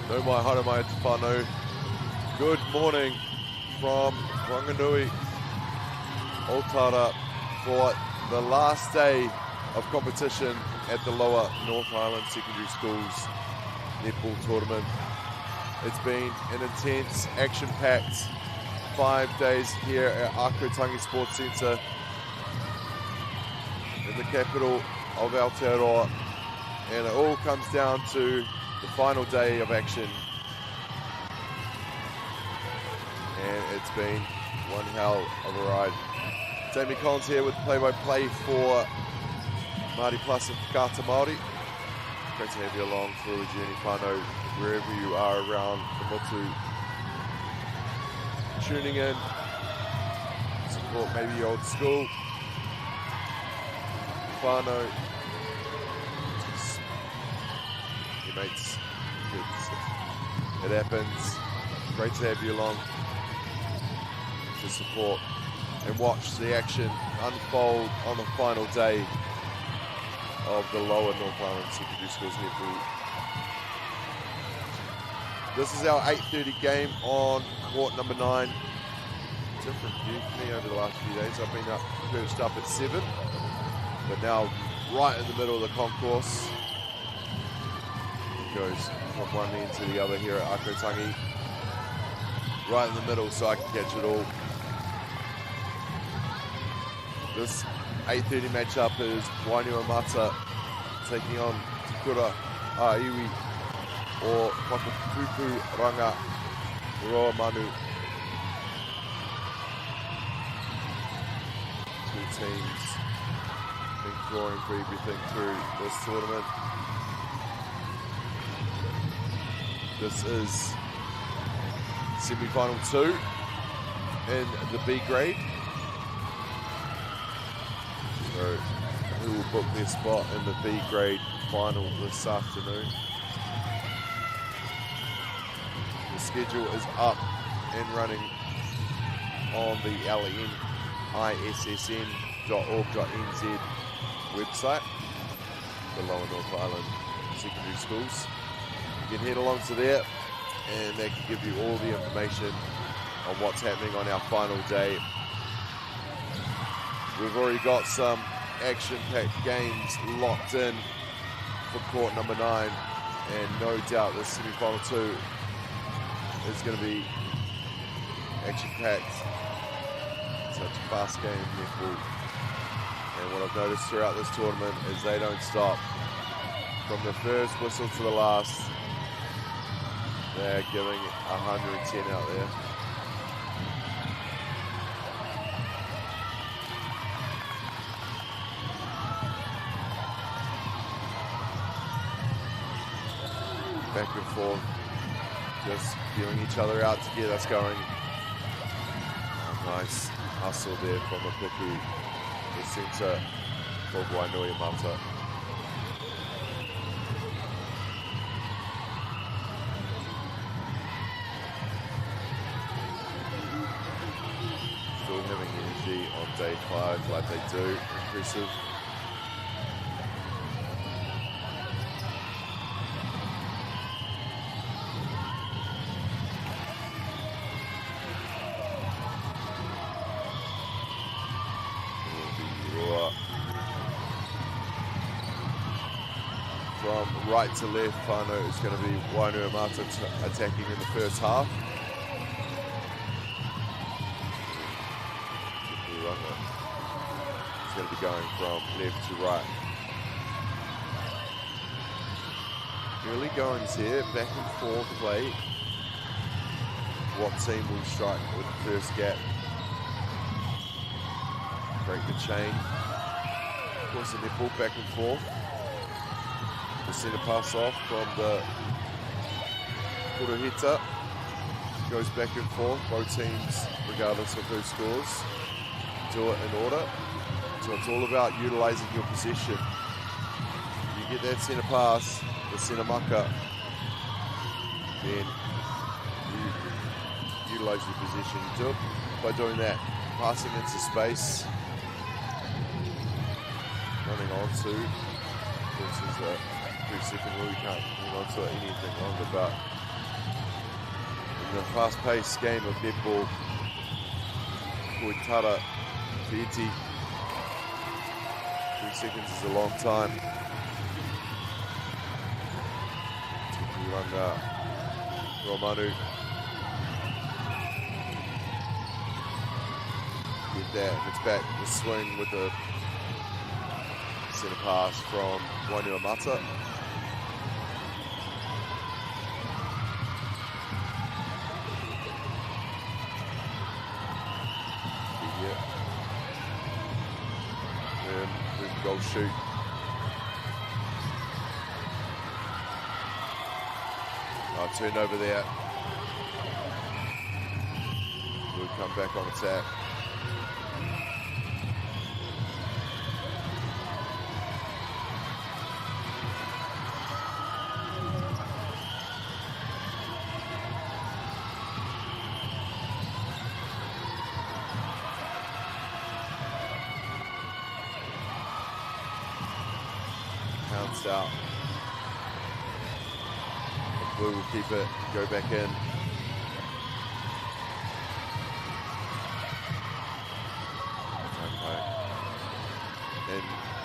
No mai haere mai te whānau. Good morning from Ranganui, Otara, for the last day of competition at the Lower North Island Secondary Schools netball tournament. It's been an intense, action-packed 5 days here at Ākau Tangi Sports Centre in the capital of Aotearoa, and it all comes down to the final day of action, and it's been one hell of a ride. Jamie Collins here with play-by-play for Māori Plus and Kata Māori. Great to have you along through the journey, whānau, wherever you are around the motu. Tuning in, support maybe your old school, whānau, your mates, it happens. Great to have you along to support and watch the action unfold on the final day of the Lower North Island Secondary Schools netball. This is our 8:30 game on court number 9. Different view for me over the last few days. I've been perched up at 7, but now right in the middle of the concourse. It goes from one end to the other here at Ākau Tangi. Right in the middle so I can catch it all. This 8:30 matchup is Wainuamata taking on Tukura Aiwi or Whakapupu Ranga Roa Manu. Two teams been clawing for everything through this tournament. This is semi-final 2 in the B grade. So who will book their spot in the B grade final this afternoon? The schedule is up and running on the LNISS.org.nz website, the Lower North Island Secondary Schools. You can head along to there and they can give you all the information on what's happening on our final day. We've already got some action-packed games locked in for court number 9, and no doubt this semi-final 2 is going to be action-packed. Such a fast game, netball. And what I've noticed throughout this tournament is they don't stop. From the first whistle to the last, they're giving 110 out there. Back and forth, just feeling each other out to get us going. Nice hustle there from the Puku, the centre for Wainuamata. Still having energy on day 5 like they do, impressive. From right to left, whānau is going to be Wainuamata attacking in the first half. It's going to be going from left to right. Early goings here, back and forth play. What team will strike with the first gap? Break the chain. Of course, the netball back and forth. The centre pass off from the Kuruhita. Goes back and forth. Both teams, regardless of who scores, do it in order. So it's all about utilising your possession. You get that centre pass, the centre mucker, then you utilise your possession. You do it by doing that, passing into space, running on to. This is a 3-second rule, you can't hold on to it anything longer, but a fast-paced game of netball. Koitara, Fiti. 3 seconds is a long time. Tukuranga, Romanu. Get that, it's back, the swing with the centre pass from Wainuamata. Goal shoot. Turn over there. We'll come back on attack. Out. The Blue will keep it, go back in. Okay.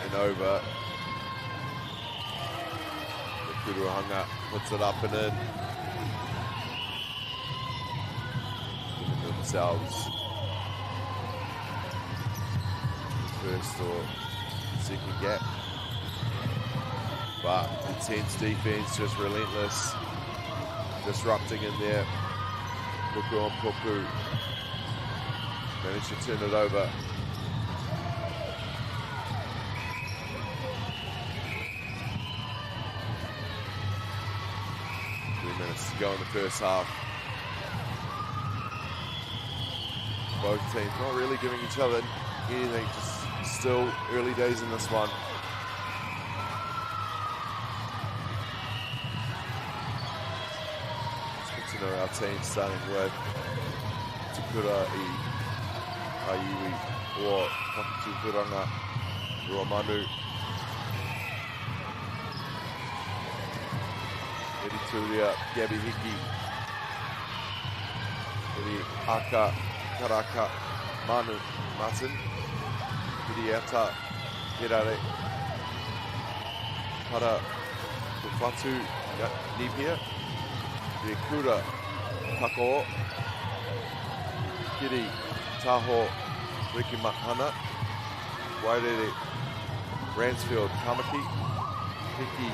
And over. The Kuruhanga puts it up and in. Giving themselves first or second gap. But intense defense, just relentless, disrupting in there. Puku on Puku, managed to turn it over. Minutes to go in the first half. Both teams not really giving each other anything, just still early days in this one. Our team starting with Tukura I Aiwi or Pakitukuranga Romanu. Eri Turia, Gabi Hiki. Eri Aka, Karaka, Manu, Martin. Hiriata, Hirare. Para Kufatu, Nipia. Rekura, Tako, Kiri, Taho, Riki Mahana, Wairere, Ransfield, Kamaki, Hiki,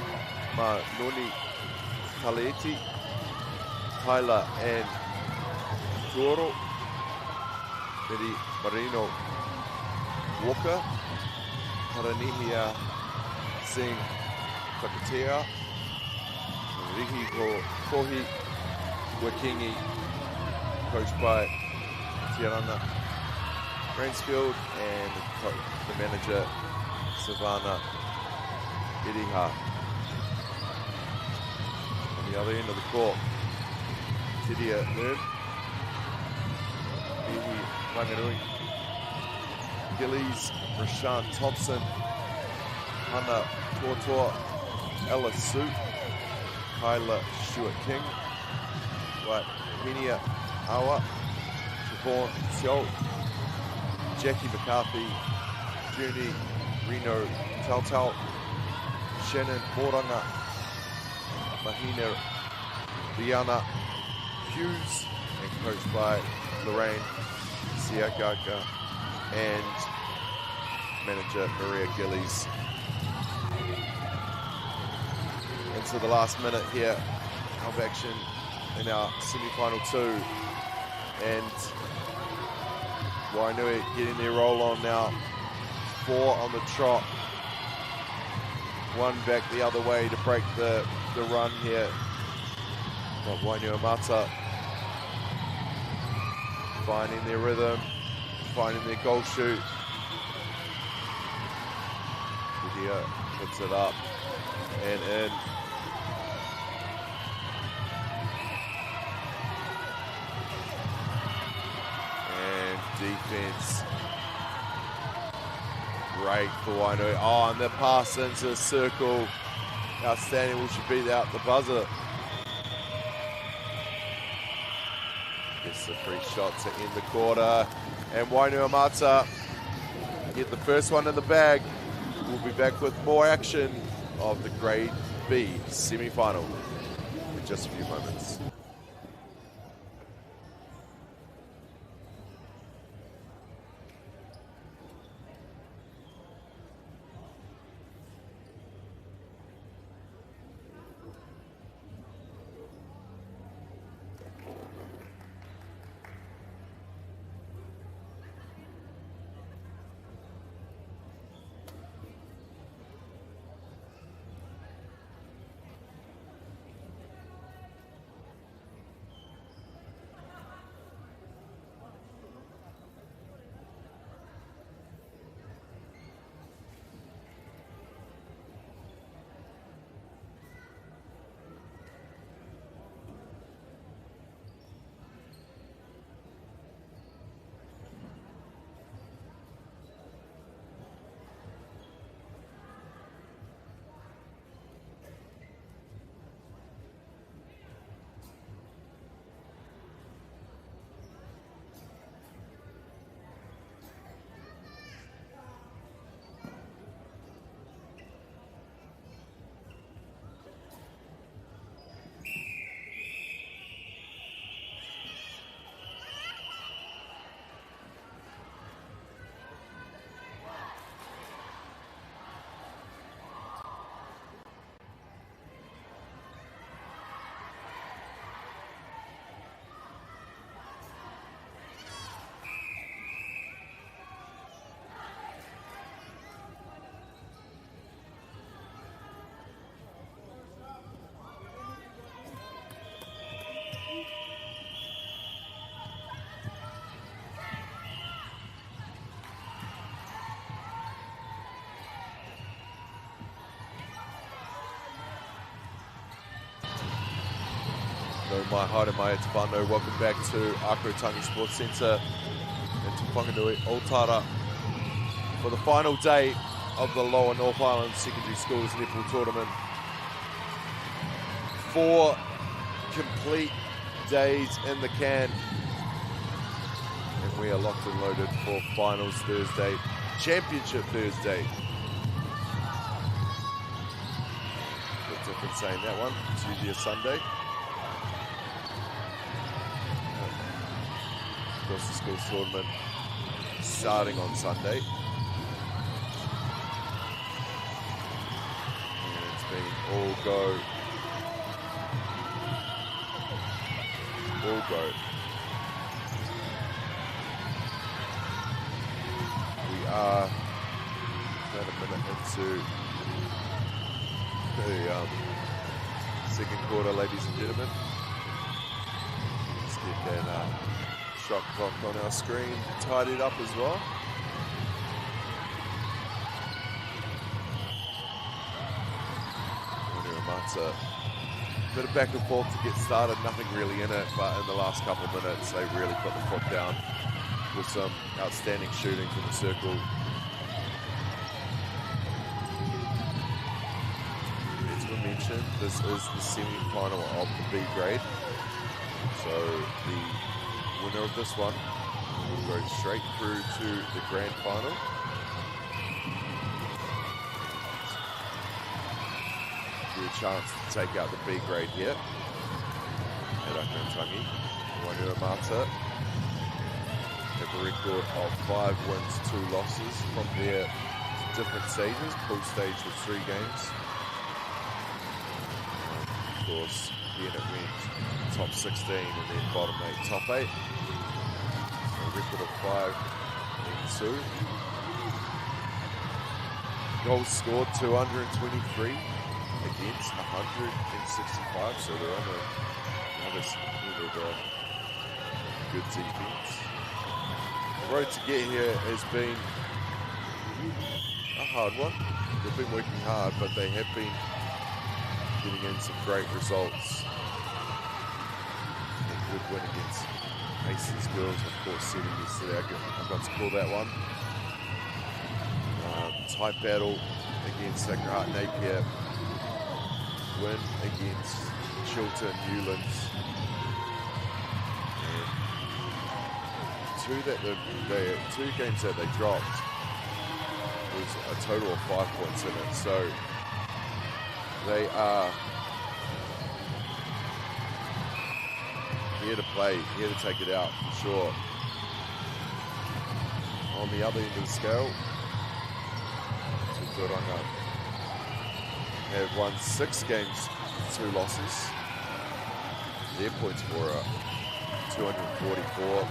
Ma Noni, Kaleeti, Tyler and Toro, Meri Marino, Walker, Paranihia, Singh, Takatea, Rihi Kohi, Wakingi, coached by Tiarana Ransfield, and the manager Savannah Iriha. On the other end of the court, Tidia Nerd, Iwi Wanganui, Gillies, Rashawn Thompson, Hannah Tortor, Ella Sue, Kyla Stewart King, White Minia Awa, Siobhan Tio, Jackie McCarthy, Junie Reno Tautau, Shannon Moranga, Mahina Liana Hughes, and coached by Lorraine Siagaga and manager Maria Gillies. Into the last minute here of action in our semi-final 2, and Wainui getting their roll on now. 4 on the trot, 1 back the other way to break the run here. But Wainuamata finding their rhythm, finding their goal shoot. Lydia puts it up and in. Defense, great for Wainui. Oh, and the pass into the circle, outstanding. We should beat out the buzzer. Gets the free shot to end the quarter. And MāORI get the first one in the bag. We'll be back with more action of the Grade B semi-final in just a few moments. My heart and my head to whānau. Welcome back to Ākau Tangi Sports Centre in Te Whanganui, Ōtara, for the final day of the Lower North Island Secondary Schools Netball Tournament. 4 complete days in the can, and we are locked and loaded for Finals Thursday, Championship Thursday. Bit different saying that one. It's usually a Sunday. Of course, the schools tournament starting on Sunday. And it's been all go. All go. We are about a minute into the second quarter, ladies and gentlemen. Let's get that shot clock on our screen tidied up as well. A bit of back and forth to get started, nothing really in it, but in the last couple of minutes they really put the foot down with some outstanding shooting from the circle. As we mentioned, this is the semi-final of the B grade, so the winner of this one will go straight through to the grand final. A chance to take out the B grade here at Ākau Tangi. MāORI have a record of 5 wins, 2 losses from their different stages. Pool stage with 3 games. Of course, then it went top 16 and then bottom 8, top 8. So a record of 5 and 2. Goals scored 223. Against 165, so they're on another end of good defense. The road to get here has been a hard one. They've been working hard, but they have been getting in some great results. A good win against Hastings Girls, of course, City yesterday. I got to call that one. Tight battle against Sacred Heart Napier. Win against Chiltern Newlands, and the two games that they dropped was a total of 5 points in it. So they are here to play, here to take it out for sure. On the other end of the scale, Tauranga have won 6 games, 2 losses. Their points for 244,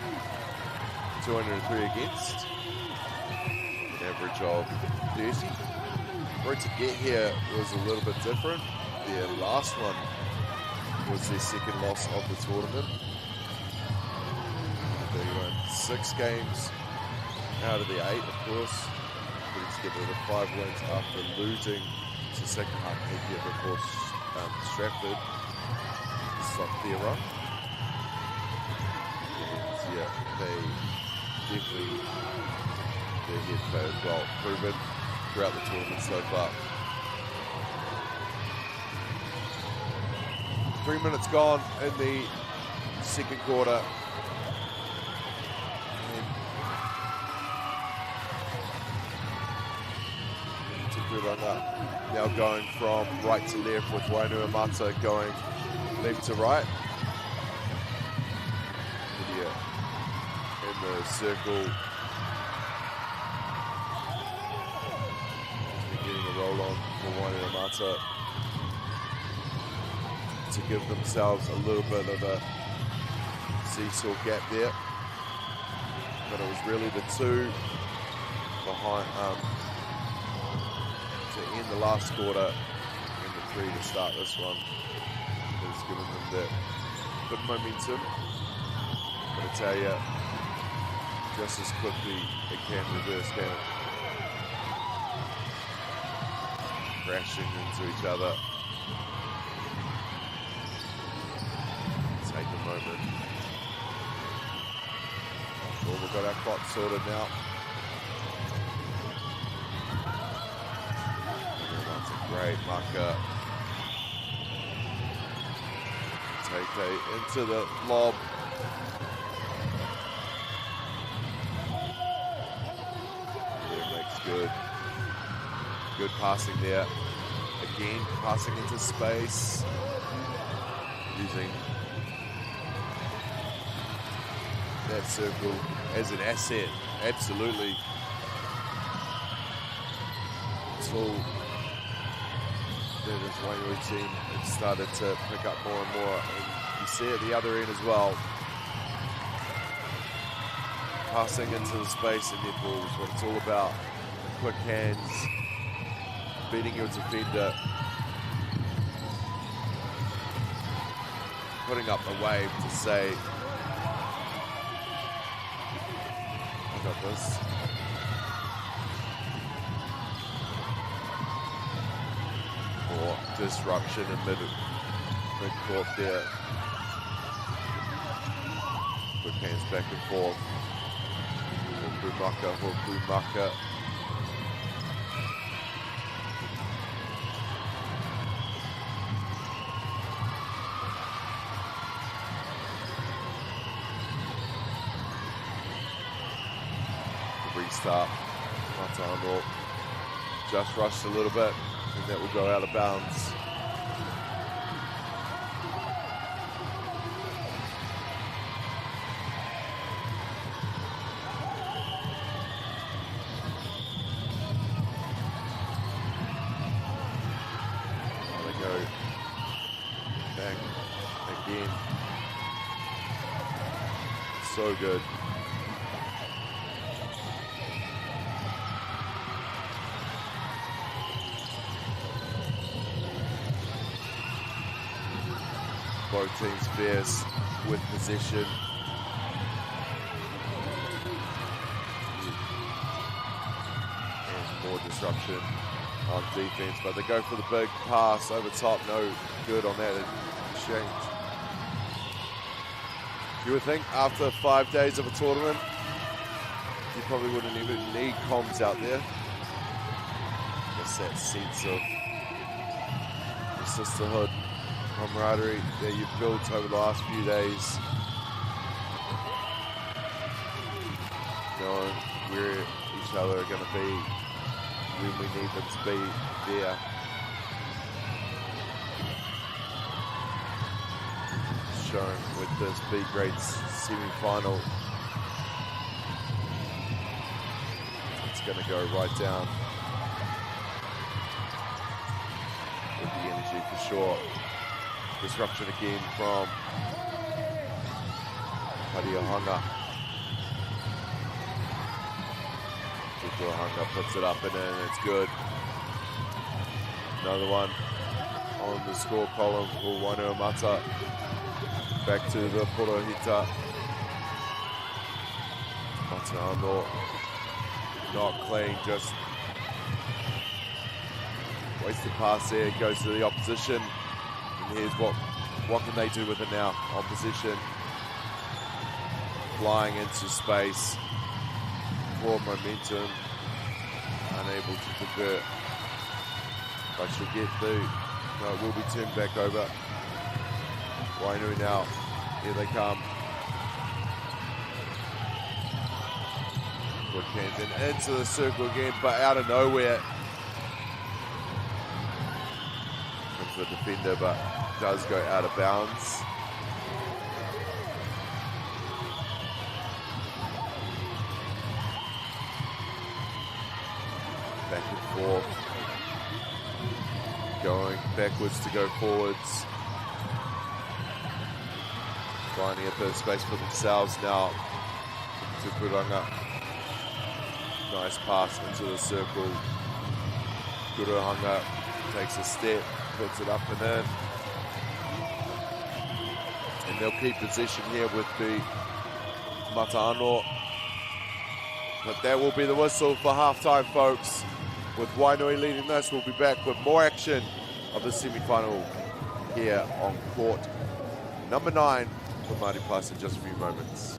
203 against, an average of 30. For it to get here was a little bit different. Their last one was their second loss of the tournament. They won 6 games out of the 8, of course, putting together the 5 wins after losing to second half here before Stratford stopped their run. And yeah, they definitely, their head play as well, proven throughout the tournament so far. 3 minutes gone in the second quarter. Now going from right to left with Wainua Mata going left to right. Here in the circle. Getting a roll on for Wainua Mata to give themselves a little bit of a seesaw gap there. But it was really the two behind to end the last quarter and the 3 to start this one has given them that good momentum. But I tell you, just as quickly it can reverse, can it? Crashing into each other. Take a moment. Well, we've got our clock sorted now. Great marker. Take into the lob. Yeah, makes good. Good passing there. Again, passing into space. Using that circle as an asset. Absolutely. Tool. This Wainua team has started to pick up more and more, and you see at the other end as well, passing into the space in netball is what it's all about. Quick hands, beating your defender, putting up a wave to say, I got this. Disruption in mid-court there. Quick hands back and forth. Hokumaka. The restart. Matano just rushed a little bit. And that will go out of bounds. They go back again. So good. Both teams fierce with possession. And more disruption on defense, but they go for the big pass over top. No good on that exchange. You would think after 5 days of a tournament, you probably wouldn't even need comms out there. Just that sense of sisterhood, camaraderie that you've built over the last few days. knowing where each other are going to be when we need them to be there. Shown with this B grade semi-final. It's going to go right down with the energy for sure. Disruption again from Hanga. Hanga puts it up and in, it's good. Another one on the score column for Wainuiomata. Back to the Porohita. Matano, not clean, just wasted pass there, goes to the opposition. And here's what can they do with it now? Opposition flying into space for momentum, unable to convert. But she'll get through. No, it will be turned back over. Wainui now, here they come. Good Camden into the circle again, but out of nowhere. Comes the defender, but does go out of bounds. Back and forth. Going backwards to go forwards. Finding a bit of space for themselves now to Kuranga. Nice pass into the circle. Kuruhanga takes a step, puts it up and in. And they'll keep possession here with the Matano. But that will be the whistle for halftime, folks. With Wainui leading this, we'll be back with more action of the semi-final here on court number 9 for Māori Plus in just a few moments.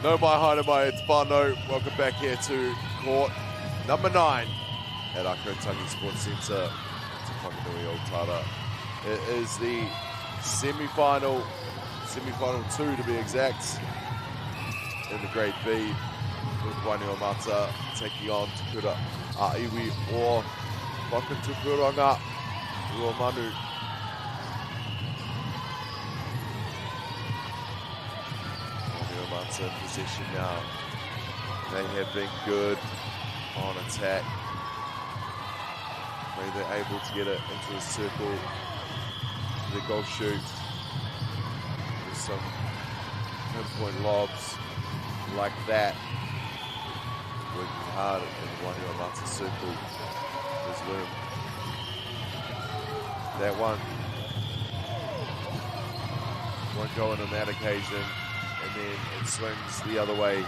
No mai haere mai, it's whānau. Welcome back here to court number 9 at Ākau Tangi Sports Centre. It's a Whanganui Ōtara. It is the semi-final 2 to be exact, in the Grade B, with Wainuamata taking on Te Kura Āiwi or Whakatukuranga Ruamanu. Wainuamata in possession now. They have been good on attack. Maybe they're able to get it into the circle, the goal shoot. There's some pinpoint lobs like that. Working hard in the Wainuamata circle. There's room. That one won't go in on that occasion, and then it swings the other way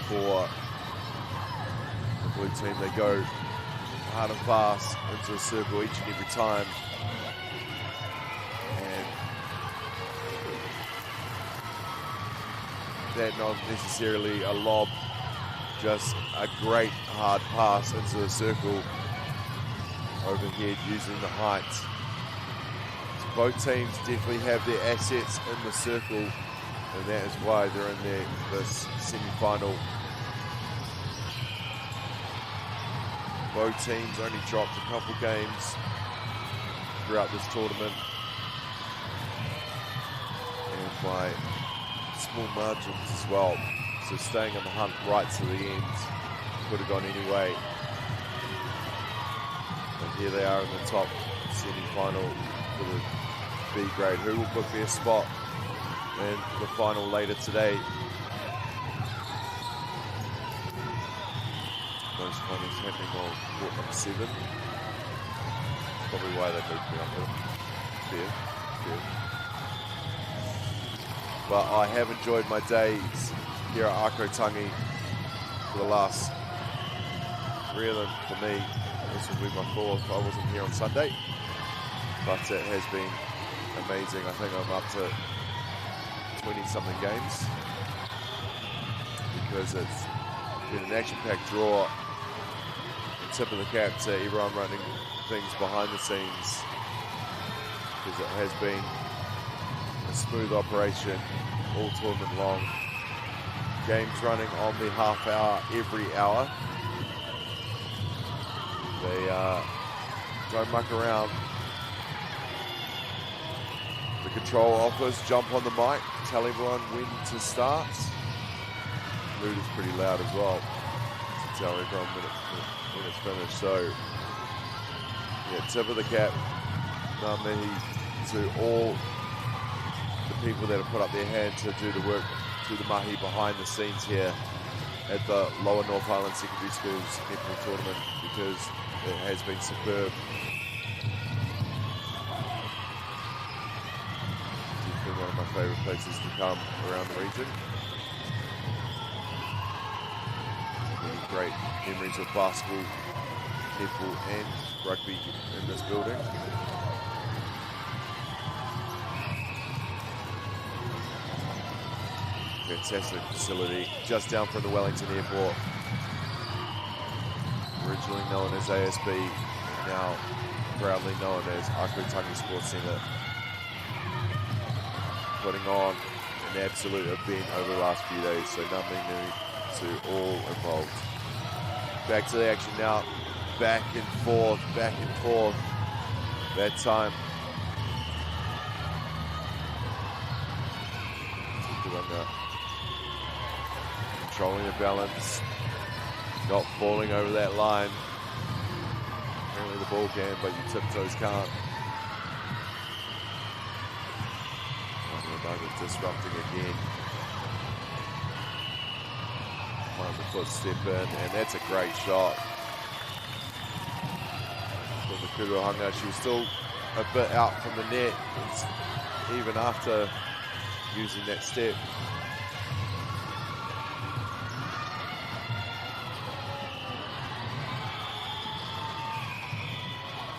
for the blue team. They go hard and fast into a circle each and every time. And that not necessarily a lob, just a great hard pass into the circle overhead using the height. So both teams definitely have their assets in the circle, and that is why they're in this semi-final. Both teams only dropped a couple games throughout this tournament, and by small margins as well. So staying on the hunt right to the end could have gone anyway. And here they are in the top semi-final for the B grade. Who will book their spot in the final later today? Most finals happening on court number 7. Probably why they moved me up there. Fair. But I have enjoyed my days here at Ākau Tangi for the last 3 of them. For me, this will be my 4th. I wasn't here on Sunday, but it has been amazing. I think I'm up to 20-something games because it's been an action-packed draw. And tip of the cap to everyone running things behind the scenes, because it has been a smooth operation all tournament long. Games running on the half hour every hour. They don't muck around. The control office jump on the mic, tell everyone when to start. Mood is pretty loud as well to tell everyone when it's finished. So, yeah, tip of the cap, ngā mihi to all the people that have put up their hand to do the work, do the mahi behind the scenes here at the Lower North Island Secondary Schools netball tournament, because it has been superb. Definitely one of my favourite places to come around the region. Many great memories of basketball, netball and rugby in this building. Fantastic facility, just down from the Wellington airport. Originally known as ASB, now proudly known as Ākau Tangi Sports Centre. Putting on an absolute event over the last few days, so nothing new to all involved. Back to the action now, back and forth. That time, controlling the balance, not falling over that line. Apparently the ball can, but your tiptoes can't. Disrupting again. Find the foot step in, and that's a great shot from the Kuruhanga. She was still a bit out from the net, even after using that step.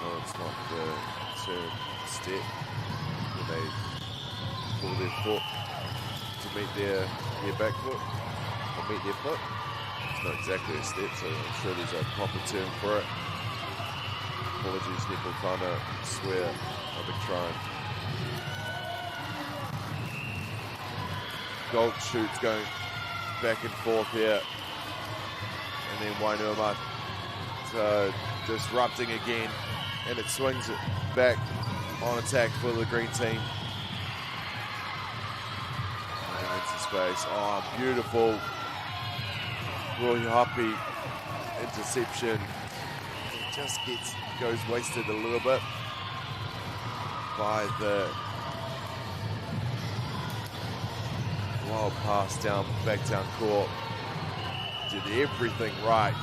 No, it's not the turn step when they pull their foot to meet their their back foot, or meet their foot. It's not exactly a step, so I'm sure there's a proper term for it. Apologies, Netball trying to swear on the try. Gold shoots going back and forth here. And then Wainua disrupting again. And it swings it back on attack for the green team. And into space. Oh, beautiful. Really happy interception. It just goes wasted a little bit by the wild pass back down court. Did everything right,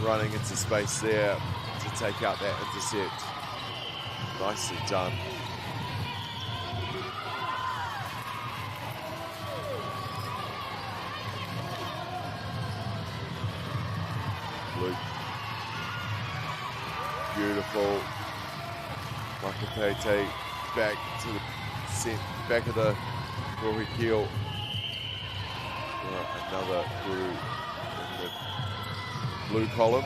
running into space there to take out that intercept. Nicely done. Luke. Beautiful. Makapete back to the back of the Rohi keel. Another guru in the blue column.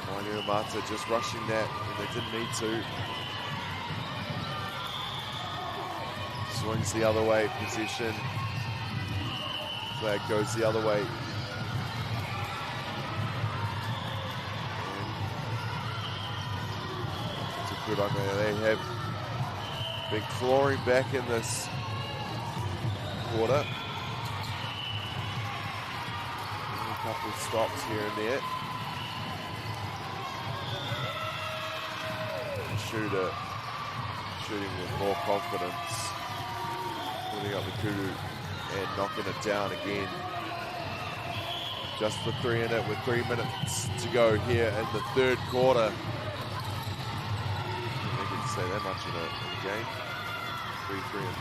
Wainua just rushing that when they didn't need to. Swings the other way, possession. Flag goes the other way. It's a good idea. They have been clawing back in this quarter. A couple of stops here and there. The shooter shooting with more confidence, putting up the kudu and knocking it down again. Just the 3 in it with 3 minutes to go here in the third quarter. I think you say that much in a game.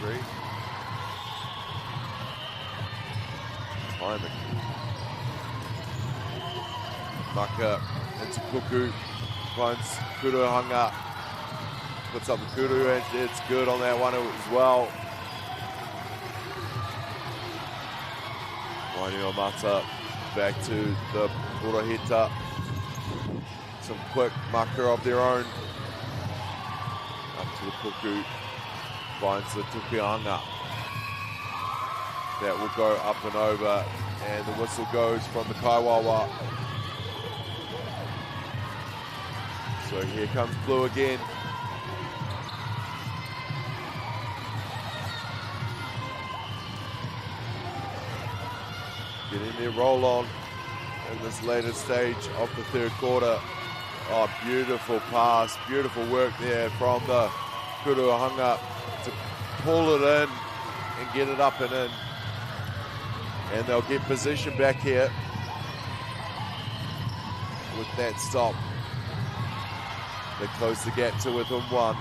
3-3-3. Timing. Maka into Puku, finds Kuru hung up, puts up the Kuru, and it's good on that one as well. Wainua back to the Purohita. Some quick marker of their own. Up to the Puku, finds the Tukianga. That will go up and over, and the whistle goes from the Kaiwawa. So here comes Blue again. Getting their roll on in this later stage of the third quarter. Oh, beautiful pass, beautiful work there from the Kuruhanga to pull it in and get it up and in. And they'll get position back here with that stop. They close the gap to within one.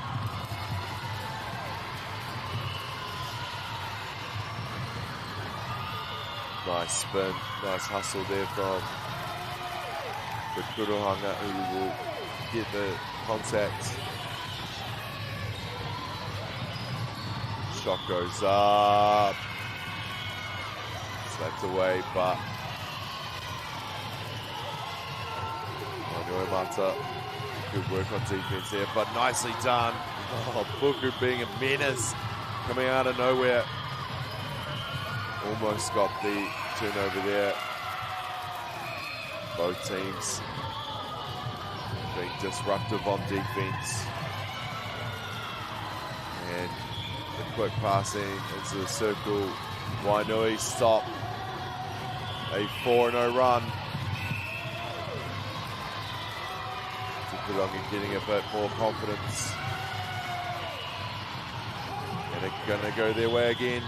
Nice spin, nice hustle there from the Kuruhanga, who will get the contact. Shot goes up. Slapped away, but Wainua, good work on defense there, but nicely done. Oh, Puku being a menace, coming out of nowhere. Almost got the turnover there. Both teams being disruptive on defense. And the quick passing into the circle. Wainui stop. A 4-0 run. Tukulongi getting a bit more confidence. And they're going to go their way again.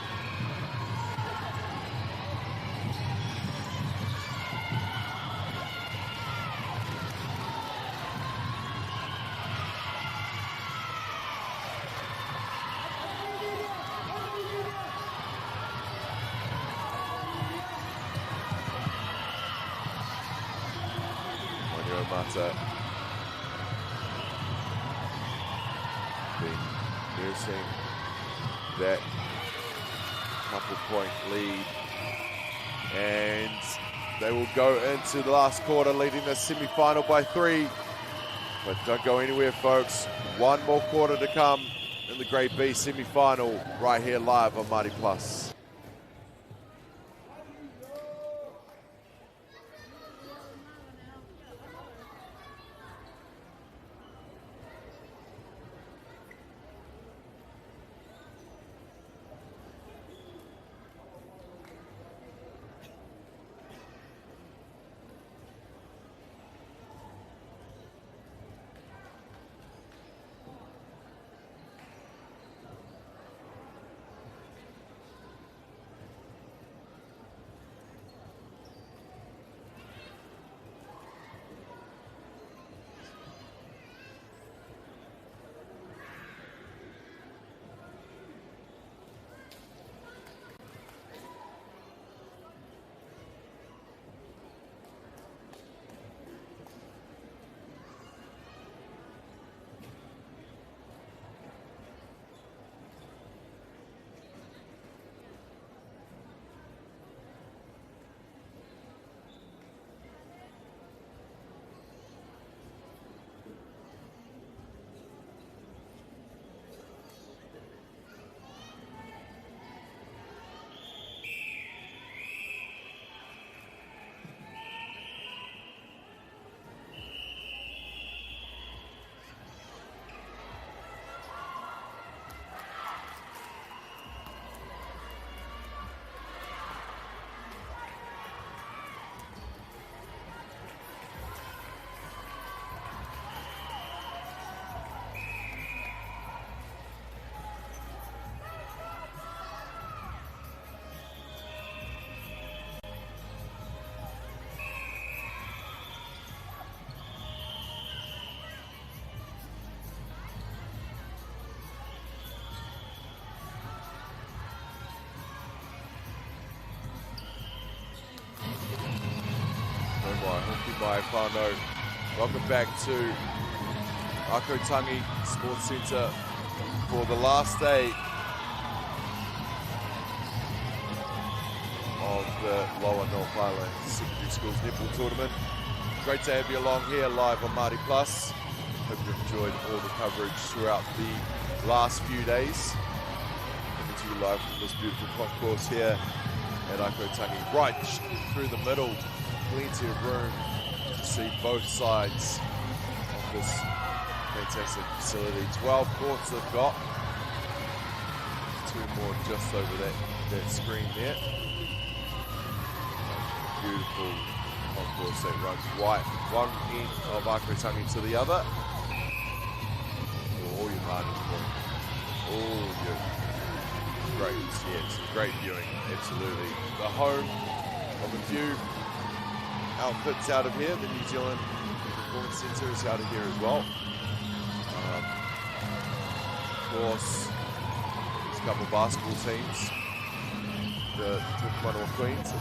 Been nursing that couple-point lead. And they will go into the last quarter, leading the semi-final by 3. But don't go anywhere, folks. One more quarter to come in the Grade B semi-final, right here live on MΑORI Plus. My whānau. Welcome back to Ākau Tangi Sports Centre for the last day of the Lower North Island Secondary Schools Netball Tournament. Great to have you along here live on MAORI Plus. Hope you've enjoyed all the coverage throughout the last few days. Coming to you live from this beautiful concourse here at Ākau Tangi. Right through the middle, plenty of room to see both sides of this fantastic facility. 12 courts they've got. 2 more just over that screen there. Beautiful concourse that runs right one end of Ākau Tangi to the other. All your parties, all your great, yes, great viewing, absolutely. The home of a few outfits out of here. The New Zealand Performance Centre is out of here as well. Of course, there's a couple of basketball teams. The Tukumanoa Queens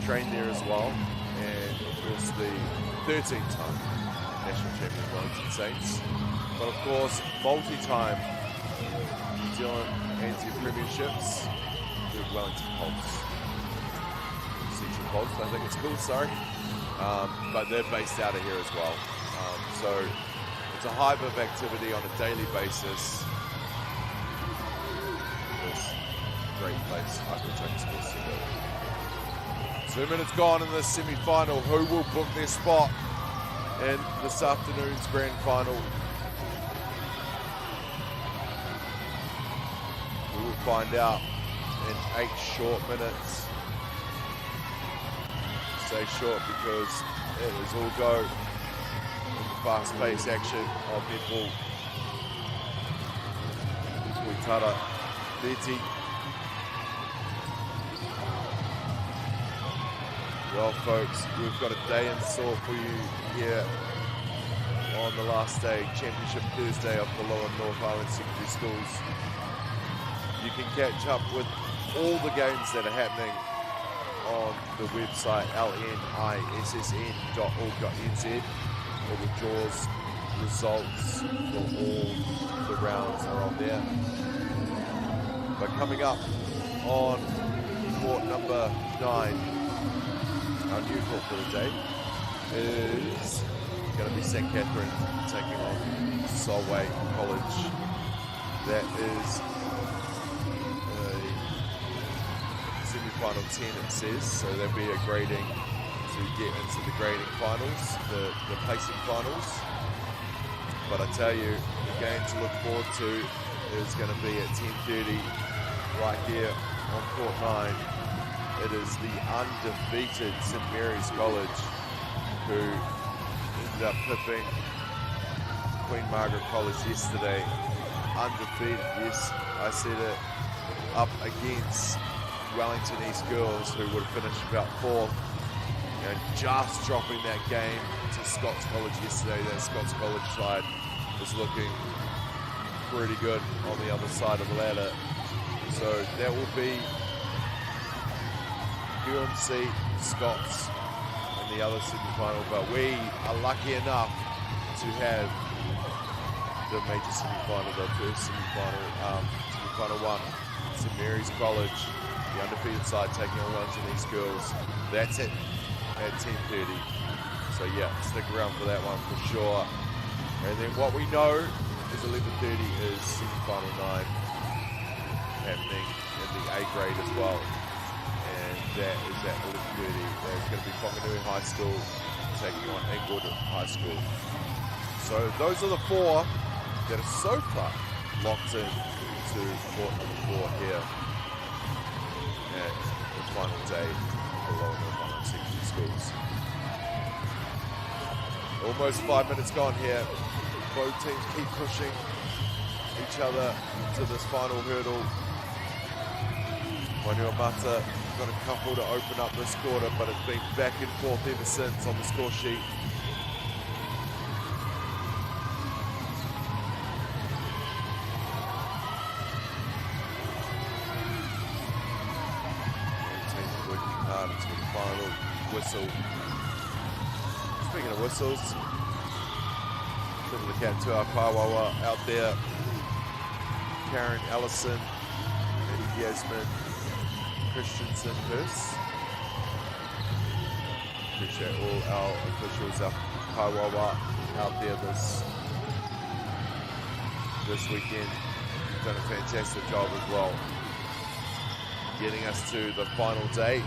train there as well. And of course the 13-time national champion Wellington Saints. But of course, multi-time New Zealand anti premierships, the Wellington Colts. I think it's called, sorry. But they're based out of here as well. So it's a hive of activity on a daily basis. This great place, Ākau Tangi Sports Centre. 2 minutes gone in the semi-final. Who will book their spot in this afternoon's grand final? We will find out in 8 short minutes. Say short because it is all go in the fast-paced action of netball. Kuitara, 30. Well, folks, we've got a day in store for you here on the last day, Championship Thursday of the Lower North Island Secondary Schools. You can catch up with all the games that are happening on the website lnissn.org.nz. All the draws, results for all the rounds are on there. But coming up on court number 9. Our new court for the day is going to be St. Catherine taking on Solway College. That is a semi-final 10, it says, so there'll be a grading to get into the grading finals, the placing finals. But I tell you, the game to look forward to is going to be at 10:30 right here on court 9. It is the undefeated St. Mary's College who ended up clipping Queen Margaret College yesterday. Undefeated, yes, I said it, up against Wellington East Girls, who would have finished about 4th. And just dropping that game to Scots College yesterday. That Scots College side is looking pretty good on the other side of the ladder. So that will be UMC, Scots in the other semi-final, but we are lucky enough to have the major semi-final, the first semi-final, semi-final 1, St. Mary's College, the undefeated side taking on Wellington East Girls. That's it at 10:30. So yeah, stick around for that one for sure. And then what we know is 11:30 is semi-final 9 happening in the A grade as well. And that is at 11:30. There's going to be Whanganui High School taking on Inglewood High School. So those are the 4 that are so far locked in to court number 4 here at the final day below the final secondary schools. Almost 5 minutes gone here. Both teams keep pushing each other to this final hurdle. Wainuamata got a couple to open up this quarter, but it's been back and forth ever since on the score sheet. It's been a final whistle. Speaking of whistles, little cat to Ākau out there. Karen Ellison, Eddie Yasmin, Christensen Hurst. Appreciate all our officials up Ākau out there this weekend. Done a fantastic job as well, getting us to the final day.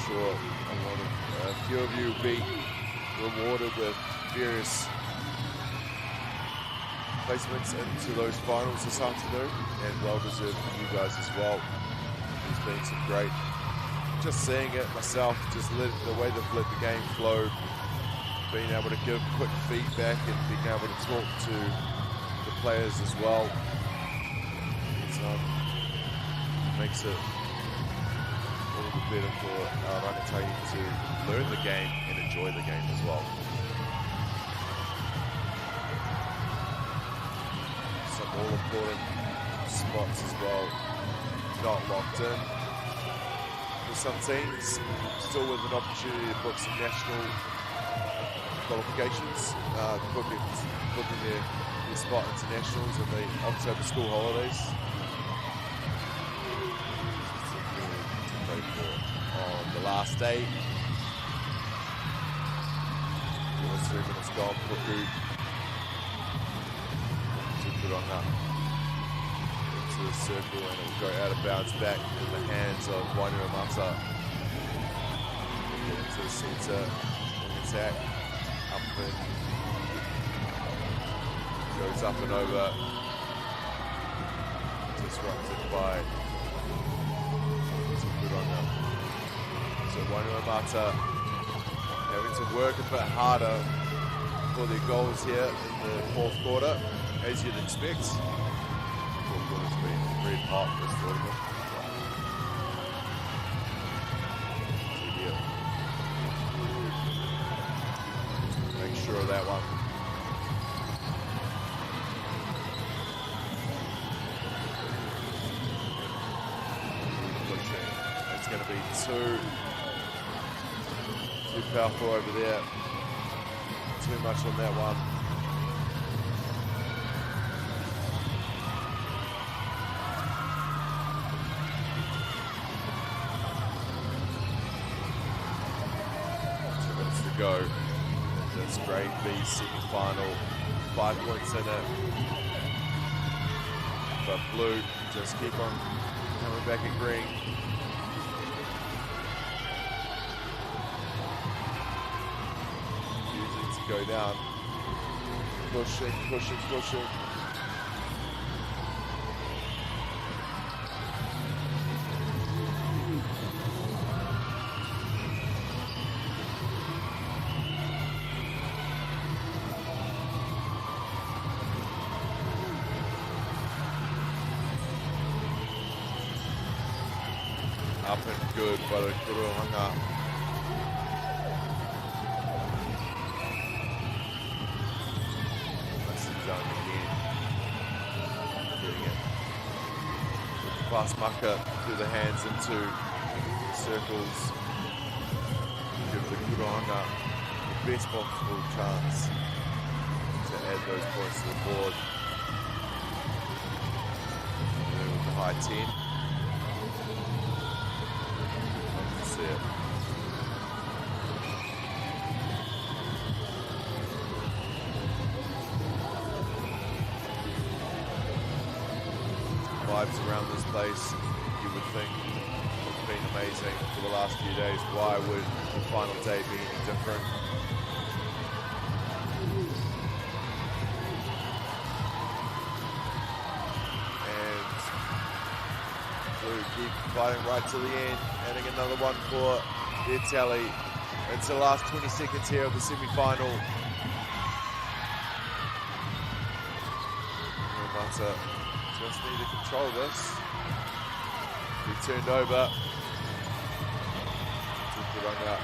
Sure, a few of you will be rewarded with various placements into those finals this afternoon, and well deserved for you guys as well. There's been some great, just seeing it myself, just the way they've let the game flow, being able to give quick feedback and being able to talk to the players as well. It makes it a little bit better for our rangatahi to learn the game and enjoy the game as well. Some all-important spots as well, not locked in. For some teams, still with an opportunity to book some national qualifications, booking their spot internationals in the October school holidays. On the last day, 3 minutes gone, Puku to put on up into the circle, and it will go out of bounds back in the hands of Wainuamata. Get into the centre, attack, up and goes up and over, disrupted by so Wainuamata having to work a bit harder for their goals here in the 4th quarter, as you'd expect. 4th quarter's been red hot this tournament. Make sure of that one. It's going to be too powerful over there. Too much on that one. go. This grade B semi-final, 5 points in it. But blue just keep on coming back in green. Using to go down. Pushing, pushing, pushing. Up and good, but it could have hung up. Nicely done again. Getting it. Fast mucker through the hands into circles. Give the Kuranga the best possible chance to add those points to the board. There with the high 10. See it. Vibes around this place, you would think, have been amazing for the last few days. Why would the final day be any different? And Blue keep fighting right to the end. Adding another one for their tally. It's the last 20 seconds here of the semi-final. Mata just need to control this. Be turned over. Tukuranga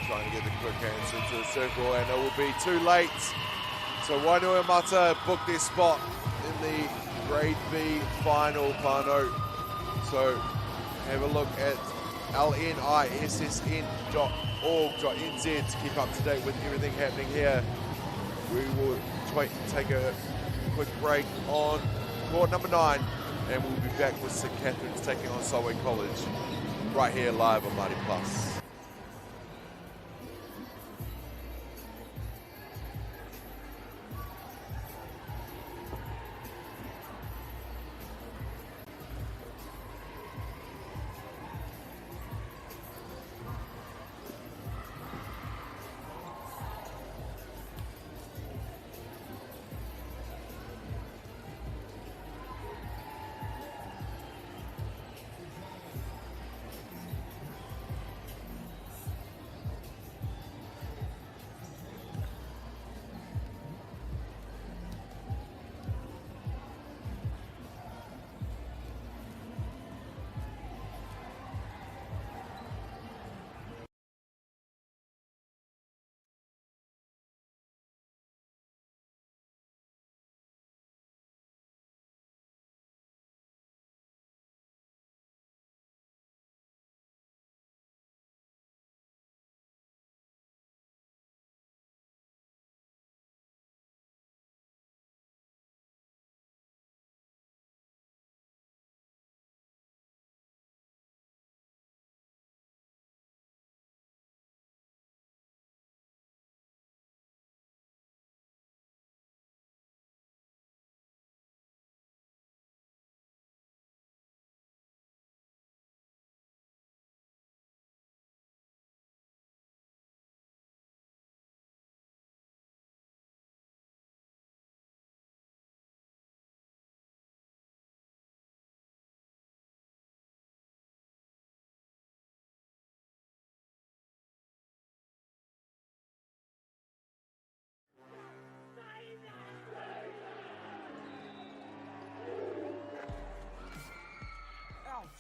trying to get the quick hands into the circle, and it will be too late. So Wainua Mata booked their spot in the Grade B final, Pano. So have a look at LNISS.org.nz to keep up to date with everything happening here. We will take a quick break on court number 9, and we'll be back with St. Catherine's taking on Solway College right here live on Māori Plus.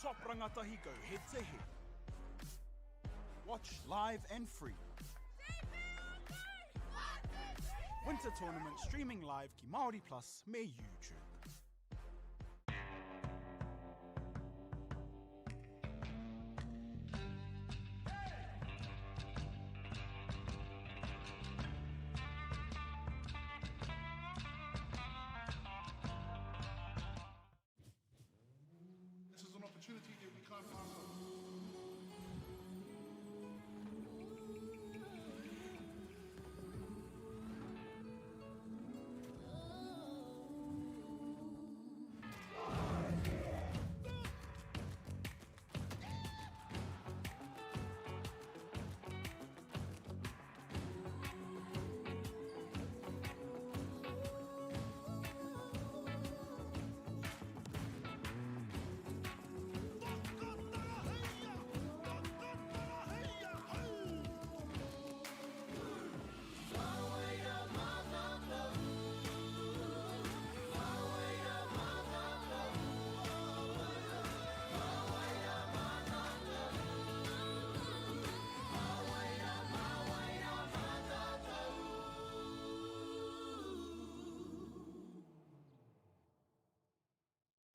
Top rangatahi go head to head. Watch live and free. Winter tournament streaming live ki Māori Plus me YouTube.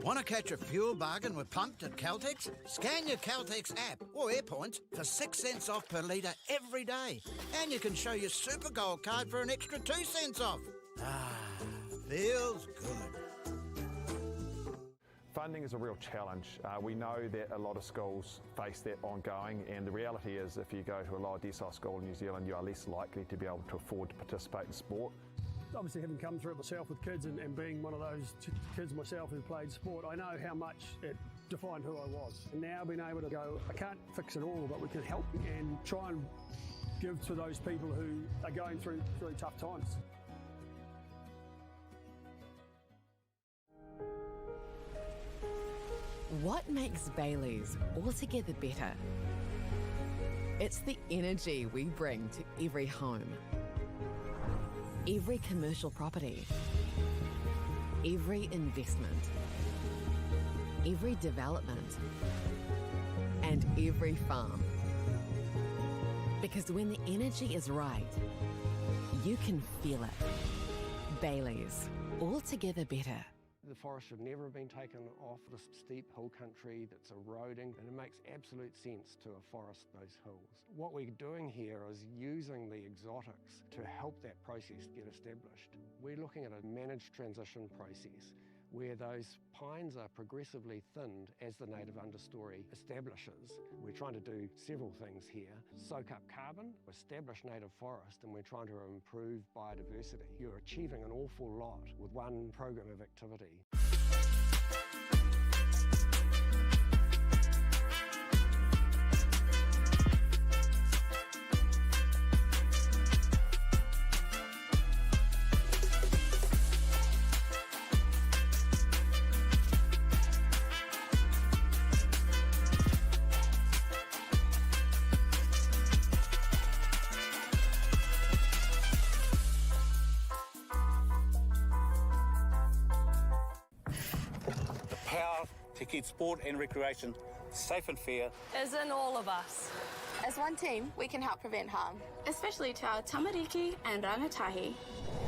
Want to catch a fuel bargain with Pumped at Caltex? Scan your Caltex app or AirPoints for 6 cents off per litre every day. And you can show your Super Gold card for an extra 2 cents off. Ah, feels good. Funding is a real challenge. We know that a lot of schools face that ongoing, and the reality is if you go to a lower decile school in New Zealand, you are less likely to be able to afford to participate in sport. Obviously, having come through it myself with kids and being one of those kids myself who played sport, I know how much it defined who I was. And now being able to go, I can't fix it all, but we can help and try and give to those people who are going through really tough times. What makes Bailey's altogether better? It's the energy we bring to every home, every commercial property, every investment, every development, and every farm. Because when the energy is right, you can feel it. Bailey's, altogether better. The forest should never have been taken off this steep hill country that's eroding, and it makes absolute sense to afforest those hills. What we're doing here is using the exotics to help that process get established. We're looking at a managed transition process where those pines are progressively thinned as the native understory establishes. We're trying to do several things here. Soak up carbon, establish native forest, and we're trying to improve biodiversity. You're achieving an awful lot with one program of activity. To keep sport and recreation safe and fair is in all of us. As one team, we can help prevent harm, especially to our tamariki and rangatahi.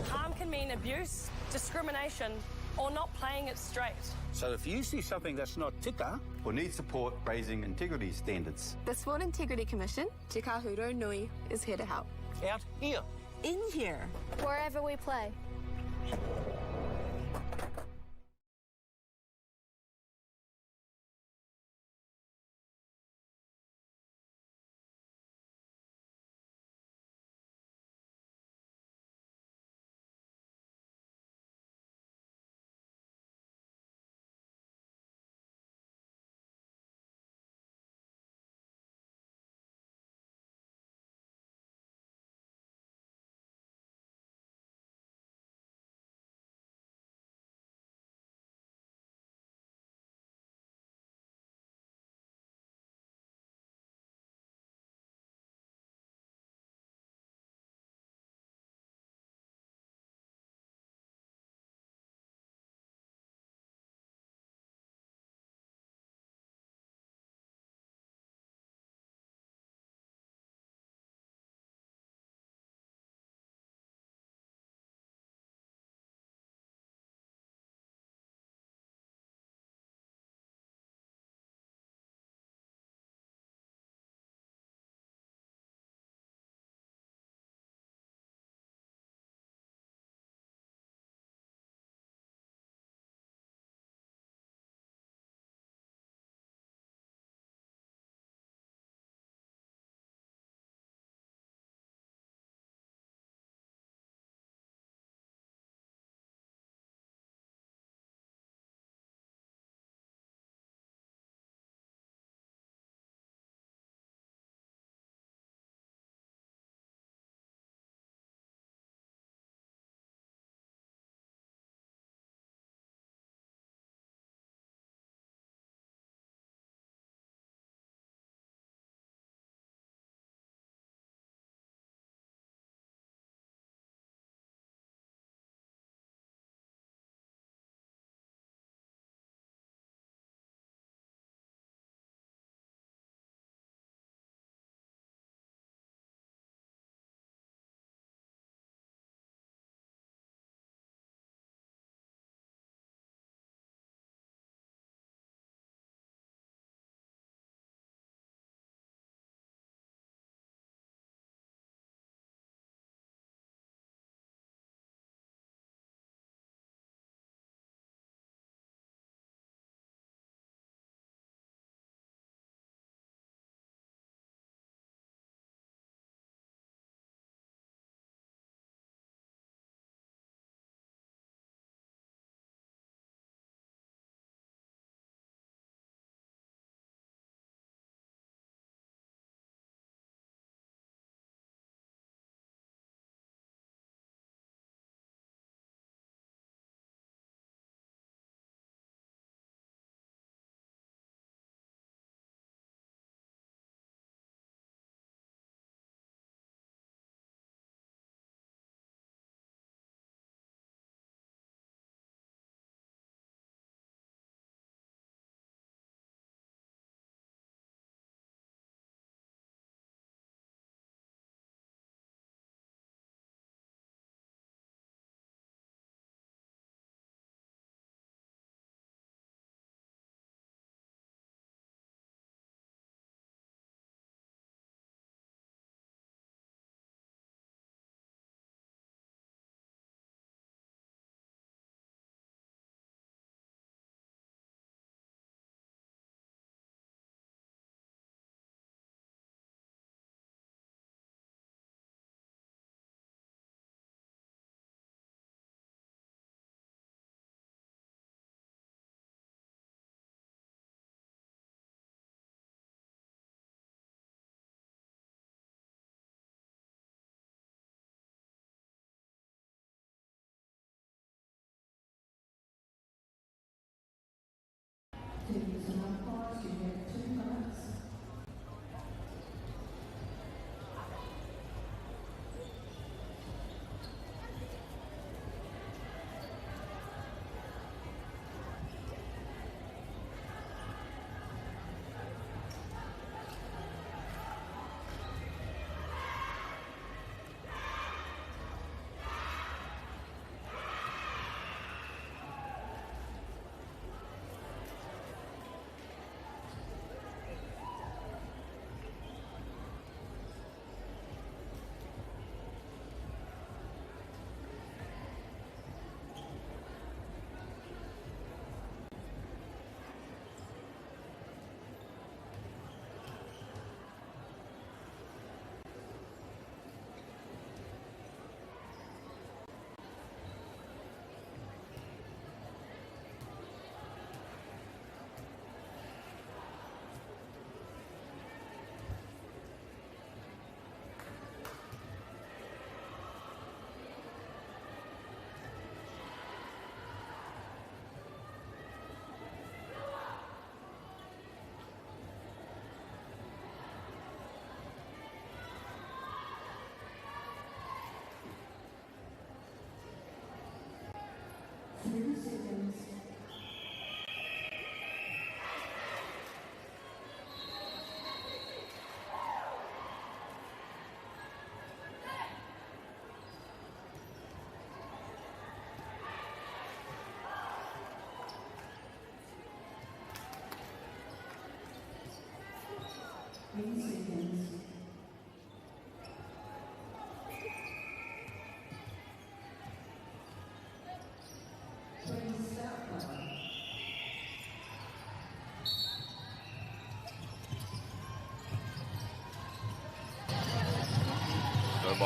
Harm can mean abuse, discrimination, or not playing it straight. So if you see something that's not tika, or need support raising integrity standards, the Sport Integrity Commission, Te Kahuro Nui, is here to help. out here. In here. Wherever we play.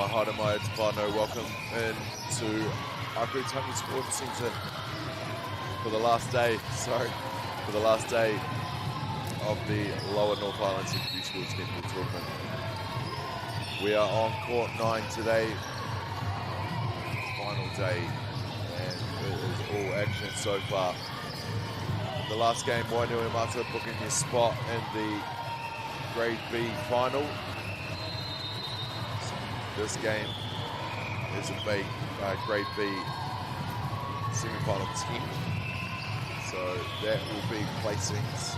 mai haere mai te whānau. Welcome into Ākau Tangi Sports Centre for the last day, of the Lower North Island Secondary Schools Netball Tournament. We are on court 9 today, final day, and it is all action so far. The last game, MāORI booking their spot in the Grade B final. This game is a big Grade B semi-final 10. So that will be placings.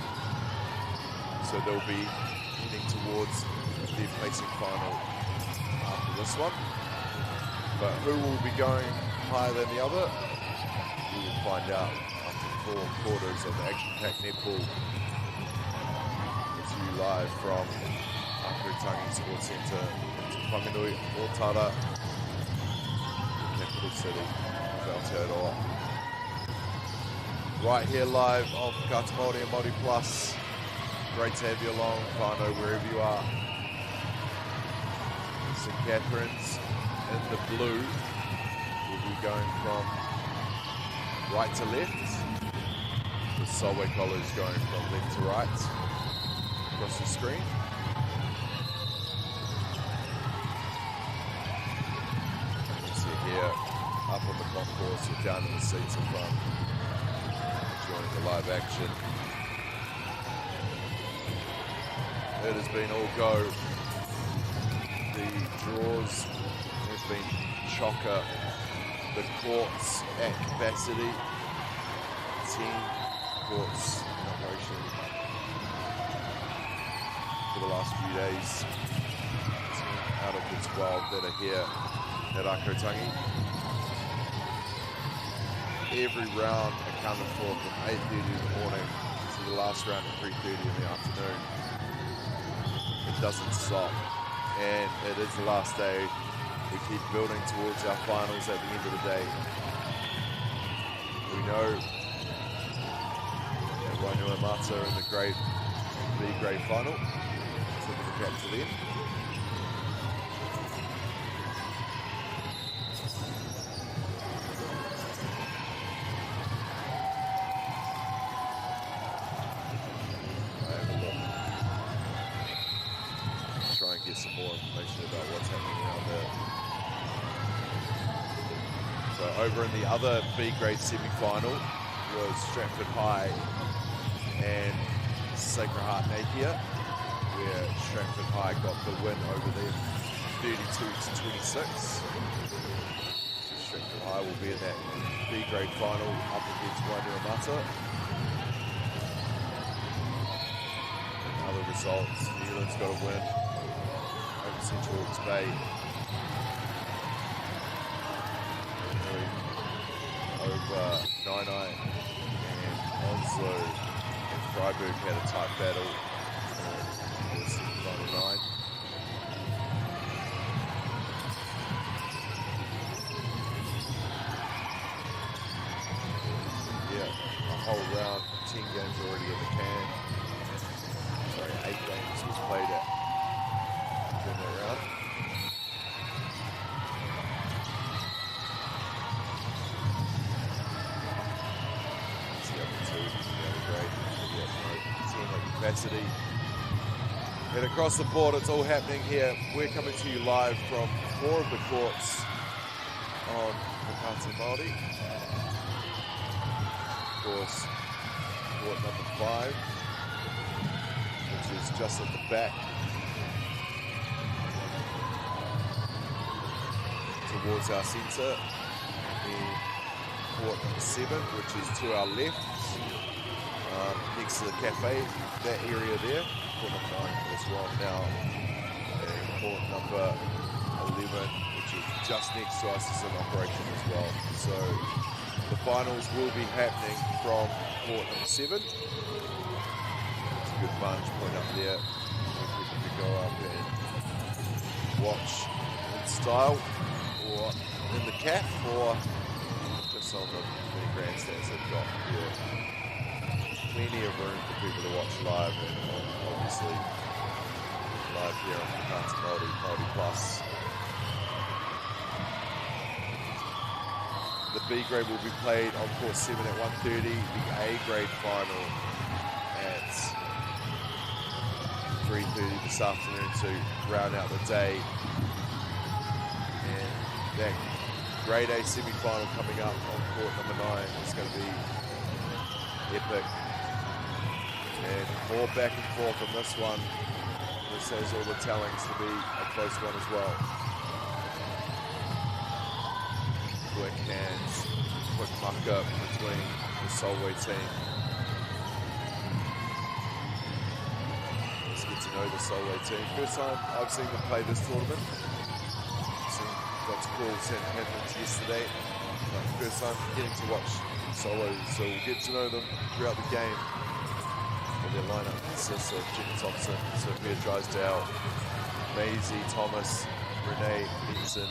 So they'll be heading towards the placing final after this one. But who will be going higher than the other? We will find out after 4 quarters of the action-packed netball. It's you live from Ākau Tangi Sports Centre into Whanganui, Ōtara, capital city of Aotearoa. Right here live on Kata Māori and Māori Plus. Great to have you along, whānau, wherever you are. St Catherine's in the blue will be going from right to left. The Solway College going from left to right across the screen. You see here up on the concourse or down in the seats in front, enjoying the live action. It has been all go. The draws have been chocker. The courts at capacity. 10 courts in operation for the last few days. 10 out of the 12 that are here at Ākau Tangi. Every round accounted for from 8:30 in the morning to the last round at 3:30 in the afternoon. It doesn't stop, and it is the last day. We keep building towards our finals at the end of the day. We know that MāORI in the grade B grade final, so we'll look back to them. Some more information about what's happening around there. So over in the other B grade semi-final was Stratford High and Sacred Heart Napier, where Stratford High got the win over them 32-26. So Stratford High will be in that B grade final up against MāORI. And other results, New Zealand's got a win over Central Hawke's Bay. Over Nainai and Onslow and Freiburg had a tight battle in the semi-final 9. Yeah, a whole round, 10 games already in the can. Sorry, 8 games was played at during that round. Capacity. And across the board, it's all happening here. We're coming to you live from 4 of the courts on Kata Māori. Of course, court number 5, which is just at the back towards our centre. And court number 7, which is to our left. Next to the cafe, that area there, court number 9 as well now, and court number 11, which is just next to us, is in operation as well. So the finals will be happening from court number 7. It's a good vantage point up there. People can go up and watch in style, or in the cap, or just on the many grandstands they've got here. Plenty of room for people to watch live, and obviously live here on Kata Māori, Māori Plus. the B grade will be played on course 7 at 1:30. The A grade final at 3:30 this afternoon to round out the day. And that grade A semi-final coming up on court number 9 is going to be epic. And more back and forth on this one. This has all the tellings to be a close one as well. Quick hands, quick muck up between the Solway team. Let's get to know the Solway team. First time I've seen them play this tournament. Got to call St. Catherine's yesterday. First time getting to watch Solway, so we'll get to know them throughout the game. And their lineup consists of Jenny Thompson, Sophia Drysdale, Maisie Thomas, Renee Benson,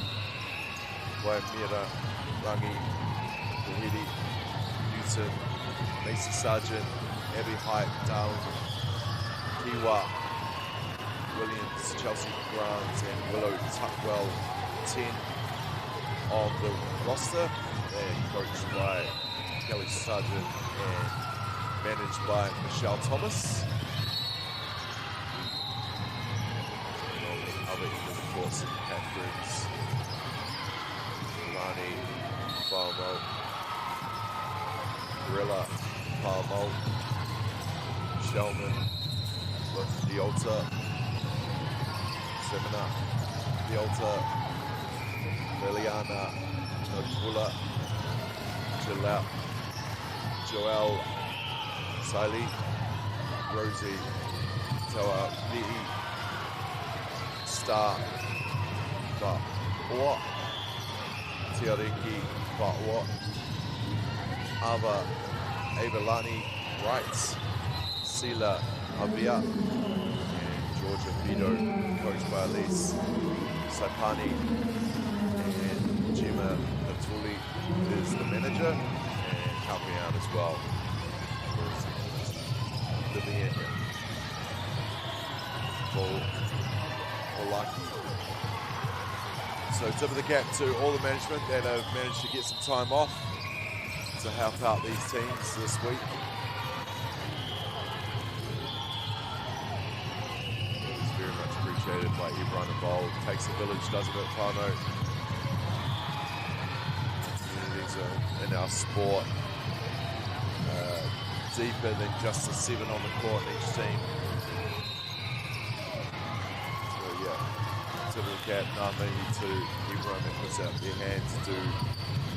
Waimira, Rangi, Kohiri, Newton, Macy Sargent, Abby Height, Darling, Kiwa, Williams, Chelsea Grant, and Willow Tuckwell. 10 on the roster, and coached by Kelly Sargent and managed by Michelle Thomas. On the other end of the court, St. Catherine's, Rani Palmo, Gorilla Palmo, Shelman with Diolta, Semina, Diolta, Liliana Nokula, Joelle Siley, Rosie Toa Li'i, Star Ba'oa, Tiariki Ba'oa, Ava Avalani Wright, Sila Avia, and Georgia Vito, coached by Elise Saipani. Gemma Natuli is the manager and helping out as well. Living it for lucky. So tip of the cap to all the management that have managed to get some time off to help out these teams this week. It's very much appreciated by everyone involved. Takes a village, doesn't it, Whānau? In our sport, deeper than just the 7 on the court in each team. So yeah, tip of the cap, ngā mihi to everyone that puts out their hand to do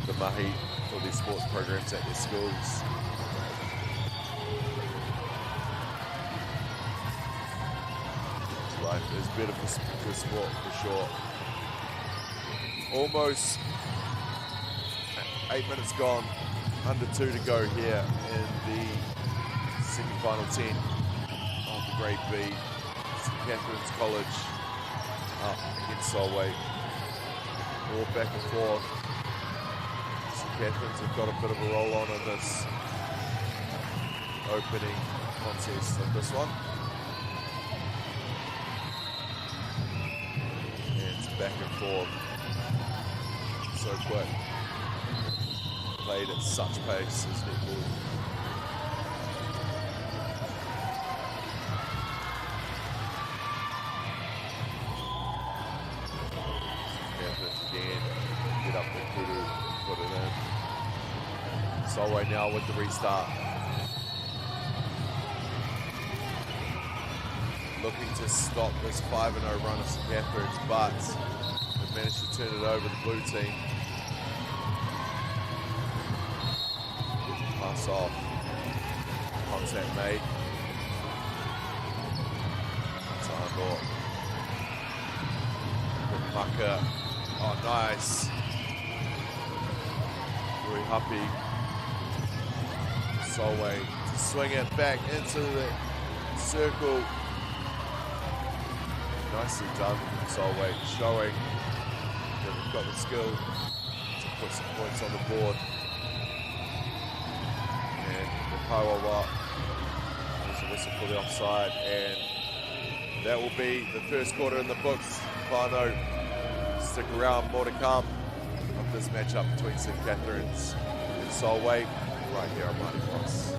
the mahi for their sports programs at their schools. Life is better for sport for sure. Almost 8 minutes gone, under 2 to go here in the semi-final 10 of the Grade B. St. Catherine's College up against Solway. All back and forth. St. Catherine's have got a bit of a roll on in this opening contest of this one. And it's back and forth. So quick. Played at such pace as netball. Catherine's again, get up the kudu, put it in. Solway now with the restart. Looking to stop this 5-0 run of St. Catherine's, but they've managed to turn it over the blue team. Pass off. Contact made. Sandor. Good mucker. Oh, nice. Very happy. Solway to swing it back into the circle. Nicely done from Solway, showing that they've got the skill to put some points on the board. And the Kawawa, there's a whistle for the offside, and that will be the first quarter in the books. Whānau, stick around, more to come. A of this matchup between St. Catherine's and Solway right here on Mighty Fox.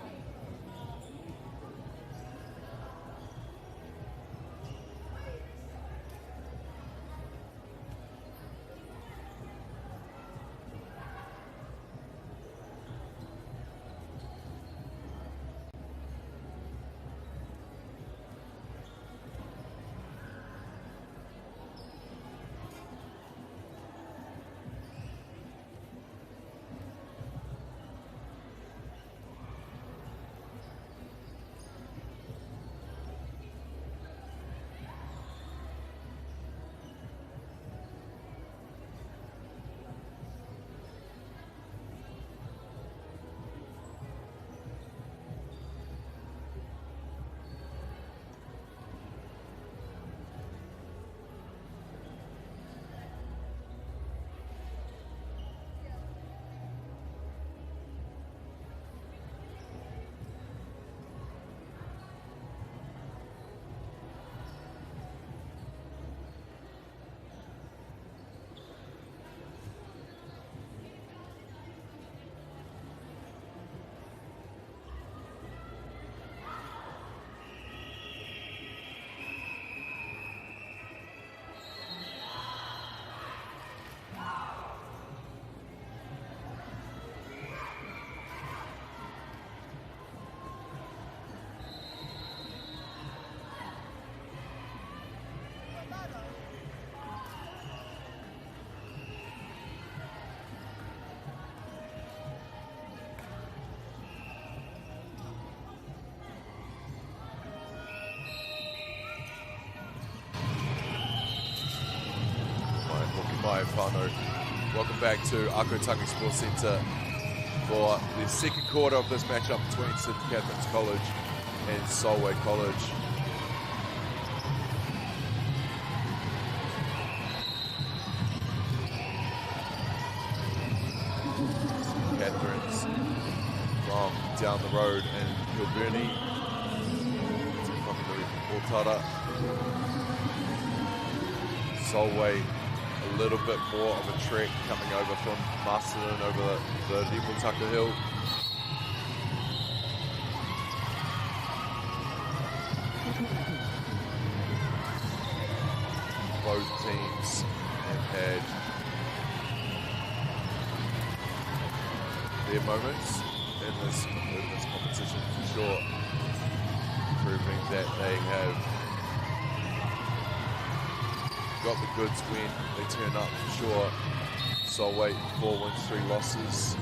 Whānau. Welcome back to Ākau Tangi Sports Centre for the second quarter of this matchup between St. Catherine's College and Solway College. St. Catherine's from down the road in Kilburnie from the Ōtara. Solway a little bit more of a trek coming over from Masterton over the Leputaka Hill. Both teams have had their moments in this competition for sure, proving that they have got the goods when they turn up for sure. Solway 4 wins, 3 losses,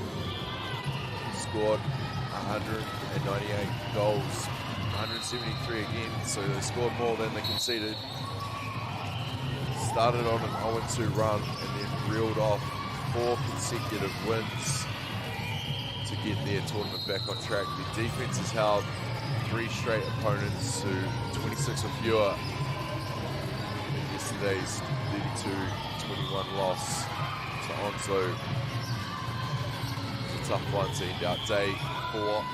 scored 198 goals, 173 again, so they scored more than they conceded. Started on an 0-2 run and then reeled off 4 consecutive wins to get their tournament back on track. The defense has held 3 straight opponents to 26 or fewer. Yesterday's 32-21 loss to Onslow was a tough one to end out day 4.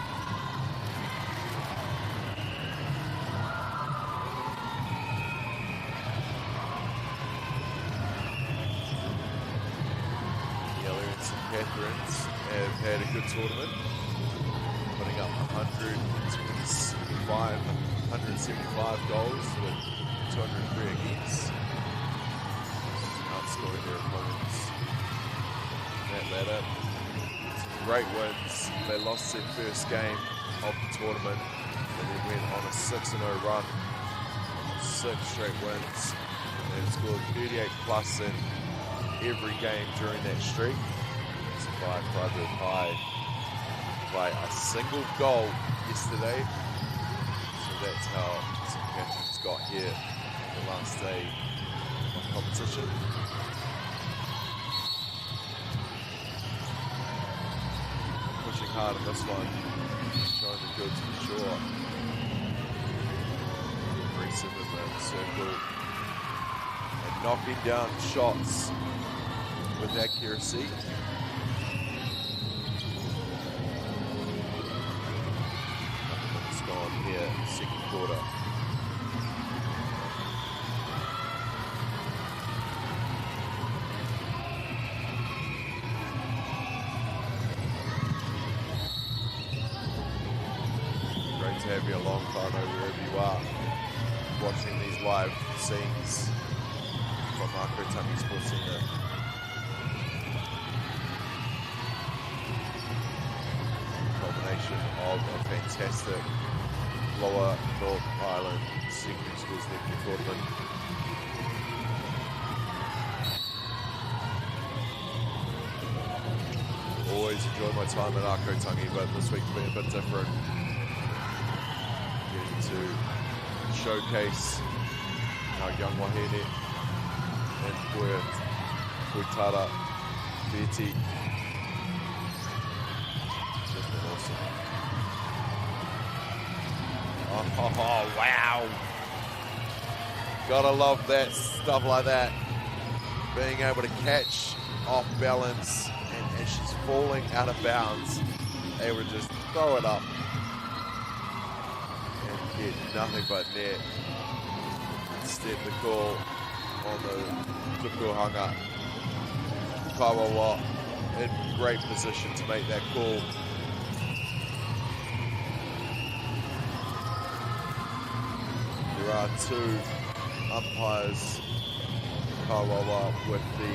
Yellow and St. Catherine's have had a good tournament, putting up 175 goals with 203 against, outscoring their opponents in that ladder. Some great wins. They lost their first game of the tournament and then went on a 6-0 run, 6 straight wins. They've scored 38 plus in every game during that streak, survived Freiburg High by a single goal yesterday. So that's how St. Catherine's got here the last day of competition. Pushing hard on this one, showing the goods for sure. Aggressive in the circle and knocking down shots with accuracy. It's gone here, second quarter. have you along, whānau, wherever you are, watching these live scenes from Ākau Tangi Sports Centre. Combination of a fantastic Lower North Island secondary schools netball tournament. Always enjoy my time at Ākau Tangi, but this week's been a bit different. Getting to showcase our young wahine and Koetara Beti. Just been awesome. Oh, wow. Gotta love that, stuff like that. Being able to catch off balance and as she's falling out of bounds, able to just throw it up and get nothing but net. Instead the call on the tukuhanga. Kawawa in great position to make that call. There are two umpires, Kawawa with the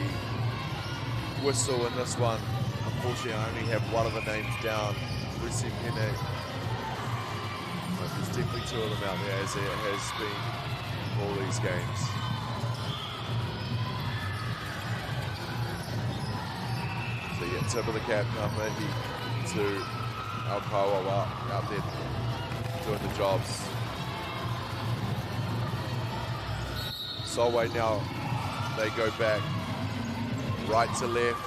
whistle in this one. Unfortunately, I only have one of the names down, Lucy Pene. But there's definitely two of them out there, as there has been all these games. So yeah, tip of the cap, Ngāmihi to Ākau out there doing the jobs. Solway now, they go back right to left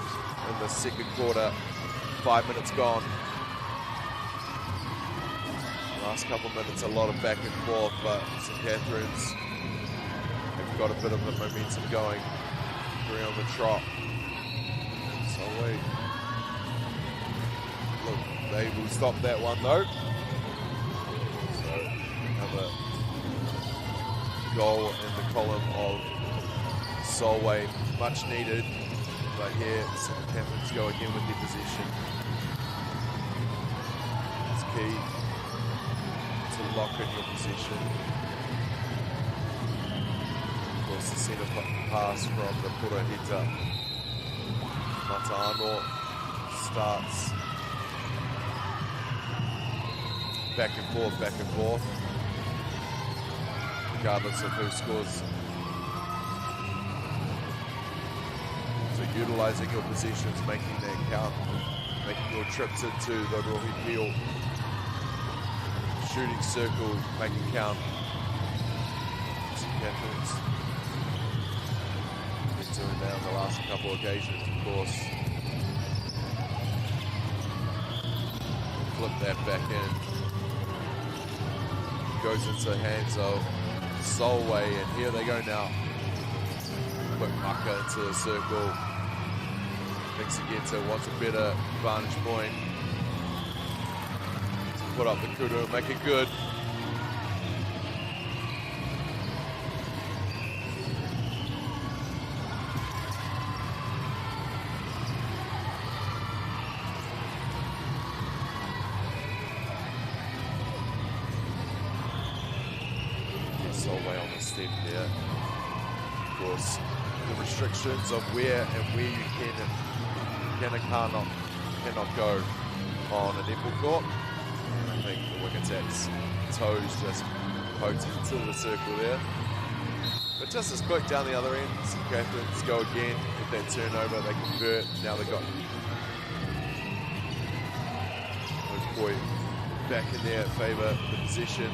in the second quarter. 5 minutes gone. Last couple of minutes, a lot of back and forth, but St. Catherine's have got a bit of the momentum going. 3 on the trot. Solway, look, they will stop that one though. So another goal in the column of Solway, much needed, but here St. Catherine's go again with their possession. It's key to lock in your possession. Of course, the centre pass from the Purahita. Mata'ano starts back and forth. Regardless of who scores. So utilising your possessions, making that count, making your trips into the Rohi Peel shooting circle, making count. St. Catherine's been doing that on the last couple of occasions, of course. Flip that back in. Goes into the hands of Solway, and here they go now. Quick mucker into the circle. Thinks again to wants a better vantage point. Put up the kudu, make it good. Solway on the step there. Of course, the restrictions of where you can and cannot go on a netball court. And I think the wing attack's toes just poked into the circle there. But just as quick down the other end, St. Catherine's go again with that turnover. They convert. Now they've got Boy back in there, favour the position.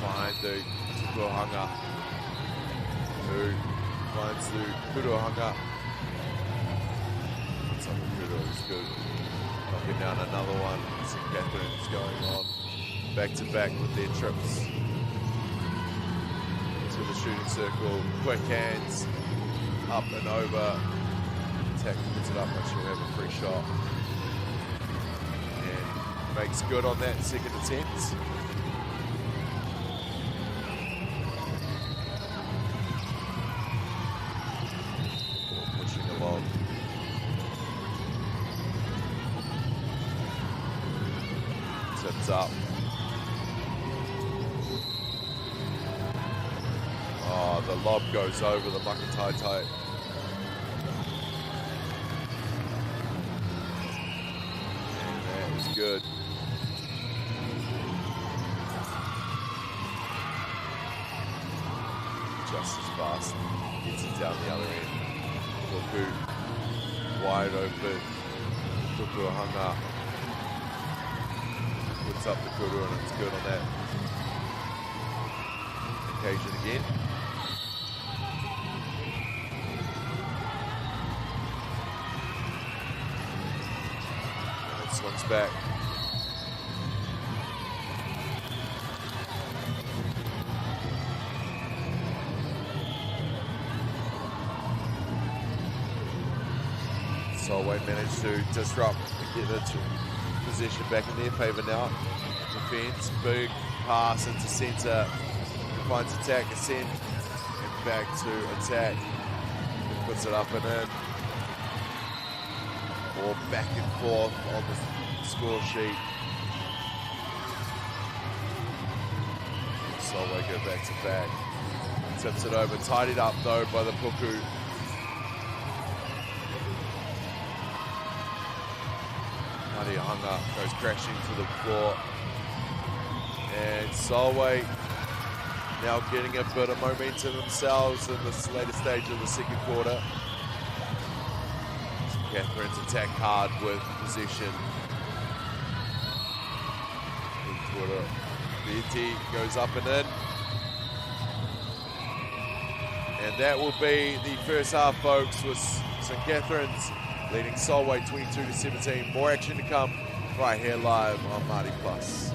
Find the Tukuhanga, who finds the Kuruhanga. Some of Kudu is good. Knocking down another one. St. Catherine's going on back to back with their trips to the shooting circle. Quick hands, up and over. Attack puts it up, but she'll have a free shot. And makes good on that second attempt. Pushing along. Tips up. the lob goes over the Makataitai. And that is good. Just as fast. Gets it down the other end. Puku wide open. Puku hung up. Puts up the kuru and it's good on that occasion again. And it swings back. Solway managed to disrupt and get the position back in their favour now. Defence, big pass into centre. Finds attack, ascent, and back to attack. And puts it up and in. Or back and forth on the score sheet. Solway go back to back. Tips it over, tidied up though by the Puku. Nadia hung up, goes crashing to the floor. And Solway now getting a bit of momentum themselves in this later stage of the second quarter. Catherine's attack hard with possession. BT goes up and in. And that will be the first half, folks, with St. Catherine's leading Solway 22-17. More action to come right here live on Māori Plus.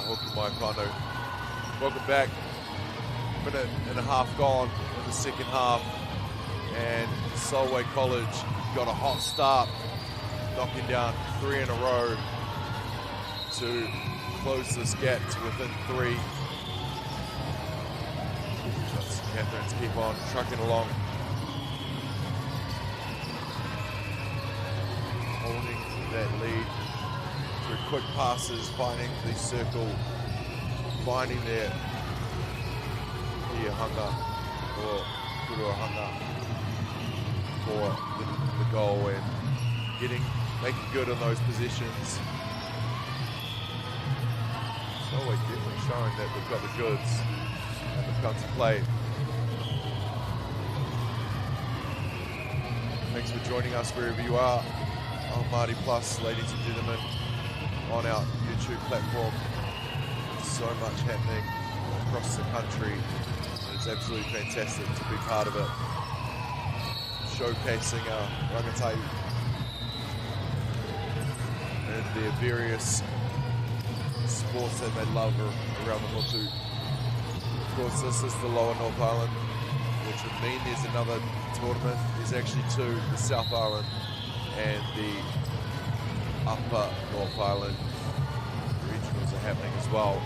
Hoki mai whānau. Welcome back. Minute and a half gone in the second half, and Solway College got a hot start, knocking down 3 in a row to close this gap to within 3. St Catherine's keep on trucking along, holding that lead through quick passes, finding the circle, finding their Hanga or Kuruahanga for the goal and making good on those positions. So we're definitely showing that we've got the goods and they've come to play. Thanks for joining us wherever you are on Māori Plus, ladies and gentlemen, on our YouTube platform. So much happening across the country. It's absolutely fantastic to be part of it, showcasing our rangatahi and their various sports that they love around the motu. Of course, this is the Lower North Island, which would mean there's another tournament. There's actually 2, the South Island and the Upper North Island. Regionals are happening as well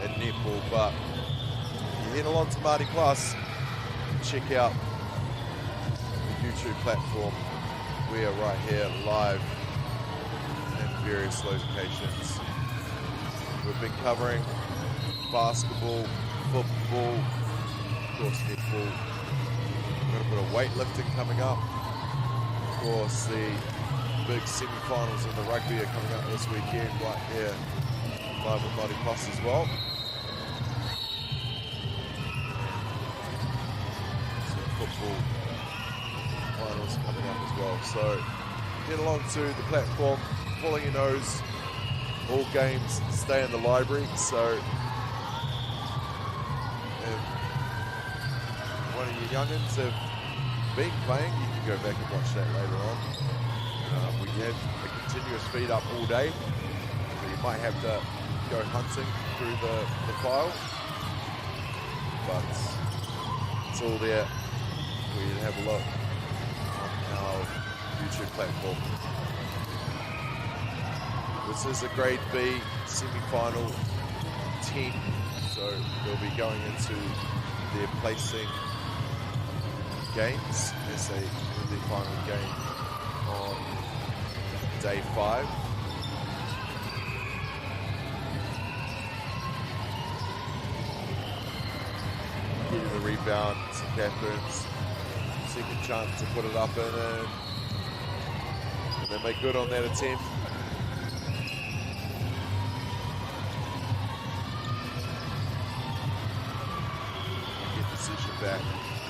at netball, but head along to Māori Plus and check out the YouTube platform. We are right here live in various locations. We've been covering basketball, football, of course netball. We've got a bit of weightlifting coming up. Of course, the big semi-finals in the rugby are coming up this weekend right here live with Māori Plus as well. Football finals coming up as well. So get along to the platform, follow your nose, all games stay in the library. So if one of your youngins have been playing, you can go back and watch that later on. We had a continuous feed up all day, so you might have to go hunting through the file, but it's all there for you to have a look on our YouTube platform. This is a Grade B semi-final team, so they'll be going into their placing games as they win their final game on day 5. Getting the rebound, St Catherine's second chance to put it up and they make good on that attempt. Get decision back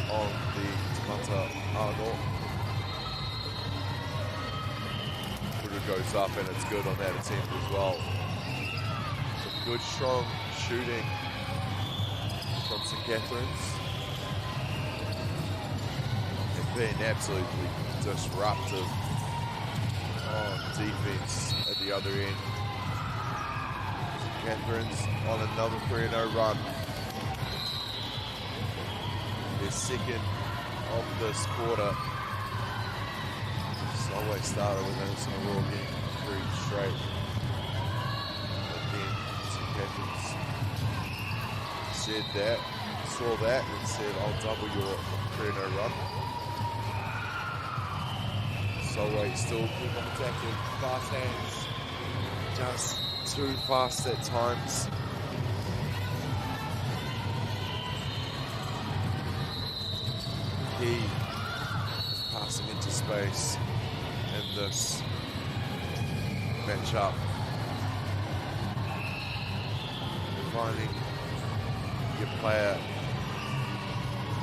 on the Tamata Ākau. It goes up and it's good on that attempt as well. Some good strong shooting from St Catherine's. Being absolutely disruptive on defense at the other end. Catherine's on another 3-0 run. Their second of this quarter. Solway started with us and we're all getting 3 straight. Again, St Catherine's said that, saw that and said, I'll double your 3-0 run. Solway still keep on attacking, fast hands, just too fast at times. He is passing into space in this matchup. Finding your player,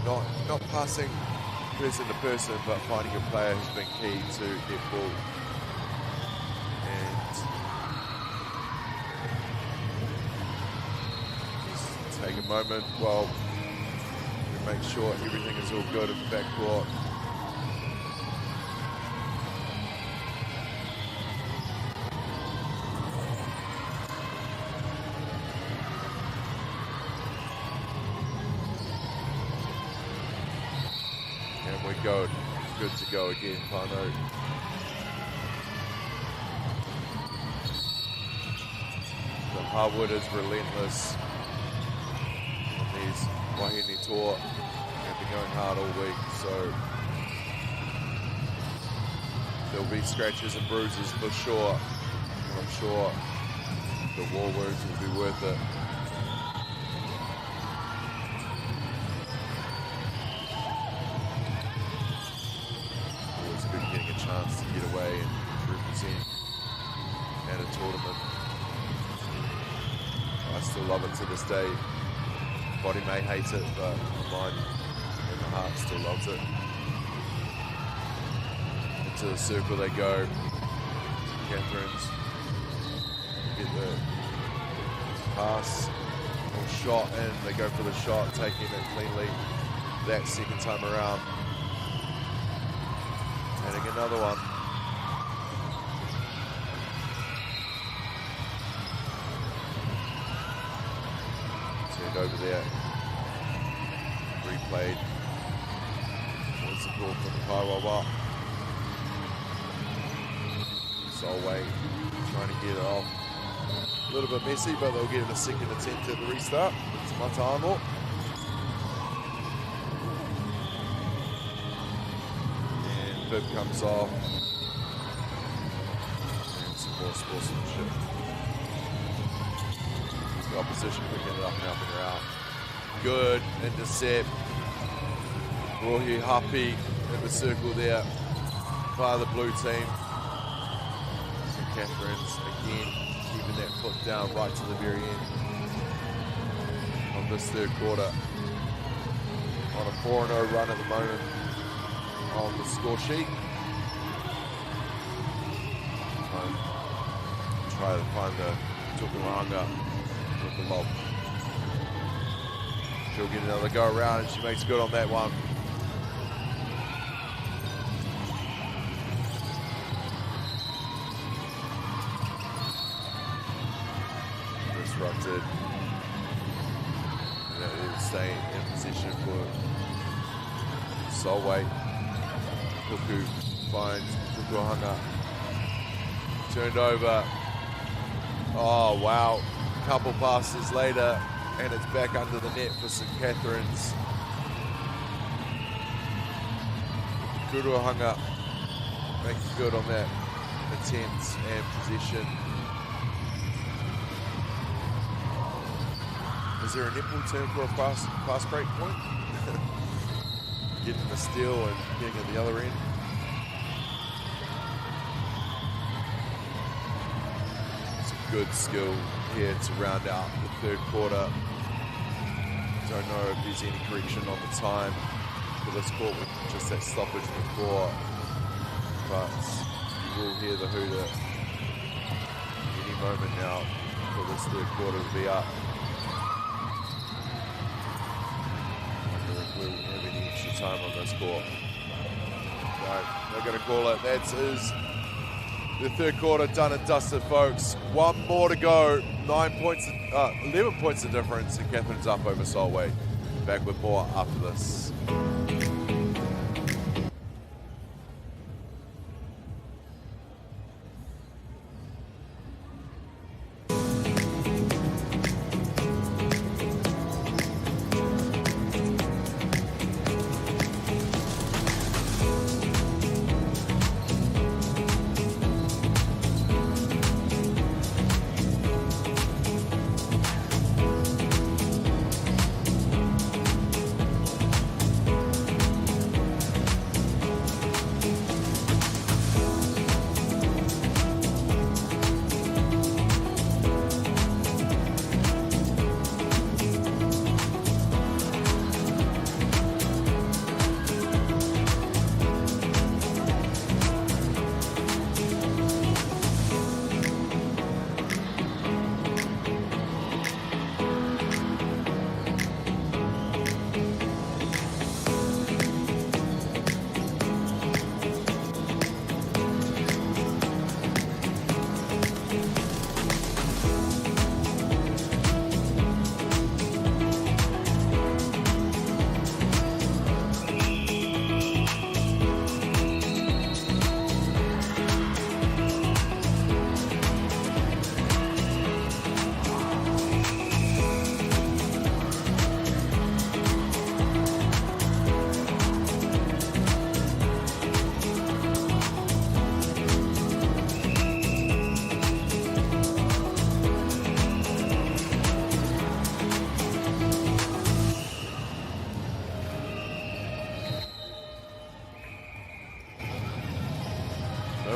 not passing person to person, but finding a player who's been key to their ball. And just take a moment while we make sure everything is all good in the backcourt. we go. Good to go again, Pano. The hardwood is relentless. And these wahine tour have been going hard all week, so there'll be scratches and bruises for sure. And I'm sure the war wounds will be worth it. Always good getting a chance to get away and represent at a tournament. I still love it to this day. Body may hate it, but my mind and my heart still loves it. Into the circle they go. Catherine's get the pass or shot, and they go for the shot, taking it cleanly that second time around. Adding another one. Turned over there. Replayed. What's the call from the Kaiwawa? Solway trying to get it off. A little bit messy, but they'll get it a second attempt at the restart. It's Matano. And bib comes off. And some more sportsmanship. The opposition picking it up and helping her out. Good intercept. Rohi Happy in the circle there by the blue team. Catherine's again keeping that foot down right to the very end of this third quarter. On a 4-0 run at the moment on the score sheet. Try to find the Tukuranga with the lob. She'll get another go around, and she makes good on that one. Disrupted. And it will stay in position for Solway. Kuku finds Tukuranga. Turned over. Oh, wow. Couple passes later, and it's back under the net for St. Catherine's. Kuruhanga making good on that attempt and position. Is there a netball term for a fast break point? Getting the steal and getting at the other end. Some good skill here to round out the third quarter. Don't know if there's any correction on the time for this court with just that stoppage before, but you will hear the hooter any moment now for this third quarter to be up. We'll have any extra time on this court. No, they're going to call it. That is the third quarter done and dusted, folks. One more to go. 11 points of difference, and Catherine's up over Solway. Back with more after this.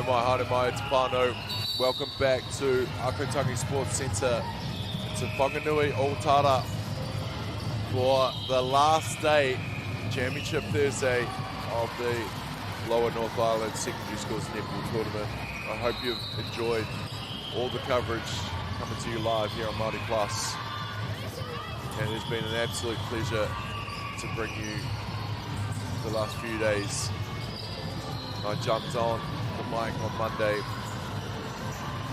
Nau mai, haere mai, te whānau. Welcome back to Ākau Tangi Sports Centre. It's a Whanganui Ōtara for the last day, Championship Thursday of the Lower North Island Secondary Schools Netball Tournament. I hope you've enjoyed all the coverage coming to you live here on MΑORI Plus. And it's been an absolute pleasure to bring you the last few days. I jumped on the mic on Monday.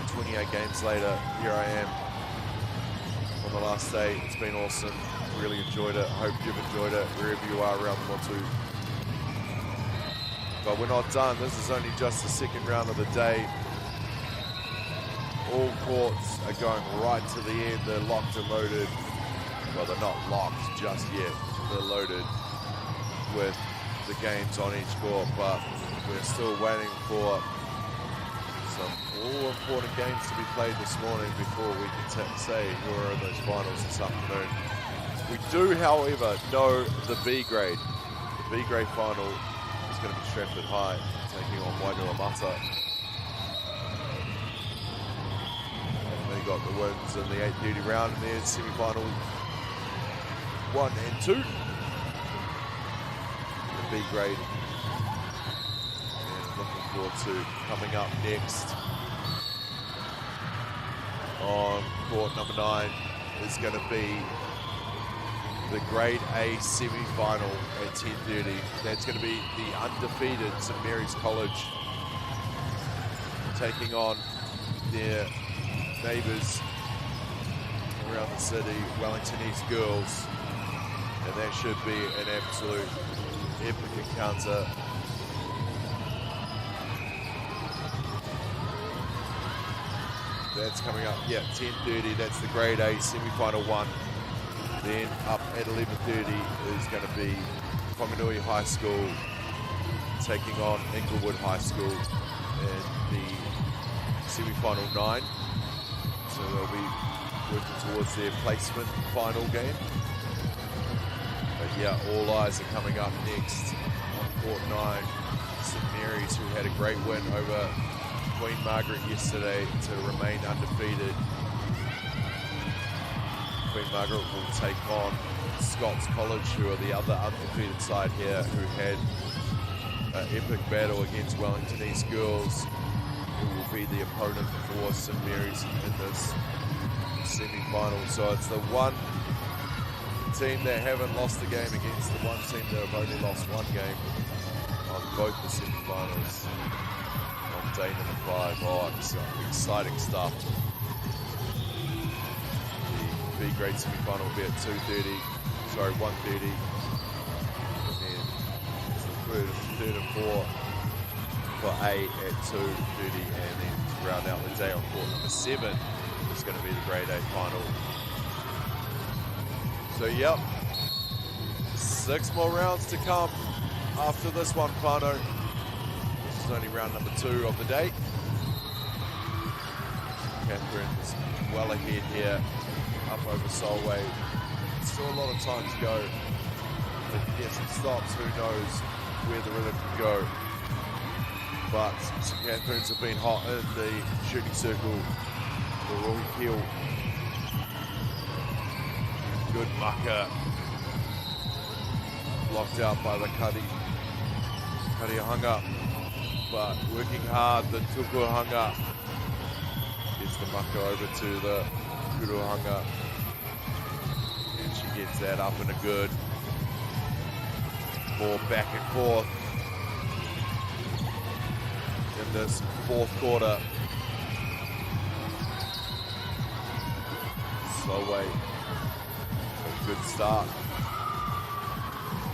28 games later, here I am on the last day. It's been awesome. Really enjoyed it. Hope you've enjoyed it wherever you are around Motu. But we're not done. This is only just the second round of the day. All courts are going right to the end. They're locked and loaded. Well, they're not locked just yet. They're loaded with the games on each court, but we're still waiting for some all-important games to be played this morning before we can say who are in those finals this afternoon. We do, however, know the B grade. The B grade final is going to be Stratford High taking on Wainuamata. And they got the wins in the 8:30 round in their semi-final 1 and 2. The B grade. And looking forward to coming up next on court number 9 is going to be the Grade A semi-final at 10:30. That's going to be the undefeated St Mary's College taking on their neighbours around the city, Wellington East Girls. And that should be an absolute epic encounter. That's coming up, yeah, 10:30. That's the Grade A semi-final 1. Then up at 11:30 is going to be Whanganui High School taking on Inglewood High School in the semi-final 9. So they'll be working towards their placement final game. But yeah, all eyes are coming up next on court 9. St Mary's, who had a great win over Queen Margaret yesterday to remain undefeated. Queen Margaret will take on Scots College, who are the other undefeated side here, who had an epic battle against Wellington East Girls, who will be the opponent for St Mary's in this semi-final. So it's the one team that haven't lost a game against the one team that have only lost one game on both the semi-finals on day number 5. Oh, exciting stuff. The B grade semi-final will be at 1:30. And then it's the third and 4 for A at 2:30, and then to round out the day on court number 7 is going to be the Grade A final. So yep, 6 more rounds to come after this one, whānau. This is only round number 2 of the day. Catherine's well ahead here, up over Solway. Still a lot of time to go. If they can get some stops, who knows where the rhythm can go. But St Catherine's have been hot in the shooting circle. The Roy Peel. Good mucker. Blocked out by the Kari. Kari hung up. But working hard, the Tuku hung up. Gets the mucker over to the Kuru hung up. And she gets that up and a good. More back and forth in this 4th quarter. Slowway, a good start.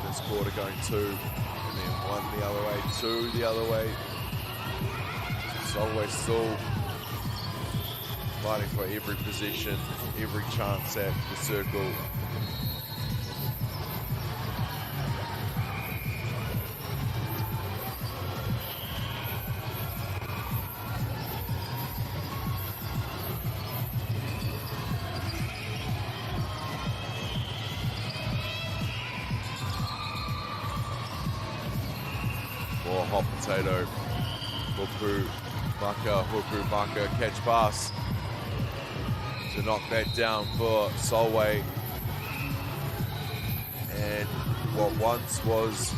This quarter going 2, and then 1 the other way, 2 the other way. Solway still fighting for every possession, every chance at the circle. More hot potato, Mopu Maka, Huku, Maka, catch pass to knock that down for Solway. And what once was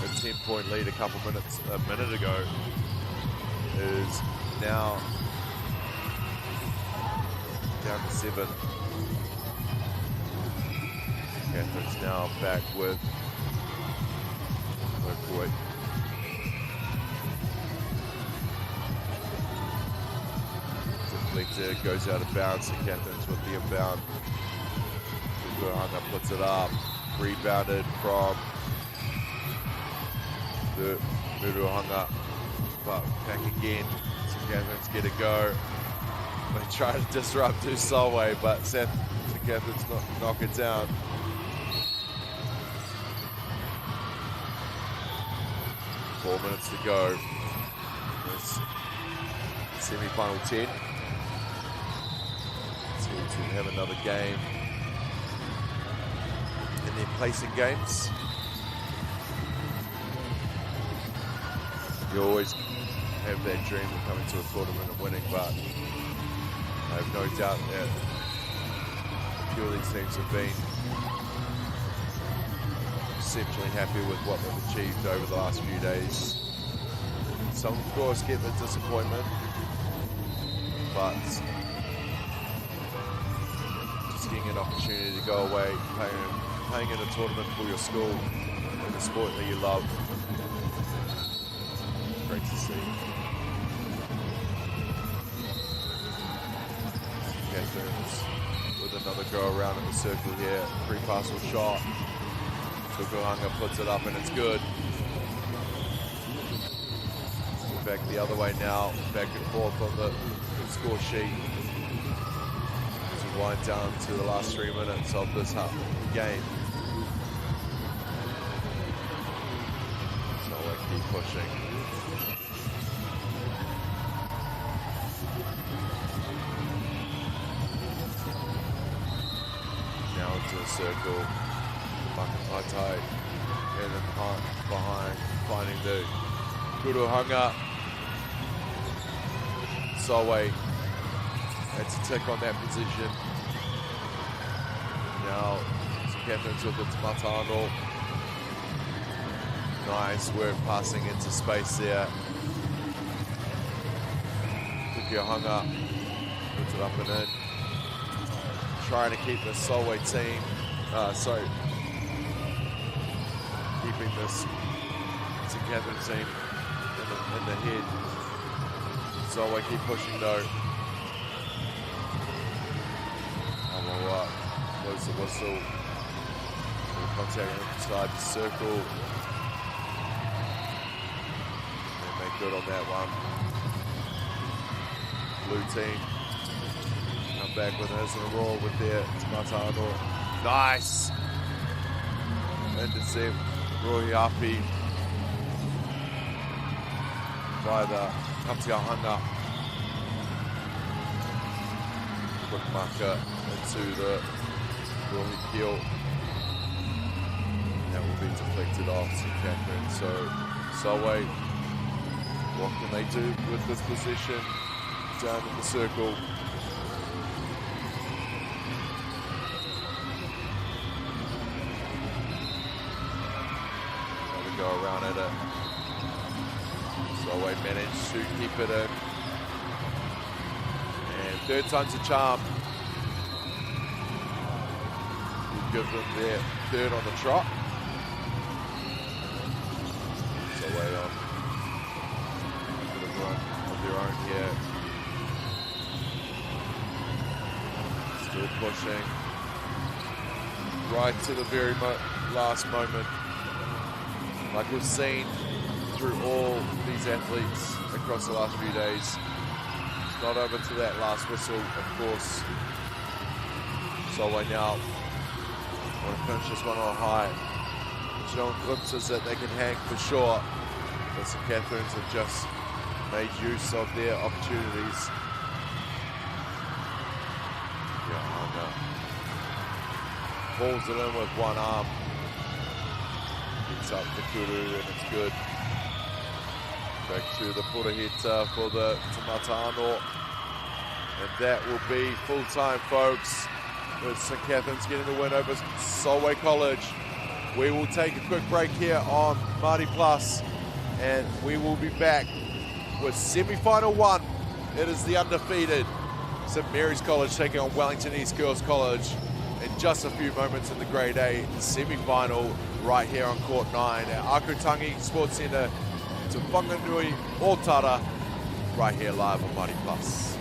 a 10-point lead a minute ago is now down to 7. Catherine's now back with Oakwood. Deflected, goes out of bounds, and Catherine's with the inbound. Kukuhanga puts it up, rebounded from the Muruhanga, but back again. So Catherine's get a go. They try to disrupt to Solway, but Seth Catherine's knock it down. Four minutes to go. This semi-final 10. Teams will have another game in their placing games. You always have that dream of coming to a tournament and winning, but I have no doubt that a few of these teams have been exceptionally happy with what they've achieved over the last few days. Some, of course, get the disappointment, but just getting an opportunity to go away, playing in a tournament for your school, in a sport that you love. Great to see. Catherine's with another go around in the circle here. Free pass or shot. Kukuhanga puts it up and it's good. Back the other way now, back and forth on the score sheet. As we wind down to the last 3 minutes of this game. So we keep pushing. Now into the circle. Makapatai and then behind, finding the Kuruhanga. Solway had to tick on that position. Now, Catherine's with it to Matano. Nice work passing into space there. Kukuhanga puts it up and in. Trying to keep the Solway team, keeping this St. Catherine team in the head. Solway keep pushing though. Alright, close the whistle. Contact inside the circle. They make good on that one. Blue team come back with us in a roll with their Matano. Nice! Intercept. Roy Api by the Kamtiahanga. Quick marker into the Roy Keel. That will be deflected off St. Catherine. So Solway, what can they do with this position down in the circle? Go around at it. Solway managed to keep it in. And third time's a charm. We'll give them their third on the trot. Solway on a bit of run of their own here. Still pushing. Right to the very last moment. Like we've seen through all these athletes across the last few days. It's not over to that last whistle, of course. Solway now want to finish this one on high. Showing glimpses that they can hang for sure. But St. Catherine's have just made use of their opportunities. Pulls it in with one arm. Gets up the Kuru and it's good. Back to the Puraheta for the Tamata Anō. And that will be full-time, folks, with St. Catherine's getting the win over Solway College. We will take a quick break here on MΑORI Plus, and we will be back with semi-final one. It is the undefeated St. Mary's College taking on Wellington East Girls College in just a few moments in the Grade A semi-final right here on Court 9 at Ākau Tangi Sports Centre to Whanganui Ōtara, right here live on MAORI Plus.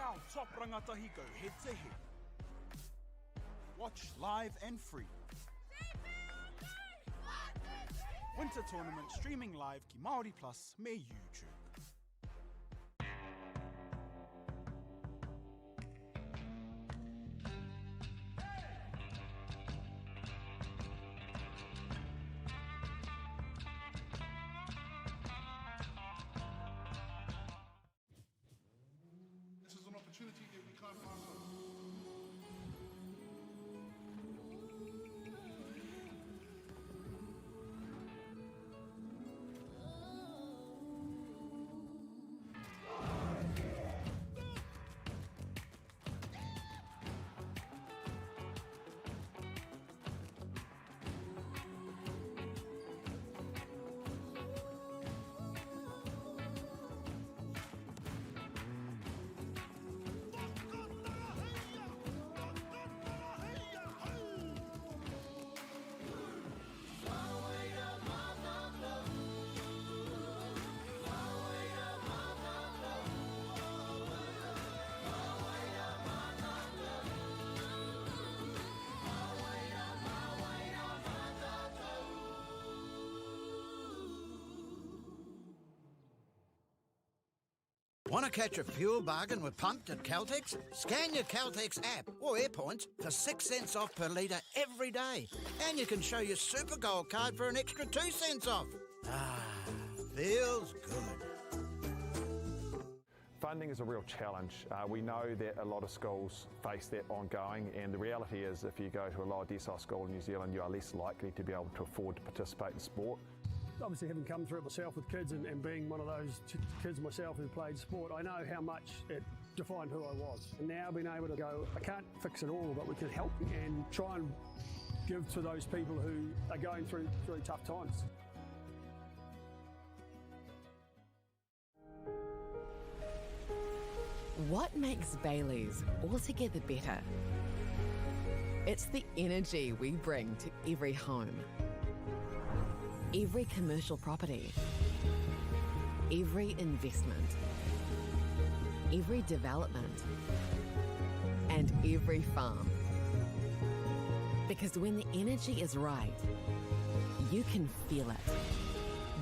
Our top rangatahi go head to head. Watch live and free. Winter tournament streaming live ki MAORI Plus me YouTube. This is an opportunity that we can't pass on. Want to catch a fuel bargain with Pumped at Caltex? Scan your Caltex app or AirPoints for 6 cents off per litre every day. And you can show your Super Gold card for an extra 2 cents off. Ah, feels good. Funding is a real challenge. We know that a lot of schools face that ongoing, and the reality is if you go to a lower decile school in New Zealand, you are less likely to be able to afford to participate in sport. Obviously, having come through it myself with kids and being one of those kids myself who played sport, I know how much it defined who I was. And now being able to go, I can't fix it all, but we can help and try and give to those people who are going through tough times. What makes Bailey's altogether better? It's the energy we bring to every home, every commercial property, every investment, every development, and every farm. Because when the energy is right, you can feel it.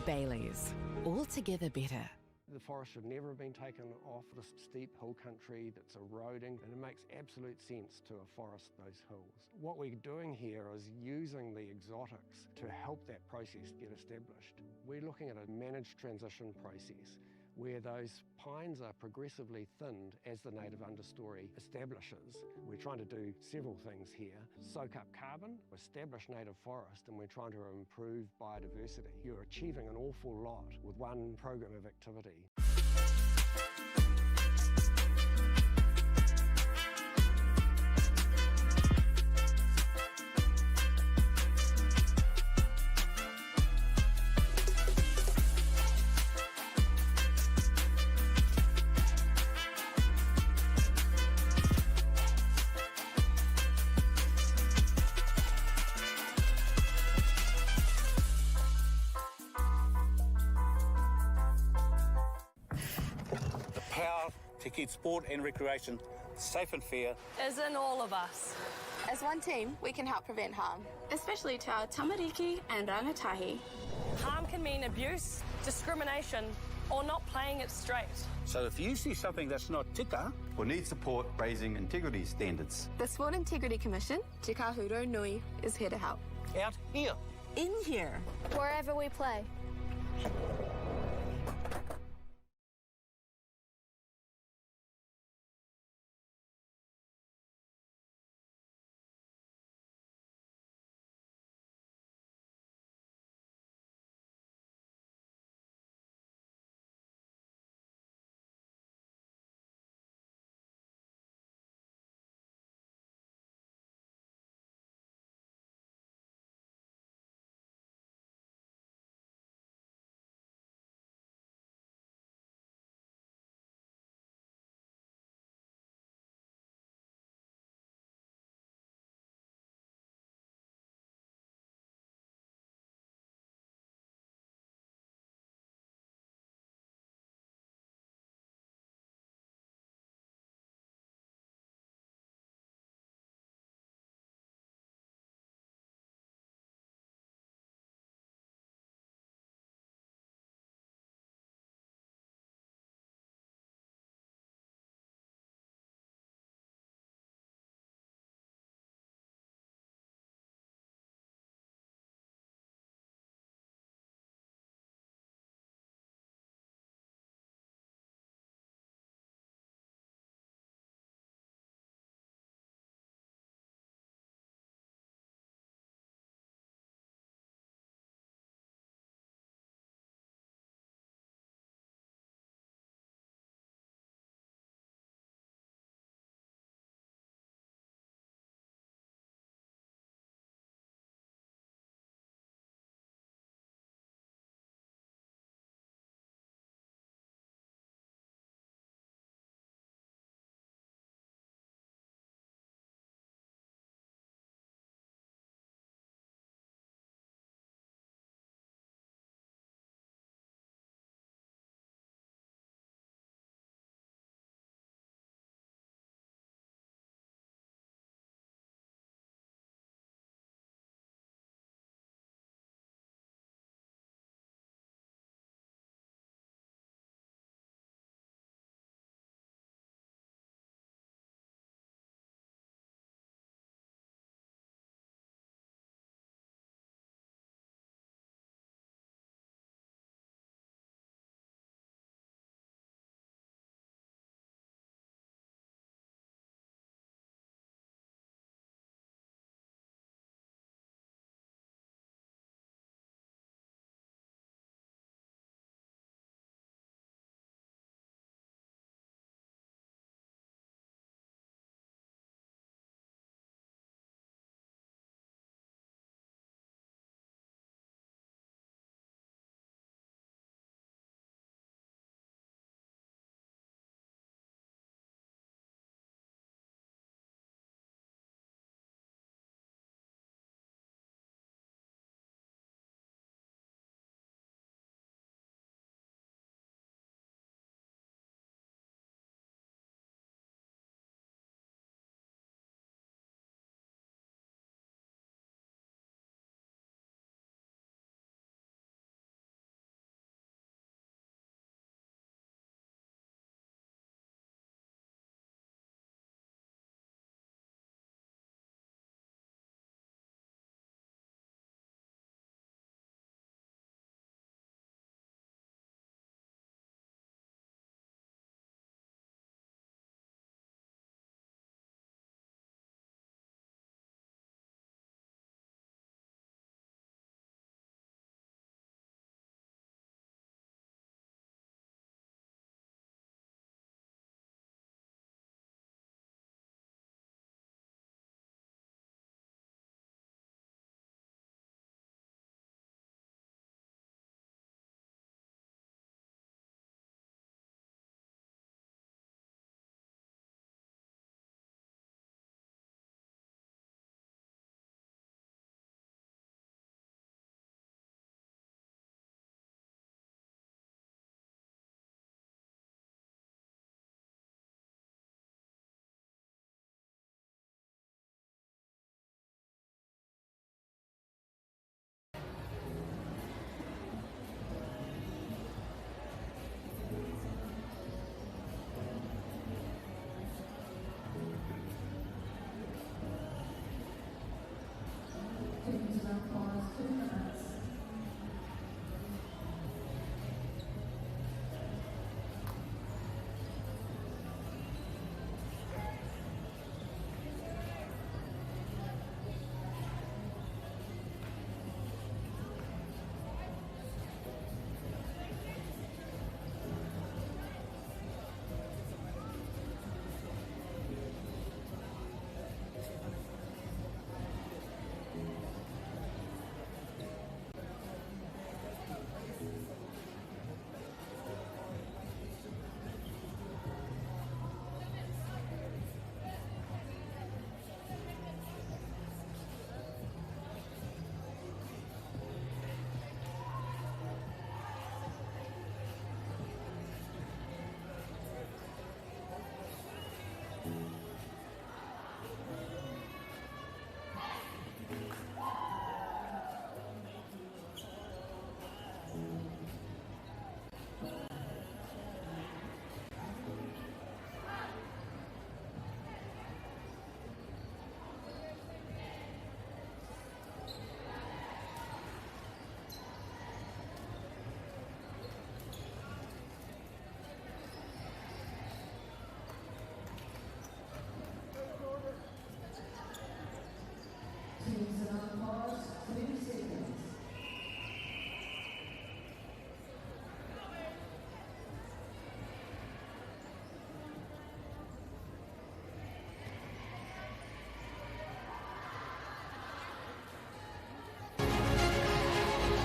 Bailey's, altogether better. The forest should never have been taken off this steep hill country that's eroding, and it makes absolute sense to afforest those hills. What we're doing here is using the exotics to help that process get established. We're looking at a managed transition process where those pines are progressively thinned as the native understory establishes. We're trying to do several things here. Soak up carbon, establish native forest, and we're trying to improve biodiversity. You're achieving an awful lot with one program of activity. to keep sport and recreation safe and fair is in all of us. As one team, we can help prevent harm, especially to our tamariki and rangatahi. Harm can mean abuse, discrimination, or not playing it straight. So if you see something that's not tika, or need support raising integrity standards, The Sport Integrity Commission, Te Kahuro Nui, is here to help. out here. In here. Wherever we play.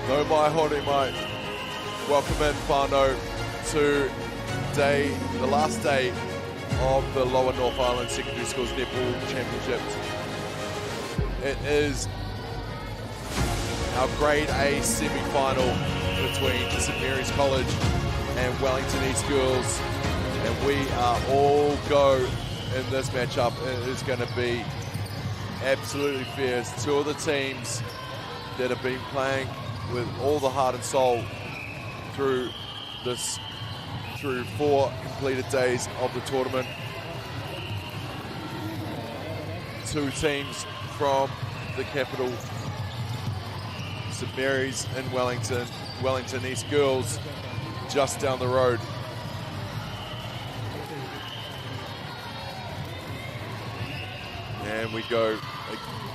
No MāORI mai. Welcome in whānau to the last day of the Lower North Island Secondary Schools Netball Championships. It is our Grade A semi-final between St Mary's College and Wellington East Girls, and we are all go in this matchup. It is going to be absolutely fierce. Two of the teams that have been playing with all the heart and soul through 4 completed days of the tournament. Two teams from the capital, St Mary's and Wellington. Wellington East Girls just down the road. And we go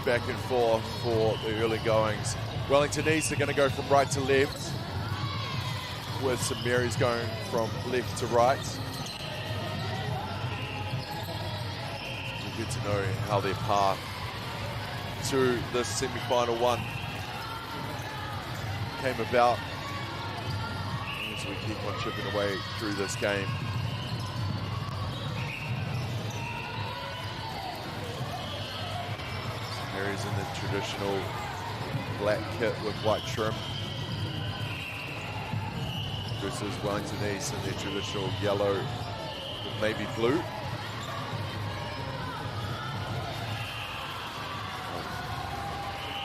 back and forth for the early goings. Wellington East are going to go from right to left, with St Mary's going from left to right. We'll get to know how their path to this semi-final one came about as we keep on chipping away through this game. St Mary's in the traditional black kit with white trim versus Wellington East in their traditional yellow with navy blue.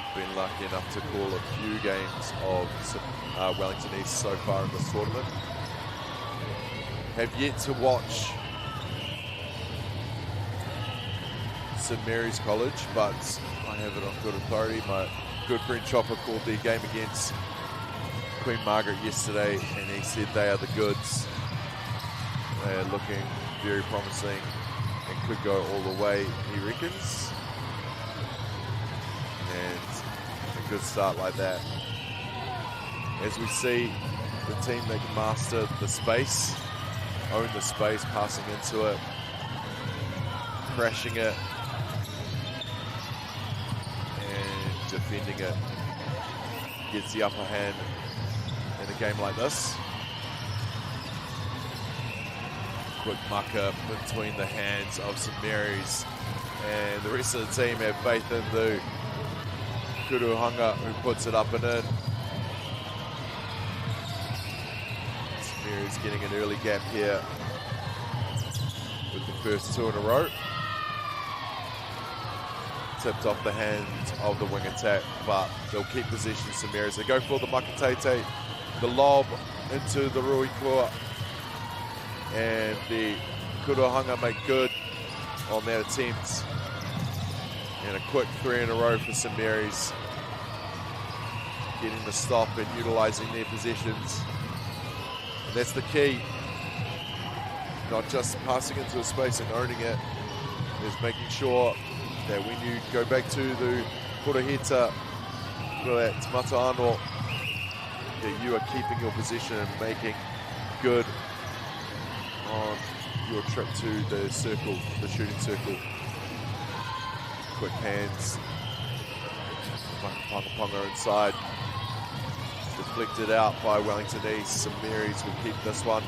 I've been lucky enough to call a few games of Wellington East so far in this tournament. Have yet to watch St Mary's College, but I have it on good authority. My good friend Chopper called their game against Queen Margaret yesterday, and he said they are the goods. They are looking very promising and could go all the way, he reckons. And a good start like that. As we see the team that can master the space, own the space, passing into it, crashing it, and defending it, gets the upper hand in a game like this. Quick mucker between the hands of St Mary's, and the rest of the team have faith in the Kuruhanga, who puts it up and in. St Mary's getting an early gap here with the first 2 in a row. Tipped off the hand of the wing attack, but they'll keep possession. St Mary's, they go for the makatete, the lob into the Rui Kua, and the Kuruhanga make good on that attempt. And a quick 3 in a row for St Mary's, getting the stop and utilising their possessions. And that's the key, not just passing into a space and owning it, is making sure that when you go back to the Kurahita, that Mataano, that you are keeping your position and making good on your trip to the circle, the shooting circle. Quick hands, Ponga inside, deflected out by Wellington East. St Mary's will keep this one.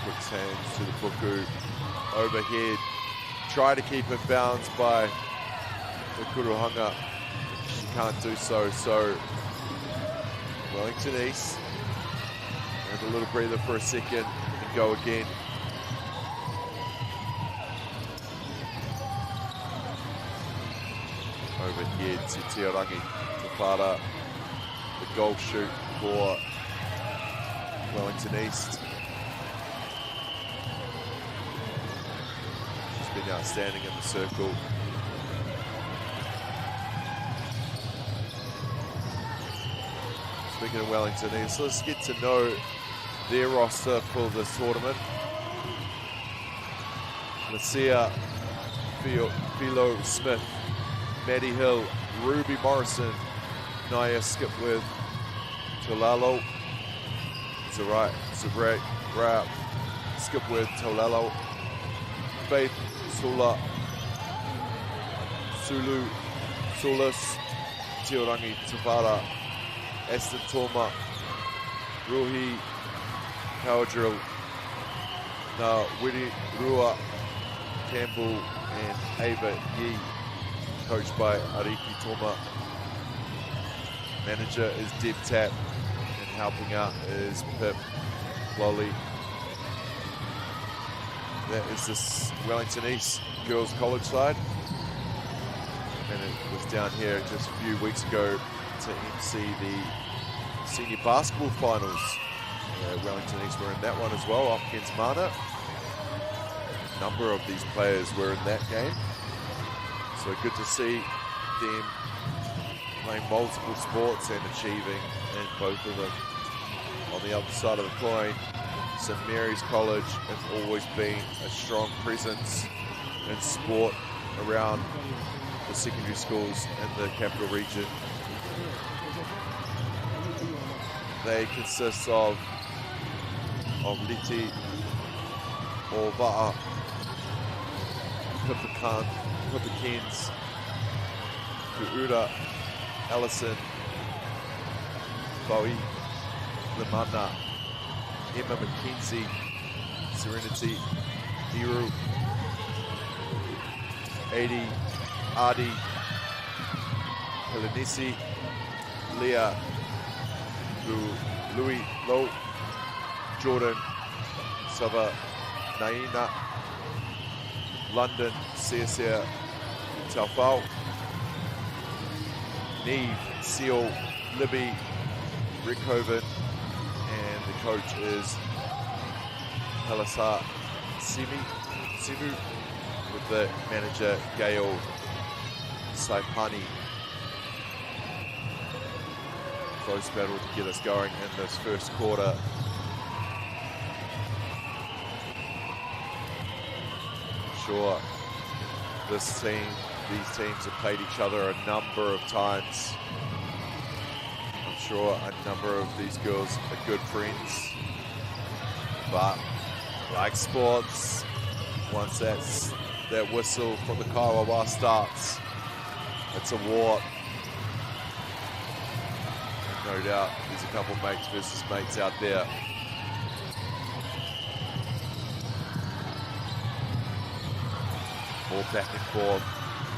Quick hands to the Puku, overhead, try to keep it bounced by the Kuruhanga. She can't do so, so Wellington East have a little breather for a second and go again. Overhead to Teorangi, to Whara, the goal shoot for Wellington East. She's been outstanding in the circle. Speaking of Wellington East, let's get to know their roster for this tournament. Lucia Philo Smith, Maddie Hill, Ruby Morrison, Naya Skipworth, Tolalo, Zabrak, Rap, Skipworth, Tolalo, Faith Sula, Sulu, Sulis, Tiorangi Tawhara, Aston Toma, Ruhi Power Drill, Ngā Wiri Rua Campbell and Ava Yi, coached by Ariki Toma. Manager is Deb Tap, and helping out is Pip Lolly. That is this Wellington East girls college side. And it was down here just a few weeks ago to MC the senior basketball finals. Wellington East were in that one as well, off against Mana. A number of these players were in that game. So good to see them playing multiple sports and achieving in both of them. On the other side of the coin, St Mary's College has always been a strong presence in sport around the secondary schools in the capital region. They consist of Liti, Ova'a, Pipakins, Kuura, Allison, Bowie, Limana, Emma McKenzie, Serenity, Hiru, 80, Adi, Helenisi, Leah, Louis Low, Jordan, Sava, Naina, London, Cesar, Taufau, Neve, Seal, Libby, Rick Hoven, and the coach is Halasa Simu, with the manager Gail Saipani. Close battle to get us going in this first quarter. Sure, these teams have played each other a number of times. I'm sure a number of these girls are good friends, but like sports, once that whistle from the Kaiwawa starts, it's a war. No doubt there's a couple mates versus mates out there. More back and forth,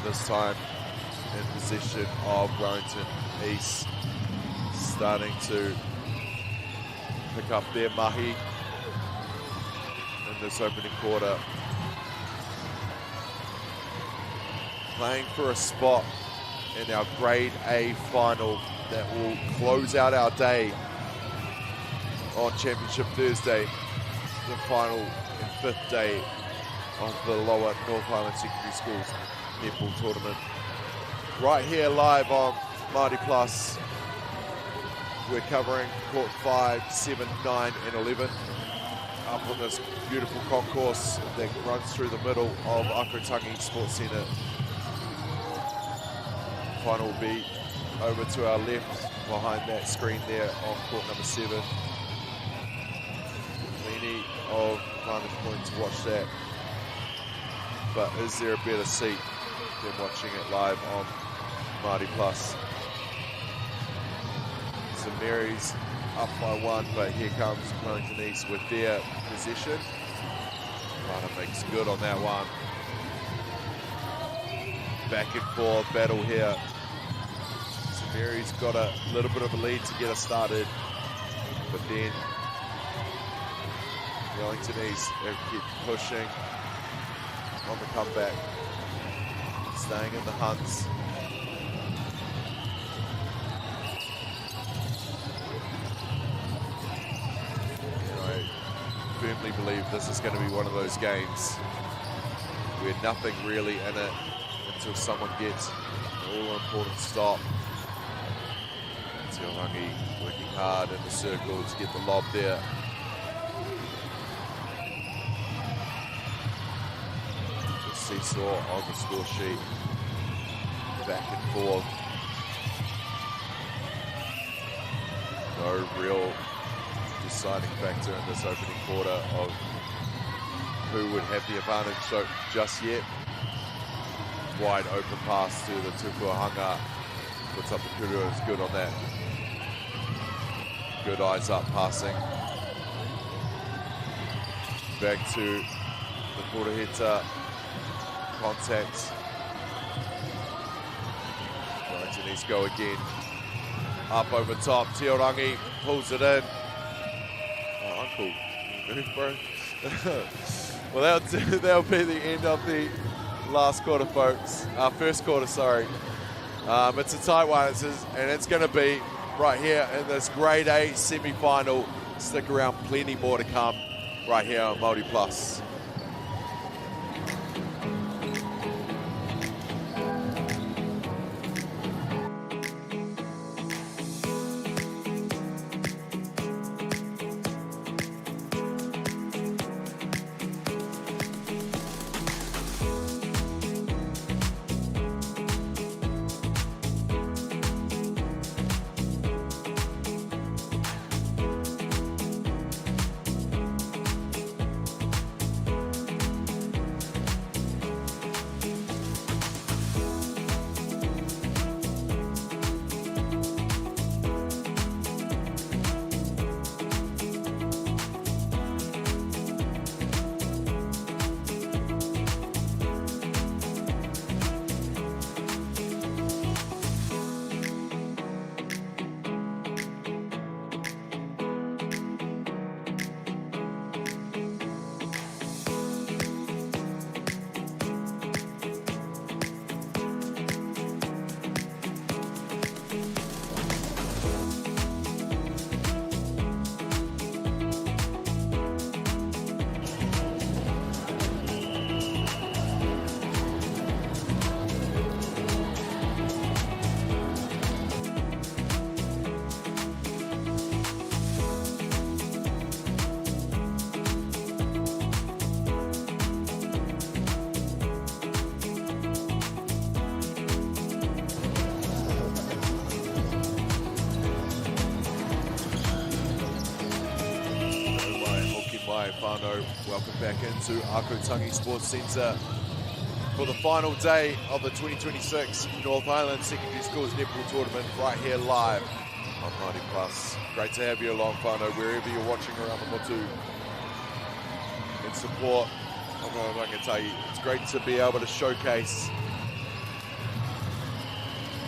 this time in possession of Wellington East, starting to pick up their mahi in this opening quarter. Playing for a spot in our Grade A final that will close out our day on Championship Thursday, the final and fifth day of the lower North Island Secondary Schools netball tournament. Right here live on Māori Plus, we're covering court 5, 7, 9 and 11 up on this beautiful concourse that runs through the middle of Ākau Tangi Sports Centre. Final will be over to our left behind that screen there on court number 7. Plenty of vantage point to watch that. But is there a better seat than watching it live on Māori Plus? St Mary's up by 1, but here comes Wellington East with their possession. Mana makes good on that one. Back and forth battle here. St Mary's got a little bit of a lead to get us started, but then Wellington East have kept pushing on the comeback, staying in the hunts. And I firmly believe this is going to be one of those games where nothing really in it until someone gets an all-important stop. Tiorangi working hard in the circle to get the lob there. Seesaw on the score sheet, back and forth. No real deciding factor in this opening quarter of who would have the advantage so just yet. Wide open pass to the Tupuahanga Puts up the kuru, is good on that. Good eyes up passing. Back to the Poraheta. Contact. Wellington East go again. Up over top, Tiorangi pulls it in. Oh, uncle, move, bro. Well, that'll be the end of the last quarter, folks. First quarter, sorry. It's a tight one, and it's going to be right here in this Grade A semi-final. Stick around, plenty more to come right here on Māori Plus. Welcome back into Ākau Tangi Sports Centre for the final day of the 2026 North Island Secondary Schools Netball Tournament right here live on Māori Plus. Great to have you along, whānau, wherever you're watching around the motu in support of Rangatahi. It's great to be able to showcase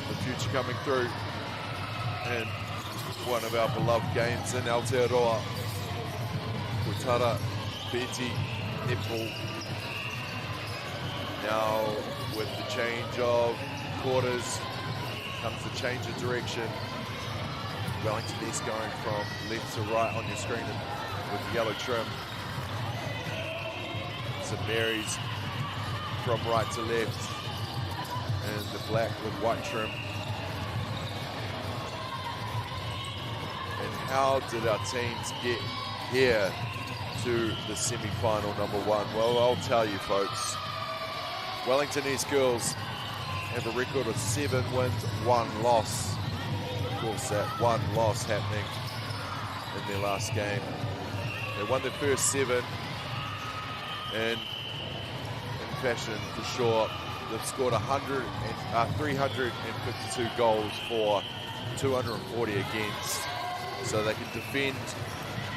the future coming through and one of our beloved games in Aotearoa. Koitara Beti Netball. Now with the change of quarters comes the change of direction. Wellington East going from left to right on your screen with the yellow trim. St Mary's from right to left and the black with white trim. And how did our teams get here to the semi-final number one? Well, I'll tell you, folks. Wellington East girls have a record of 7 wins, 1 loss. Of course, that 1 loss happening in their last game. They won their first 7 in fashion for sure. They've scored 352 goals for 240 against. So they can defend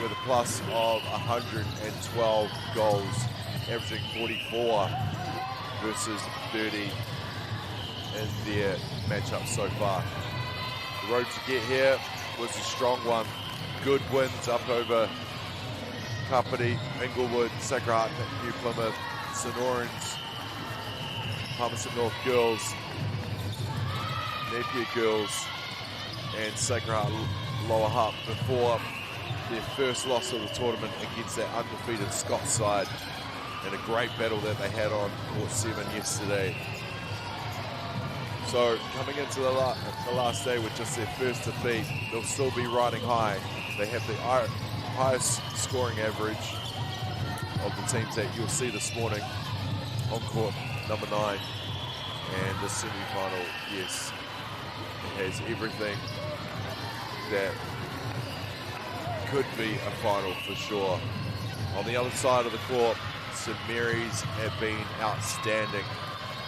with a plus of 112 goals, averaging 44 versus 30 in their matchup so far. The road to get here was a strong one. Good wins up over Kapiti, Inglewood, Sacred Heart, New Plymouth, St Orange, Palmerston North girls, Napier girls, and Sacred Heart Lower Hutt before their first loss of the tournament against that undefeated Scots side, and a great battle that they had on Court 7 yesterday. So coming into the last day with just their first defeat, they'll still be riding high. They have the highest scoring average of the teams that you'll see this morning on court number 9, and the semi-final, yes, it has everything that could be a final for sure. On the other side of the court, St Mary's have been outstanding.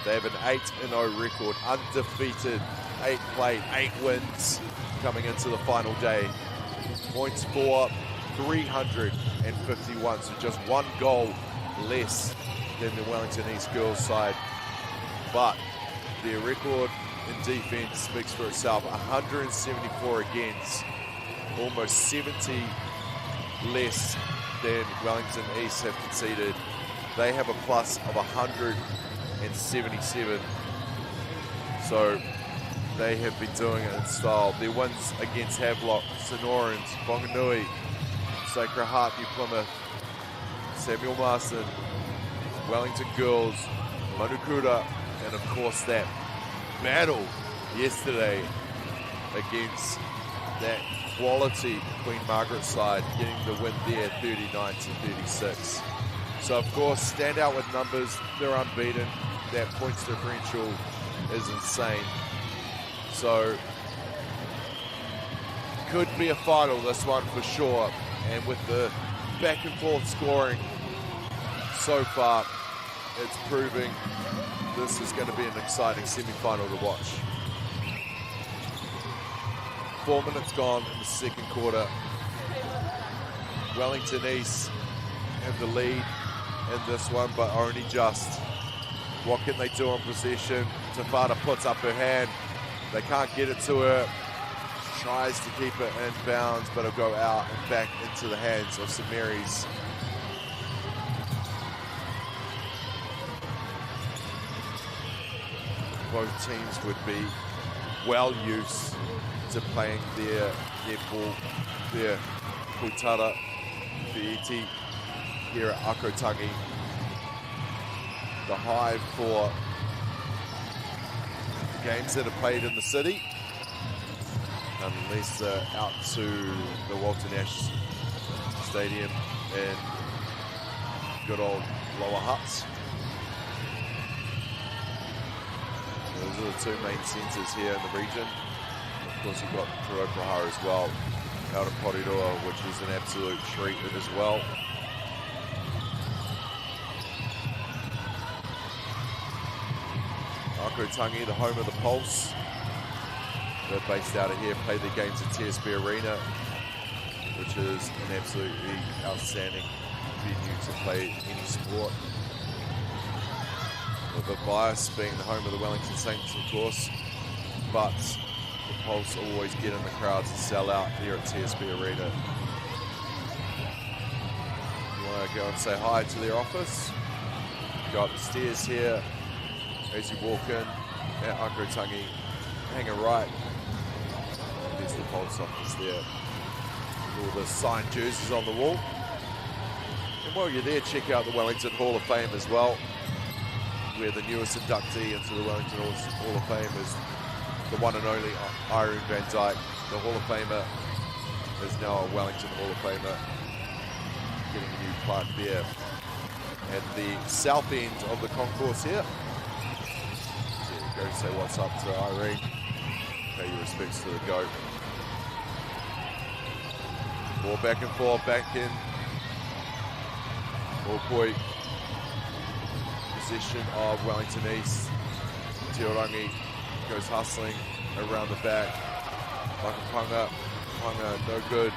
They have an 8-0 record, undefeated 8 played, 8 wins coming into the final day. Points for 351, so just 1 goal less than the Wellington East girls side. But their record in defense speaks for itself. 174 against, almost 70 less than Wellington East have conceded. They have a plus of 177. So they have been doing it in style. Their wins against Havelock, St Orans, Whanganui, Sacred Heart, New Plymouth, Samuel Marston, Wellington Girls, Manukura, and of course that battle yesterday against that quality Queen Margaret side, getting the win there 39-36. So of course, stand out with numbers, they're unbeaten. That points differential is insane. So could be a final, this one for sure. And with the back and forth scoring so far, it's proving this is going to be an exciting semi-final to watch. 4 minutes gone in the second quarter. Wellington East have the lead in this one, but only just. What can they do on possession? Tafada puts up her hand. They can't get it to her. Tries to keep it in bounds, but it'll go out and back into the hands of St Mary's. Both teams would be well used to playing their netball, their Kutara Fiiti here at Ākau Tangi. The hive for games that are played in the city, unless out to the Walter Nash Stadium in good old Lower Huts. Those are the two main centres here in the region. Of course, you've got Te Rauparaha as well, out in Porirua, which is an absolute treat as well. Ākau Tangi, the home of the Pulse. They're based out of here, play their games at TSB Arena, which is an absolutely outstanding venue to play any sport. With a bias being the home of the Wellington Saints, of course, but the Pulse always get in the crowds and sell out here at TSB Arena. You want to go and say hi to their office? Go up the stairs here as you walk in at Ākau Tangi, hang a right. There's the Pulse office there. All the signed jerseys on the wall. And while you're there, check out the Wellington Hall of Fame as well, where the newest inductee into the Wellington Hall of Fame is the one and only Irene Van Dyke. The Hall of Famer is now a Wellington Hall of Famer, getting a new plaque there at the south end of the concourse here. So you go say what's up to Irene, pay your respects to the GOAT. Ball back and forth, back in. Ball point. Possession of Wellington East. Teorangi goes hustling around the back. Whakapanga, no good.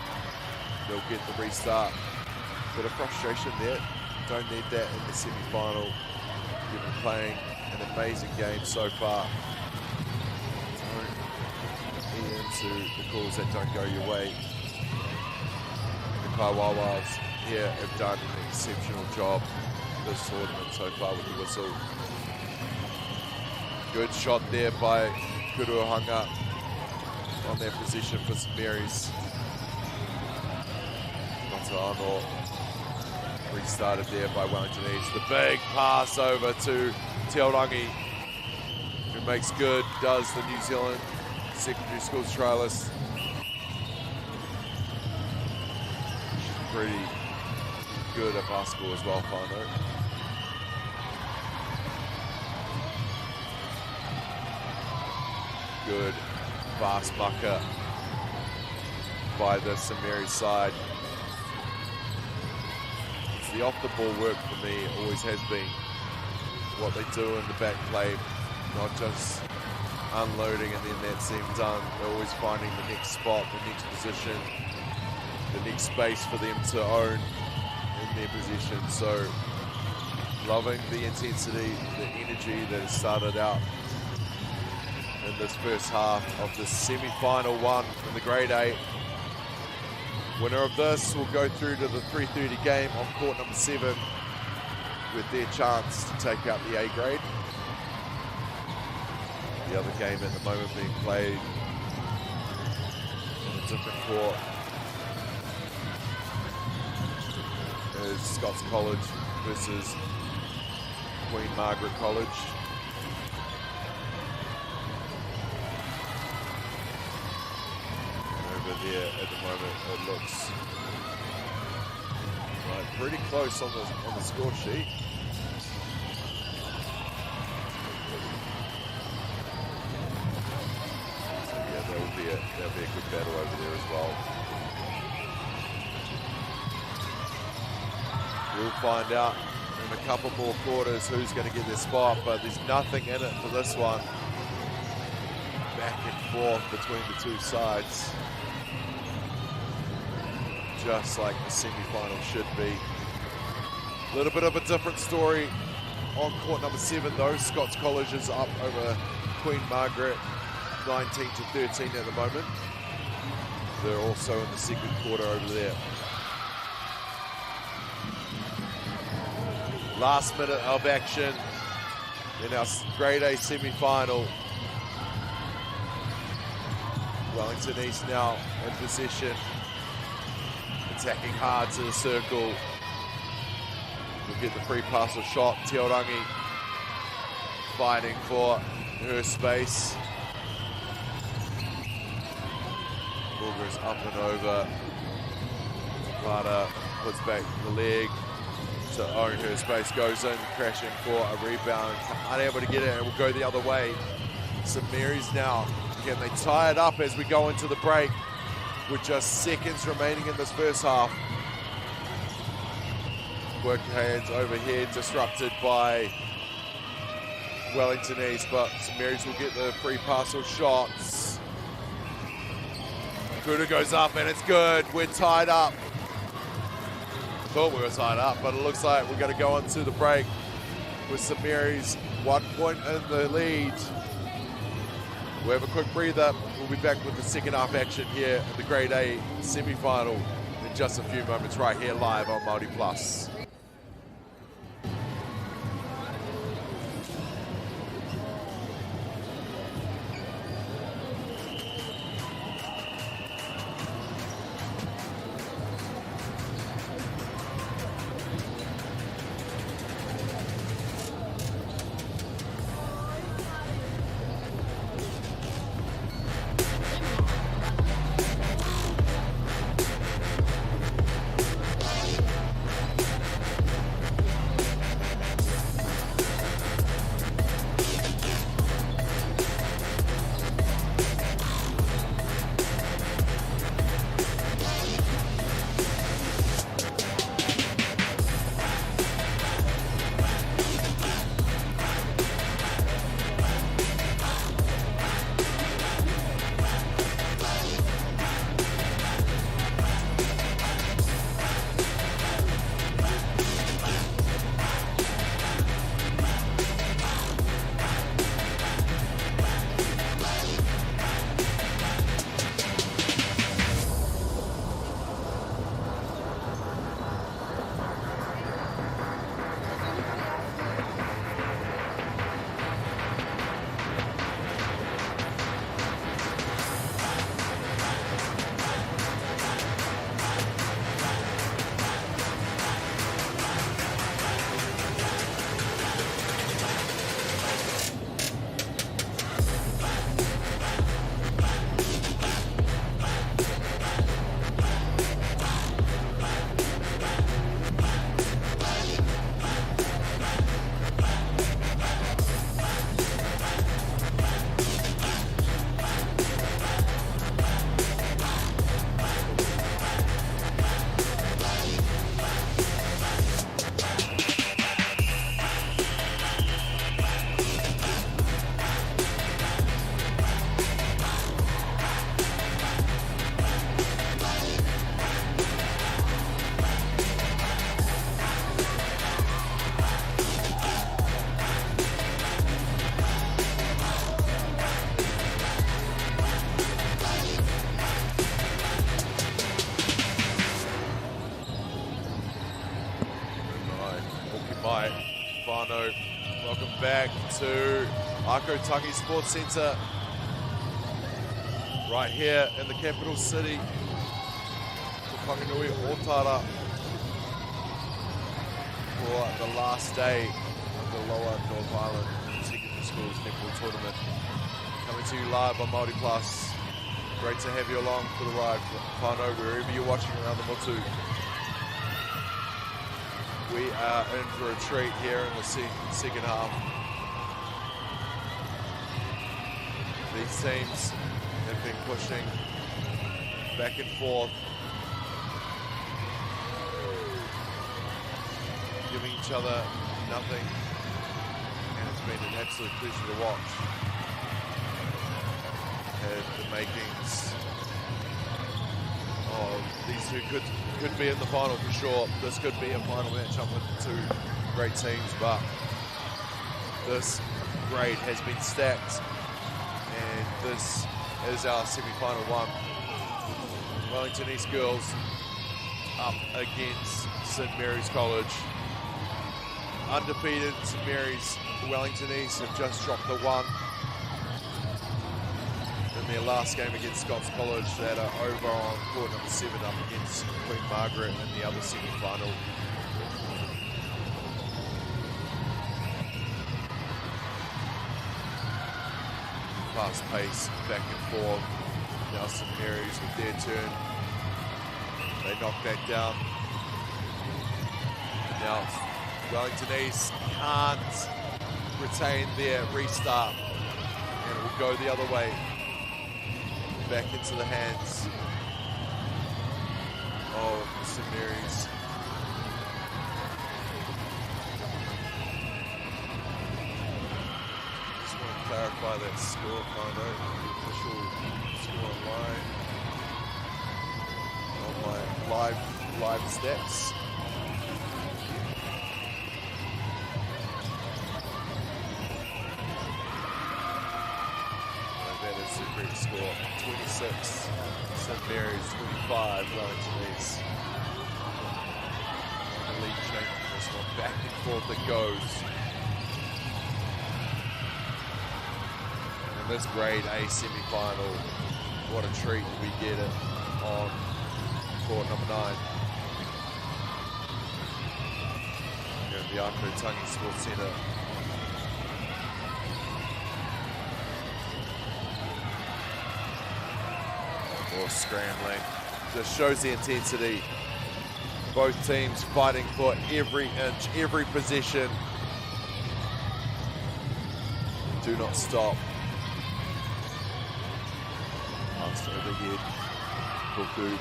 They'll get the restart. Bit of frustration there. Don't need that in the semi-final. You've been playing an amazing game so far. Don't eat into the calls that don't go your way. The Kaiwaiwais here have done an exceptional job this tournament so far with the whistle. Good shot there by Kuruhanga on their position for St Mary's. Mata'ano restarted there by Wellington East. The big pass over to Teorangi, who makes good, does the New Zealand secondary schools trialist. Pretty good at basketball as well, Whānau. Good fast bucker by the St Mary's side. It's the off-the-ball work for me, always has been. What they do in the back play, not just unloading and then that's them done. They're always finding the next spot, the next position, the next space for them to own in their possession. So loving the intensity, the energy that has started out in this first half of the semi-final one in the Grade A. Winner of this will go through to the 3:30 game on court number 7 with their chance to take out the A grade. The other game at the moment being played on a different court is Scots College versus Queen Margaret College. Over there at the moment it looks like pretty close on the score sheet. So yeah, that'll be a good battle over there as well. We'll find out in a couple more quarters who's going to get their spot, but there's nothing in it for this one. Back and forth between the two sides. Just like the semi-final should be. A little bit of a different story on court number 7 though. Scots College is up over Queen Margaret 19 to 13 at the moment. They're also in the second quarter over there. Last minute of action in our Grade A semi-final. Wellington East now in possession. Attacking hard to the circle. We'll get the free pass or shot. Te Orangi fighting for her space. Ball goes up and over. Plata puts back the leg to own her space. Goes in, crashing for a rebound. Unable to get it, and will go the other way. St Mary's now. Can they tie it up as we go into the break? With just seconds remaining in this first half. Work hands overhead, disrupted by Wellington East, but St Mary's will get the free pass or shots. Kuda goes up and it's good. We're tied up. Thought we were tied up, but it looks like we're going to go into the break with St Mary's 1 point in the lead. We'll have a quick breather. We'll be back with the second half action here at the Grade A semi-final in just a few moments right here live on Māori Plus. back to Ākau Tangi Sports Centre, right here in the capital city, Whanganui, Ōtara, for the last day of the Lower North Island Secondary Schools Netball Tournament. Coming to you live on Māori Plus. Great to have you along for the ride, whānau, wherever you're watching around the motu. We are in for a treat here in the second half. These teams have been pushing back and forth, giving each other nothing, and it's been an absolute pleasure to watch. Had the makings of these two could be in the final for sure. This could be a final matchup with two great teams, but this grade has been stacked, and this is our semi-final one. Wellington East girls up against St Mary's College. Undefeated St Mary's. Wellington East have just dropped the one in their last game against Scots College. That are over on court number 7 up against Queen Margaret in the other semi-final. Fast pace, back and forth. Now St Mary's with their turn. They knock that down. Now Wellington East can't retain their restart, and it will go the other way. Back into the hands of St Mary's. Just want to clarify that score, Kondo. Official score online on my live stats. That is the great score. 26 St Mary's, 25 Wellington East. The lead changing this one. Back and forth it goes. And this grade A semi-final, what a treat we get it on court number 9. Here at the Ākau Tangi Sports Centre. Or scrambling. Just shows the intensity. Both teams fighting for every inch, every possession. Do not stop. Pass overhead. Kuku.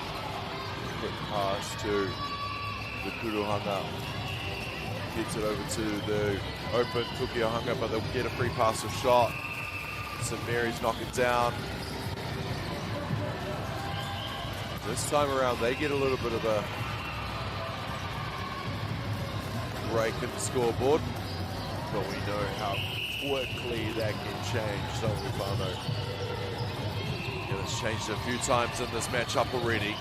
Quick pass to the Kuruhanga. Gets it over to the open Kukuhanga, but they'll get a free pass or shot. St Mary's knock it down. This time around, they get a little bit of a break in the scoreboard, but we know how quickly that can change, don't we, Fano? Yeah, it's changed a few times in this matchup already.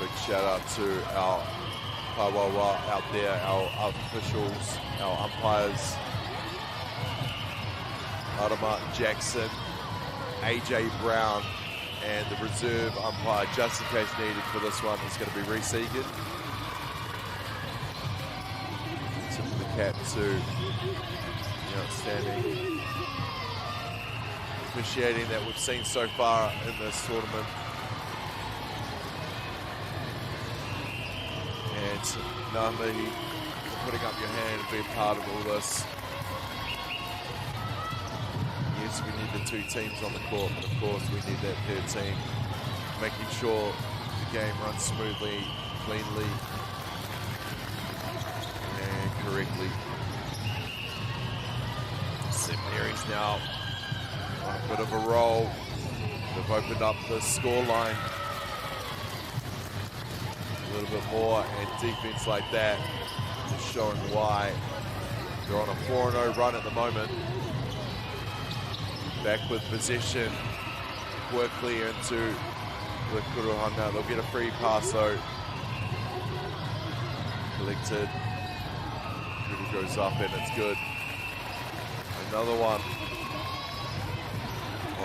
Big shout out to our Kawawa out there, our officials, our umpires, Arama Jackson, AJ Brown, and the reserve umpire, just in case needed for this one, is going to be Reese Egan. Tip of the cap to the outstanding officiating that we've seen so far in this tournament. And Nami, putting up your hand and being part of all this. Yes, we need the two teams on the court, but of course we need that third team making sure the game runs smoothly, cleanly, and correctly. St Mary's now on a bit of a roll. They've opened up the scoreline a little bit more, and defense like that is showing why. They're on a 4-0 run at the moment. Back with possession, work clear into the Kuruhanga. They'll get a free pass though. Collected. Kuru goes up and it's good. Another one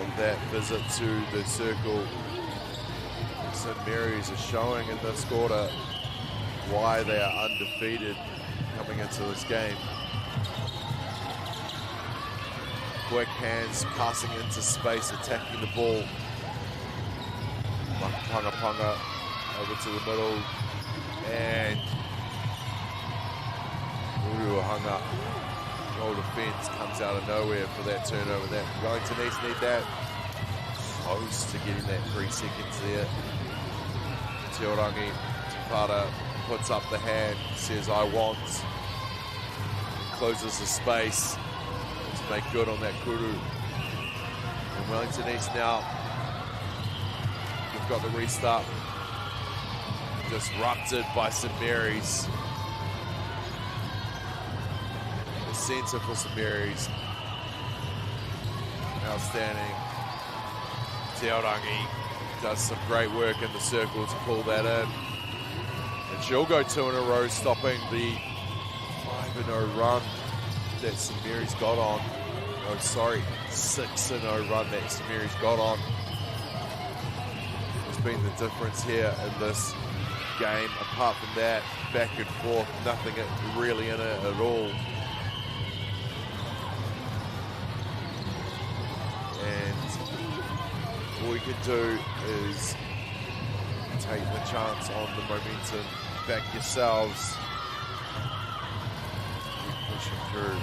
on that visit to the circle. St Mary's is showing in this quarter why they are undefeated coming into this game. Quick hands, passing into space, attacking the ball. Panga over to the middle, and Uruhanga, goal defense, comes out of nowhere for that turnover. That Wellington East need that. Close to getting that 3 seconds there. Teorangi Tupata puts up the hand, says I want, closes the space to make good on that Kuru. And Wellington East now, we've got the restart disrupted by St Mary's. The centre for St Mary's, outstanding. Teorangi does some great work in the circle to pull that in. And she'll go 2 in a row, stopping the 5-0 run that St Mary's got on. Oh, sorry, 6-0 run that St Mary's got on. Has been the difference here in this game. Apart from that, back and forth, nothing really in it at all. All you can do is take the chance on the momentum, back yourselves, keep pushing through.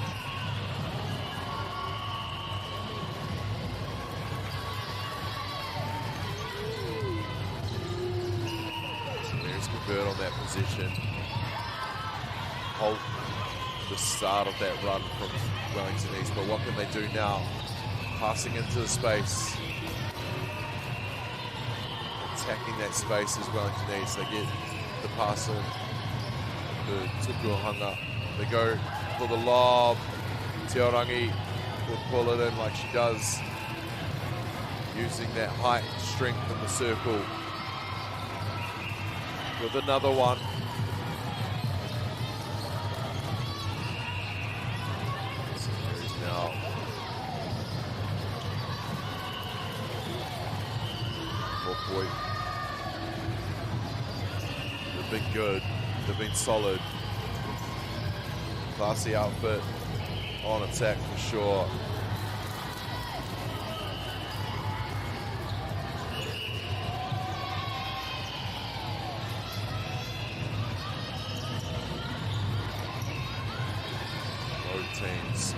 So there's convert on that position. Halt the start of that run from Wellington East, but what can they do now? Passing into the space. Attacking that space as Wellington East. They get the pass in to Tukuhanga. They go for the lob. Teorangi will pull it in like she does, using that height and strength in the circle. With another one. So there's now Boy. They've been good, they've been solid. Classy outfit on attack for sure. Both teams,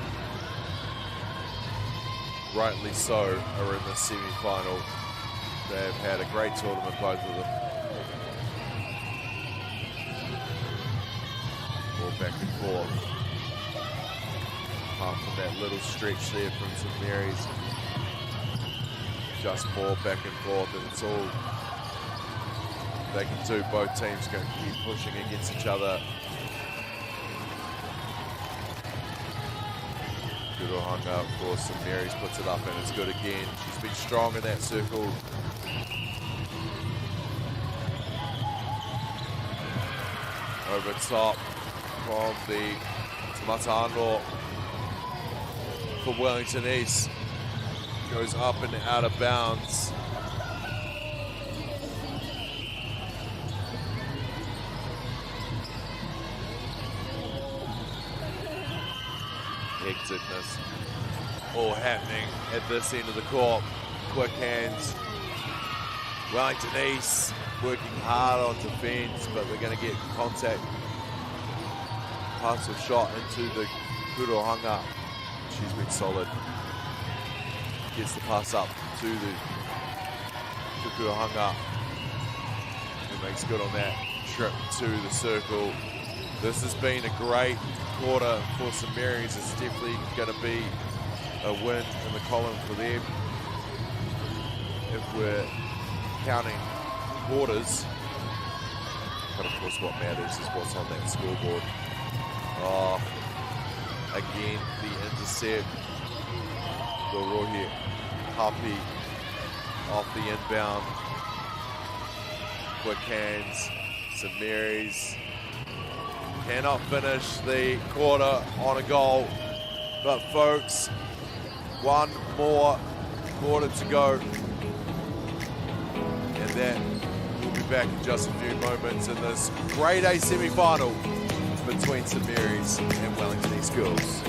rightly so, are in the semi-final. They've had a great tournament, both of them. More back and forth. Apart from that little stretch there from St Mary's. Just more back and forth, and it's all they can do. Both teams going to keep pushing against each other. Kuruhanga, of course, St Mary's puts it up and it's good again. She's been strong in that circle. Over top from the Matano for Wellington East. Goes up and out of bounds. Hecticness all happening at this end of the court. Quick hands. Wellington East working hard on defense, but they're going to get contact. Pass of shot into the Kuruhanga. She's been solid. Gets the pass up to the Kuruhanga. Who makes good on that trip to the circle. This has been a great quarter for St Mary's. It's definitely going to be a win in the column for them. If we're counting quarters, but of course what matters is what's on that scoreboard. Oh, again, the intercept. The Rohi Hapi off the inbound. quick hands. St Mary's cannot finish the quarter on a goal. But folks, one more quarter to go. And then we'll be back in just a few moments in this Grade A semi-final between St Mary's and Wellington East Girls.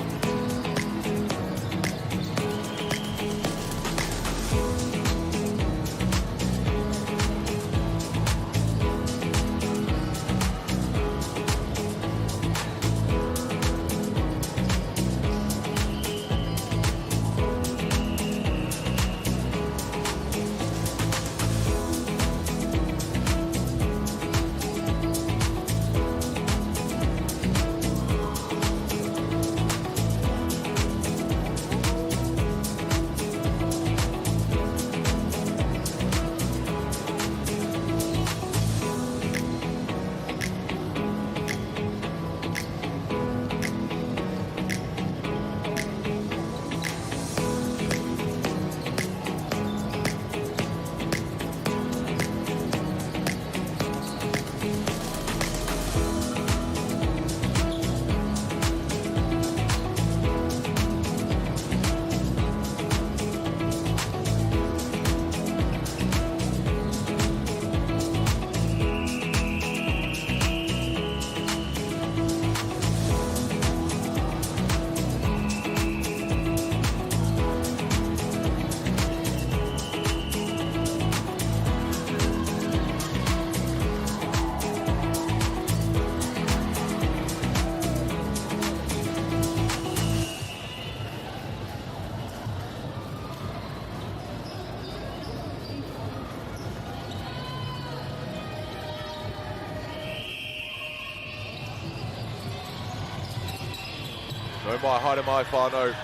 No mai, haere mai whānau.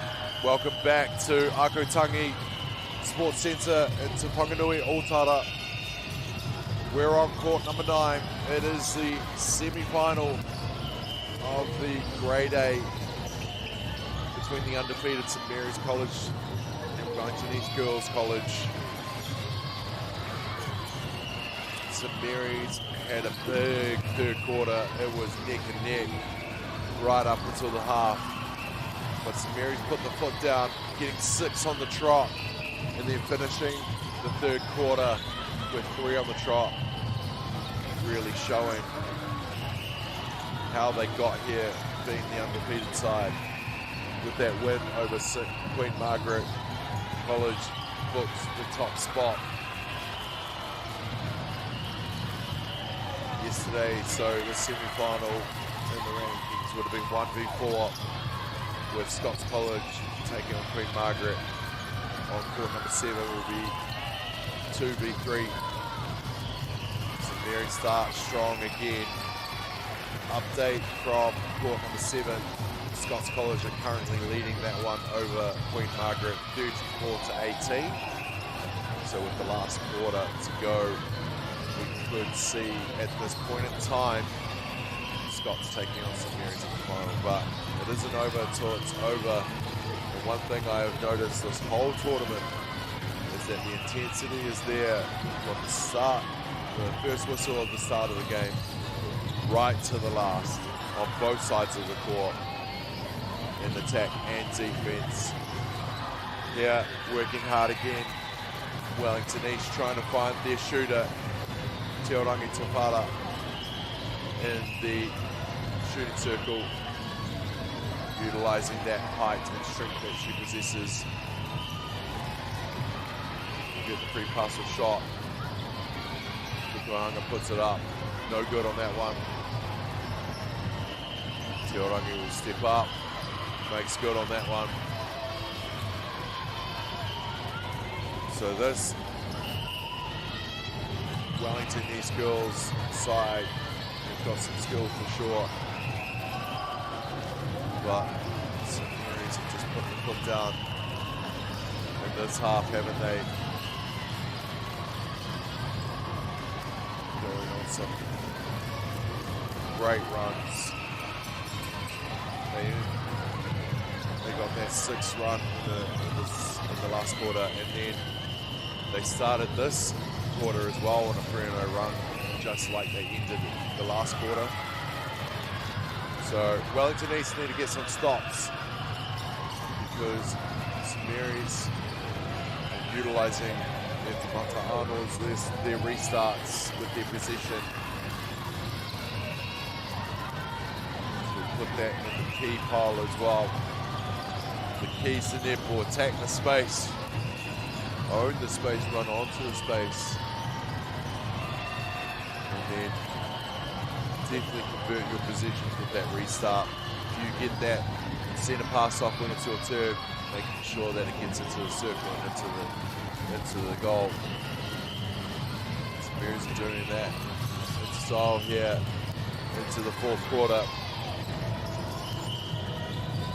Welcome back to Ākau Tangi Sports Centre in Te Whanganui, Ōtara. We're on court number 9. It is the semi-final of the Grade A between the undefeated St Mary's College and Wellington East Girls College. St Mary's had a big third quarter. It was neck and neck right up until the half. But St Mary's put the foot down, getting 6 on the trot, and then finishing the third quarter with 3 on the trot. Really showing how they got here, being the undefeated side. With that win over Queen Margaret College, books the top spot yesterday. So the semi-final in the rankings would have been 1v4. With Scots College taking on Queen Margaret on court number 7 will be 2v3. St Mary starts strong again. Update from court number 7. Scots College are currently leading that one over Queen Margaret 34-18. So with the last quarter to go, we could see at this point in time Scots taking on St Mary's in the final, but it isn't over until it's over. And one thing I have noticed this whole tournament is that the intensity is there from the start, the first whistle of the start of the game, right to the last, on both sides of the court, in attack and defense. Yeah, working hard again. Wellington East trying to find their shooter, Te Orangi Tawhara, in the shooting circle, utilising that height and strength that she possesses. Get the free pass or shot. Kukuhanga puts it up. No good on that one. Te Orangi will step up. Makes good on that one. So this Wellington East Girls side, they've got some skill for sure. But St Mary's have just put the foot down in this half, haven't they? Going on some great runs. They got that 6th run in the last quarter, and then they started this quarter as well on a 3-0 run. just like they ended the last quarter. So Wellington East need to get some stops because St Mary's are utilising their Tamata Arnolds, their restarts with their possession. So put that in the key pile as well. The keys to netball: attack the space, own the space, run onto the space, and then definitely convert your positions with that restart. If you get that centre pass off when it's your turn, making sure that it gets into the circle and into the goal. St Mary's are doing that in style here into the fourth quarter.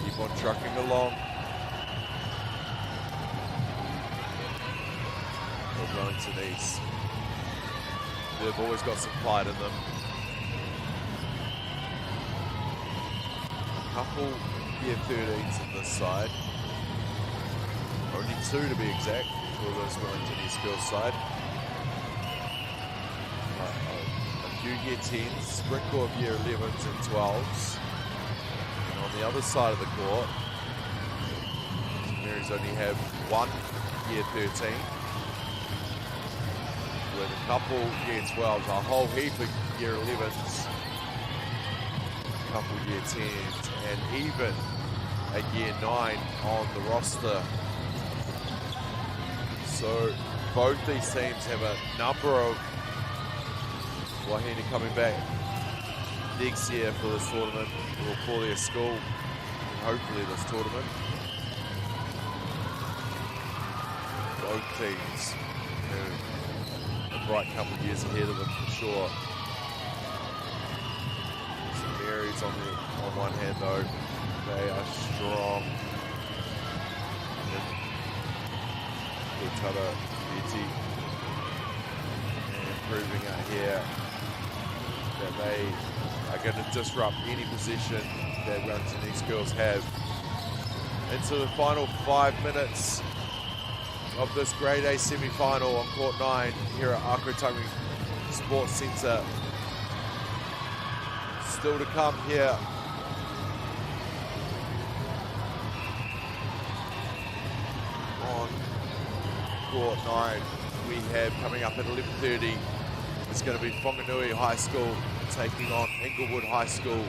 Keep on trucking along. But Wellington East, they've always got some pride in them. Couple year 13s on this side. Only 2 to be exact for this Wellington East girls side. A few year 10s, sprinkle of year 11s and 12s. And on the other side of the court, St Mary's only have 1 year 13 with a couple year 12s, a whole heap of year 11s, a couple year 10s, and even a year 9 on the roster. So both these teams have a number of Wahine coming back next year for this tournament, or for their school, and hopefully this tournament. Both teams have a bright couple of years ahead of them for sure. St Mary's on one hand though, they are strong. Tara Viti and proving out here that they are going to disrupt any position that Wellington East girls have. Into the final 5 minutes of this Grade A semi-final on Court 9 here at Ākau Tangi Sports Centre. Still to come here. On Court 9, we have coming up at 11:30. It's going to be Whanganui High School taking on Inglewood High School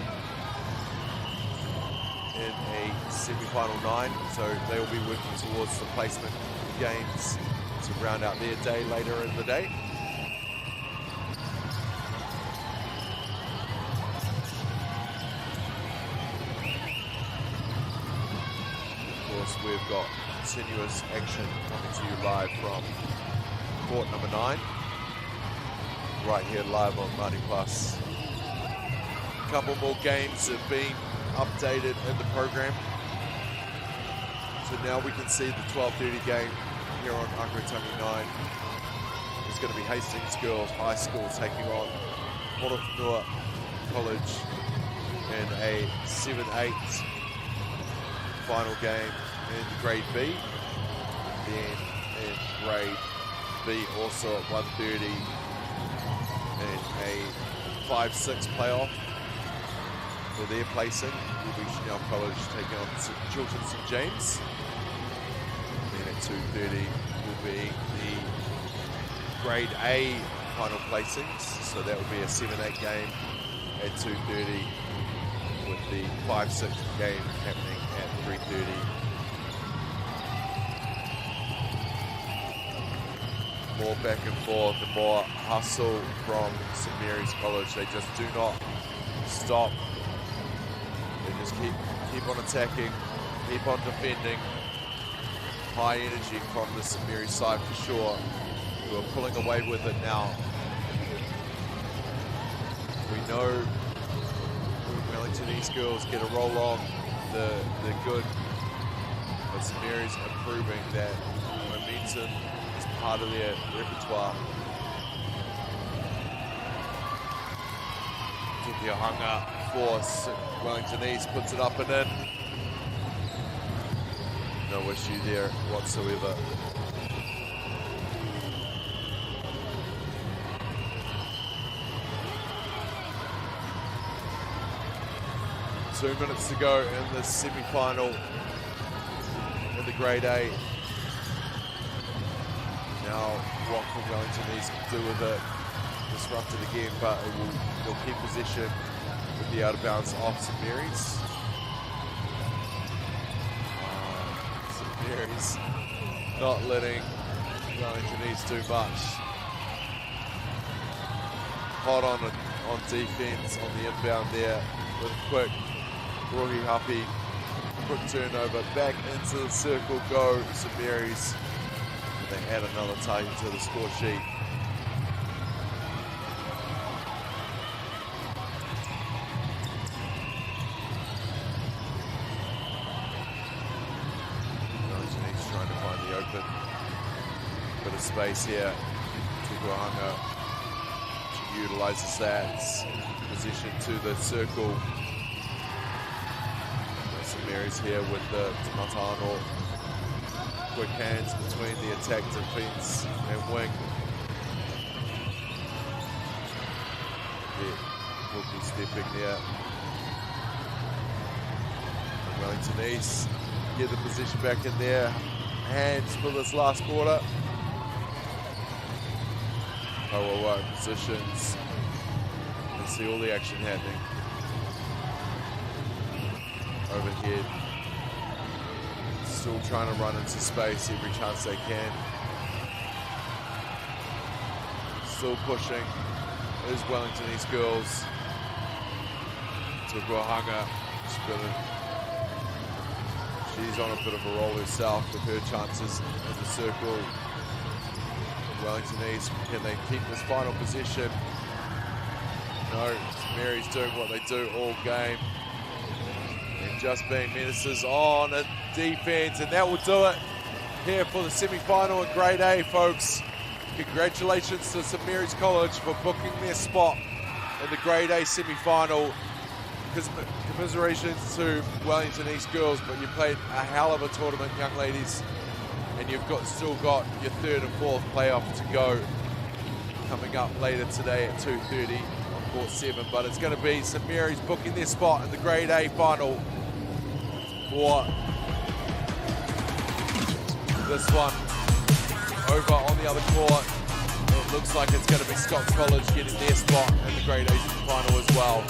in a semi-final 9. So they will be working towards the placement games to round out their day later in the day. Of course, we've got continuous action coming to you live from court number 9, right here live on Māori Plus. A couple more games have been updated in the program, so now we can see the 12:30 game here on Ākau Tangi 9. It's going to be Hastings Girls High School taking on Horowhenua College in a 7-8 final game in Grade B. Then in Grade B also at 1:30 in a 5-6 playoff for their placing. Will be Chanel College taking on Chilton St James. Then at 2:30 will be the Grade A final placings. So that will be a 7-8 game at 2:30 with the 5-6 game happening at 3:30. More back and forth and more hustle from St Mary's College. They just do not stop. They just keep on attacking, keep on defending. High energy from the St Mary's side for sure, who are pulling away with it now. We know Wellington East girls get a roll on, they're good, but St Mary's are proving that momentum is part of their repertoire. Tukia Hanga for Wellington East puts it up and in. No issue there whatsoever. 2 minutes to go in the semi-final in the Grade A. Now, what can Wellington NISS do with it? Disrupt it again, but they'll keep possession with the out of bounds off St Mary's. St Mary's not letting Wellington NISS do much. Hot on defense on the inbound there with a quick Rohi Hapi. Quick turnover back into the circle. Go St Mary's. They add another tahi to the score sheet. He's trying to find the open bit of space here. Tukuahanga utilises that position to the circle. St Mary's here with the Matano. Quick hands between the attack, defence and wing. Yeah, will be stepping there. And Wellington NISS get the position back in there. Hands for this last quarter. Kawawa positions. You see all the action happening. Overhead. Still trying to run into space every chance they can. Still pushing. There's Wellington NISS girls. Tukuahanga. She's on a bit of a roll herself with her chances in the circle. Wellington NISS, can they keep this final possession? No, Mary's doing what they do all game. And just being menaces on a defense, and that will do it here for the semi-final in Grade A, folks. Congratulations to St Mary's College for booking their spot in the Grade A semi-final. Commiserations to Wellington NISS girls, but you played a hell of a tournament, young ladies. And you've still got your third and fourth playoff to go coming up later today at 2:30 on court 7. But it's going to be St Mary's booking their spot in the Grade A final for this one. Over on the other court, it looks like it's going to be Scots College getting their spot in the Grade A final as well.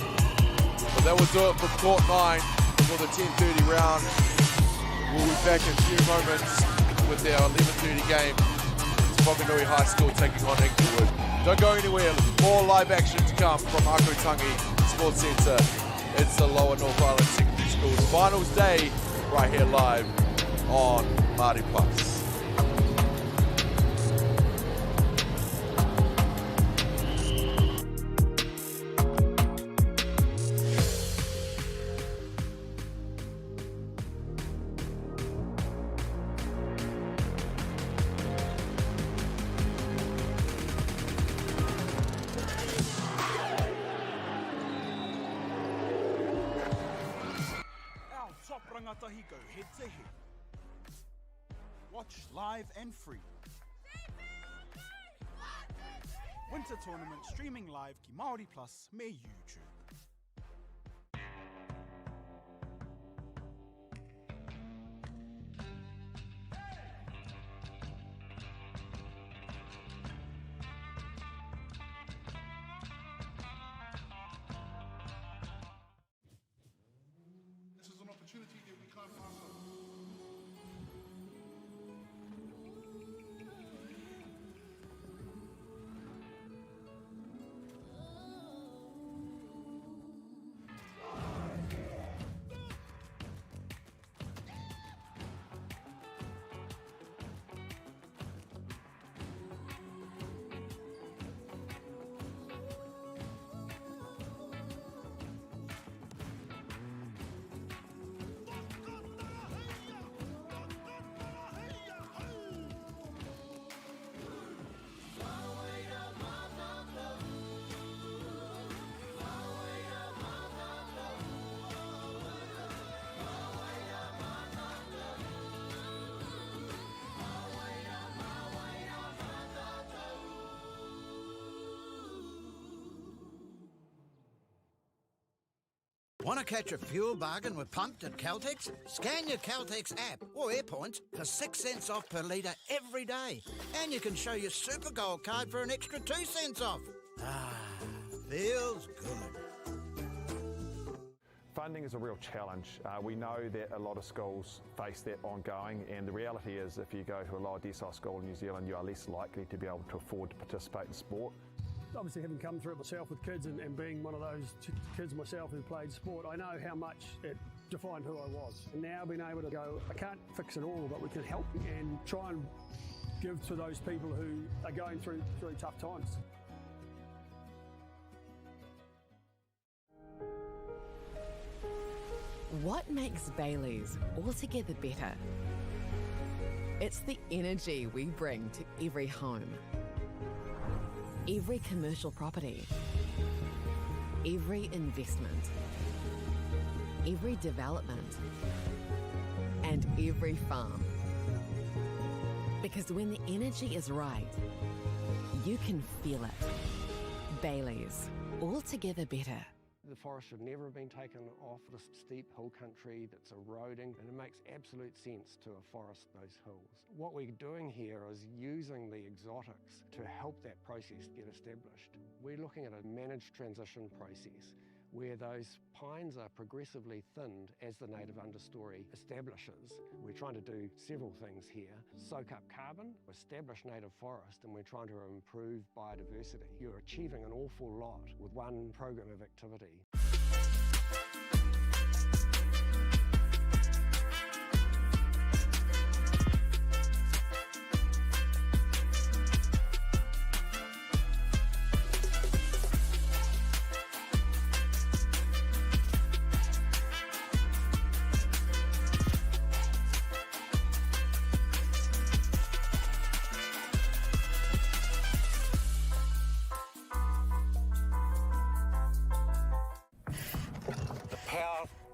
But that will do it from court 9 for the 10:30 round. We'll be back in a few moments with their 11:30 game. It's Whanganui High School taking on Inglewood. Don't go anywhere. More live action to come from Ākau Tangi Sports Centre. It's the Lower North Island Secondary School's finals day right here live on Māori Plus. Rangatahi go head to head. Watch live and free. Winter tournament streaming live ki Māori Plus me YouTube. This is an opportunity that we can't pass on. Want to catch a fuel bargain with Pumped at Caltex? Scan your Caltex app or AirPoints for 6 cents off per litre every day. And you can show your Super Gold card for an extra 2 cents off. Ah, feels good. Funding is a real challenge. We know that a lot of schools face that ongoing, and the reality is if you go to a lower decile school in New Zealand, you are less likely to be able to afford to participate in sport. Obviously, having come through it myself with kids and being one of those kids myself who played sport, I know how much it defined who I was. And now being able to go, I can't fix it all, but we can help and try and give to those people who are going through tough times. What makes Bailey's altogether better? It's the energy we bring to every home, every commercial property, every investment, every development, and every farm. Because when the energy is right, you can feel it. Bailey's, altogether better. The forest should never have been taken off this steep hill country that's eroding, and it makes absolute sense to afforest those hills. What we're doing here is using the exotics to help that process get established. We're looking at a managed transition process where those pines are progressively thinned as the native understory establishes. We're trying to do several things here. Soak up carbon, establish native forest, and we're trying to improve biodiversity. You're achieving an awful lot with one program of activity.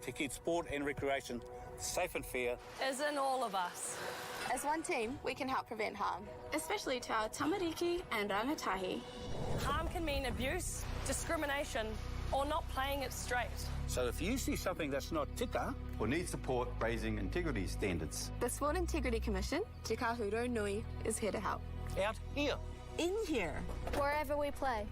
To keep sport and recreation safe and fair Is in all of us. As one team, we can help prevent harm, especially to our tamariki and rangatahi. Harm can mean abuse, discrimination, or not playing it straight. So if you see something that's not tika, or need support raising integrity standards, The Sport Integrity Commission, Te Kahuro Nui, is here to help. out here. In here. Wherever we play.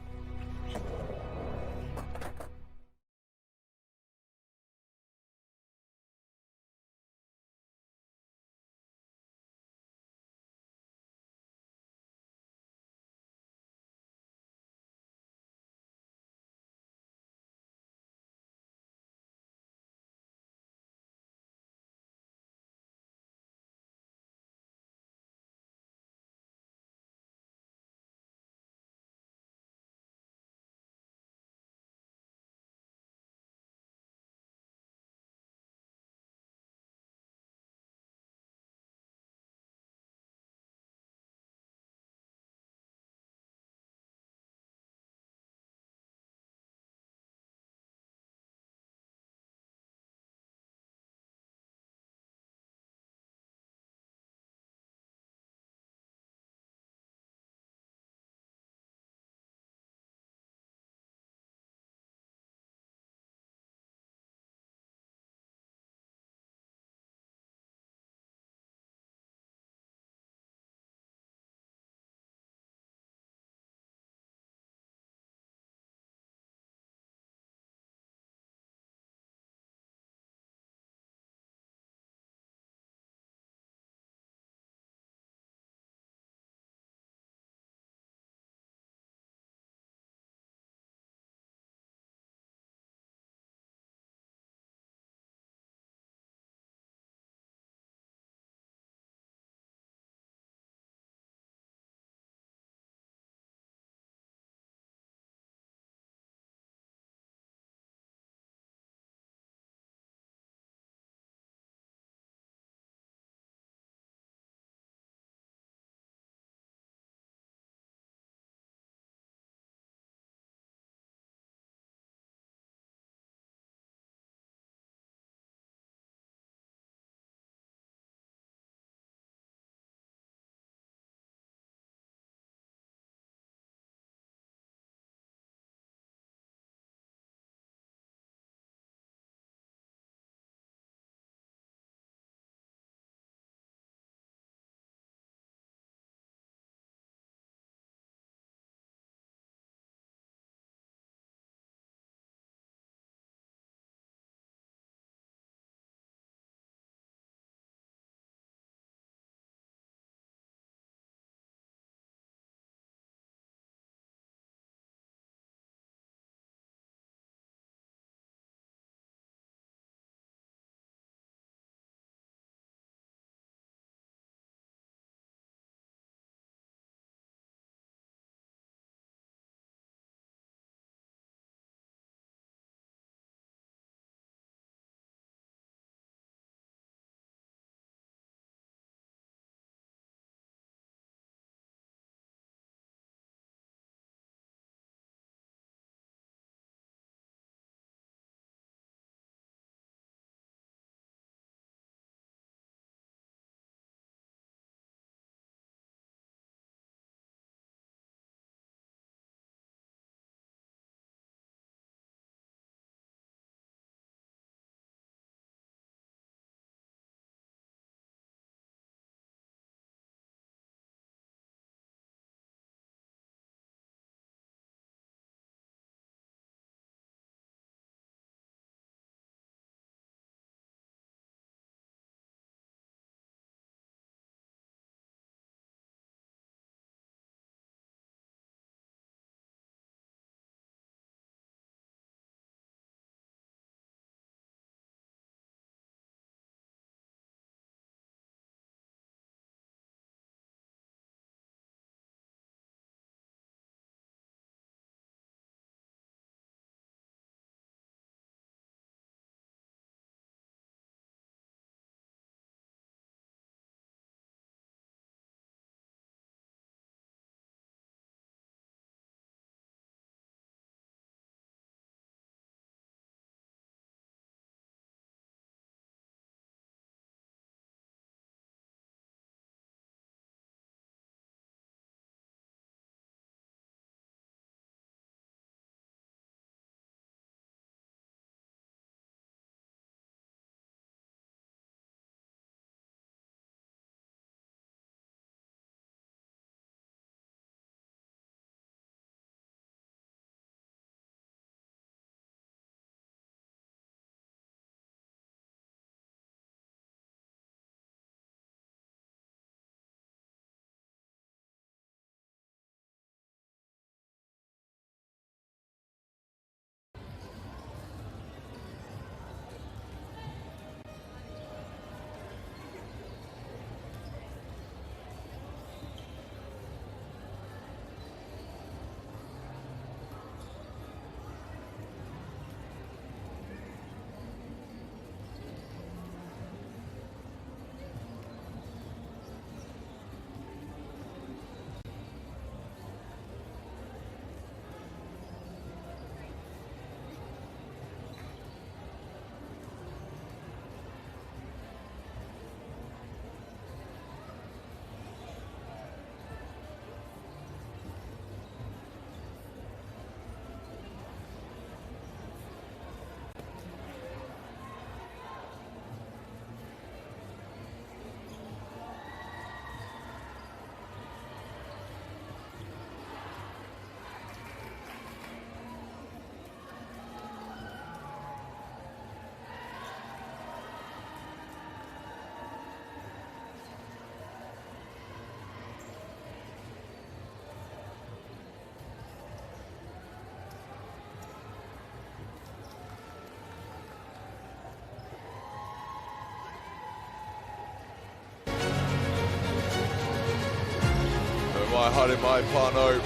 mai, haere mai whānau.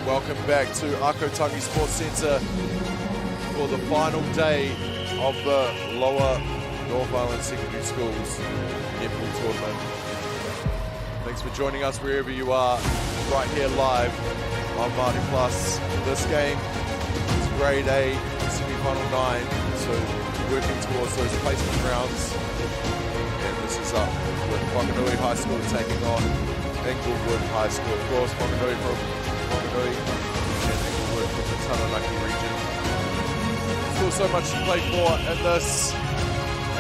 Welcome back to Ākau Tangi Sports Centre for the final day of the Lower North Island Secondary Schools netball tournament. Thanks for joining us wherever you are, right here live on MΑORI Plus. This game is Grade A, semi-final 9, so working towards those placement rounds. And this is up with Whanganui High School taking on Inglewood High School. Of course, Whanganui from Whanganui and Inglewood from the Taranaki region. Still so much to play for in this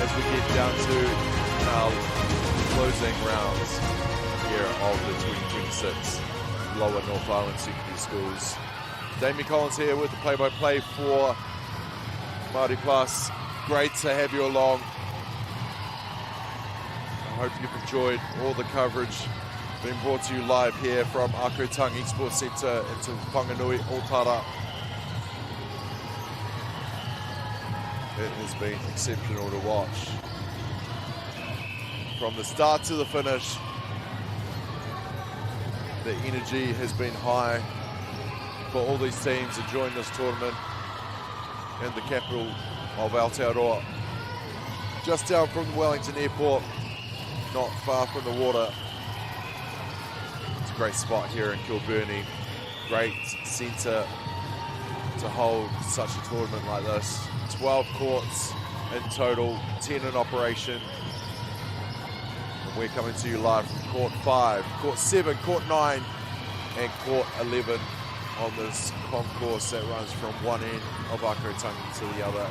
as we get down to our closing rounds here of the 2026 Lower North Island Secondary Schools. Damien Collins here with the play-by-play for MAORI Plus. Great to have you along. I hope you've enjoyed all the coverage being brought to you live here from Ākau Tangi Sports Centre into Whanganui, Ōtara. It has been exceptional to watch. From the start to the finish, the energy has been high for all these teams to join this tournament in the capital of Aotearoa. Just down from the Wellington airport, not far from the water. It's a great spot here in Kilburnie. Great centre to hold such a tournament like this. 12 courts in total, 10 in operation. And we're coming to you live from Court 5, Court 7, Court 9 and Court 11 on this concourse that runs from one end of Ākau Tangi to the other.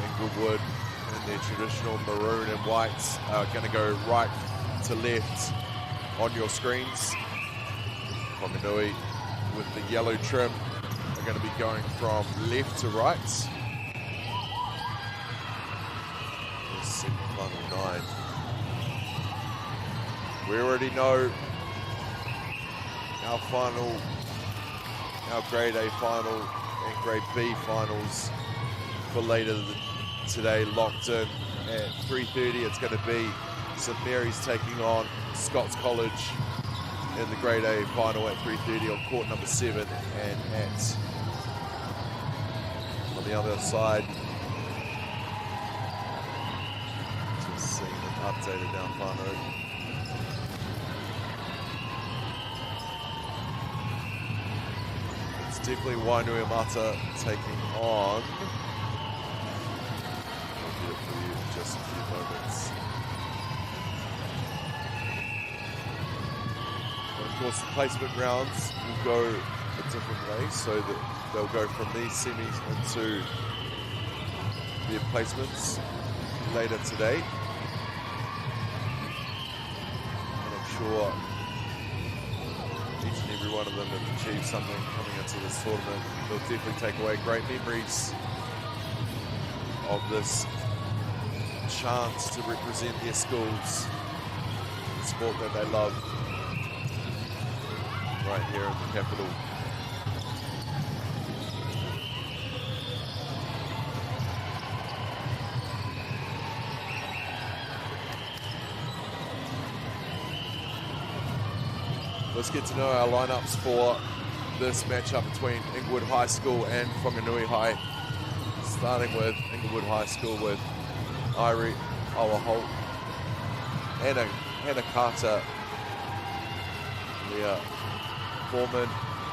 Inglewood in their traditional maroon and whites are going to go right to left on your screens. Whanganui with the yellow trim are going to be going from left to right. The semi-final 9. We already know our final, our Grade A final and Grade B finals for later today locked in at 3:30. It's going to be St Mary's taking on Scots College in the Grade A final at 3:30 on court number 7, and at on the other side, just seeing it updated now, whānau. It's definitely Wainuiomata taking on. I'll get it for you in just a few moments. Of course, the placement rounds will go a different way, so that they'll go from these semis into their placements later today. And I'm sure each and every one of them have achieved something coming into this tournament. They'll definitely take away great memories of this chance to represent their schools, the sport that they love, right here in the capital. Let's get to know our lineups for this matchup between Inglewood High School and Whanganui High. Starting with Inglewood High School with Irie Awaholt, Hannah Carter, Leah Foreman,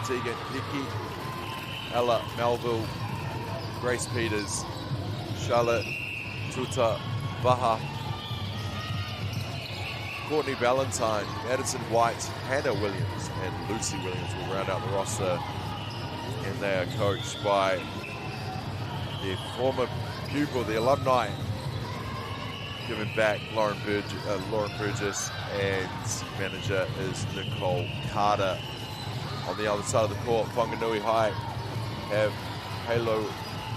Tegan Hickey, Ella Melville, Grace Peters, Charlotte Tuta Vaha, Courtney Valentine, Addison White, Hannah Williams, and Lucy Williams will round out the roster. And they are coached by their former pupil, the alumni, giving back Lauren Burgess, and manager is Nicole Carter. On the other side of the court, Whanganui High have Halo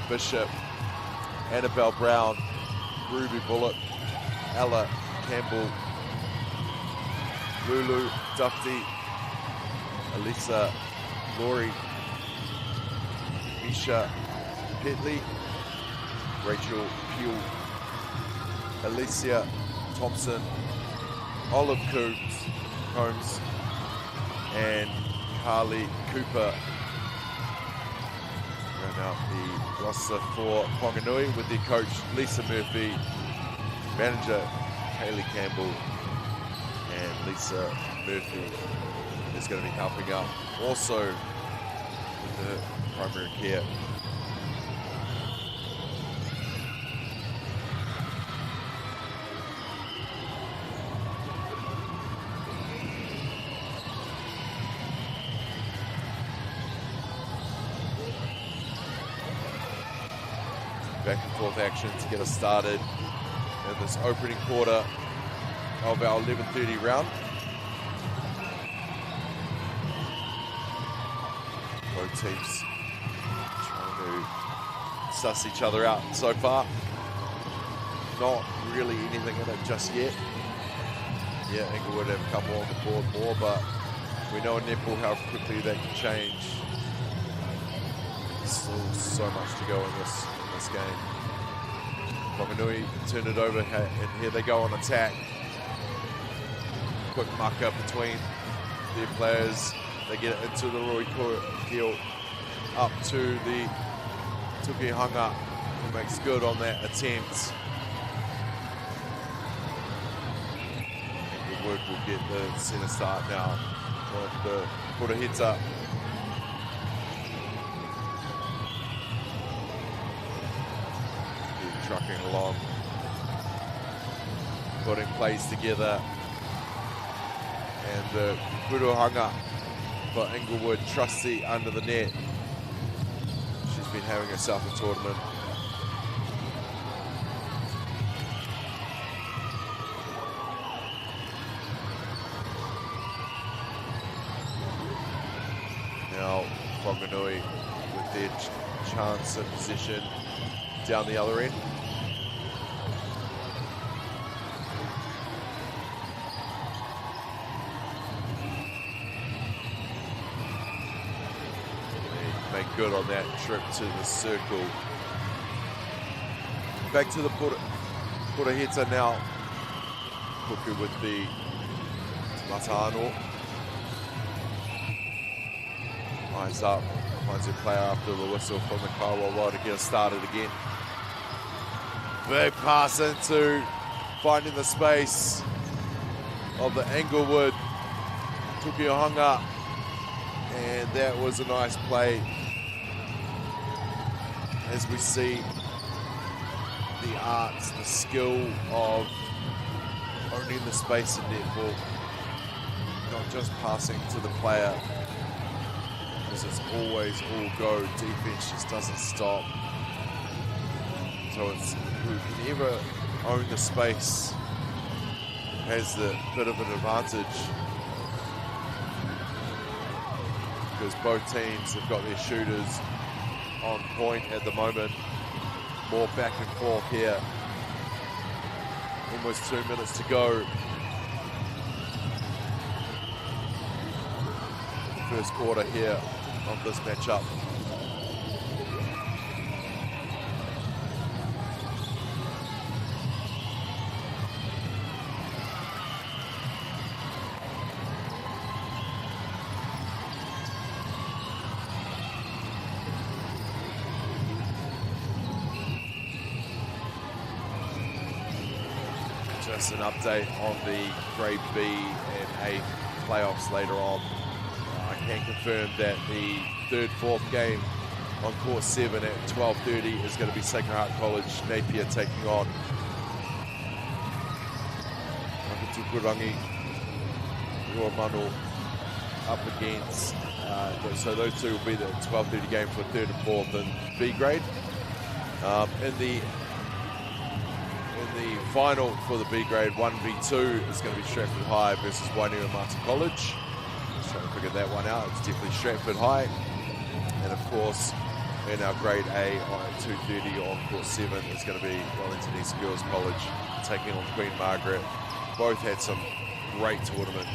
Bishop, Annabelle Brown, Ruby Bullock, Ella Campbell, Lulu Dufty, Elisa Laurie, Misha Petley, Rachel Pugh, Alicia Thompson, Olive Combs, and Carly Cooper. Round out the roster for Whanganui with their coach Lisa Murphy, manager Kaylee Campbell, and Lisa Murphy is going to be helping out also with the primary care. Back and forth action to get us started in this opening quarter of our 11:30 round. Both teams trying to suss each other out so far. Not really anything in it just yet. Yeah, Inglewood have a couple on the board more, but we know in netball how quickly that can change. There's still so much to go in this game. Whanganui turn it over, and here they go on attack. Quick mucker between their players. They get it into the Roy Keel, up to the Tukihanga, who makes good on that attempt. Inglewood will get the center start now with the Purahita. Trucking along, putting plays together, and the Kuruhanga for Inglewood, Trusty under the net. She's been having herself a tournament. Now Whanganui with their chance of position down the other end. Make good on that trip to the circle. Back to the Purahita now. Puku with the Matano. Eyes up, finds a player after the whistle from the Kawawa to get us started again. Big pass into finding the space of the Inglewood Tukihanga, and that was a nice play as we see the arts, the skill of owning the space in netball, not just passing to the player, because it's always all go. Defense just doesn't stop. So it's whoever owns the space has the bit of an advantage, because both teams have got their shooters on point at the moment. More back and forth here. Almost 2 minutes to go. First quarter here of this matchup. Just an update on the Grade B and A playoffs later on. I can confirm that the third, fourth game on court 7 at 12:30 is going to be Sacred Heart College Napier taking on Tukurangi Ruamanu up against. So those two will be the 12:30 game for third and fourth in B grade. In the final for the B grade 1v2 is going to be Stratford High versus Wainuiomata College. Just trying to figure that one out. It's definitely Stratford High. And of course, in our grade A on 2:30 on court 7 is going to be Wellington East Girls College taking on Queen Margaret. Both had some great tournament,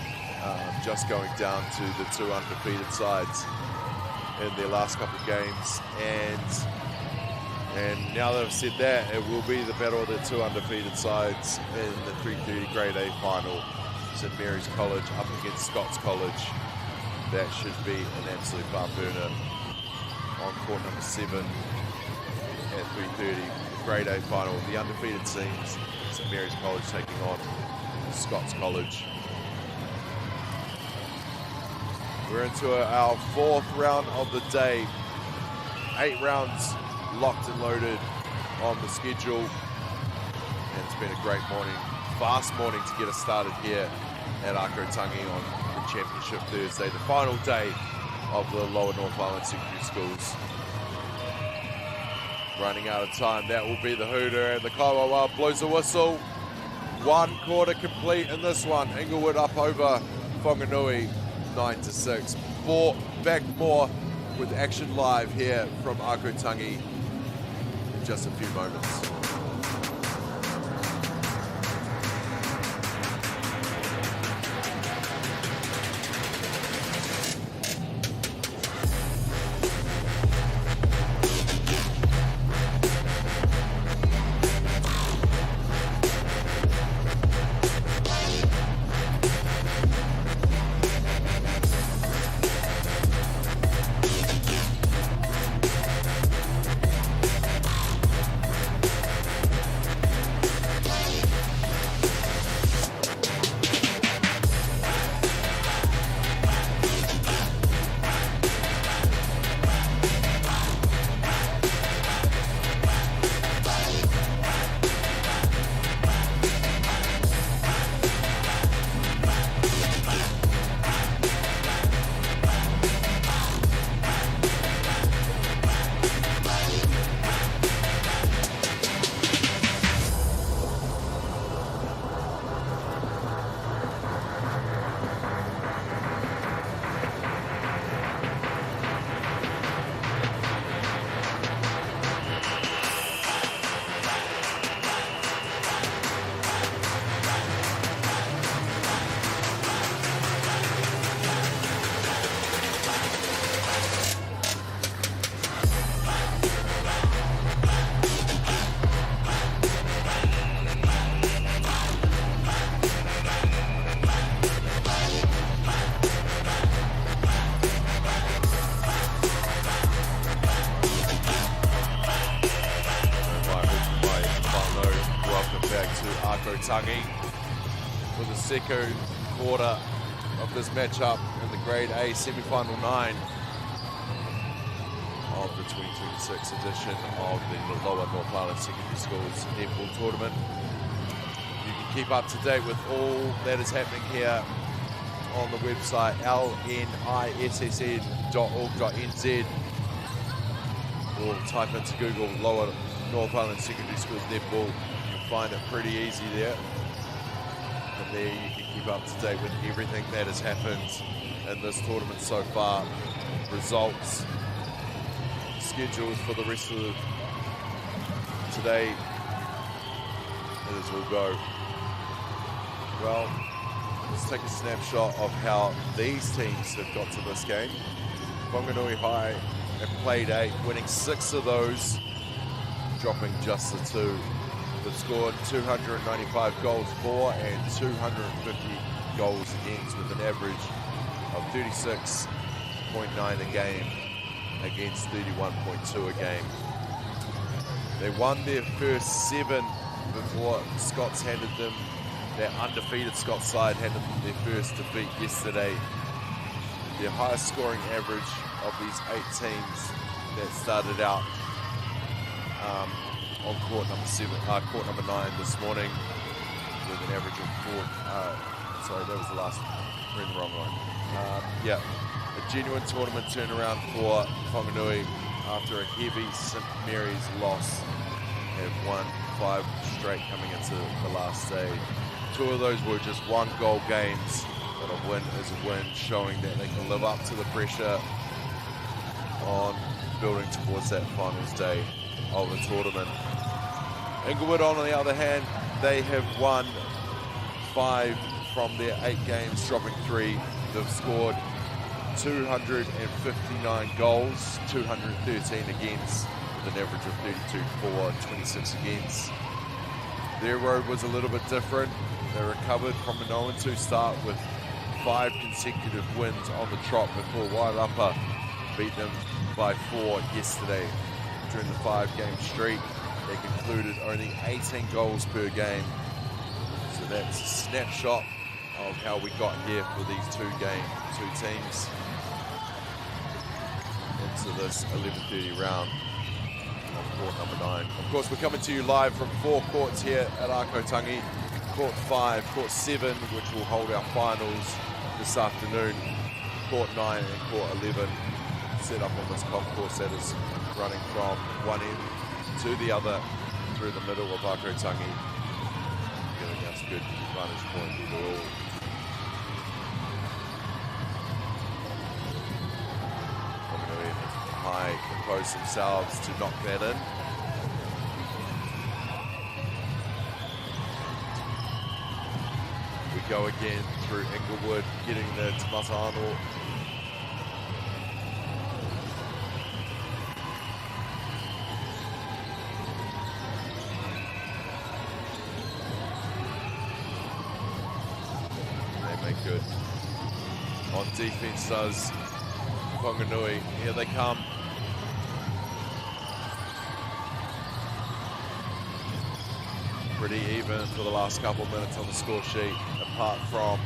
just going down to the two undefeated sides in their last couple of games, and And now that I've said that, it will be the battle of the two undefeated sides in the 3:30 Grade A final. St Mary's College up against Scots College. That should be an absolute barn burner on court number 7 at 3:30. Grade A final. The undefeated teams, St Mary's College taking on Scots College. We're into our 4th round of the day. 8 rounds locked and loaded on the schedule. And it's been a great morning, fast morning to get us started here at Ākau Tangi on the Championship Thursday, the final day of the Lower North Island Secondary Schools. Running out of time, that will be the hooter, and the Kaiwawa blows the whistle. 1 quarter complete in this one. Inglewood up over Whanganui, 9-6. Back more with action live here from Ākau Tangi in just a few moments. Tangi for the second quarter of this matchup in the Grade A semi-final 9 of the 2026 edition of the Lower North Island Secondary Schools Netball Tournament. You can keep up to date with all that is happening here on the website lnissn.org.nz, or type into Google Lower North Island Secondary Schools Netball. Find it pretty easy there, and there you can keep up to date with everything that has happened in this tournament so far, results, schedules for the rest of today as we'll go. Well, let's take a snapshot of how these teams have got to this game. Whanganui High have played 8, winning 6 of those, dropping just the 2. They've scored 295 goals for and 250 goals against, with an average of 36.9 a game against 31.2 a game. They won their first 7 before Scots handed them, their undefeated Scots side handed them their first defeat yesterday. Their highest scoring average of these 8 teams that started out on court number 9 this morning, with an average of 4. Sorry, that was the last. We're in the wrong one. Yeah, a genuine tournament turnaround for Whanganui after a heavy St Mary's loss. Have won 5 straight coming into the last day. 2 of those were just 1-goal games, but a win is a win, showing that they can live up to the pressure on building towards that finals day of the tournament. Inglewood, on the other hand, they have won 5 from their 8 games, dropping 3. They've scored 259 goals, 213 against, with an average of 32 for, 26 against. Their road was a little bit different. They recovered from a 0-2 start with 5 consecutive wins on the trot before Wairapa beat them by 4 yesterday. During the 5-game streak, they concluded only 18 goals per game. So that's a snapshot of how we got here for these two teams into this 11:30 round of court number 9. Of course, we're coming to you live from 4 courts here at Ākau Tangi. Court 5, Court 7, which will hold our finals this afternoon. Court 9 and Court 11 set up on this concourse that is running from one end to the other through the middle of Ākau Tangi, giving us good vantage point overall. High compose themselves to knock that in. We go again through Inglewood, getting the Tamatano. They make good. On defense does Whanganui. Here they come. Pretty even for the last couple of minutes on the score sheet, apart from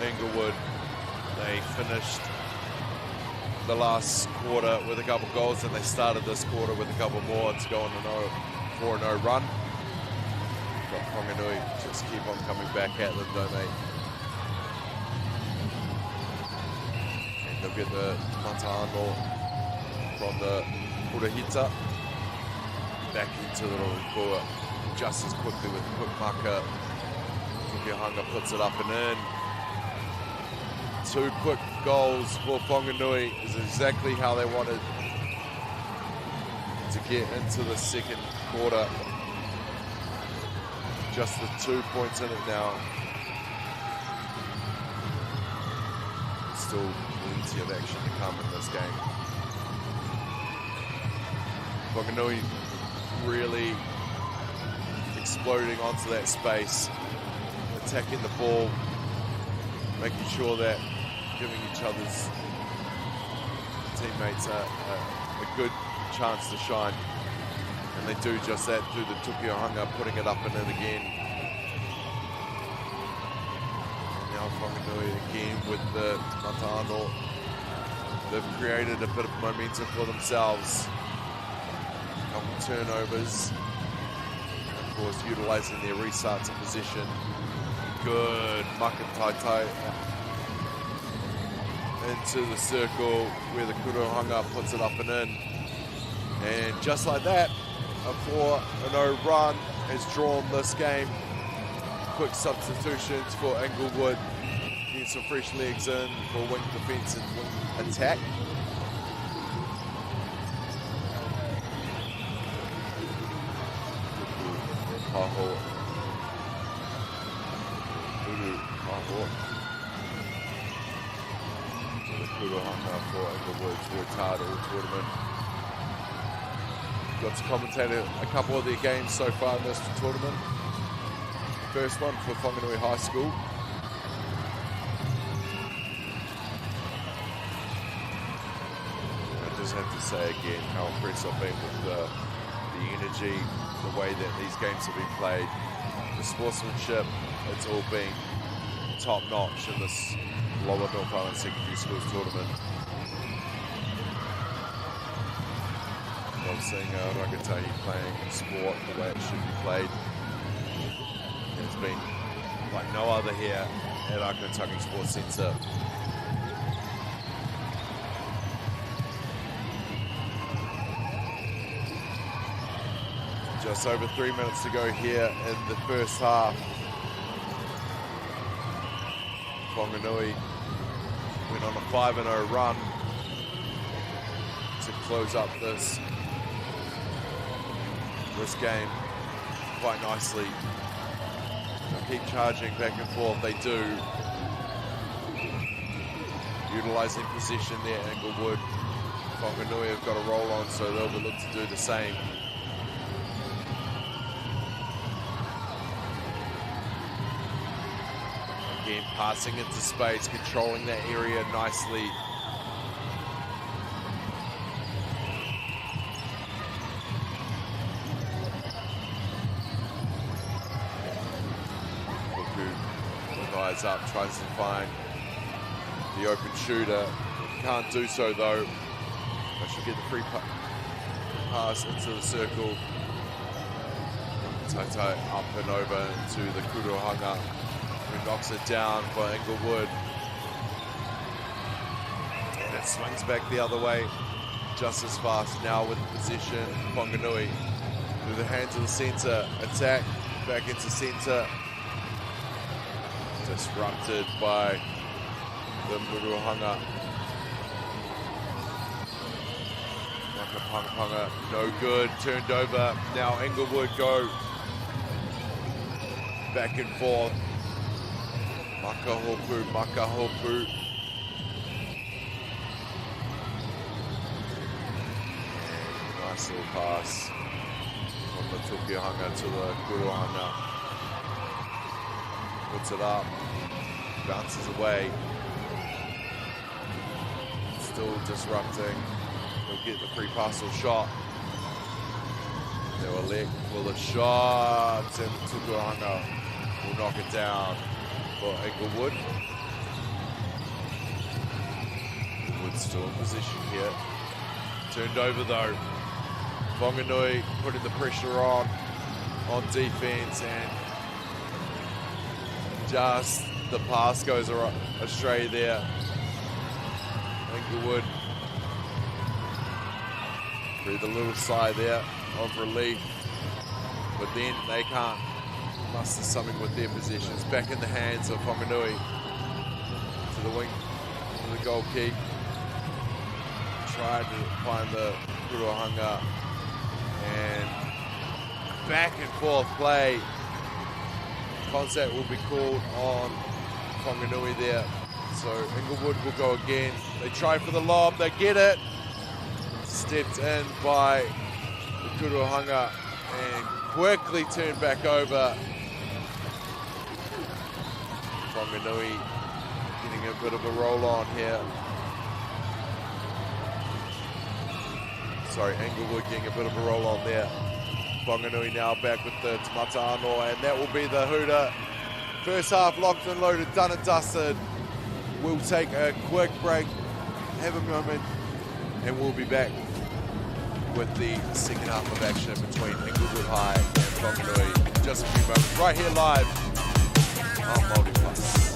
Inglewood. They finished the last quarter with a couple of goals, and they started this quarter with a couple more to go on a 4-0 run. But Whanganui just keep on coming back at them, don't they? And they'll get the Matano from the Purahita back into the Rōkua just as quickly with a quick marker. Tukihanga puts it up and in. 2 quick goals for Whanganui is exactly how they wanted to get into the second quarter. Just the 2 points in it now. Still plenty of action to come in this game. Whanganui really exploding onto that space, attacking the ball, making sure that giving each other's teammates a good chance to shine. And they do just that through the Tukihanga, putting it up and in again. Now Whanganui again with the Matano. They've created a bit of momentum for themselves. Turnovers, of course, utilising their restarts in position. Good Makatai into the circle where the Kurohanga puts it up and in. And just like that, a 4-0 run has drawn this game. Quick substitutions for Inglewood. Get some fresh legs in for wing defence and wing attack. Paho. The Kurohanga for Inglewood's worked hard all tournament. Got to commentate a couple of their games so far in this tournament. First one for Whanganui High School. I just have to say again how impressed I've been with the energy, the way that these games have been played, the sportsmanship. It's all been top-notch in this Lower North Island Secondary Schools tournament. Love seeing Rangatahi playing sport the way it should be played. It's been like no other here at Ākau Tangi Sports Centre. Just over 3 minutes to go here in the first half. Whanganui went on a 5-0 run to close up this game quite nicely. They'll keep charging back and forth, they do. Utilising possession there, Inglewood. Whanganui have got a roll on, so they'll look to do the same. Again, passing into space, controlling that area nicely. Eyes up, tries to find the open shooter. Can't do so though. They should get the free pass into the circle. Taito up and over to the Kuruhanga, who knocks it down for Inglewood. And it swings back the other way just as fast now with the position. Whanganui through the hands of the centre. Attack back into centre. Disrupted by the Muruhanga. Makapanga, no good, turned over. Now Inglewood go back and forth. Makahopu. Nice little pass from the Tukihanga to the Kuruhanga. Puts it up, bounces away, still disrupting. He'll get the free pass or shot. They will elect for the shot, and Tukuhanga will knock it down for Inglewood. Inglewood's still in position here. Turned over though. Whanganui putting the pressure on defense, and just the pass goes astray there. Inglewood through the little side there of relief, but then they can't muster something with their positions. Back in the hands of Whanganui to the wing, to the goal kick. Tried to find the Kuruhanga, and back and forth play. Contact will be called on Whanganui there. So Inglewood will go again. They try for the lob, they get it. Stepped in by the Kuruhanga and quickly turned back over. Whanganui getting a bit of a roll on here. Sorry, Inglewood getting a bit of a roll on there. Whanganui now back with the Tamata Anō, and that will be the hooter. First half locked and loaded, done and dusted. We'll take a quick break, have a moment, and we'll be back with the second half of action between Inglewood High and Whanganui in just a few moments, right here live on Māori Plus.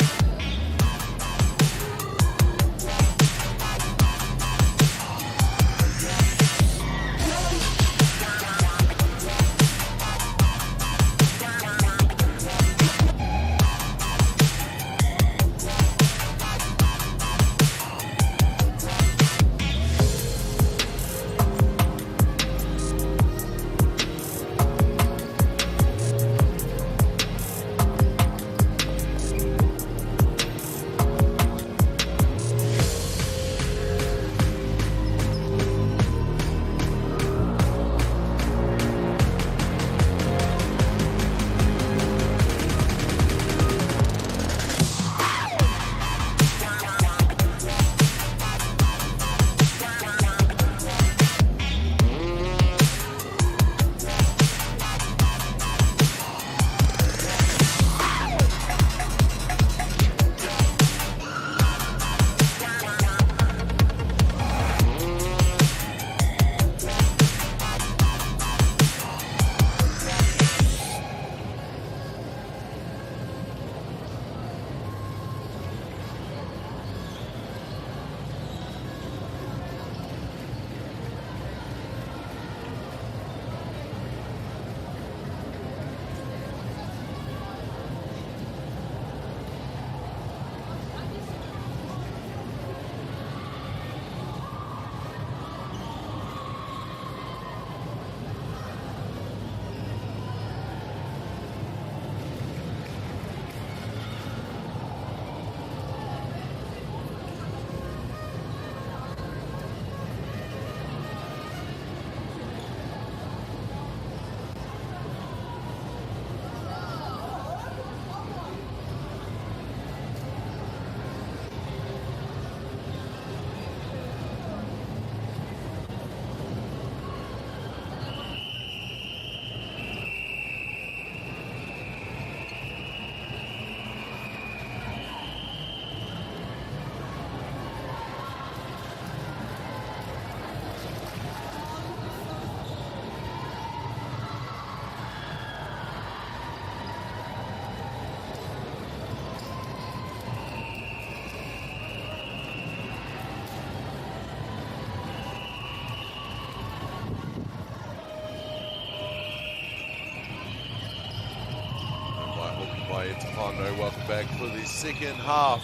Whānau, welcome back for the second half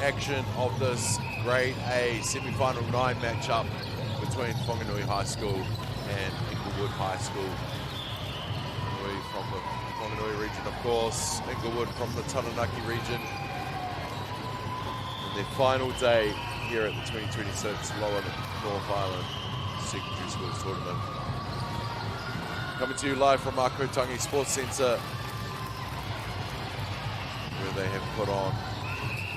action of this Grade A semi-final 9 matchup between Whanganui High School and Inglewood High School. We from the Whanganui region, of course, Inglewood from the Taranaki region. And their final day here at the 2026 Lower North Island Secondary Schools Tournament. Coming to you live from Ākau Tangi Sports Centre, where they have put on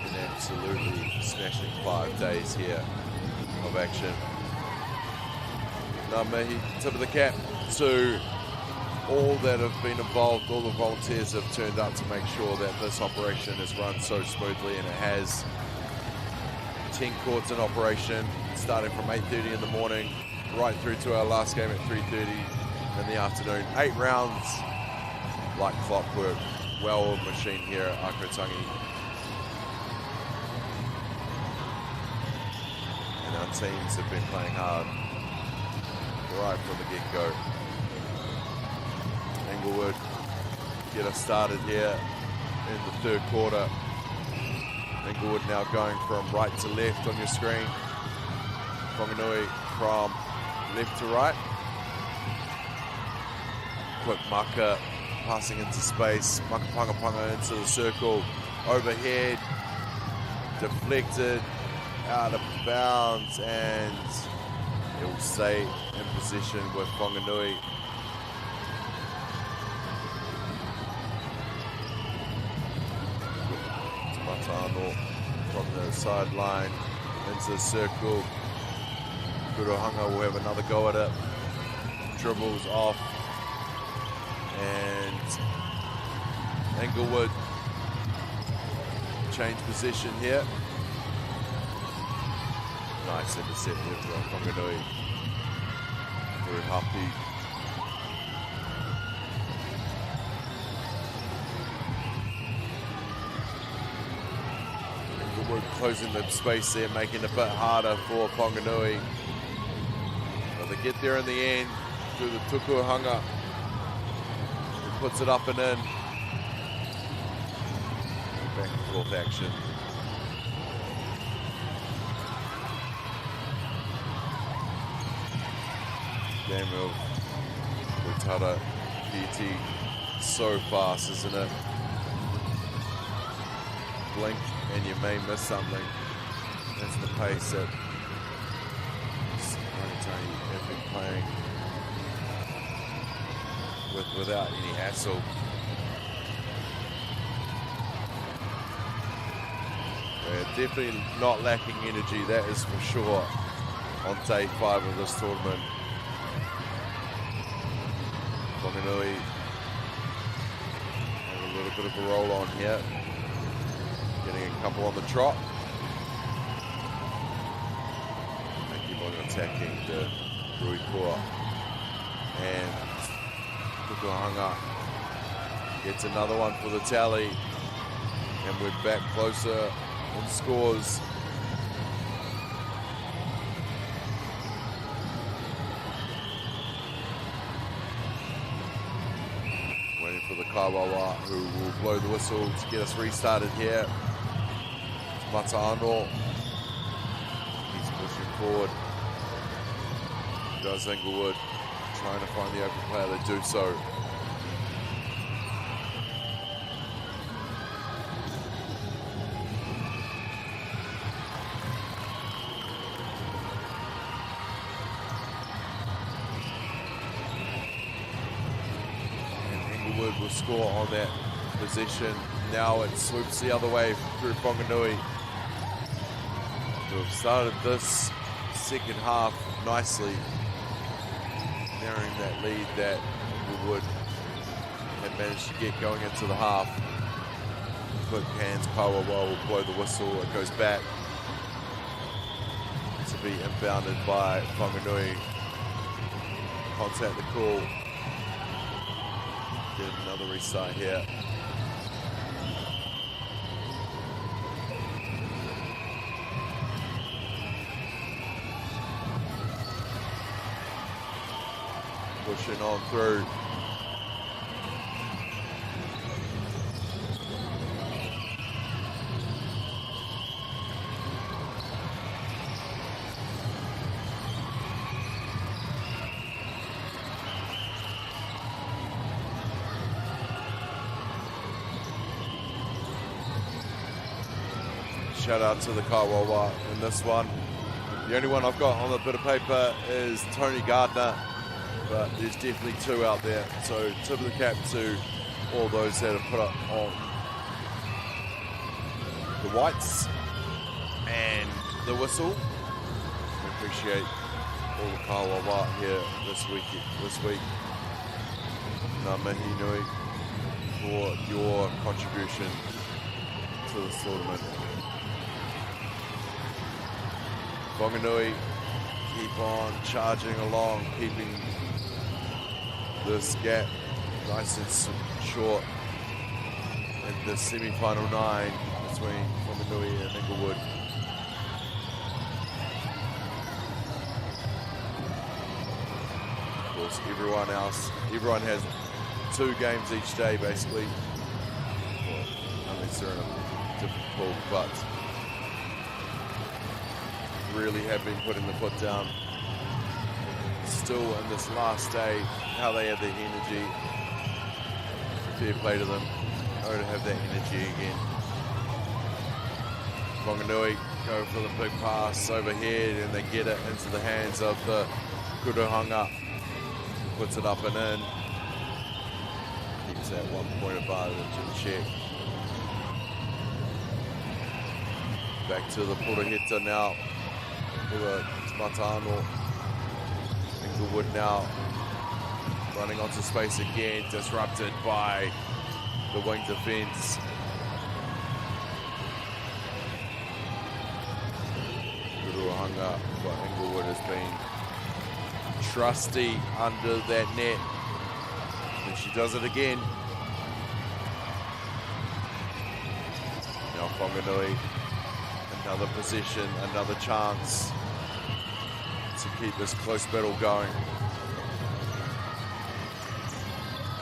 an absolutely smashing 5 days here of action. Ngā mihi, tip of the cap to all that have been involved. All the volunteers have turned up to make sure that this operation is run so smoothly, and it has. 10 courts in operation, starting from 8:30 in the morning, right through to our last game at 3:30 in the afternoon. 8 rounds, like clockwork. Well-oiled machine here at Ākau Tangi. And our teams have been playing hard right from the get-go. Inglewood get us started here in the third quarter. Inglewood now going from right to left on your screen. Whanganui from left to right. Quick maka, passing into space. Maka panga panga into the circle. Overhead, deflected, out of bounds, and it will stay in position with Whanganui. From the sideline into the circle. Kurohanga will have another go at it. Dribbles off. And Inglewood change position here. Nice intercept there from Whanganui. Very happy. Closing the space there, making it a bit harder for Whanganui. But they get there in the end through the tukuhanga. He puts it up and in. Back and forth action. Game of Utara PT. So fast, isn't it? Blink and you may miss something. That's the pace that Tangi have been playing without any hassle. They're definitely not lacking energy, that is for sure, on day 5 of this tournament. Whanganui have a little bit of a roll on here. Getting a couple on the trot. They keep on attacking the Ruikua. And Tukuhanga gets another one for the tally. And we're back closer in scores. Waiting for the Kawawa, who will blow the whistle to get us restarted here. Mata'ano, he's pushing forward. Does Inglewood, trying to find the open player, they do so. And Inglewood will score on that possession. Now it swoops the other way through Whanganui. We've started this second half nicely, narrowing that lead that Inglewood had managed to get going into the half. Quick hands, Kawawa will blow the whistle, it goes back to be inbounded by Whanganui. Contact the call. Get another restart here. Pushing on through. shout out to the Kaiwawa in this one. The only one I've got on the bit of paper is Tony Gardner, but there's definitely two out there. So tip of the cap to all those that have put up on the whites and the whistle. We appreciate all the Kaiwawa here this week. Ngā mihi nui for your contribution to this tournament. Whanganui keep on charging along, keeping this gap nice and short in the semi-final 9 between Whanganui and Inglewood. Of course, everyone has 2 games each day basically, well, unless they're in a different pool, but really have been putting the foot down. Still in this last day, how they have their energy, fair play to them. Oh, to have that energy again. Whanganui go for the big pass overhead and they get it into the hands of the Kuruhanga. Puts it up and in. Keeps that 1 point advantage in check. Back to the Puraheta now. For the Matano. Inglewood now running onto space again, disrupted by the wing defense. Kuruhanga for Inglewood has been trusty under that net. And she does it again. Now Whanganui, another possession, another chance to keep this close battle going.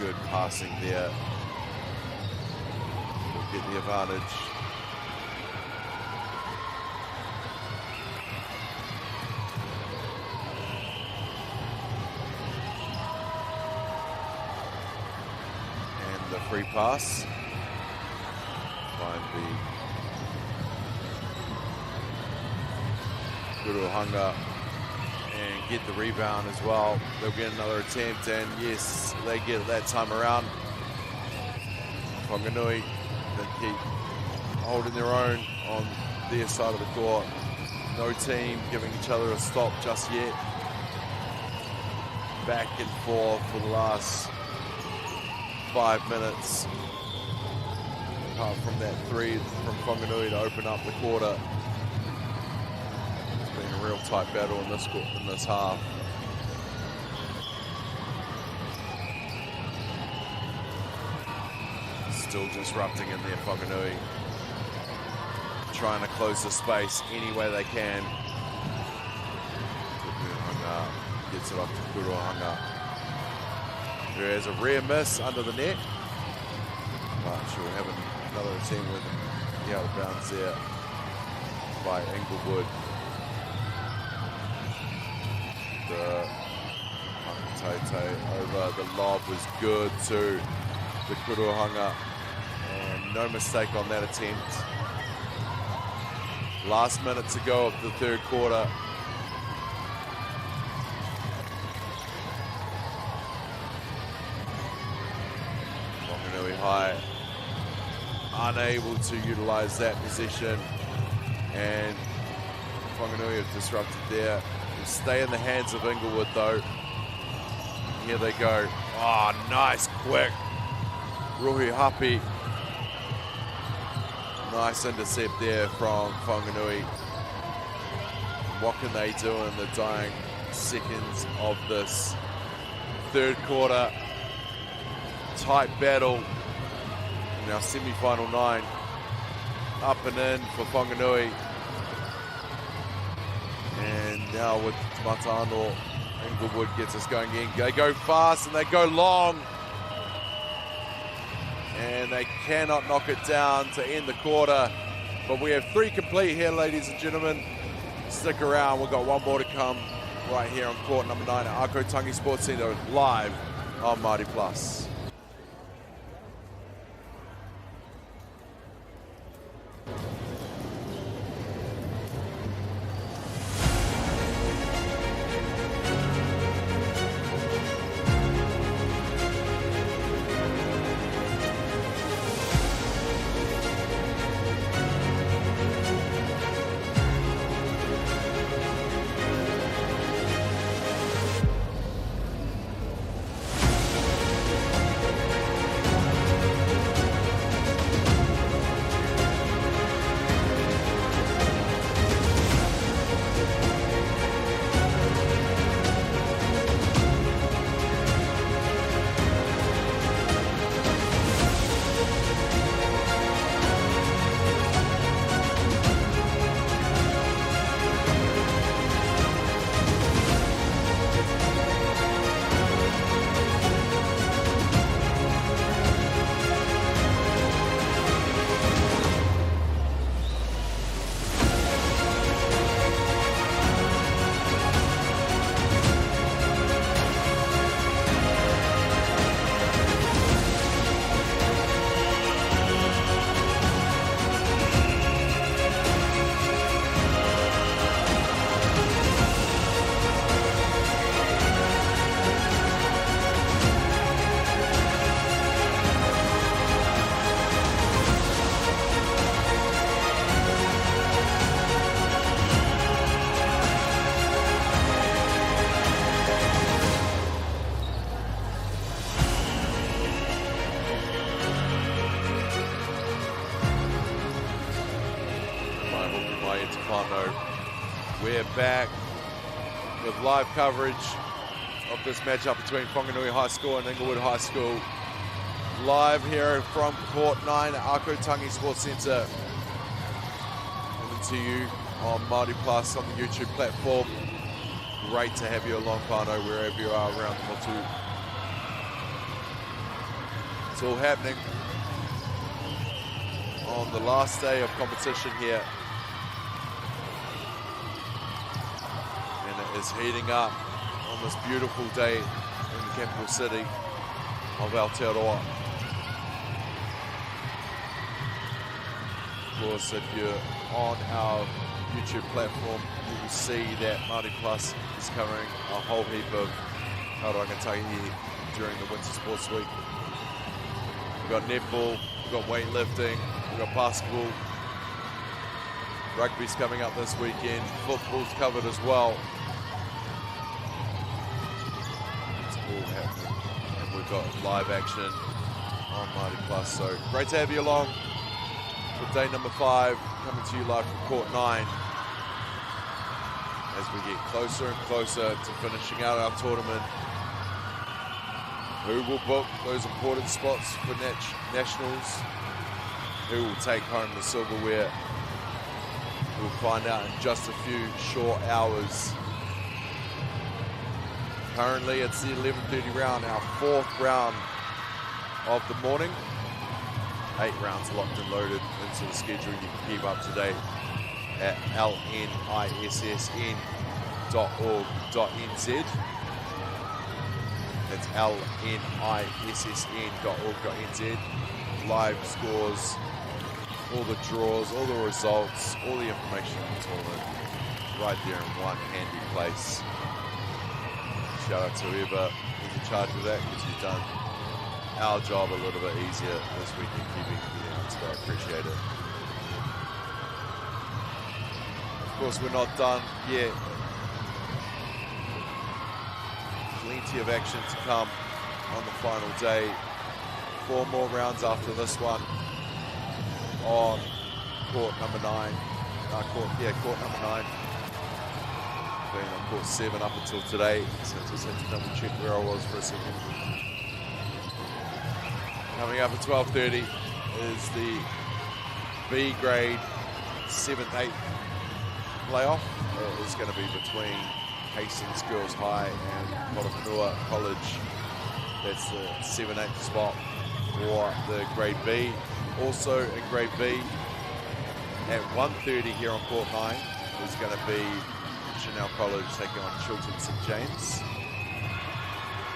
Good passing there. We'll get the advantage. And the free pass. Find the Kuruhanga and get the rebound as well. They'll get another attempt, and yes, they get it that time around. Whanganui, they keep holding their own on their side of the court. No team giving each other a stop just yet. Back and forth for the last 5 minutes. Apart from that 3 from Whanganui to open up the quarter. A real tight battle in this half. Still disrupting in there, Whanganui. Trying to close the space any way they can. Kuruhanga gets it off to Kuruhanga, who has a rare miss under the net. But she'll have another attempt with the out of bounds there by Inglewood. The Makatete over the lob was good to the Kuruhanga, and no mistake on that attempt. Last minute to go of the third quarter. Whanganui High unable to utilize that position, and Whanganui have disrupted there. Stay in the hands of Inglewood though. Here they go. Oh, nice, quick. Ruhi Hapi. Nice intercept there from Whanganui. What can they do in the dying seconds of this third quarter? Tight battle. Now semi-final 9. Up and in for Whanganui. And now with Matano, Inglewood gets us going again. They go fast and they go long. And they cannot knock it down to end the quarter. But we have 3 complete here, ladies and gentlemen. Stick around, we've got 1 more to come right here on court number 9 at Ākau Tangi Sports Centre, live on MāORI Plus. We're back with live coverage of this matchup between Whanganui High School and Inglewood High School. Live here from Court 9 at Ākau Tangi Sports Centre. Coming to you on MāORI Plus on the YouTube platform. Great to have you along, whānau, wherever you are around the motu. It's all happening on the last day of competition here. And it is heating up on this beautiful day in the capital city of Aotearoa. Of course, if you're on our YouTube platform, you will see that MāORI Plus is covering a whole heap of rangatahi during the Winter Sports Week. We've got netball, we've got weightlifting, we've got basketball. Rugby's coming up this weekend, football's covered as well. It's all happening. And we've got live action on MāORI Plus. So great to have you along for day number 5, coming to you live from Court 9. As we get closer and closer to finishing out our tournament. Who will book those important spots for nationals? Who will take home the silverware? We'll find out in just a few short hours. Currently it's the 11:30 round, our 4th round of the morning. 8 rounds locked and loaded into the schedule. You can keep up to date at LNISSN.org.nz. That's LNISSN.org.nz. Live scores, all the draws, all the results, all the information on the tournament, right there in one handy place. Shout out to whoever is in charge of that, because you've done our job a little bit easier this weekend, keeping you down, so I appreciate it. Of course, we're not done yet. Plenty of action to come on the final day. 4 more rounds after this one on court number 9. Court number 9. Been on court 7 up until today, so I just had to double check where I was for a second. Coming up at 12:30 is the B grade 7th, 8th playoff. It is going to be between Hastings Girls High and Wellington College. That's the 7-8 spot for the grade B. Also in grade B at 1:30 here on court 9 is going to be Chanel College taking on Chilton St James.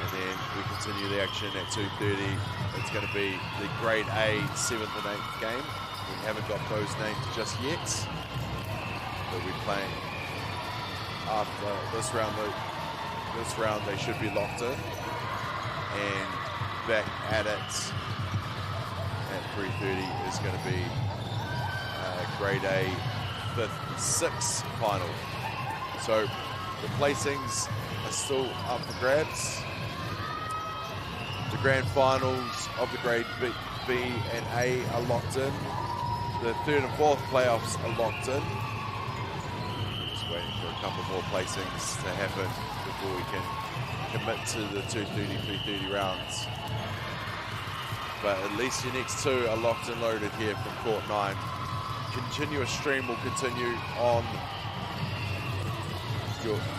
And then we continue the action at 2:30. It's going to be the grade A 7th and 8th game. We haven't got those names just yet. They'll be playing after this round. This round they should be locked in. And back at it at 3:30 is going to be grade A 5th, 6th final. So the placings are still up for grabs. The grand finals of the grade B and A are locked in. The 3rd and 4th playoffs are locked in. Just waiting for a couple more placings to happen before we can commit to the 2:30, 3:30 rounds. But at least your next 2 are locked and loaded here from court 9. Continuous stream will continue on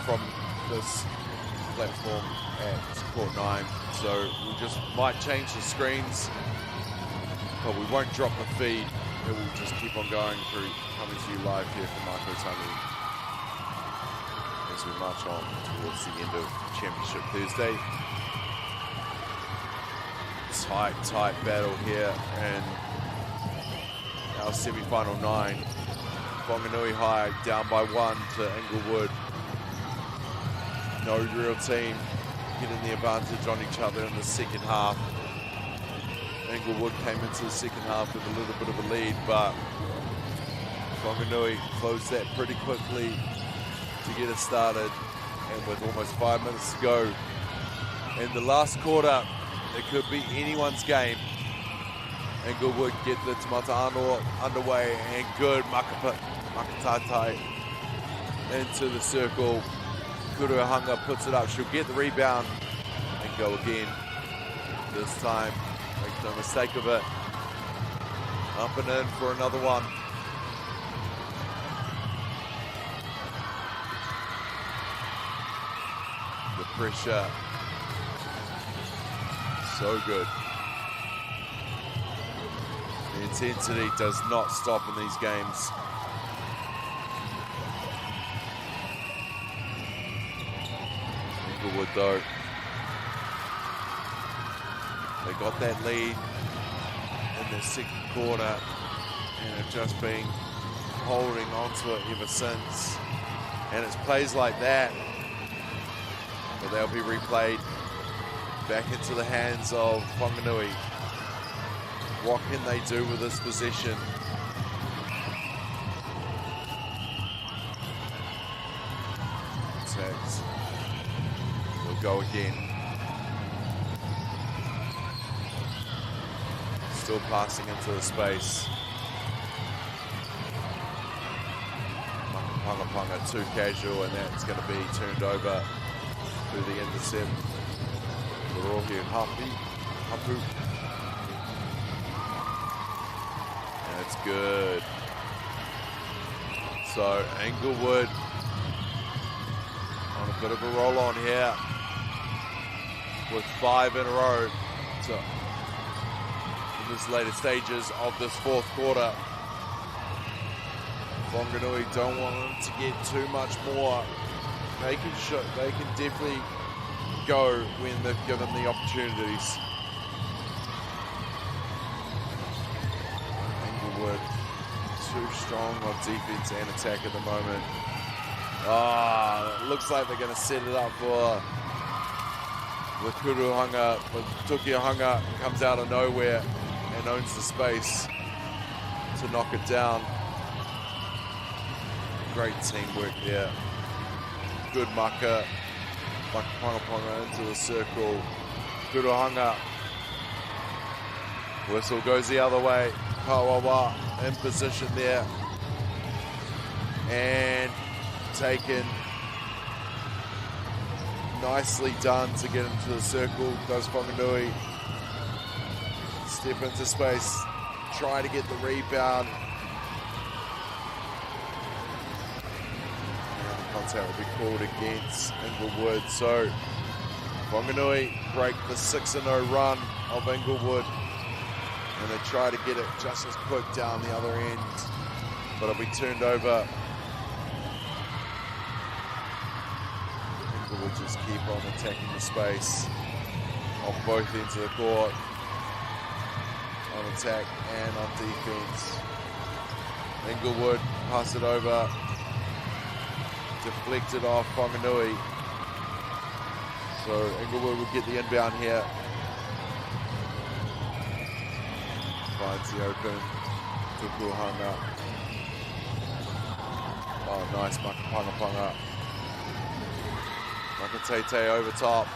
from this platform at court 9. So we just might change the screens, but we won't drop the feed. It will just keep on going through, coming to you live here from Ākau Tangi as we march on towards the end of Championship Thursday. Tight battle here, and our semi-final 9. Whanganui High down by 1 to Inglewood. No real team getting the advantage on each other in the second half. Inglewood came into the second half with a little bit of a lead, but Whanganui closed that pretty quickly to get us started. And with almost 5 minutes to go in the last quarter, it could be anyone's game. Inglewood get the Tamata Anō underway, and good makatatai into the circle. Kuruhanga puts it up. She'll get the rebound and go again. This time, make no mistake of it. Up and in for another one. The pressure, so good. The intensity does not stop in these games. Inglewood though, they got that lead in the second quarter and have just been holding on to it ever since. And it's plays like that, but they'll be replayed back into the hands of Whanganui. What can they do with this possession? Tags will go again. Still passing into the space. Panga too casual, and that's going to be turned over through the intercept. Rohi Hapu. And it's good. So Inglewood on a bit of a roll on here with 5 in a row in this later stages of this fourth quarter. Whanganui don't want them to get too much more. They can definitely go when they're given the opportunities. Inglewood too strong on defense and attack at the moment. It looks like they're going to set it up for the Kuruhanga, but Tukiahanga comes out of nowhere and owns the space to knock it down. Great teamwork there. Good maka. Panga into the circle. Kuruhanga. Whistle goes the other way. Kawawa in position there. And taken. Nicely done to get into the circle. Does Whanganui. Step into space. Try to get the rebound. Contact will be called against Inglewood. So Whanganui break the 6-0 run of Inglewood, and they try to get it just as quick down the other end, but it'll be turned over. Inglewood just keep on attacking the space on both ends of the court, on attack and on defense. Inglewood pass it over. Deflected off Whanganui. So Inglewood will get the inbound here. Finds the open. Tukuhanga. Oh, nice Panga. Makatete over top.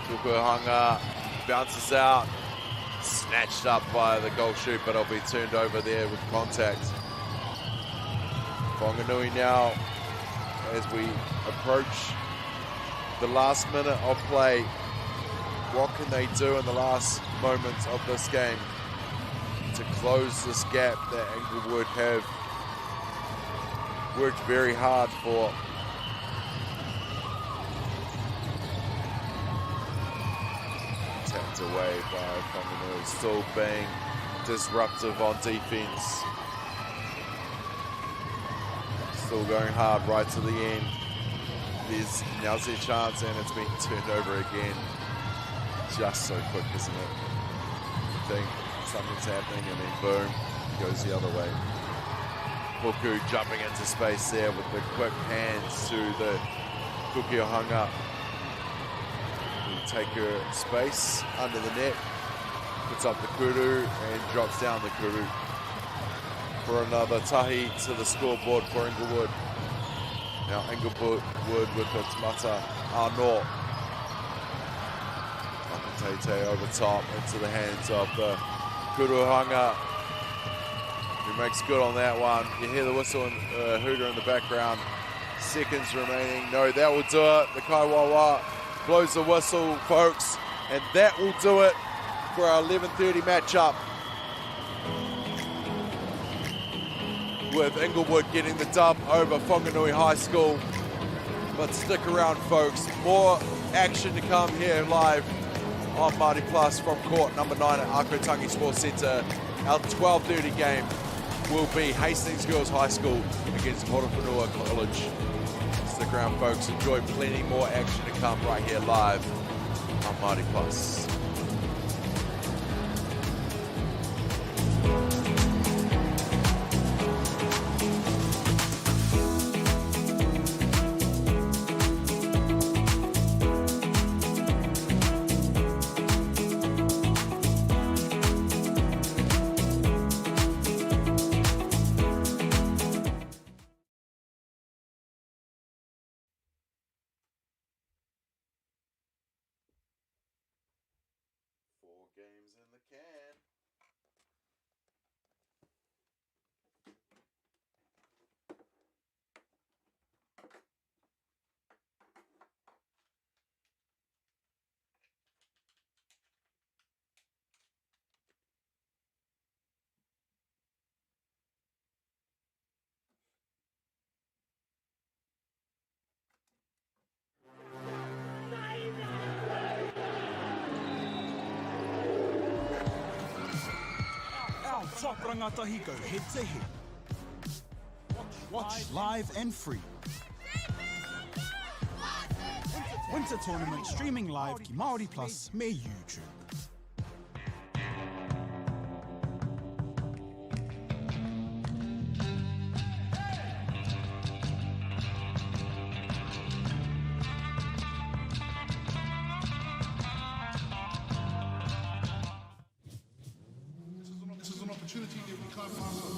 Tukuhanga bounces out. Snatched up by the goal shoot, but it'll be turned over there with contact. Whanganui now, as we approach the last minute of play, what can they do in the last moments of this game to close this gap that Inglewood have worked very hard for? Tapped away by Whanganui, still being disruptive on defense. Still going hard right to the end. Now's their chance, and it's been turned over again. Just so quick, isn't it? You think something's happening, and then boom, it goes the other way. Puku jumping into space there with the quick hands to the Tukiahanga. Will take her space under the net, puts up the kuru, and drops down the kuru for another tahi to the scoreboard for Inglewood. Now Inglewood with its mata Arnor. Makatete over top into the hands of the Kuruhanga, who makes good on that one. You hear the whistle and hooter in the background. seconds remaining. No, that will do it. The Kaiwawa blows the whistle, folks, and that will do it for our 11:30 matchup, with Inglewood getting the dub over Whanganui High School. But stick around, folks. More action to come here live on Māori Plus from court number 9 at Ākau Tangi Sports Centre. Our 12:30 game will be Hastings Girls High School against Horowhenua College. Stick around, folks. Enjoy plenty more action to come right here live on Māori Plus. Games in the can. Top rangatahi go head to head. Watch live and free. Winter tournament streaming live ki Māori Plus me YouTube. This is an opportunity that we can't pass on.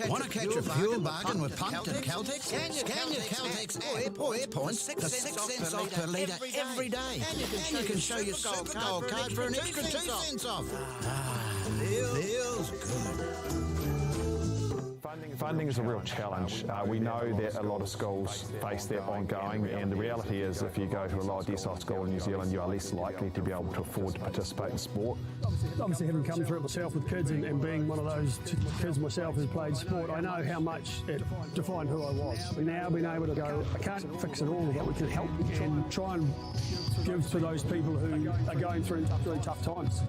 Want to catch a fuel bargain with Pumped at Caltex? Scan your Caltex app or airpoints for 6 cents off per litre every day. And you can show your Super Gold card for an extra 2 cents off. Feels good. Funding is a real challenge. We know that a lot of schools face that ongoing, and the reality is if you go to a lower decile school in New Zealand, you are less likely to be able to afford to participate in sport. Obviously, having come through it myself with kids and being one of those kids myself who's played sport, I know how much it defined who I was. And now being able to go, I can't fix it all, but we can help and try and give to those people who are going through really tough times.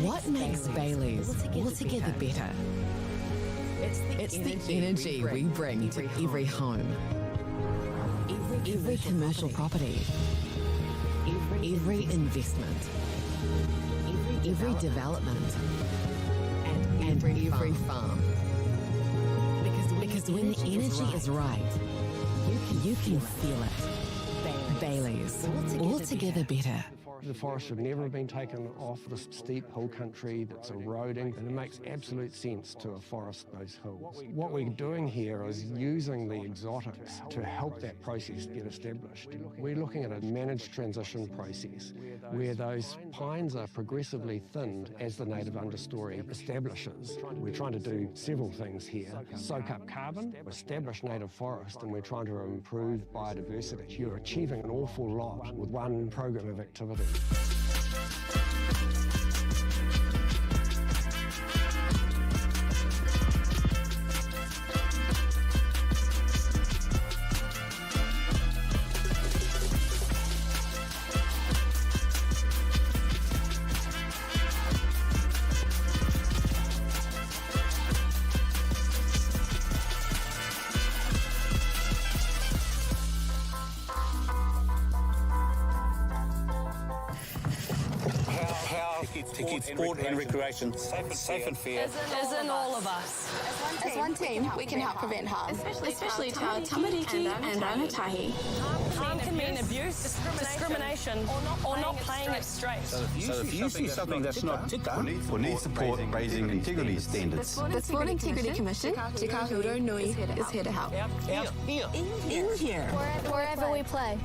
What makes Bailey's altogether better? It's the energy we bring to every home, every commercial property, every investment, every development, and every farm. Because when the energy is right, you can feel it. Bailey's, altogether better. The forest should never have been taken off this steep hill country that's eroding, and it makes absolute sense to afforest those hills. What we're doing here is using the exotics to help that process get established. We're looking at a managed transition process where those pines are progressively thinned as the native understory establishes. We're trying to do several things here. Soak up carbon, establish native forest, and we're trying to improve biodiversity. You're achieving an awful lot with one program of activity. to keep sport and recreation safe and fair. Is in all of us. As one team, we can help prevent harm, especially to our tamariki and rangatahi. Harm can mean abuse, discrimination, or not playing it straight. So if you see something that's not tika, We need support raising integrity standards. The Sport Integrity Commission, Te Kahuro Nui, is here to help. out here. In here. Wherever we play.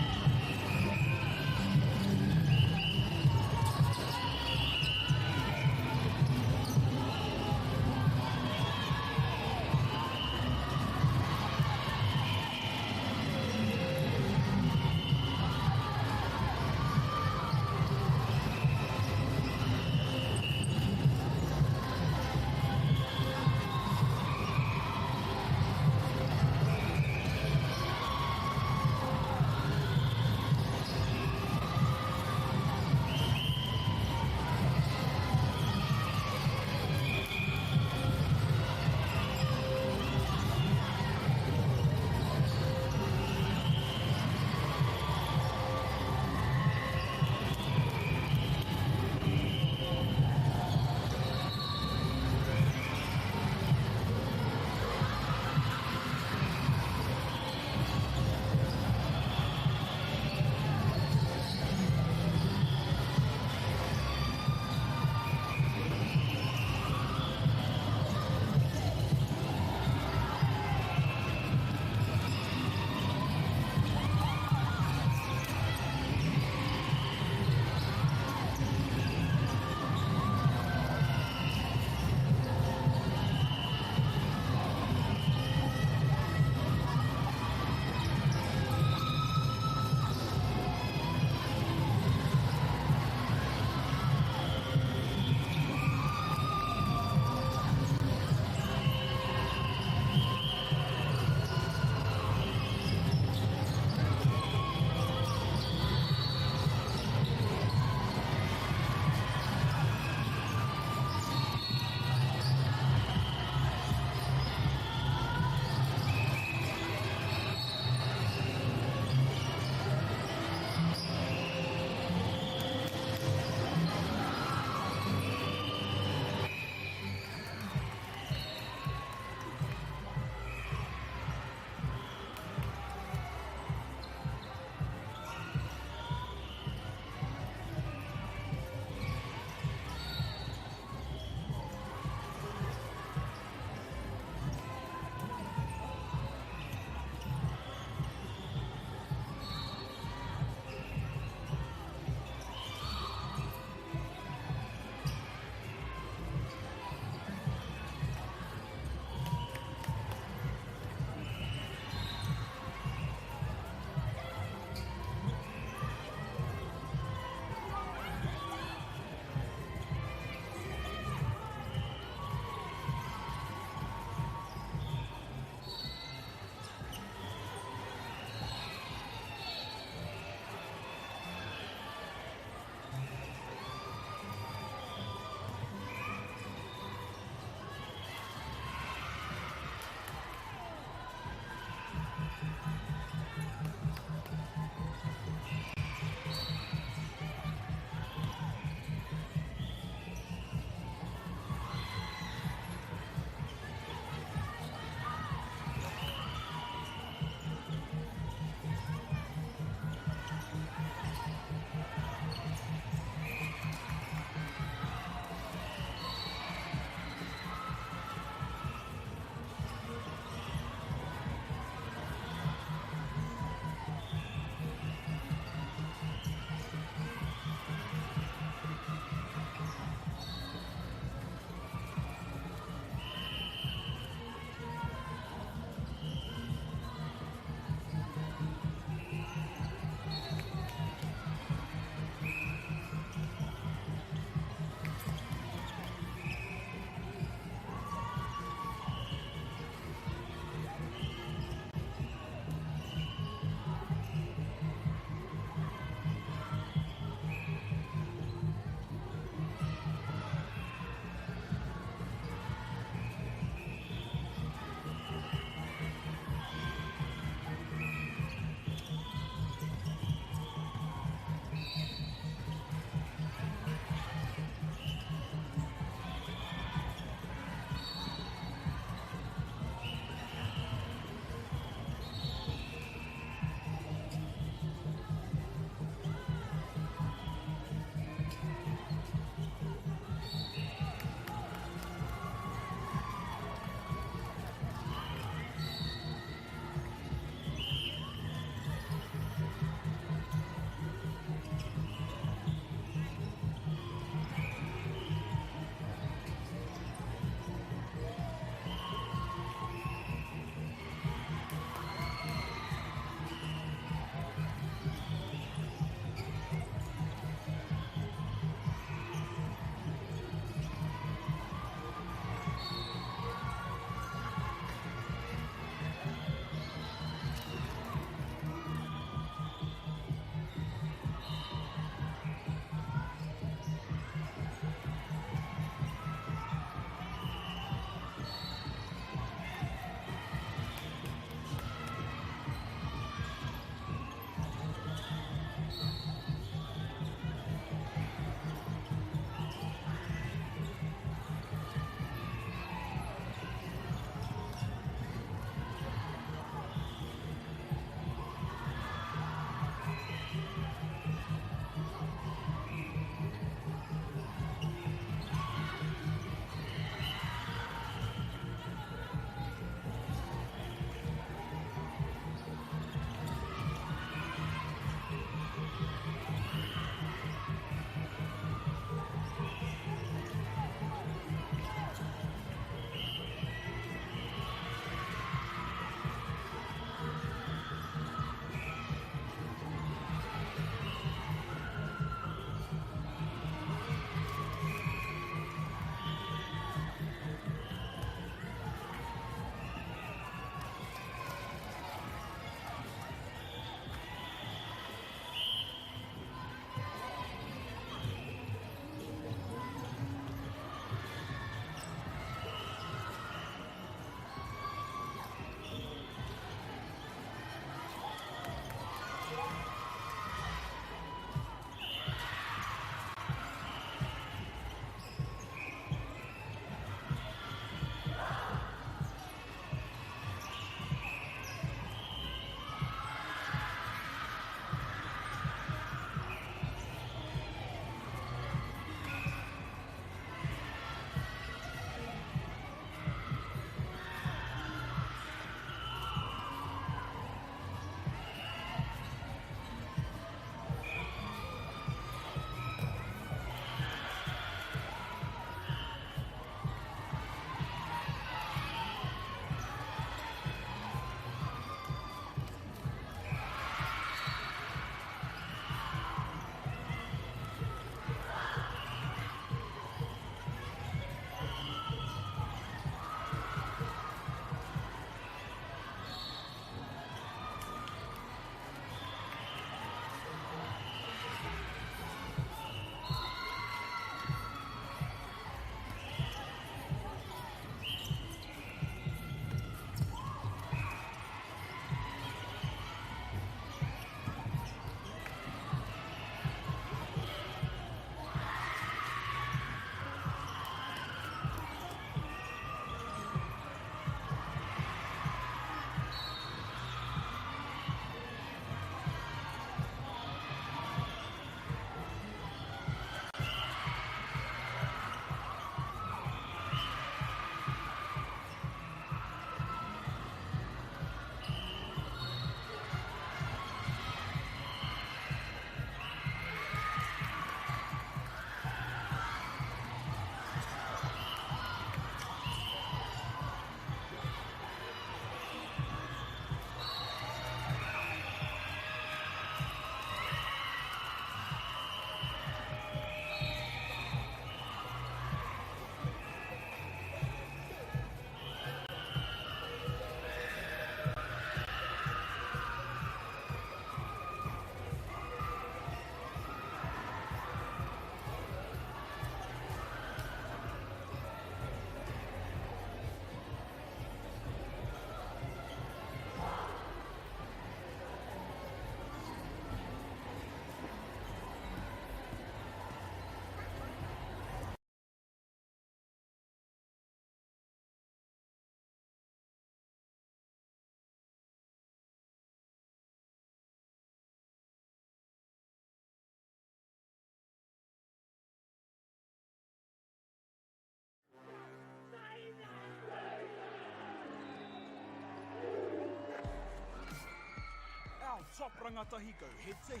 top rangatahi go head to head.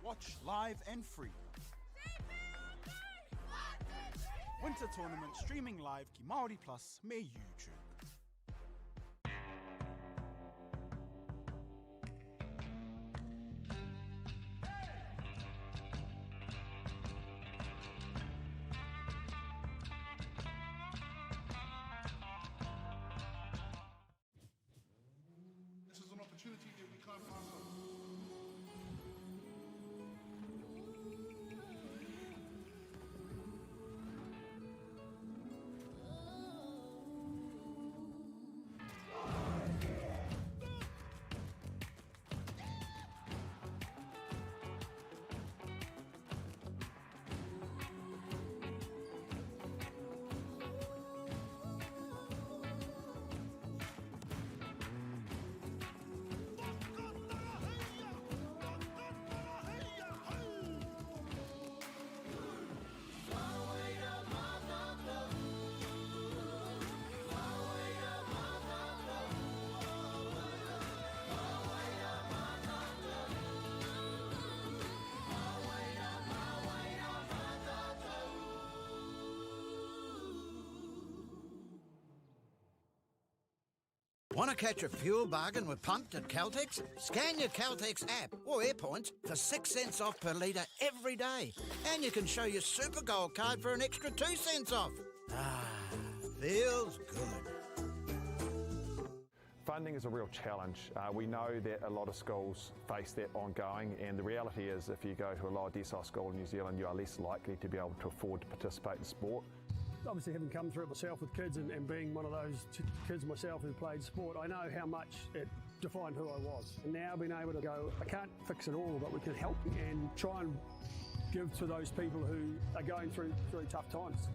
Watch live and free. Winter tournament streaming live ki Māori Plus me YouTube. This is an opportunity that we can't pass on. Want to catch a fuel bargain with Pumped at Caltex? Scan your Caltex app or AirPoints for 6 cents off per litre every day. And you can show your Super Gold card for an extra 2 cents off. Ah, feels good. Funding is a real challenge. We know that a lot of schools face that ongoing, and the reality is if you go to a lower decile school in New Zealand, you are less likely to be able to afford to participate in sport. Obviously, having come through it myself with kids and being one of those kids myself who played sport, I know how much it defined who I was. And now being able to go, I can't fix it all, but we can help and try and give to those people who are going through really tough times.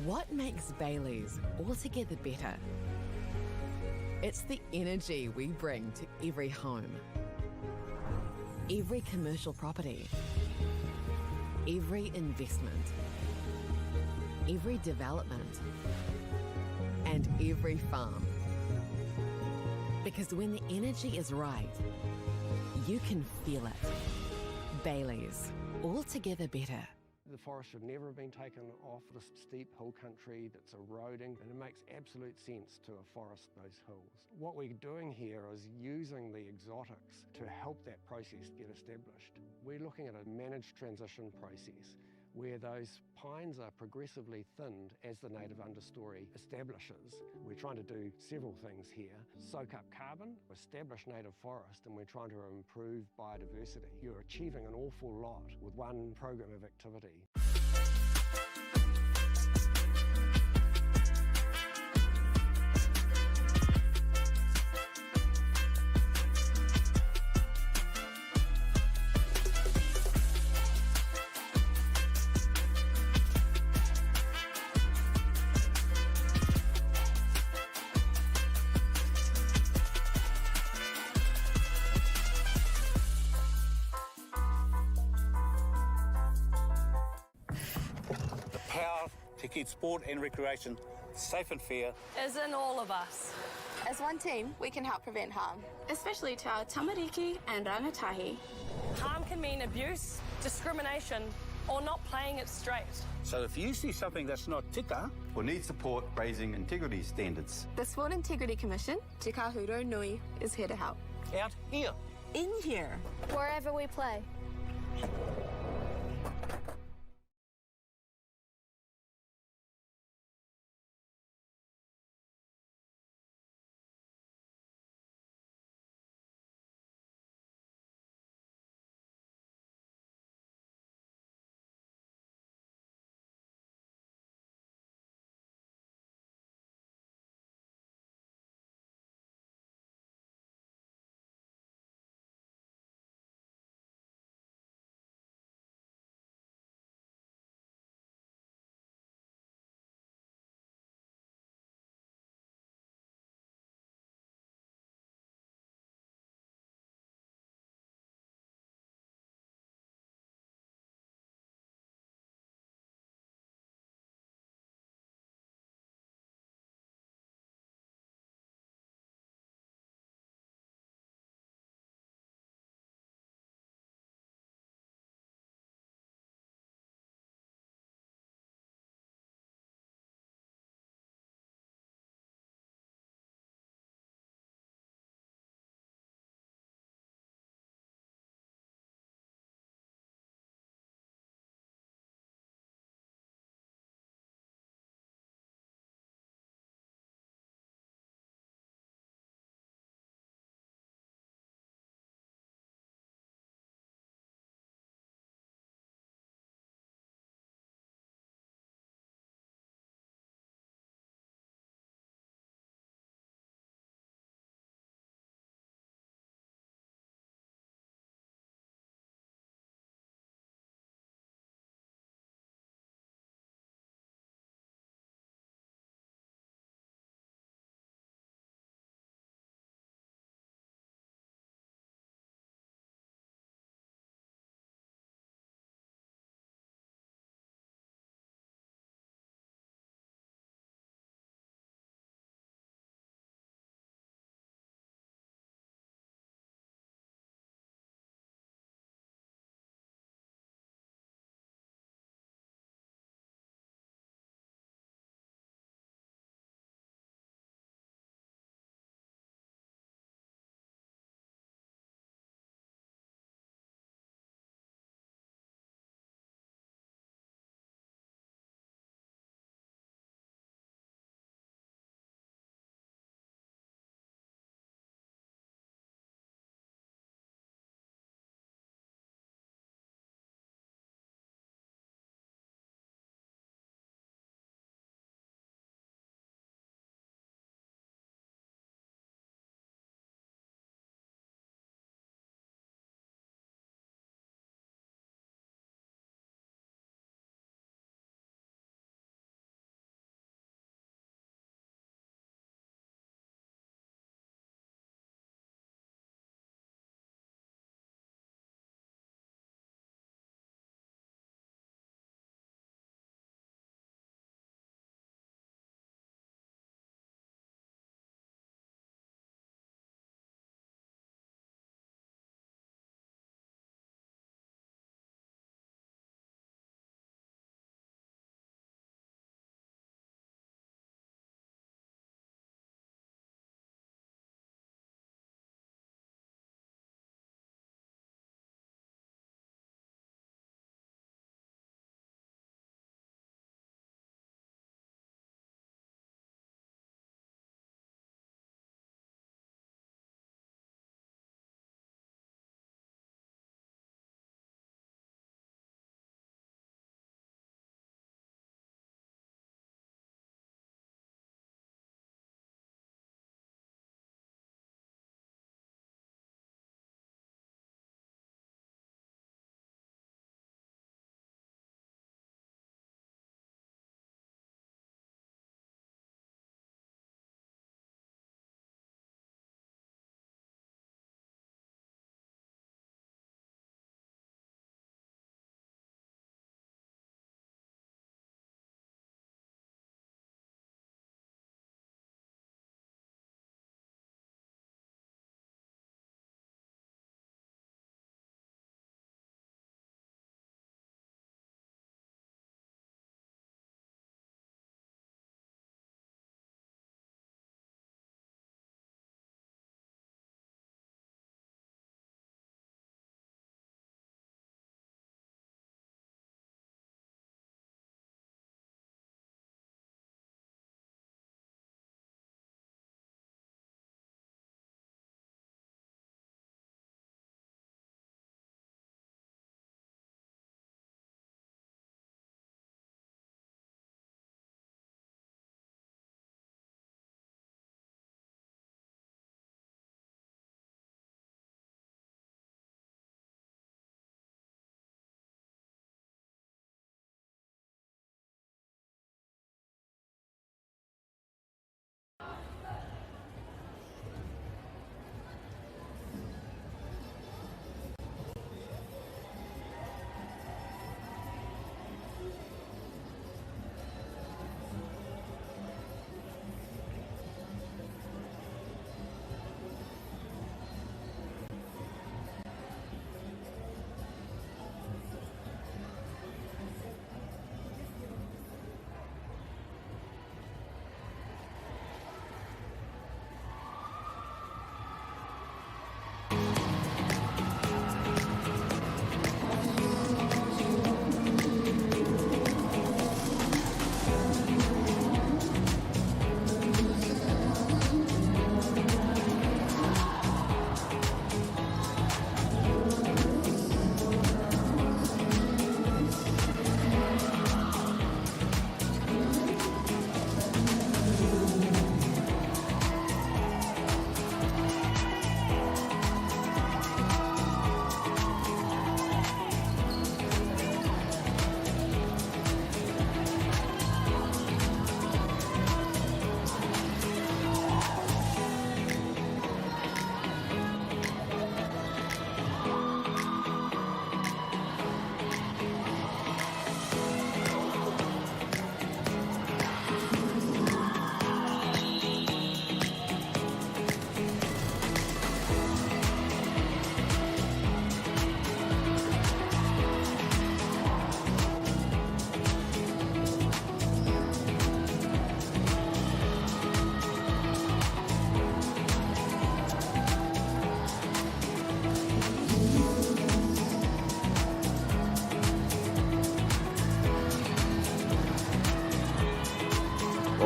What makes Bailey's altogether better? It's the energy we bring to every home, every commercial property, every investment, every development, and every farm. Because when the energy is right, you can feel it. Bailey's, altogether better. The forest should never have been taken off the steep hill country that's eroding, and it makes absolute sense to afforest those hills. What we're doing here is using the exotics to help that process get established. We're looking at a managed transition process where those pines are progressively thinned as the native understory establishes. We're trying to do several things here. Soak up carbon, establish native forest, and we're trying to improve biodiversity. You're achieving an awful lot with one program of activity. To keep sport and recreation safe and fair Is in all of us. As one team, we can help prevent harm, especially to our tamariki and rangatahi. Harm can mean abuse, discrimination, or not playing it straight. So if you see something that's not tika, or need support raising integrity standards, The Sport Integrity Commission, Te Kahuro Nui, is here to help. out here. In here. Wherever we play.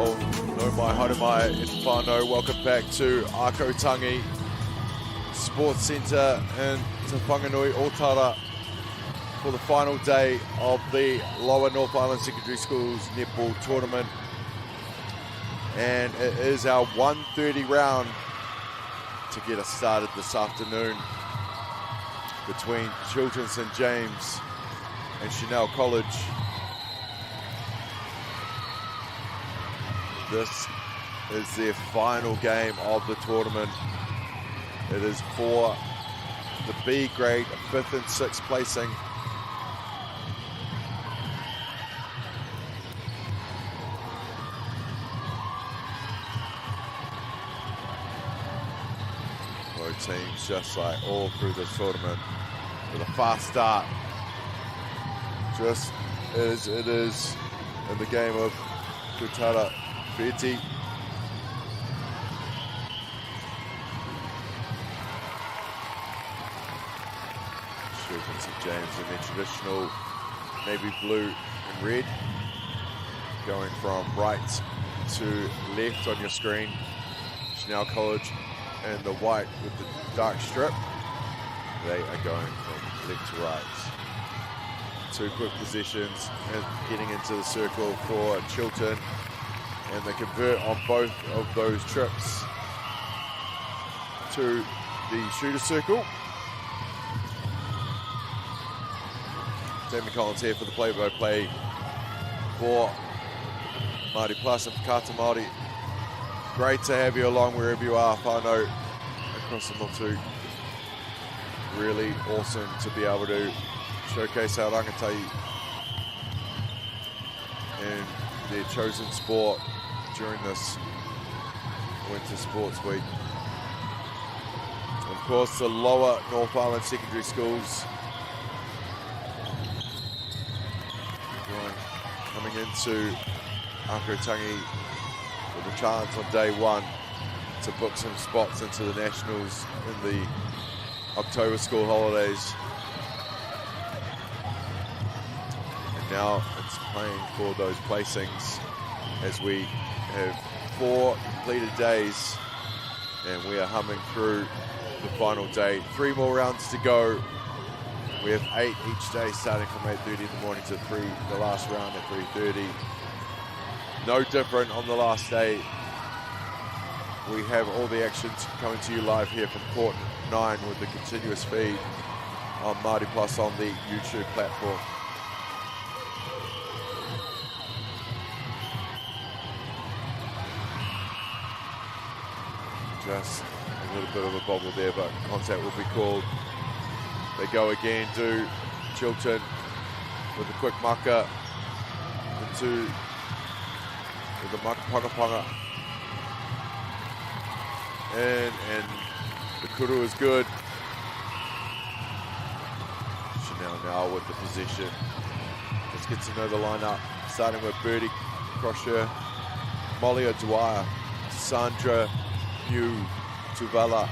Oh, no mai, haere mai, in whānau. Welcome back to Ākau Tangi Sports Centre in Te Whanganui, Ōtara, for the final day of the Lower North Island Secondary Schools Netball Tournament. And it is our 1:30 round to get us started this afternoon between Chiltern St James and Chanel College. This is their final game of the tournament. It is for the B grade 5th and 6th placing. Both teams, just like all through this tournament, with a fast start, just as it is in the game of Kutara Feti. Chiltern St James in their traditional navy blue and red, going from right to left on your screen. Chanel College and the white with the dark strip, they are going from left to right. Two quick possessions and getting into the circle for Chiltern, and they convert on both of those trips to the shooter circle. Jamie Collins here for the play-by-play for Māori Plus and Kata Māori. Great to have you along wherever you are, whānau, across the Motu. Really awesome to be able to showcase our rangatahi and their chosen sport during this Winter Sports Week. Of course, the Lower North Island Secondary Schools coming into Ākau Tangi with a chance on day one to book some spots into the Nationals in the October school holidays. And now it's playing for those placings as we have 4 completed days and we are humming through the final day. 3 more rounds to go. We have 8 each day, starting from 8:30 in the morning to the last round at 3:30. No different on the last day. We have all the action coming to you live here from Court 9 with the continuous feed on Māori Plus on the YouTube platform. Just a little bit of a bobble there, but contact will be called. They go again, do Chiltern with a quick maka into the maka panga. And the kuru is good. Chanel now with the position. Let's get to know the lineup. Starting with Birdie Crosher, Molia Dwyer, Sandra New Tuvala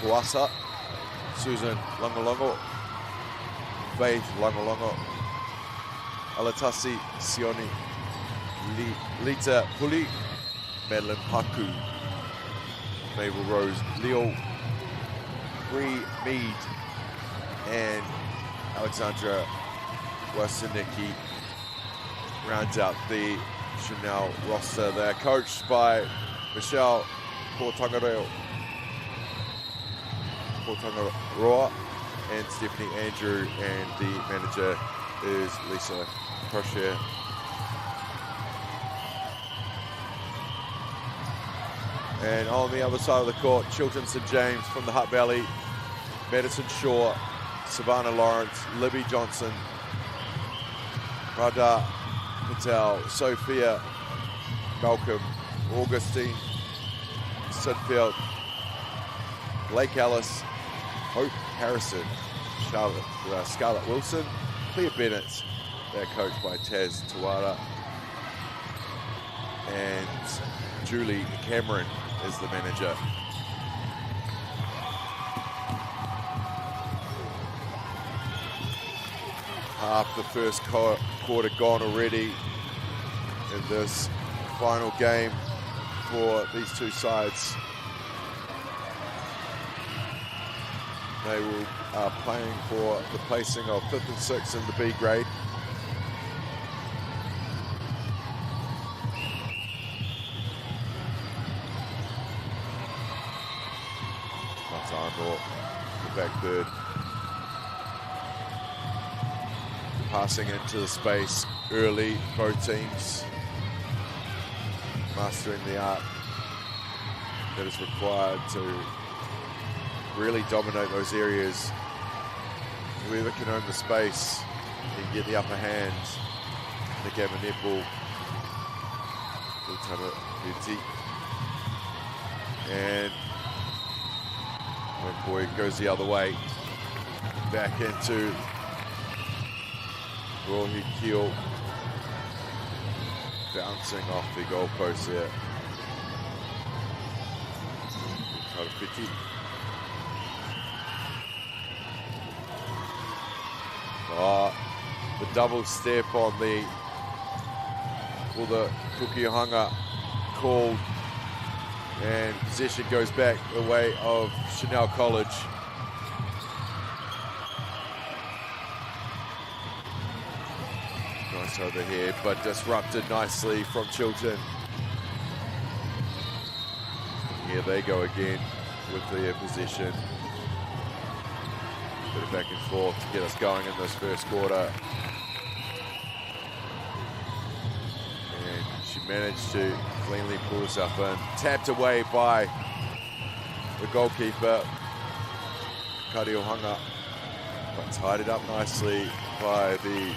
Huasa, Susan Longolongo, Faith Longolongo, Alatasi Sioni, Lita Puli, Madeline Paku, Mabel Rose, Leo Bree Mead, and Alexandra Wasinecki rounds out the Chanel roster. They're coached by Michelle Portangaroa and Stephanie Andrew, and the manager is Lisa Crochet. And on the other side of the court, Chiltern St James from the Hutt Valley, Madison Shaw, Savannah Lawrence, Libby Johnson, Radha Patel, Sophia Malcolm, Augustine Sidfield, Blake Ellis, Hope Harrison, Scarlett Wilson, Clea Bennett. They're coached by Taz Tawara, and Julie Cameron is the manager. Half the first quarter gone already in this final game for these two sides. They are playing for the placing of 5th and 6th in the B grade. Matano, the back third. Passing into the space early, both teams mastering the art that is required to really dominate those areas. Whoever can own the space can get the upper hand in the game of netball. And one boy goes the other way, back into Rohi Keel, bouncing off the goalpost there. The double step on the Kukiahanga called, and possession goes back the way of Chanel College. Nice over here, but disrupted nicely from Chilton. Here they go again with the position. Bit of back and forth to get us going in this first quarter. And she managed to cleanly pull us up and tapped away by the goalkeeper, Kariohanga, but tied it up nicely by the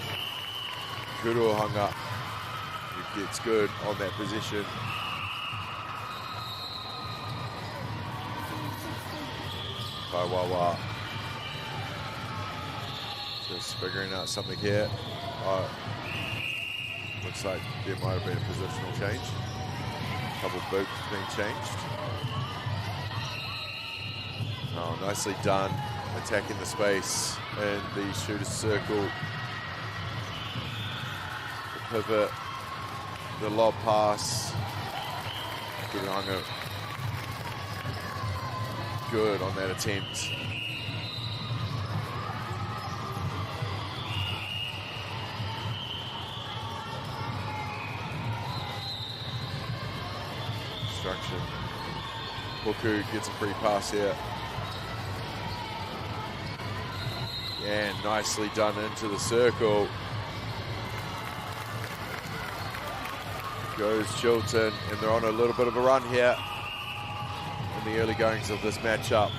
Kuruhanga, who gets good on that position. Kaiwawa just figuring out something here. Looks like there might have been a positional change. A couple of boots being changed. Oh, nicely done. Attacking the space in the shooter's circle. The pivot, the lob pass. Kuruhanga good on that attempt. Instruction. Puku gets a free pass here. And nicely done into the circle. Goes Chilton, and they're on a little bit of a run here in the early goings of this matchup.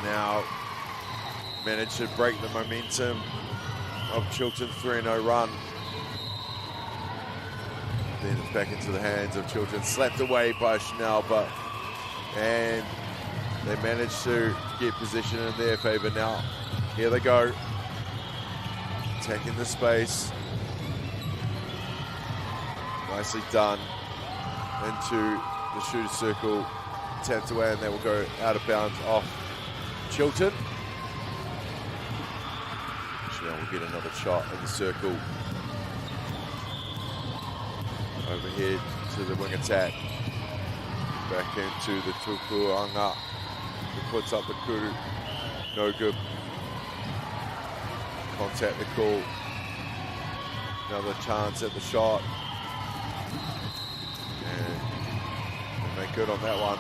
Now managed to break the momentum of Chilton's 3-0 run. Then it's back into the hands of Chilton, slapped away by Chanel, and they managed to get position in their favour now. Here they go, attacking the space. Nicely done into the shooter's circle, tapped away, and they will go out of bounds off Chilton. Chanel will get another shot in the circle. Overhead to the wing attack. Back into the Tukuanga, who puts up the Kuru. No good. Contact the call. Another chance at the shot. And they make good on that one.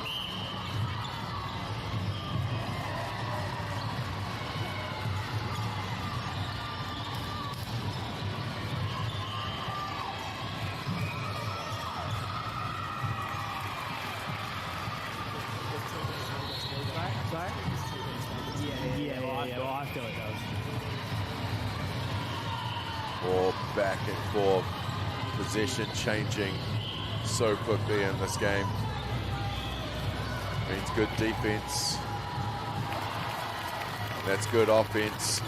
Or back and forth, position changing so quickly in this game. Means good defense. That's good offense.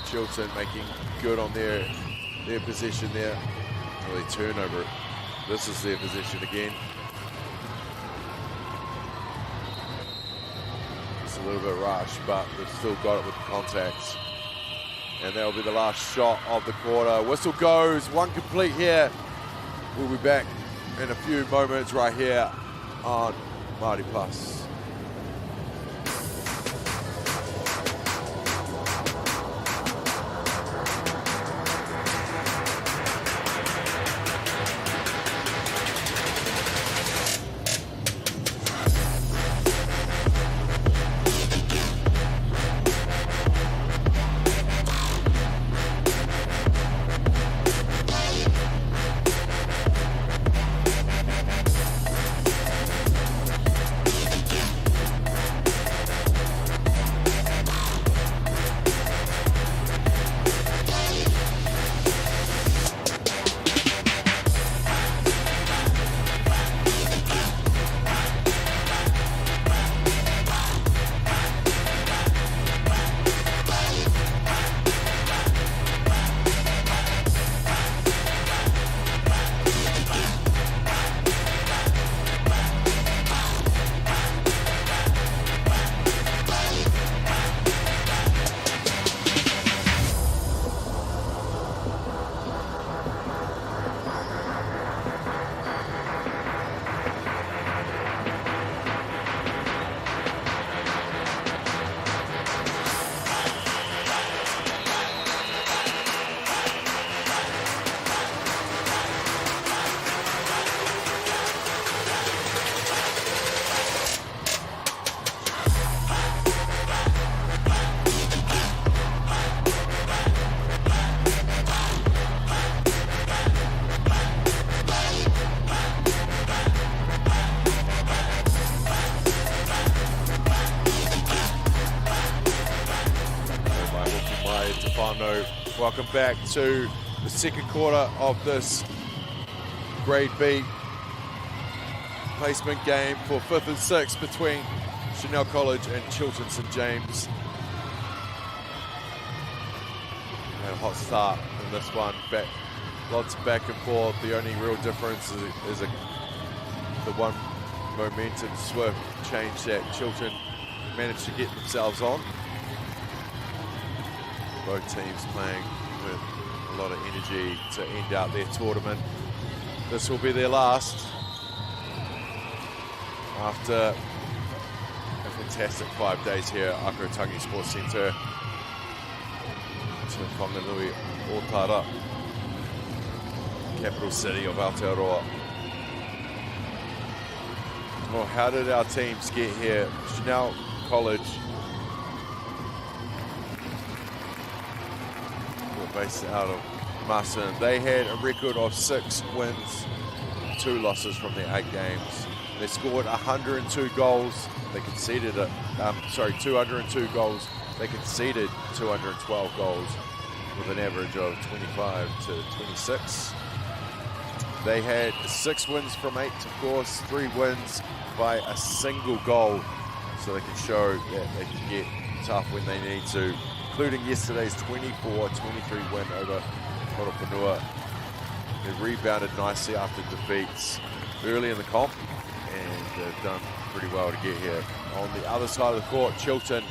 Chilton making good on their position there. Really turnover. This is their position again. Just a little bit rushed, but they've still got it with the contacts. And that'll be the last shot of the quarter. Whistle goes, one complete here. We'll be back in a few moments right here on MΑORI Plus. Welcome back to the second quarter of this Grade B placement game for 5th and 6th between Chanel College and Chiltern St James. And a hot start in this one. Lots of back and forth. The only real difference is the one momentum swift change that Chiltern managed to get themselves on. Both teams playing with a lot of energy to end out their tournament. This will be their last after a fantastic 5 days here at Ākau Tangi Sports Centre to Whanganui, Ōtara, capital city of Aotearoa. Well, how did our teams get here? Chanel College, based out of Marsden. They had a record of 6 wins, 2 losses from their 8 games. They scored 102 goals. They conceded 202 goals. They conceded 212 goals with an average of 25 to 26. They had 6 wins from 8, of course, 3 wins by a single goal, so they can show that they can get tough when they need to, including yesterday's 24-23 win over Wellington. They rebounded nicely after defeats early in the comp, and they've done pretty well to get here. On the other side of the court, Chiltern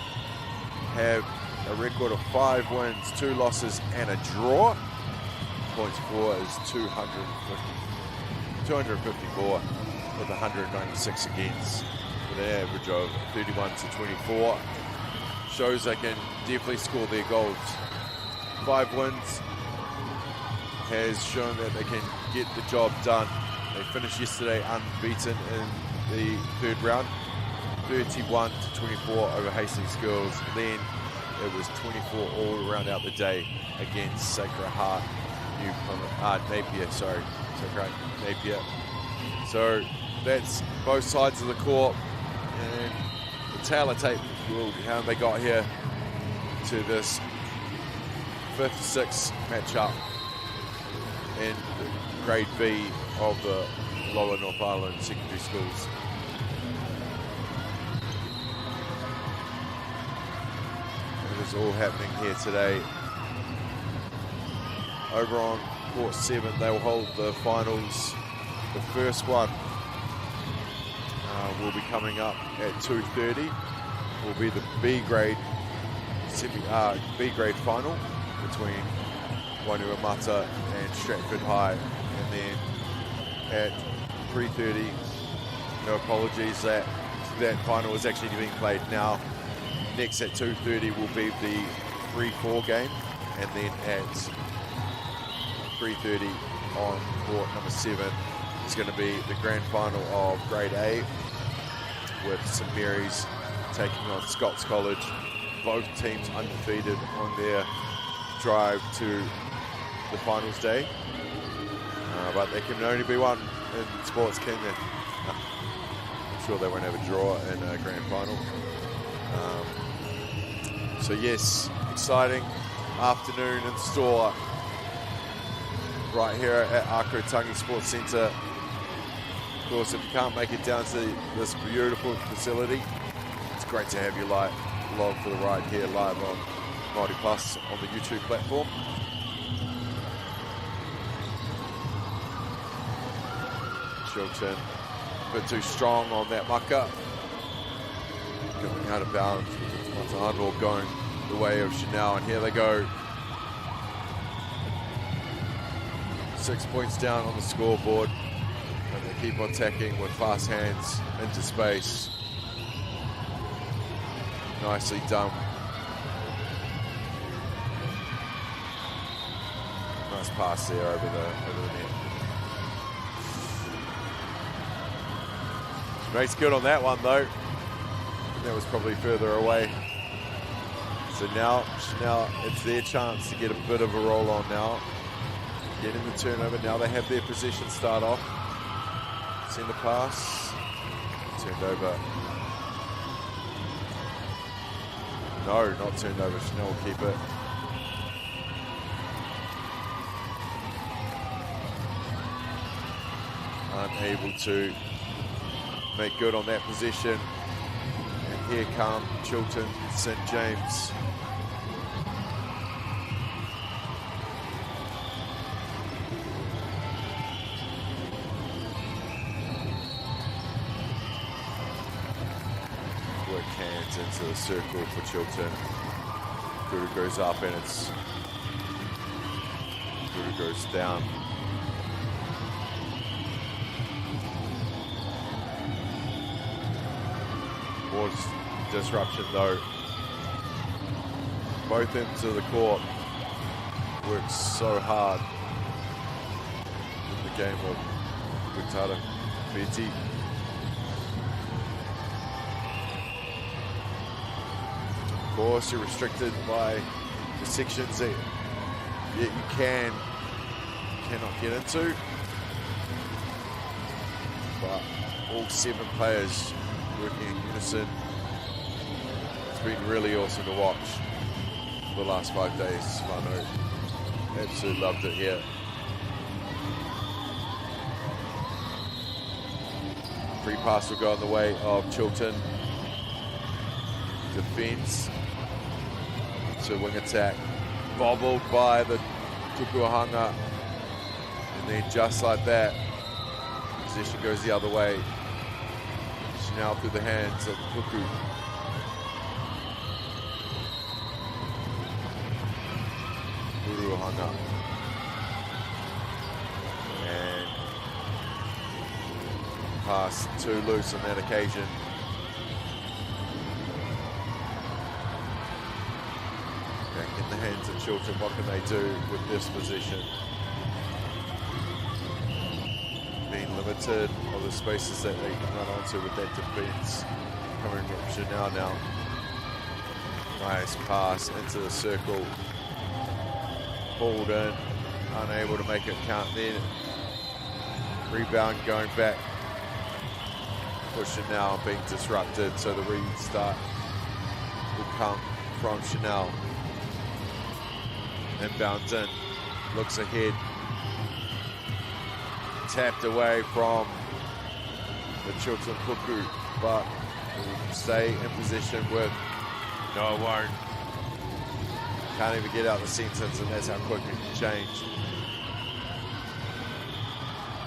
have a record of 5 wins, 2 losses and a draw. Points for is 254 with 196 against, with an average of 31 to 24. Shows they can definitely score their goals. 5 wins has shown that they can get the job done. They finished yesterday unbeaten in the 3rd round, 31 to 24 over Hastings Girls. Then it was 24 all around out the day against Sacred Heart Napier. So that's both sides of the court, and the tail of tape will be how they got here to this 5th, 6th matchup in Grade B of the Lower North Island secondary schools. It is all happening here today. Over on Court 7, they will hold the finals. The first one will be coming up at 2:30. will be the B grade final between Wainuamata and Stratford High, and then at 3:30, no apologies, that final is actually being played now. Next at 2:30 will be the 3-4 game, and then at 3:30 on court number 7 is going to be the grand final of Grade A, with St Mary's taking on Scots College. Both teams undefeated on their drive to the finals day, but there can only be one in sports, can there? I'm sure they won't have a draw in a grand final. So yes, exciting afternoon in store right here at Ākau Tangi Sports Centre. Of course, if you can't make it down to this beautiful facility, it's great to have you along for the ride here live on MāORI Plus on the YouTube platform. Chilton a bit too strong on that mucker. Going out of bounds. Matahano going the way of Chanel, and here they go. 6 points down on the scoreboard, and they keep on attacking with fast hands into space. Nicely done. Nice pass there over the net. Race good on that one though. That was probably further away. So now Chanel, it's their chance to get a bit of a roll on now. Getting the turnover. Now they have their position start off. Send the pass. Turned over. No, not turned over. Chanel will keep it. Unable to make good on that position. And here come Chilton St James. Work hands into the circle for Chilton. Guru goes up and Guru goes down. More disruption though. Both ends of the court works so hard in the game of Gutara BT. Of course, you're restricted by the sections that you cannot get into. But all 7 players working in unison. It's been really awesome to watch for the last 5 days. Mano absolutely loved it here. Free pass will go on the way of Chilton. Defense to wing attack. Bobbled by the Tupuahanga. And then just like that, possession goes the other way. Now through the hands of Puku. Uruhanga. And pass too loose on that occasion. Back in the hands of Chilton, what can they do with this position? Being limited of the spaces that they can run onto with that defense coming from Chanel now. Nice pass into the circle. Pulled in, unable to make it count then. Rebound going back for Chanel, being disrupted, so the restart will come from Chanel. Inbounds in, looks ahead. Tapped away from the Chilton Puku, but will stay in position with, no it won't. Can't even get out the sentence, and that's how quick it can change.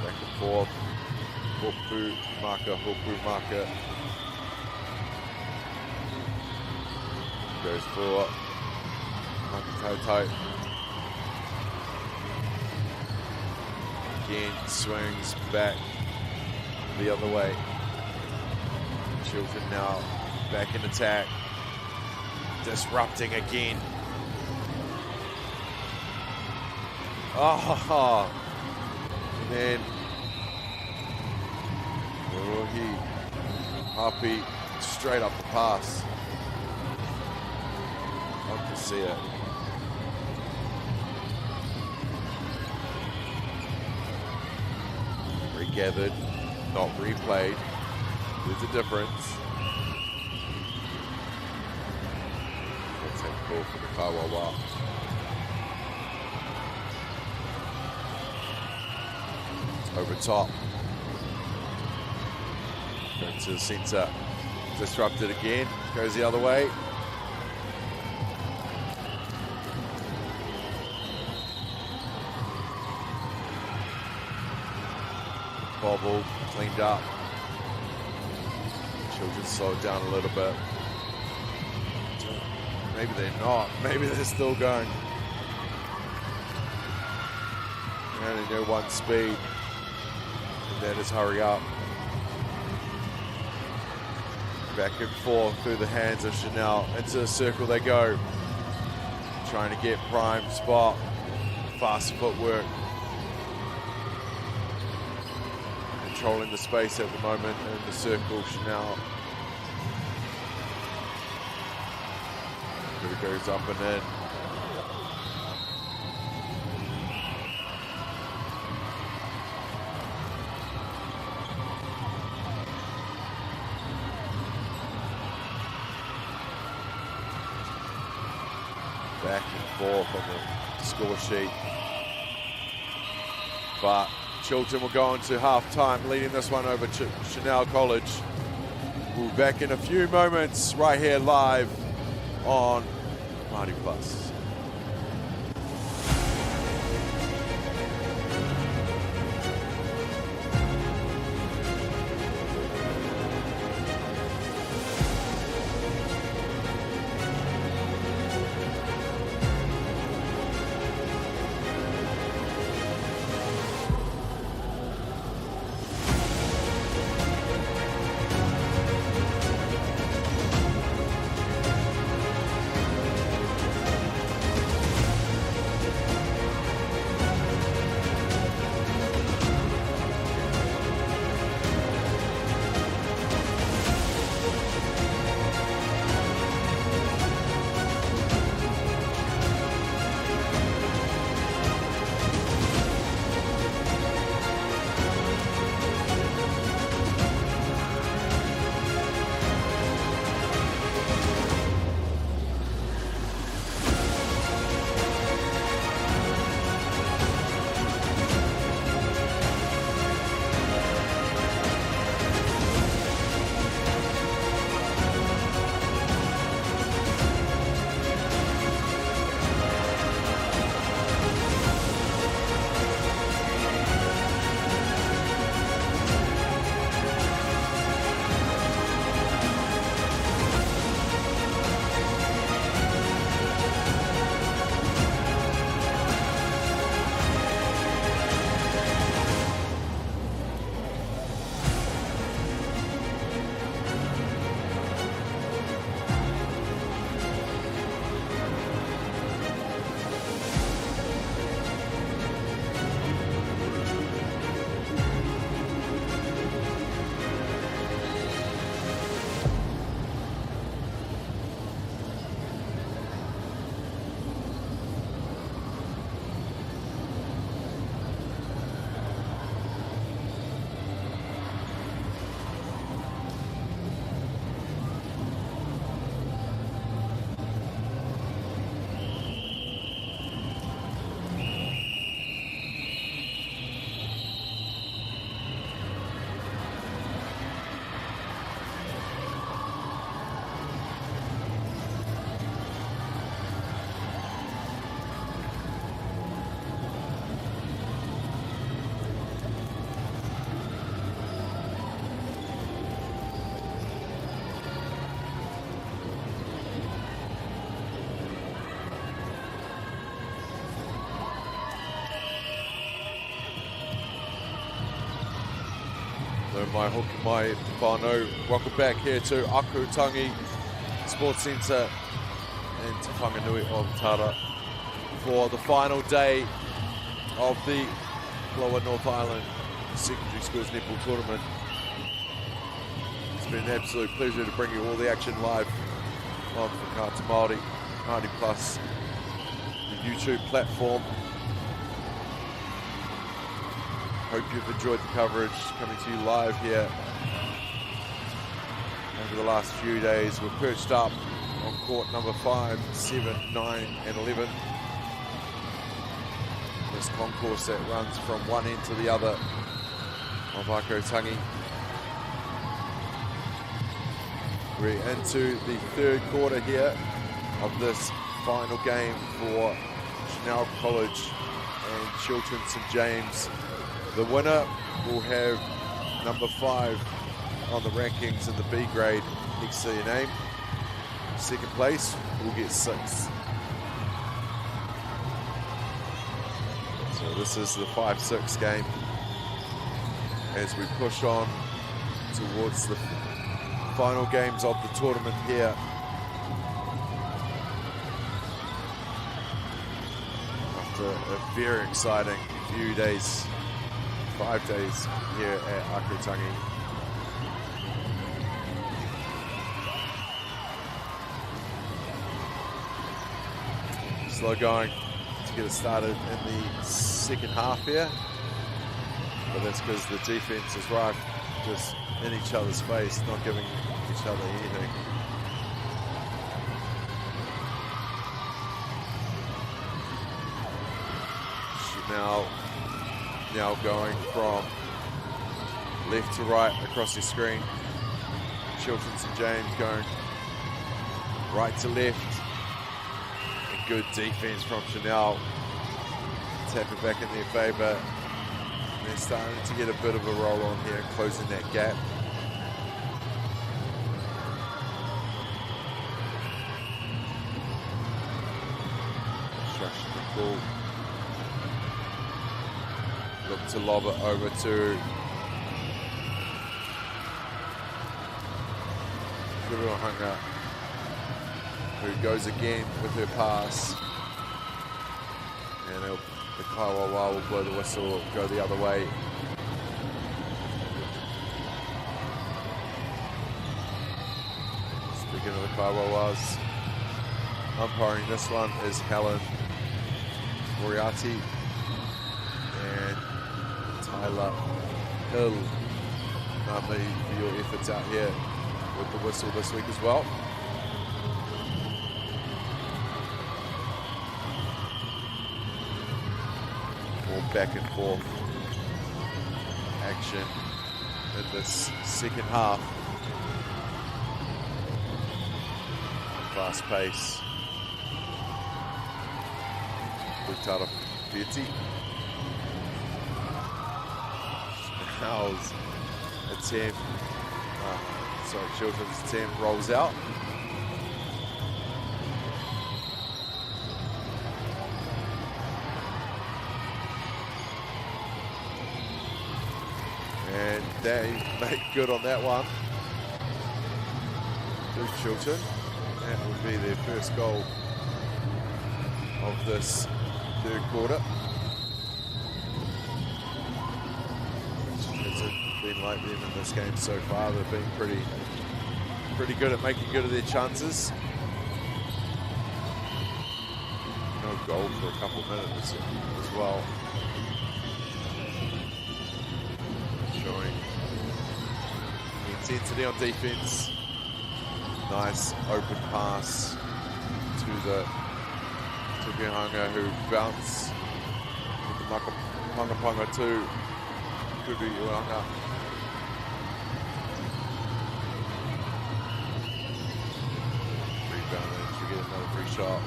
Back and forth, Hopu marker. Goes for Ākau. Again, swings back the other way. Children now back in attack. Disrupting again. Oh, and then Happy straight up the pass. I can see it. Regathered, not replayed. There's a difference. Let's take a call for the Kawawa. Over top. Going to the centre. Disrupted again. Goes the other way. Bobble, cleaned up. Children slowed down a little bit. Maybe they're not. Maybe they're still going. They only know one speed. And that is hurry up. Back and forth through the hands of Chanel. Into the circle they go. Trying to get prime spot. Fast footwork. Controlling the space at the moment in the circle, Chanel. It goes up and in. Back and forth on the score sheet. But Chilton will go into half-time, leading this one over to Chanel College. We'll be back in a few moments right here live on Māori Plus. my hook, my whānau. Welcome back here to Ākau Tangi Sports Centre in Te Whanganui o Tara for the final day of the Lower North Island Secondary Schools Netball Tournament. It's been an absolute pleasure to bring you all the action live on Whakaata Māori, Māori Plus, the YouTube platform. Hope you've enjoyed the coverage coming to you live here over the last few days. We're perched up on court number 5, 7, 9 and 11. This concourse that runs from one end to the other of Ākau Tangi. We're into the third quarter here of this final game for Chanel College and Chiltern St James. The winner will have number 5 on the rankings in the B grade next to your name. Second place will get 6. So this is the 5-6 game as we push on towards the final games of the tournament here. After a very exciting few days, 5 days here at Ākau Tangi. Slow going to get it started in the second half here, but that's because the defense is right, just in each other's face, not giving each other anything. Now going from left to right across your screen. Chiltern St James going right to left. And good defense from Chanel. Tap it back in their favour. They're starting to get a bit of a roll on here, closing that gap. Construction the ball. Look to lob it over to Kuruhanga, who goes again with her pass. And the Kaiwawa will blow the whistle, go the other way. Speaking of the Kaiwawas, umpiring this one is Helen Moriarty and Tyler Hill. Lovely for your efforts out here with the whistle this week as well. More back and forth action in this second half. Fast pace. Tara Fiati. How's attempt, Chiltern's attempt rolls out. And they make good on that one. Good Chiltern. That would be their first goal of this third quarter. Been like them in this game so far. They've been pretty good at making good of their chances. No goal for a couple of minutes as well. Showing the intensity on defense. Nice open pass to the Tukuhanga, who bounced with the Mangapanga to Kuruhanga. To get another free shot.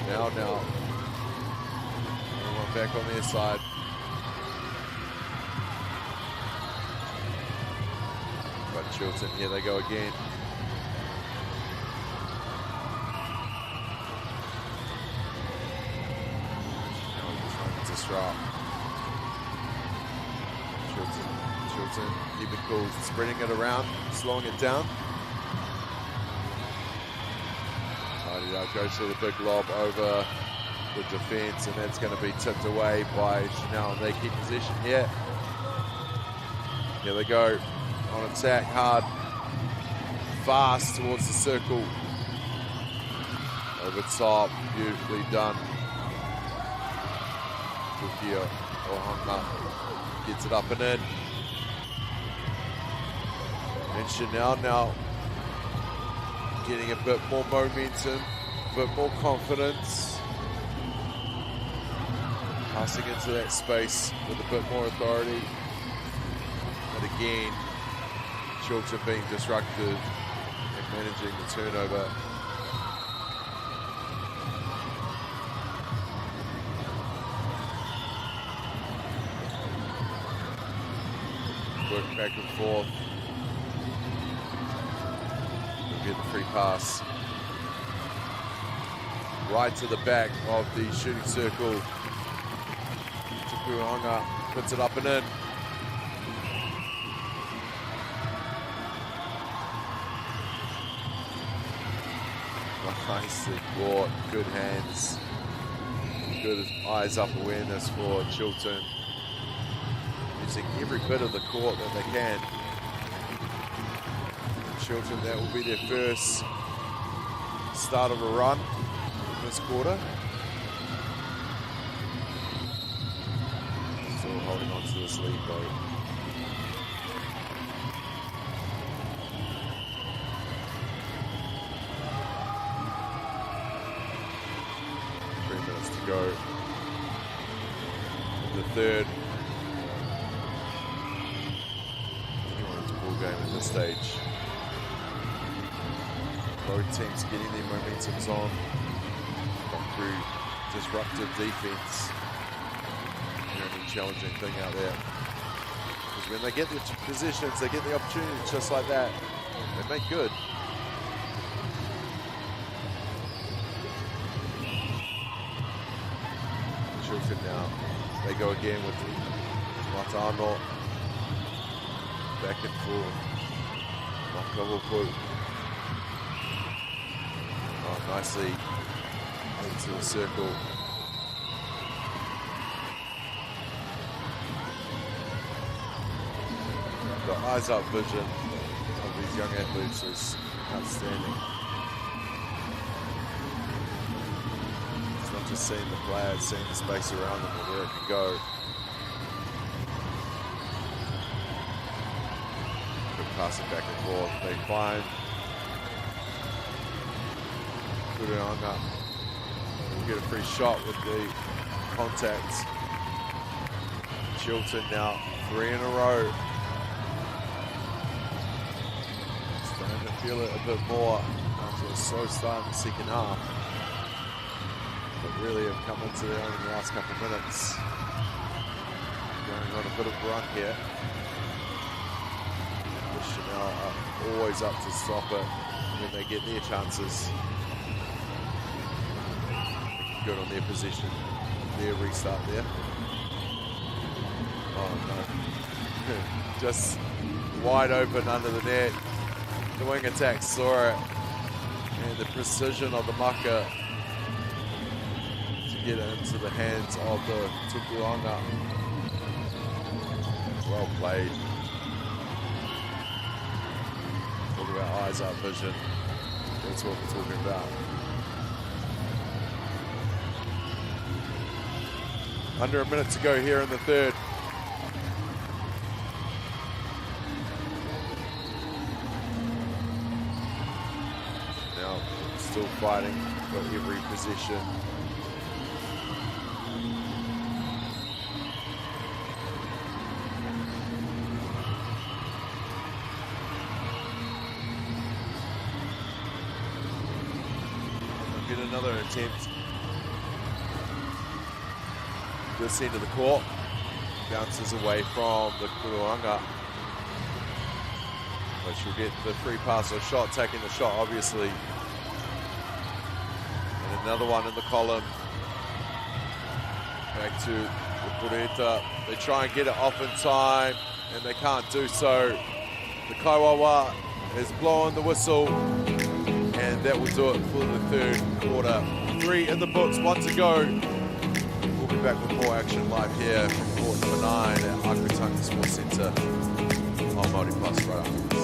Now. Everyone back on their side. But Chiltern, here they go again. Now just trying to disrupt. Chiltern Chilton keeping cool, spreading it around, slowing it down. Goes to the big lob over the defence, and that's going to be tipped away by Chanel, and they keep possession here. Here they go on attack, hard, fast towards the circle. Over top, beautifully done. Tukia Ohanga gets it up and in. And Chanel now getting a bit more momentum, a bit more confidence. Passing into that space with a bit more authority. And again, Chilton being disrupted and managing the turnover. Work back and forth. Get the free pass right to the back of the shooting circle. Tukuhanga puts it up and in. Nicely brought, good hands, good eyes up awareness for Chilton. Using every bit of the court that they can. Chilton, that will be their first start of a run in this quarter. Still holding on to this lead though. To go. The third. Anyone's ball game at this stage. Both teams getting their momentums on. Got through disruptive defense. The only challenging thing out there is when they get the positions, they get the opportunities just like that. They make good. Now they go again with Matano back and forth. Makahoku. Oh, nicely into the circle. The eyes up vision of these young athletes is outstanding. Just seeing the players, seeing the space around them and where it can go. Good passing back and forth. They find Kuruanga. We'll get a free shot with the contact. Chilton now 3 in a row. Starting to feel it a bit more after a slow start in the second half. But really have come into their own in the last couple of minutes. Going on a bit of a run here. The Chanel are always up to stop it when they get their chances. Good on their position. Their restart there. Oh no. Just wide open under the net. The wing attack saw it. And the precision of the mucker get it into the hands of the Tukuanga. Well played. Talk about eyes up vision. That's what we're talking about. Under a minute to go here in the third. Now still fighting for every possession. Another attempt. This end of the court. Bounces away from the Kuruanga. But she'll get the free pass or shot, taking the shot obviously. And another one in the column. Back to the Pureta. They try and get it off in time. and they can't do so. The Kaiwawa has blown the whistle, and that will do it for the third quarter. 3 in the books, 1 to go. We'll be back with more action live here from court number 9 at Ākau Tangi Sports Centre on MāORI Plus right after this.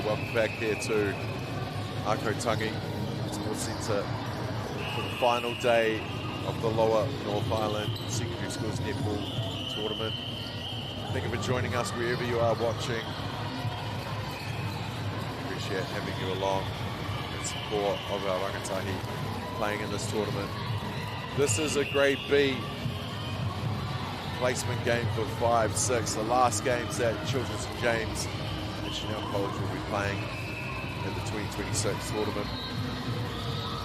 Welcome back here to Ākau Tangi Sports Centre for the final day of the Lower North Island Secondary Schools Netball Tournament. Thank you for joining us wherever you are watching. Appreciate having you along in support of our rangatahi playing in this tournament. This is a Grade B placement game for 5-6. The last games that Children's St James and Chanel College will be playing in the 2026 tournament.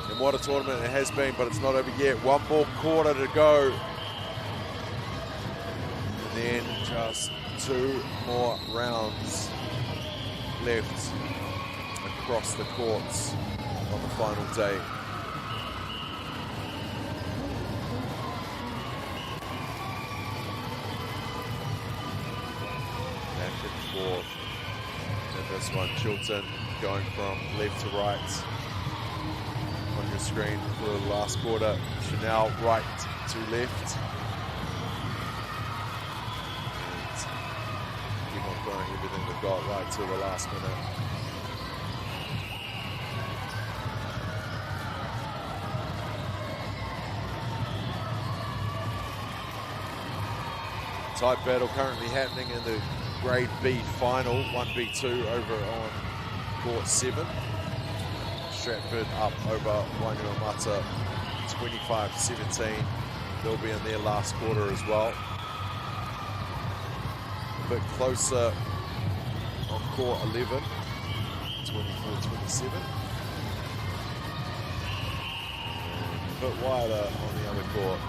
And what a tournament it has been, but it's not over yet. 1 more quarter to go. And then just 2 more rounds left across the courts on the final day. Back and forth. And this one, Chilton going from left to right on your screen for the last quarter. Chanel right to left. And keep on throwing everything they've got right to the last minute. Tight battle currently happening in the Grade B final, 1v2 over on court 7. Stratford up over Wainuamata 25-17. They'll be in their last quarter as well. A bit closer on court 11, 24-27. A bit wider on the other court,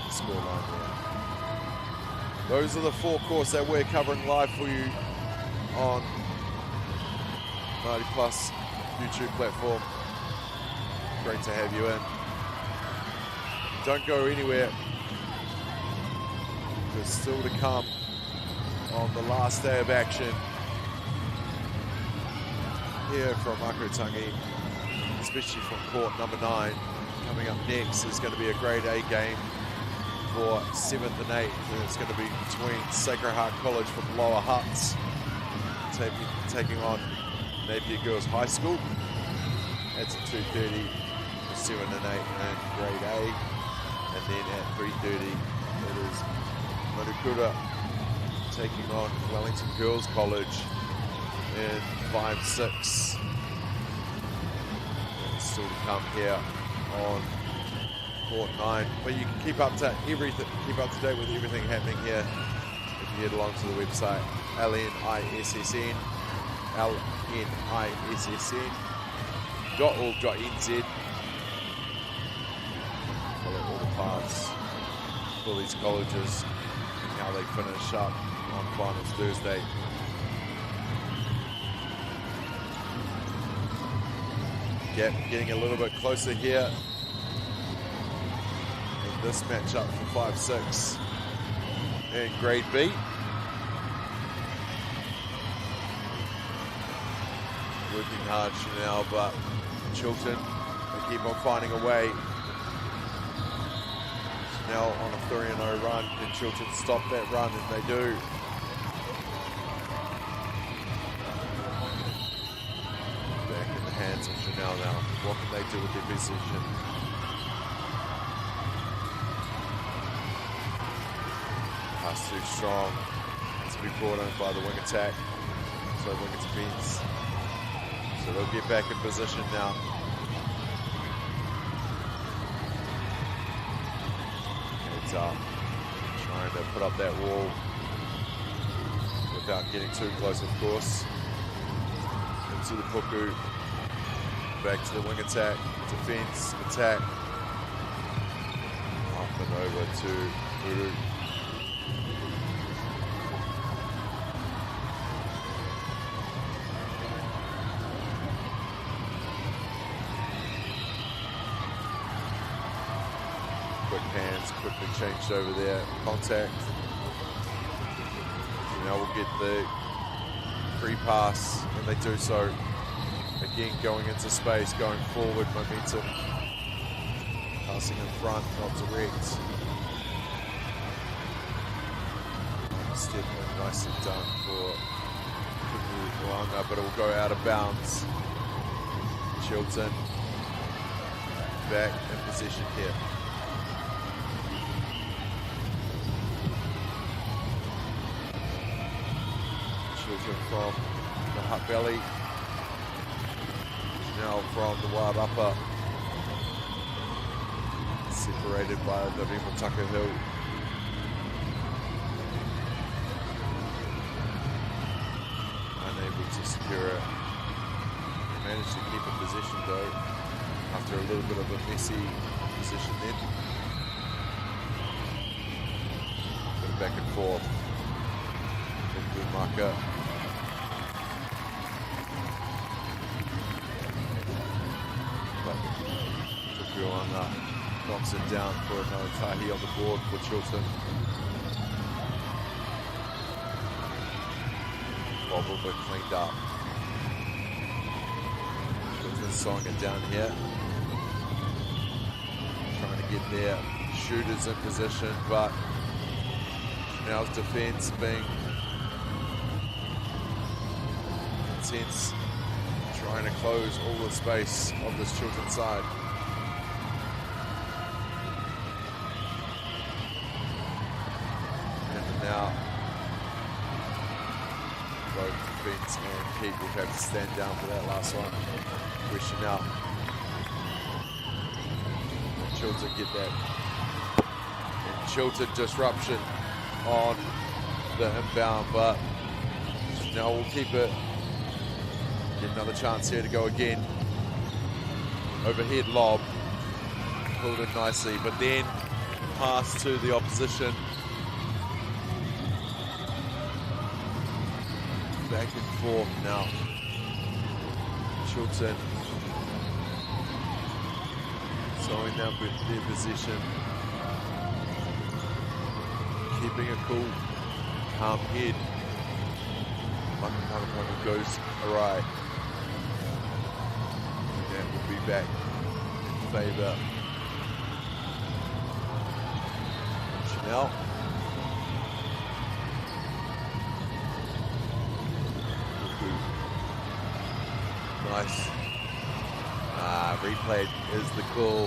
the scoreline there. Those are the 4 courts that we're covering live for you on MāORI Plus YouTube platform. Great to have you in. Don't go anywhere. There's still to come on the last day of action here from Ākau Tangi, especially from court number 9. Coming up next is going to be a Grade A game for 7th and 8th, and it's going to be between Sacred Heart College from Lower Huts taking on Napier Girls High School. That's at 2:30 for 7 and 8 in Grade A, and then at 3:30 it is Manukura taking on Wellington Girls College in 5-6. And still to come here on court 9, but you can keep up to date with everything happening here if head along to the website, LNISSN.org.nz. Follow all the paths for these colleges and how they finish up on finals Thursday. Gap getting a little bit closer here in this matchup for 5-6 in Grade B. Working hard Chanel, but Chilton, they keep on finding a way. Chanel on a 3-0 run. Can Chilton stop that run? And they do. Back in the hands of Chanel now. What can they do with their position? Pass too strong. To be brought in by the wing attack. So wing defense. So they'll get back in position now. Heads up. Trying to put up that wall without getting too close, of course. Into the puku. Back to the wing attack. Defense, attack. Up and over to Uru. Hands quickly changed over there. Contact. Now we'll get the free pass, and they do so. Again, going into space, going forward, momentum. Passing in front, not direct. Step in, nicely done for Kuku'uanga, but it will go out of bounds. Chilton back in position here. From the hut belly, now from the wide upper, separated by the Rimutaka Hill. Unable to secure it. Managed to keep in position though, after a little bit of a messy position then. Bit of back and forth. Good marker. Knocks it down for another tahi on the board for Chilton. Bobble but cleaned up. Chilton sawing it down here. Trying to get their shooters in position, but now's defense being intense. Trying to close all the space of this Chilton side. Now, both defense and Pete will have to stand down for that last one. Question out. Chilton get that. And Chilton disruption on the inbound, but now we'll keep it. Get another chance here to go again. Overhead lob. Pulled it nicely, but then pass to the opposition. Back and forth now. Chilton slowing down with their position. Keeping a cool, calm head. Maka goes awry. And that will be back in favour. Chanel. Nice. Replay is the call.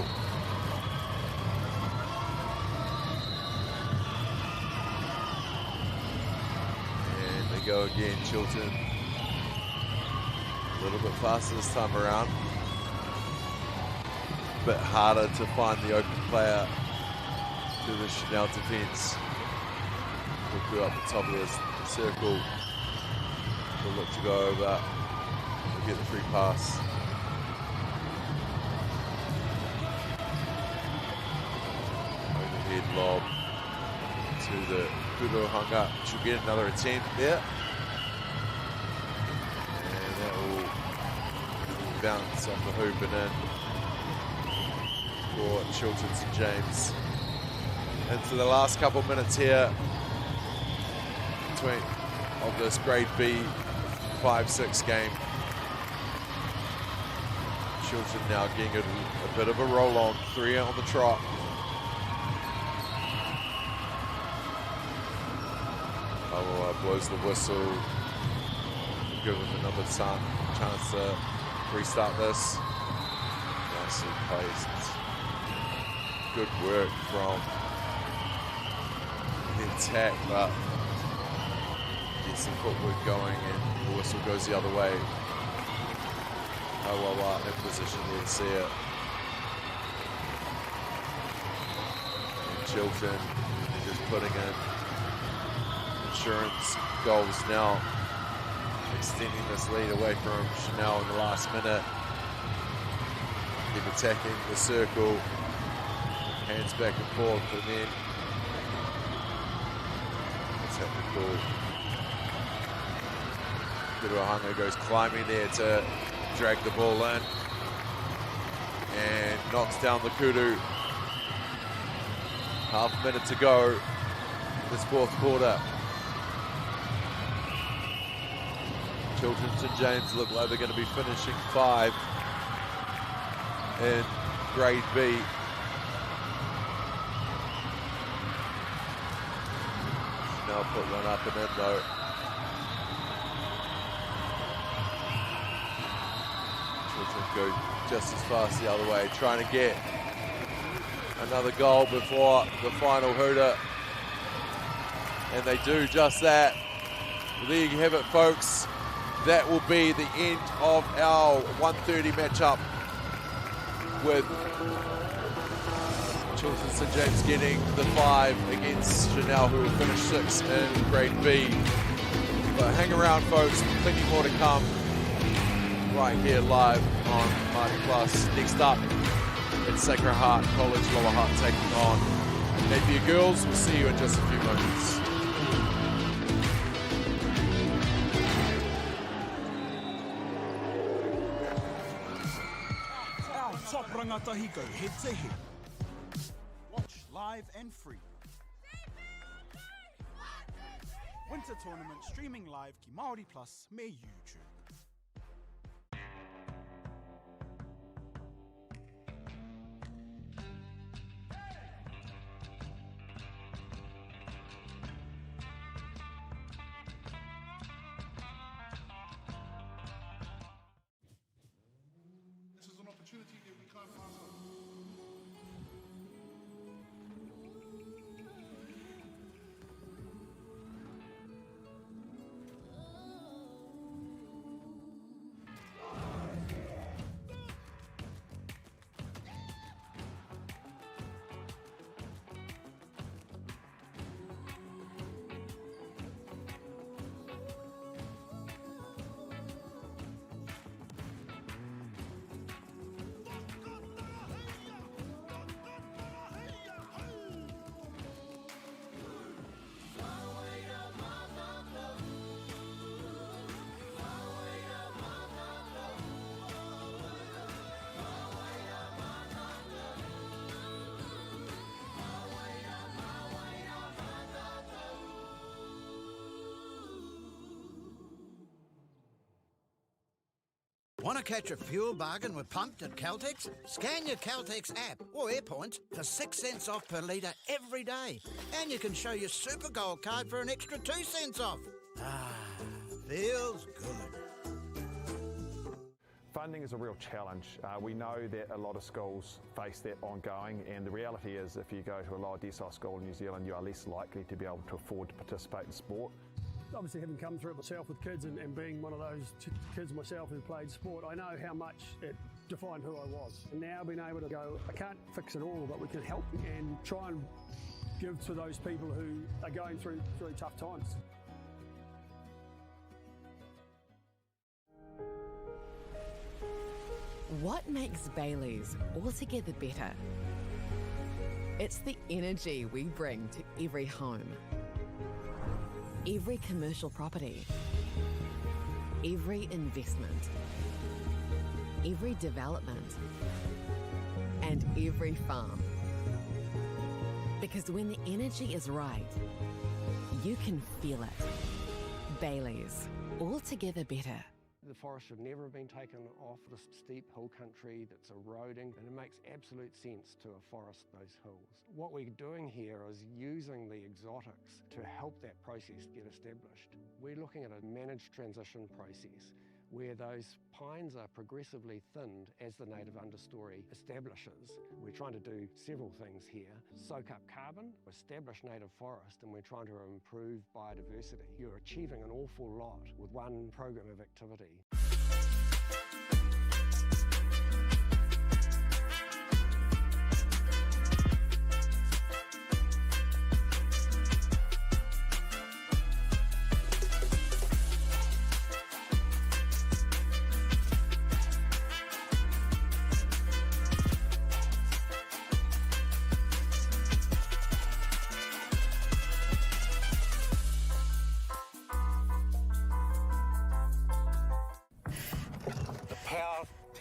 And they go again, Chilton. A little bit faster this time around. A bit harder to find the open player to the Chanel defence. Kuku up the top of the circle. Will look to go over. We'll get the free pass. Overhead lob to the Kuku hung up. She'll get another attempt there. And that will bounce off the hoop and in for Chiltern St James. Into the last couple minutes here of this grade B 5-6 game. Chiltern now getting a bit of a roll on, 3 on the trot. Blows the whistle, give them another chance to restart this. Nicely placed. Good work from the attack, but get some footwork going and the whistle goes the other way. In position there to see it. And Chiltern just putting in insurance goals now, extending this lead away from Chanel in the last minute. Keep attacking the circle, hands back and forth, and then technical. Kuruahanga goes climbing there to drag the ball in and knocks down the kudu. Half a minute to go this fourth quarter. Chiltern St James look like they're going to be finishing 5 in grade B. Now put one up and in though. Chiltern go just as fast the other way, trying to get another goal before the final hooter. And they do just that. Well, there you have it, folks. That will be the end of our 1:30 matchup with Chiltern St James getting the 5 against Chanel, who will finish 6 in grade B. But hang around, folks, plenty more to come right here live on Māori Plus. Next up, it's Sacred Heart College Lower Hutt taking on Napier Girls. We'll see you in just a few moments. Top rangatahi go head to head. Watch live and free. Winter tournament streaming live ki Māori Plus me YouTube. This is an opportunity that we can't pass on. Want to catch a fuel bargain with Pumped at Caltex? Scan your Caltex app or AirPoints for 6 cents off per litre every day. And you can show your Super Gold card for an extra 2 cents off. Ah, feels good. Funding is a real challenge. We know that a lot of schools face that ongoing, and the reality is if you go to a lower decile school in New Zealand, you are less likely to be able to afford to participate in sport. Obviously, having come through it myself with kids and being one of those kids myself who played sport, I know how much it defined who I was. And now being able to go, I can't fix it all, but we can help and try and give to those people who are going through tough times. What makes Bailey's altogether better? It's the energy we bring to every home, every commercial property, every investment, every development, and every farm. Because when the energy is right, you can feel it. Bailey's, altogether better. The forest should never have been taken off the steep hill country that's eroding, and it makes absolute sense to afforest those hills. What we're doing here is using the exotics to help that process get established. We're looking at a managed transition process where those pines are progressively thinned as the native understory establishes. We're trying to do several things here. Soak up carbon, establish native forest, and we're trying to improve biodiversity. You're achieving an awful lot with one program of activity.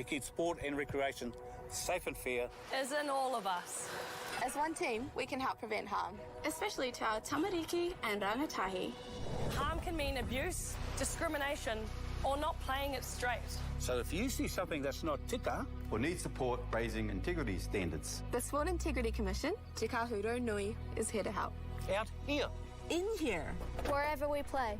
To keep sport and recreation safe and fair Is in all of us. As one team, we can help prevent harm, especially to our tamariki and rangatahi. Harm can mean abuse, discrimination, or not playing it straight. So if you see something that's not tika, or needs support raising integrity standards, The Sport Integrity Commission, Te Kahuro Nui, is here to help. out here. In here. Wherever we play.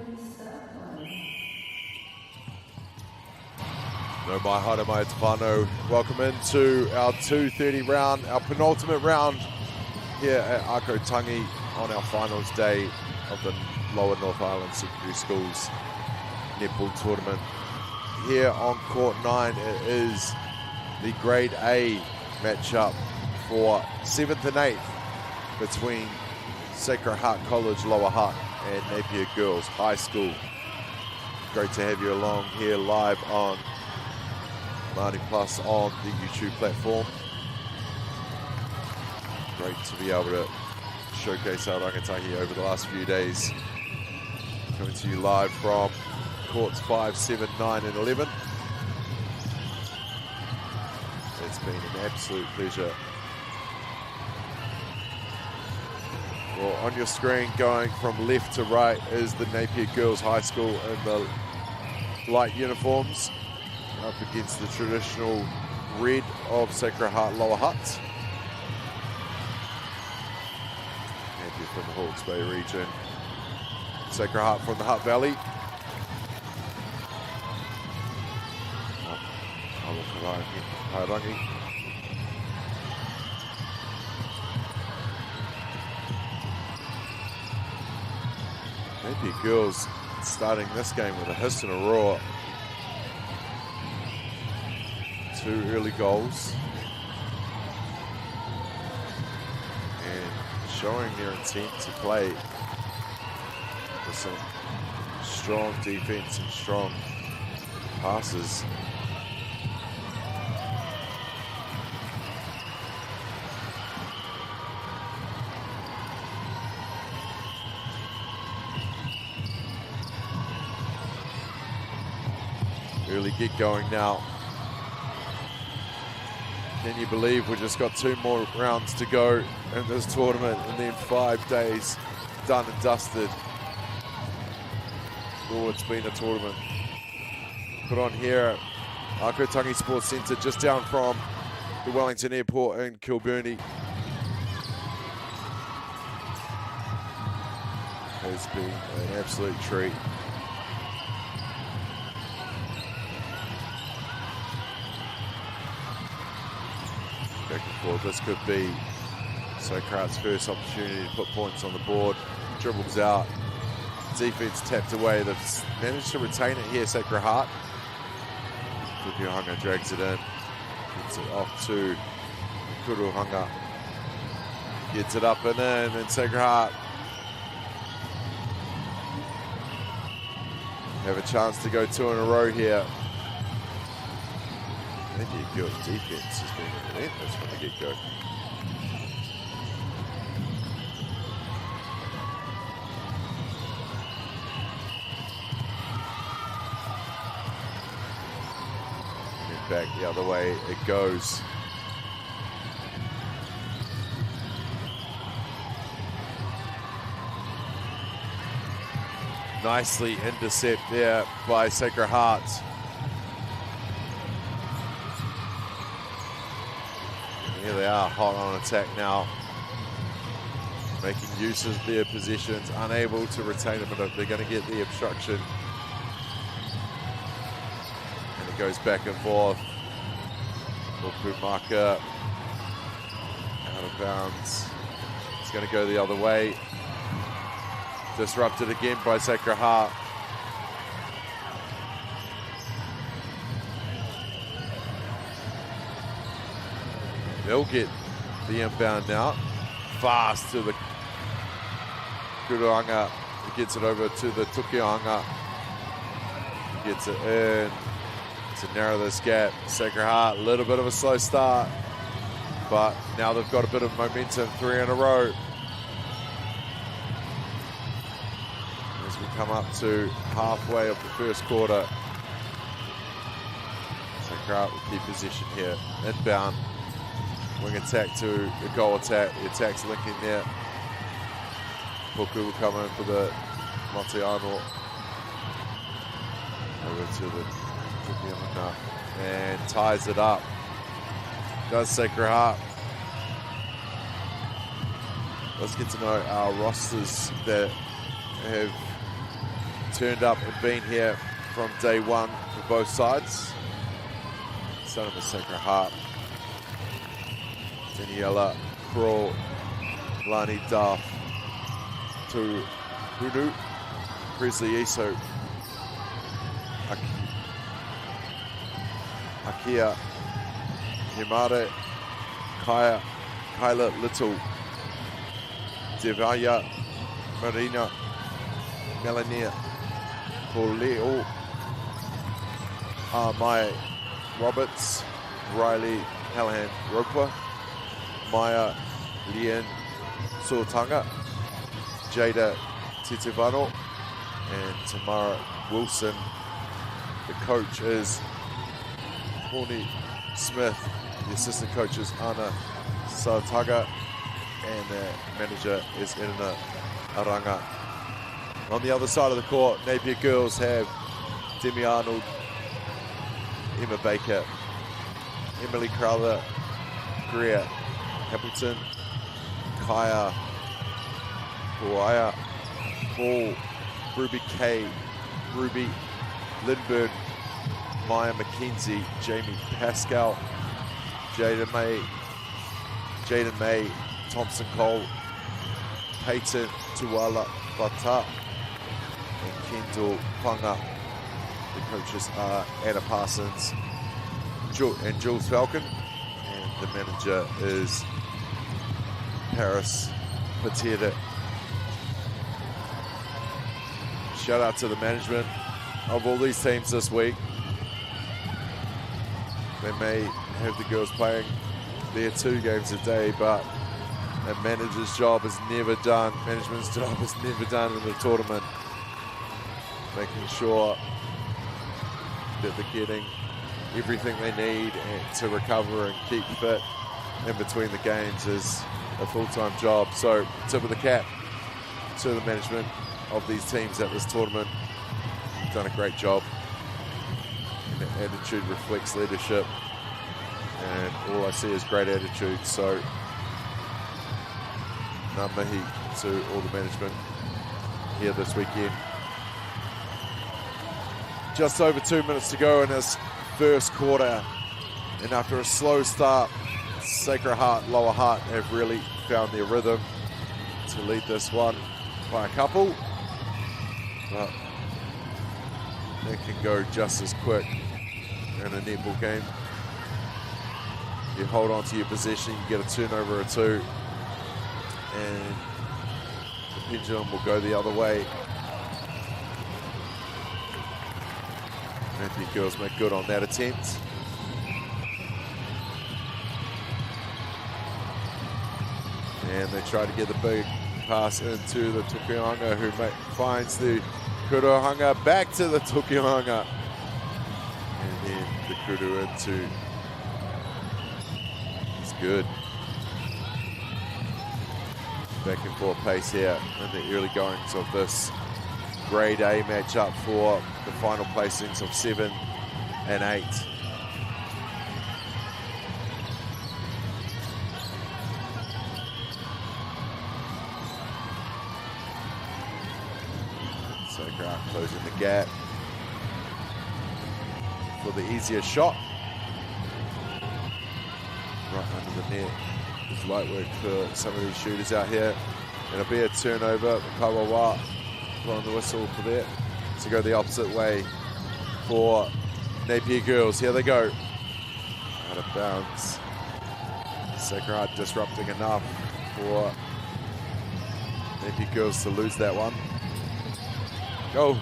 No mai haere mai te whānau. Welcome into our 2:30 round, our penultimate round here at Ākau Tangi on our finals day of the Lower North Island Secondary Schools netball tournament. Here on court 9, it is the Grade A matchup for 7th and 8th between Sacred Heart College Lower Hutt and Napier Girls High School. Great to have you along here live on Māori Plus on the YouTube platform. Great to be able to showcase our rangatahi over the last few days. Coming to you live from courts 5, 7, 9 and 11. It's been an absolute pleasure. Well, on your screen, going from left to right, is the Napier Girls High School in the light uniforms, up against the traditional red of Sacred Heart Lower Hutt. Napier from the Hawke's Bay region. Sacred Heart from the Hutt Valley. Hairangi. Napier Girls starting this game with a hiss and a roar. 2 early goals. And showing their intent to play with some strong defense and strong passes. Early get going now. Can you believe we just got 2 more rounds to go in this tournament, and then 5 days done and dusted? Oh, it's been a tournament put on here at Ākau Tangi Sports Centre, just down from the Wellington Airport in Kilburnie. It's been an absolute treat. Back and forth. This could be Sacred Heart's first opportunity to put points on the board. Dribbles out. Defense tapped away. They've managed to retain it here, Sacred Heart. Kuruhanga drags it in. Gets it off to Kuruhanga. Gets it up and in, and Sacred Heart have a chance to go 2 in a row here. Napier Girls defense has been relentless from the get-go. And back the other way it goes. Nicely intercept there by Sacred Heart. Here they are, hot on attack now. Making use of their positions, unable to retain it, but they're going to get the obstruction. And it goes back and forth. Okumaka out of bounds. It's going to go the other way. Disrupted again by Sacred Heart. They'll get the inbound now. Fast to the Kuruhanga. He gets it over to the Tukianga. He gets it in to narrow this gap. Sacred Heart, a little bit of a slow start, but now they've got a bit of momentum, 3 in a row. As we come up to halfway of the first quarter. Sacred Heart with key position here. Inbound. Wing attack to the goal attack. The attack's linking there. Puku will come in for the Monte Arnold. Over to the Tukianga and ties it up. Does Sacred Heart. Let's get to know our rosters that have turned up and been here from day one for both sides. Son of the Sacred Heart. Daniela, Crawl, Lani Duff, to Hunu, Presley Iso, Akia, Himare, Kaya, Kyla Little, Devaya, Marina, Melania, Pauleo, Maya Roberts, Riley Hallahan Roper, Maya Lian Sotanga, Jada Titivano, and Tamara Wilson. The coach is Horny Smith. The assistant coach is Anna Sataga, and the manager is Irina Aranga. On the other side of the court, Napier girls have Demi Arnold, Emma Baker, Emily Crowther, Greer Hamilton, Kaya Huaya, Paul, Ruby Kay, Ruby Lindbergh, Maya McKenzie, Jamie Pascal, Jaden May, Thompson Cole, Peyton Tuala Bata, and Kendall Panga. The coaches are Anna Parsons and Jules Falcon, and the manager is Paris Pateta. Shout out to the management of all these teams this week. They may have the girls playing their 2 games a day, but a manager's job is never done. Management's job is never done in the tournament. Making sure that they're getting everything they need to recover and keep fit in between the games is a full-time job. So, tip of the cap to the management of these teams at this tournament. Done a great job. And the attitude reflects leadership, and all I see is great attitude. So, ngā mihi to all the management here this weekend. Just over 2 minutes to go in this first quarter, and after a slow start, Sacred Heart, Lower Heart have really found their rhythm to lead this one by a couple, but it can go just as quick in a netball game. You hold on to your possession, you get a turnover or 2, and the pendulum will go the other way. And the girls make good on that attempt. And they try to get the big pass into the Tukuhanga, who finds the Kuruhanga back to the Tukuhanga. And then the Kuru into. It's good. Back and forth pace here in the early goings of this grade A matchup for the final placings of 7 and 8. So Grant closing the gap for the easier shot. Right under the net. It's light work for some of these shooters out here. It'll be a turnover. Kawawa blowing the whistle for that. To go the opposite way for Napier girls. Here they go. Out of bounds. Sacred Heart disrupting enough for Napier girls to lose that one. Go.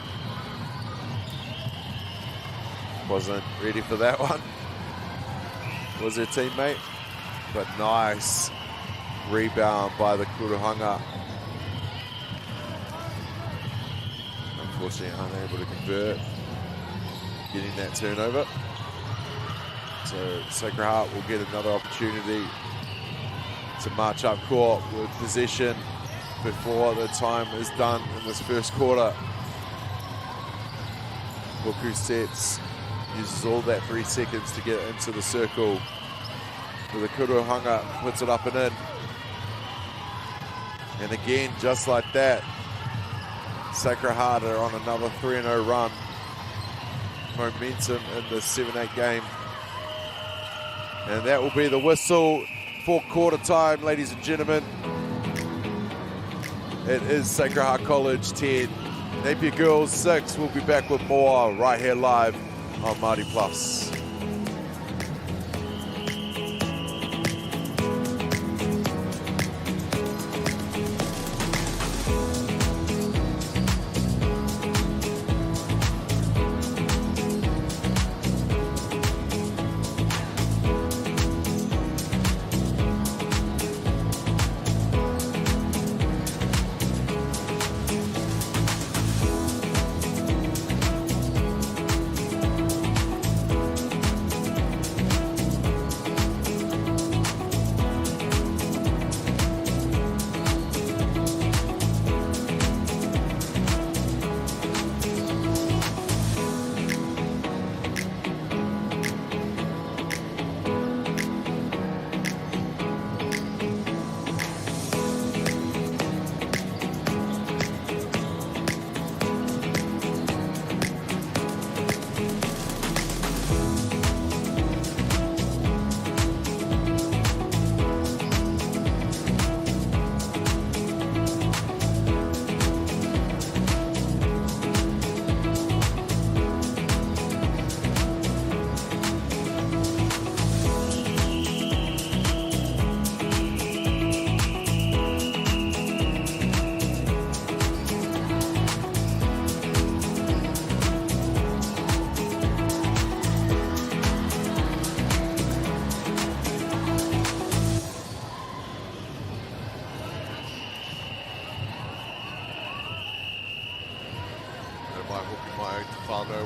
Wasn't ready for that one. Was their teammate. But nice rebound by the Kuruhanga. Unfortunately unable to convert, getting that turnover. So Sacred Heart will get another opportunity to march up court with possession before the time is done in this first quarter. Buku sets, uses all that 3 seconds to get into the circle. The Kuruhanga puts it up and in. And again, just like that, Sacred Heart are on another 3-0 run. Momentum in the 7-8 game. And that will be the whistle for quarter time, ladies and gentlemen. It is Sacred Heart College 10, Napier Girls 6. We'll be back with more right here live on Māori Plus.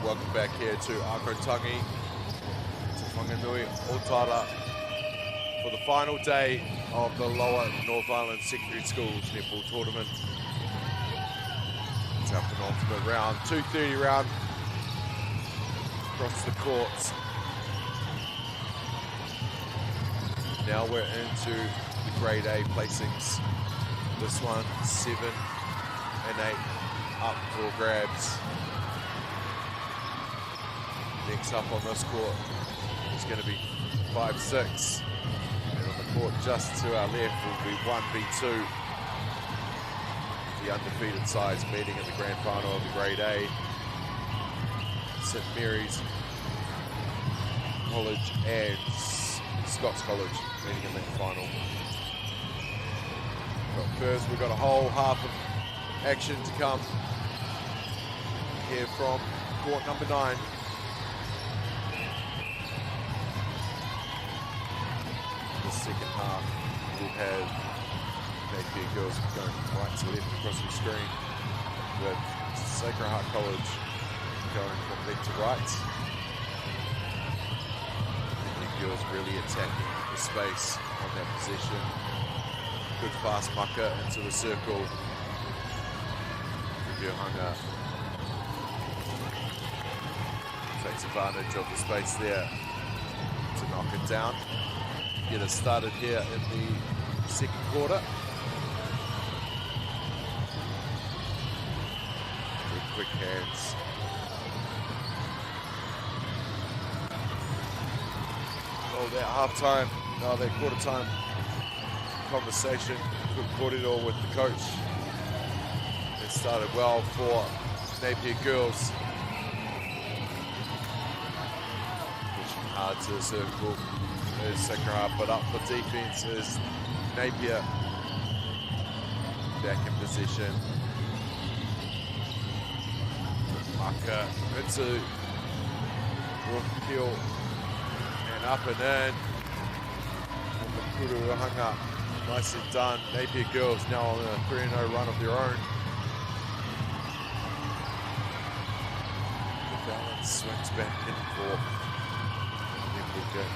Welcome back here to Ākau Tangi, to Whanganui Otara, for the final day of the Lower North Island Secondary Schools Netball Tournament. It's our penultimate round, 2:30 round across the courts. Now we're into the grade A placings. This one, 7 and 8 up for grabs. Next up on this court is going to be 5-6. And on the court just to our left will be 1v2. The undefeated sides meeting in the grand final of the grade A. St Mary's College and Scots College meeting in that final. But first we've got a whole half of action to come here from court number 9. Second half, we'll have Napier Girls going from right to left across the screen, with Sacred Heart College going from left to right. Napier Girls really attacking the space on that possession. Good fast mucker into the circle. Yohanga takes advantage of the space there to knock it down. Get us started here in the second quarter. With quick hands. Oh, that half-time, no, that quarter-time conversation, good corridor with the coach. It started well for Napier Girls. Pushing hard to the circle. Is Sacred Heart, but up for defense is Napier. Back in position. Maka into Rohil and up and in. And the Kuruhanga, nicely done. Napier Girls now on a 3-0 run of their own. The balance swings back and forth. And then we'll go.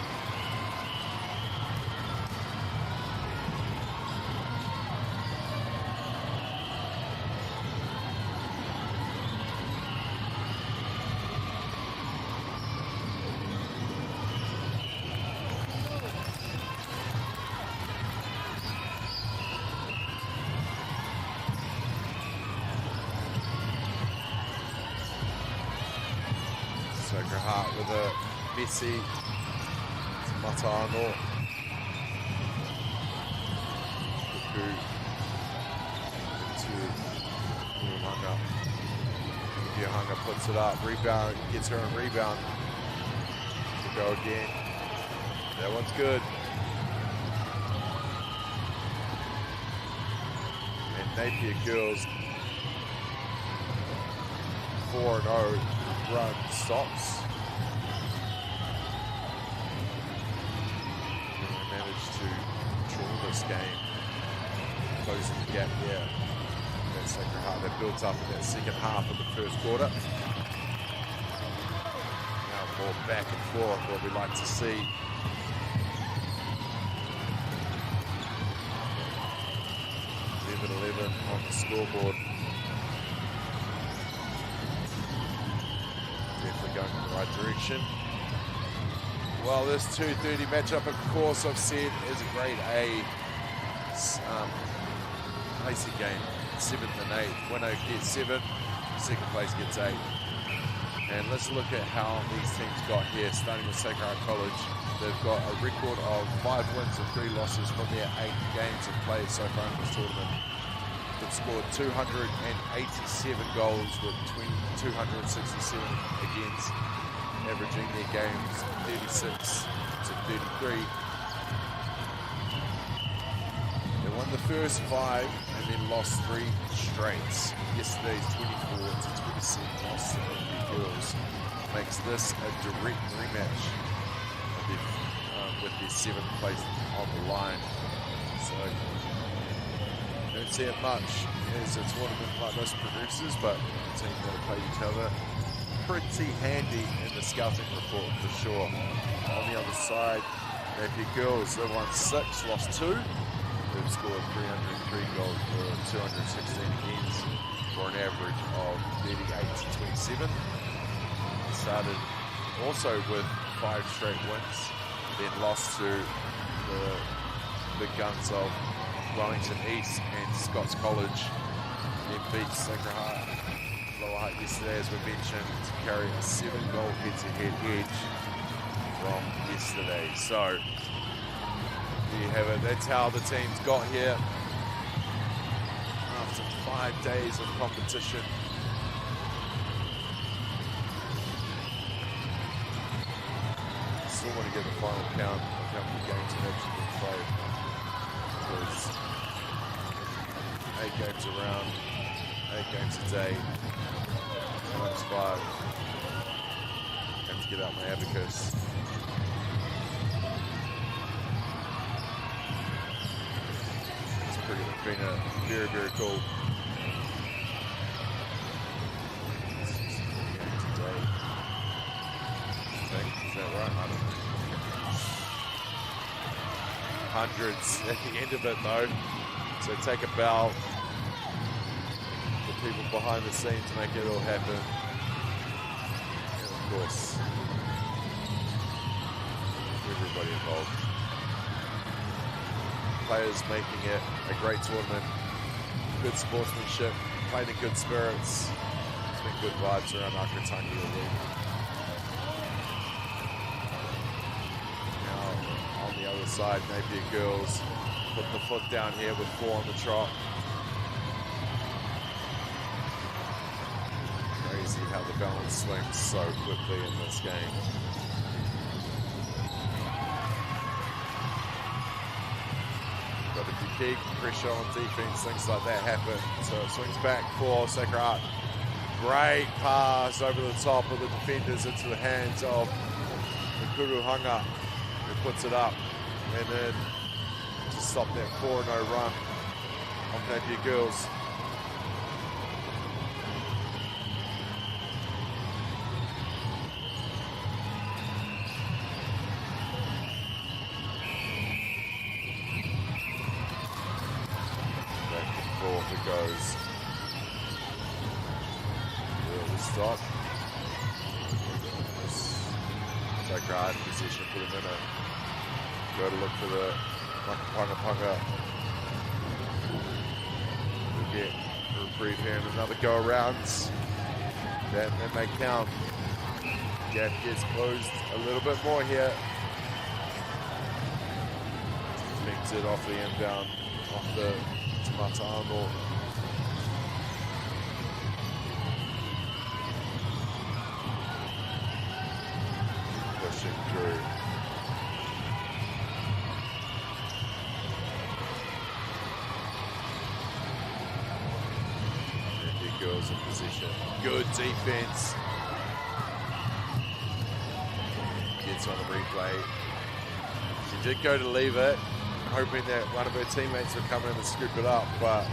Sacred Heart with a Messi. Matano. Kuku. Into Hanga. Hanga puts it up. Rebound. Gets her on rebound. To go again. That one's good. And Napier Girls 4-0 run stops. And they managed to control this game, closing the gap here. That Sacred Heart they built up in that second half of the first quarter. Now more back and forth, what we like to see. 11 on the scoreboard. Definitely going in the right direction. Well, this 2:30 matchup, of course, I've said is a grade A basic game. 7th and 8th. Winner gets 7, second place gets 8. And let's look at how these teams got here, starting with Sacred Heart College. They've got a record of 5 wins and 3 losses from their 8 games of play so far in this tournament. They've scored 287 goals with 267 against, averaging their games 36 to 33. They won the first 5 and then lost 3 straight. Yesterday's 24 to 27 loss to the Girls makes this a direct rematch with their 7th place on the line. So don't see it much as a tournament like this progresses, but the teams got to play each other. Pretty handy in the scouting report for sure. On the other side, Napier Girls, they won 6, lost 2. They've scored 303 goals for 216 against, for an average of 38 to 27. Started also with 5 straight wins, then lost to the big guns of Wellington East and Scots College. Then beat Sacred Heart Lower Hutt yesterday, as we mentioned, to carry a 7-goal head-to-head edge from yesterday. So there you have it. That's how the teams got here after 5 days of competition. Still want to get the final count of how many games have actually been played, because 8 games around, 8 games a day, times 5. Have to get out my abacus. It's been a very, very cool. 6 games a day. Is that right? I don't know. Hundreds at the end of it though. So take a bow. The people behind the scenes to make it all happen. And of course, everybody involved. Players making it a great tournament. Good sportsmanship, played in good spirits. It's been good vibes around Ākau Tangi all week. On the other side, Napier Girls put the foot down here with 4 on the trot. Crazy how the balance swings so quickly in this game. But if you keep pressure on defense, things like that happen. So it swings back for Sacred Heart. Great pass over the top of the defenders into the hands of the Kuruhanga. Puts it up and then to stop that 4-0 run of Napier Girls. Back and forth it goes. Will stop. Sacred Heart position, put him in a. Go to look for the Punga. We get a reprieve here and another go around. That may count. Gap gets closed a little bit more here. Deflected off the inbound, off the Tamata Arnold. Pushing through. Girls in position. Good defense. Gets on the replay. She did go to leave it, hoping that one of her teammates would come in and scoop it up, but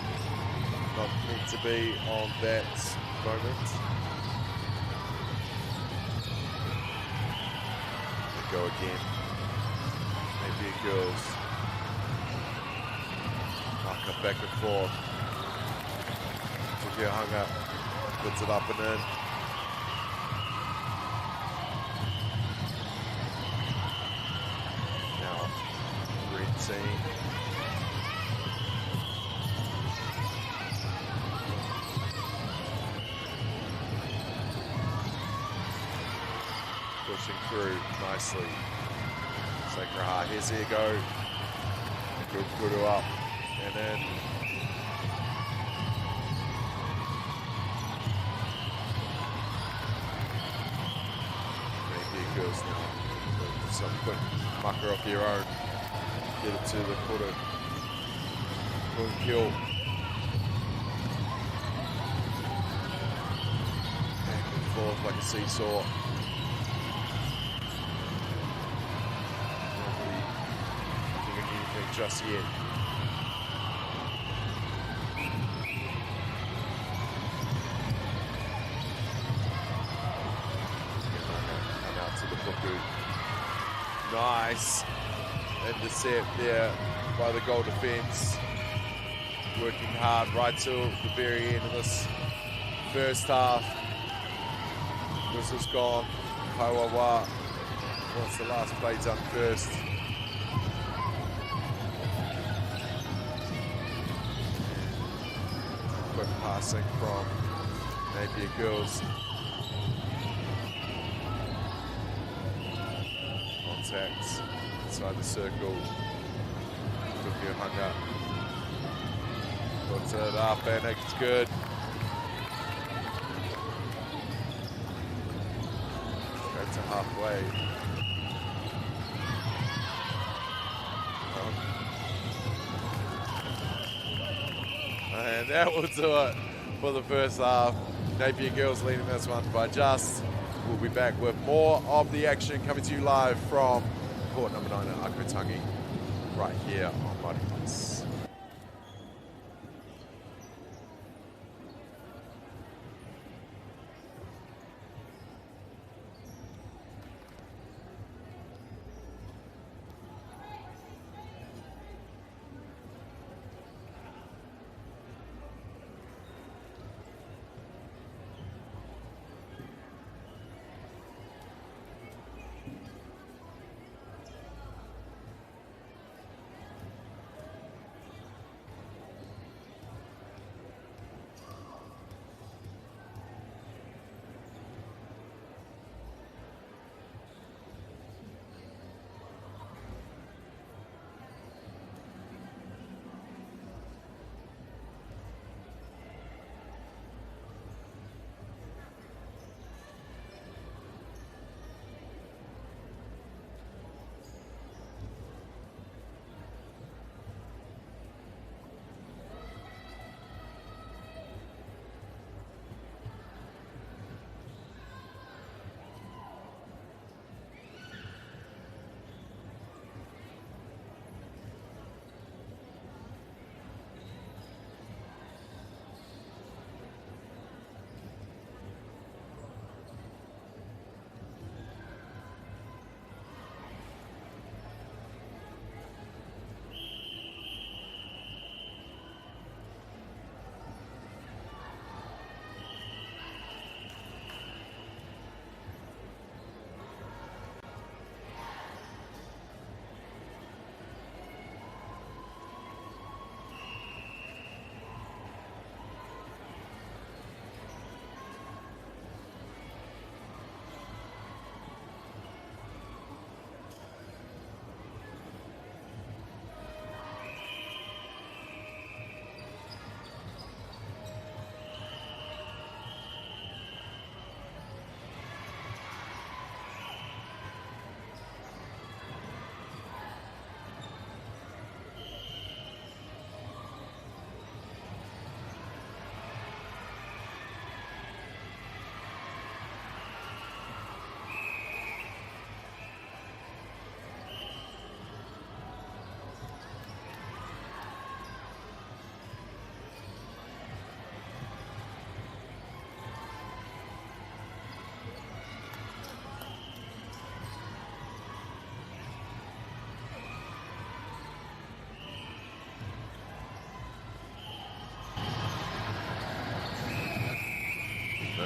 not meant to be on that moment. They go again. Maybe girls. Mark up back and forth. Hung up, puts it up and in. Now, red team. Pushing through nicely. Sakraha, here's here go. Good kudu up and then. Girls now. Some quick mucker off your own. Get it to the quarter. Boom kill. Back and forth like a seesaw. Nobody doing anything just yet. Nice intercept there by the goal defense. Working hard right till the very end of this first half. Whistle's gone. Kawawa wants the last play done first. Quick passing from Napier Girls. Contacts inside the circle. Tokyo hung up. Puts it up and it's good. Go to halfway. And that will do it for the first half. Napier Girls leading this one by just. We'll be back with more of the action coming to you live from court number 9 at Ākau Tangi, right here on MāORI.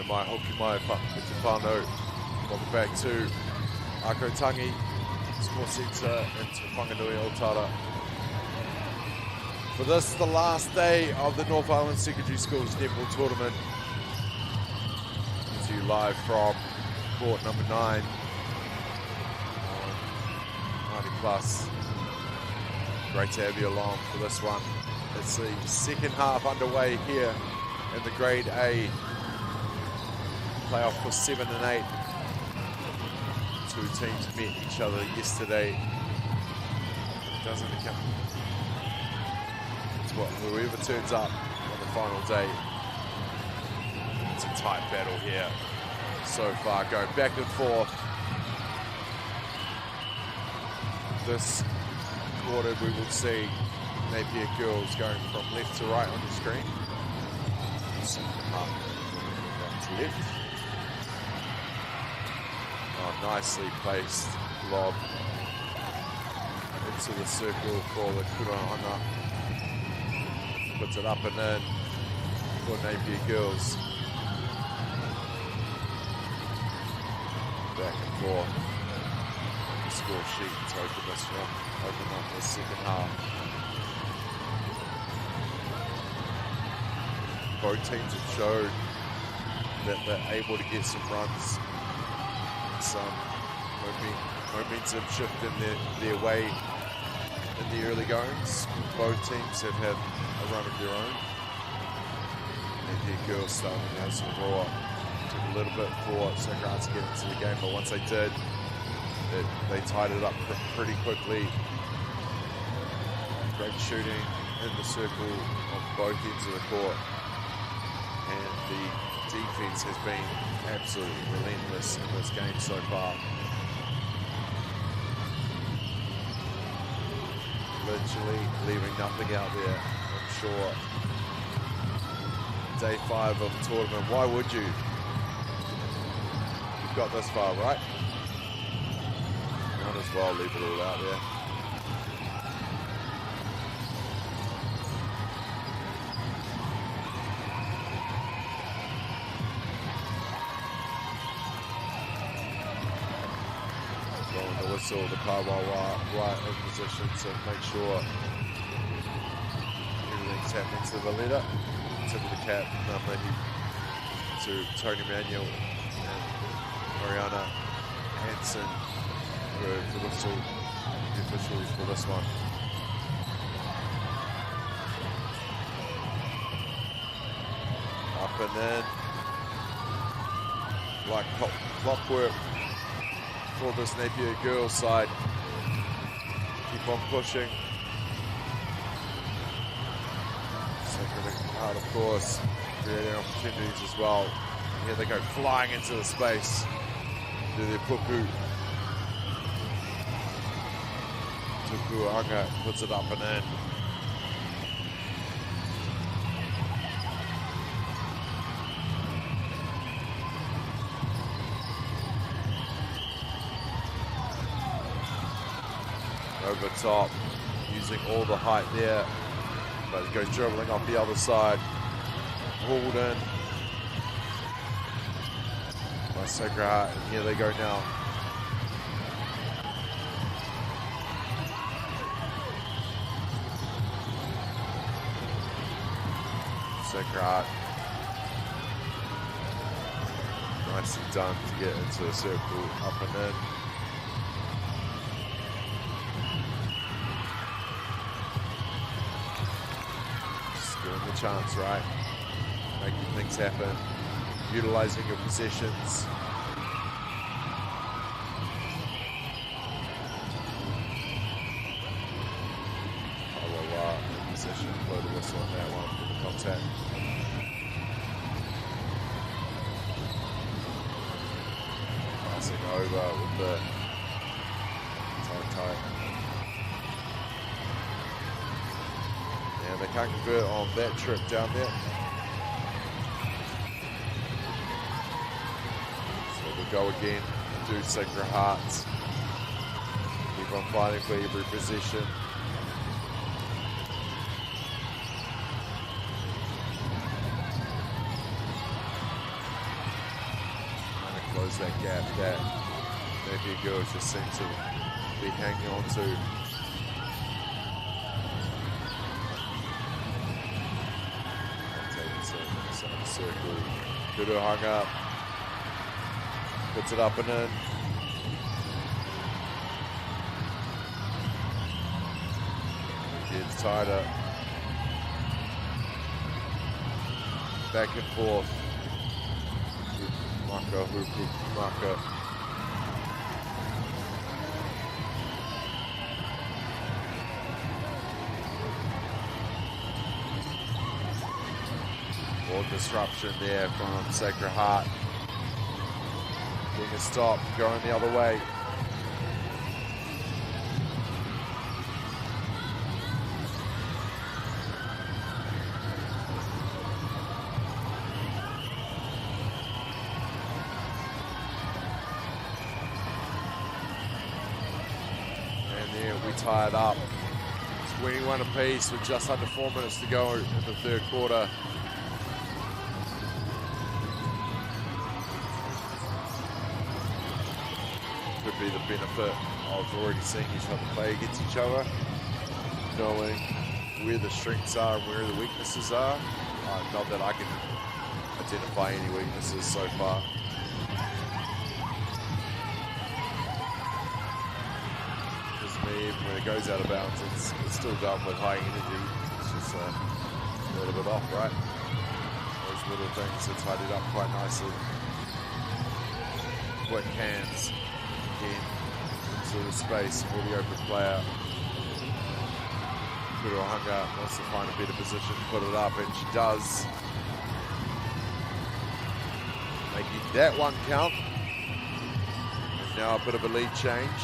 mai hoki mai te whānau. Welcome back to Ākau Tangi Sports Centre into Whanganui Otara. For this, the last day of the North Island Secondary Schools Netball Tournament. To you live from court number 9 on 90 Plus. Great to have you along for this one. It's the second half underway here in the Grade A playoff for 7 and 8. Two teams met each other yesterday. Doesn't count. It's what whoever turns up on the final day. It's a tight battle here so far, going back and forth. This quarter we will see Napier girls going from left to right on the screen. Up, right to left. Oh, nicely placed lob into the circle for the Kurahanga. Puts it up and in for Napier girls. Back and forth. The score sheet to open this one, open up the second half. Both teams have showed that they're able to get some runs, some momentum shift in their way in the early goings. Both teams have had a run of their own. Napier girls starting to have some raw. Took a little bit for Sakura to get into the game, but once they did, they tied it up pretty quickly. Great shooting in the circle on both ends of the court. And the defense has been absolutely relentless in this game so far. Literally leaving nothing out there, I'm sure. Day 5 of the tournament. Why would you? You've got this far, right? Might as well leave it all out there. Blowing the whistle, the Kawawa right in position to make sure everything's happening to the leader. Tip of the cap, number to Tony Manuel and Mariana Hansen for the whistle, the officials for this one. Up and in, like clockwork for this Napier girls side. Keep on pushing. Out, of course, creating opportunities as well. Here they go flying into the space. Do their puku. Tukuanga puts it up and in. Over top, using all the height there. But it goes dribbling off the other side. Hauled in by Sakura, and here they go now. Sakura. Nicely done to get into the circle, up and in. Chance, right? Making things happen, utilizing your possessions. In possession, blow the whistle on that one for the contact. Passing over with the tight. And they can't convert on that trip down there. So we'll go again and do Sacred Hearts. Keep on fighting for every position. close that gap that maybe girls just seem to be hanging on to. Inside the circle. Kuru hung up. Puts it up and in. Gets tighter. Back and forth. Maka, Huku, Maka. More disruption there from Sacred Heart. Getting a stop, going the other way. Tied up. 21 apiece with just under 4 minutes to go in the third quarter. Could be the benefit of already seeing each other play against each other, knowing where the strengths are and where the weaknesses are. Not that I can identify any weaknesses so far. Even when it goes out of bounds, it's still done with high energy. It's just a little bit off, right? Those little things are tidied up quite nicely. Quick hands again into the space for the open player. Kuruhanga wants to find a better position, put it up, and she does. Making that one count. And now a bit of a lead change.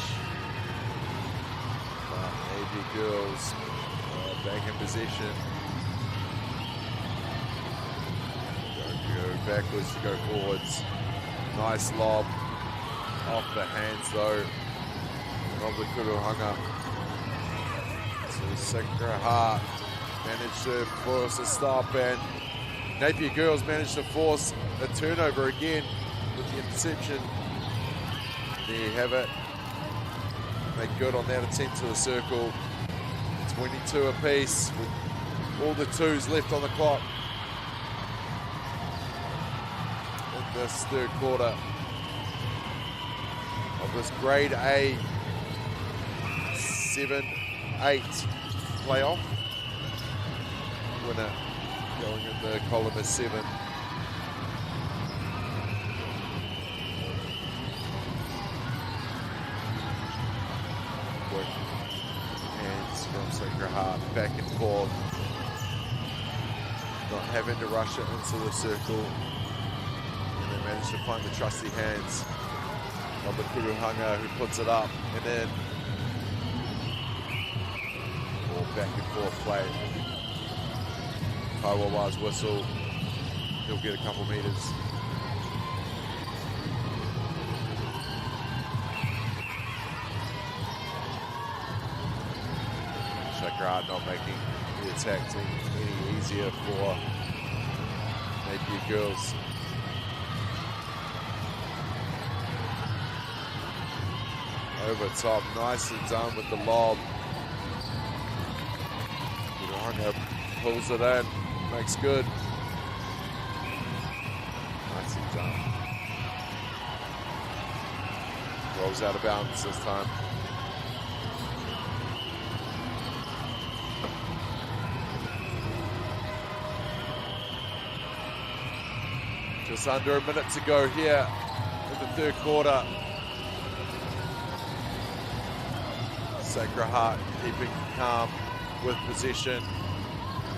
Girls back in possession. Go backwards to go forwards. Nice lob off the hands though of the Kuruhanga. So Sacred Heart managed to force a stop, and Napier Girls managed to force a turnover again with the interception. There you have it. Make good on that attempt to the circle. 22 apiece with all the twos left on the clock in this third quarter of this grade A 7-8 playoff. Winner going in the column is 7. Sacred Heart back and forth, not having to rush it into the circle, and they manage to find the trusty hands of the Kuruhanga, who puts it up and then or back and forth play. Kaiwawa's whistle, he'll get a couple meters. Sacred not making the attack team any easier for Napier Girls. Over top, nicely done with the lob. Kuruhanga pulls it in, makes good. Nicely done. Rolls out of bounds this time. Just under a minute to go here in the third quarter. Sacred Heart keeping calm with possession.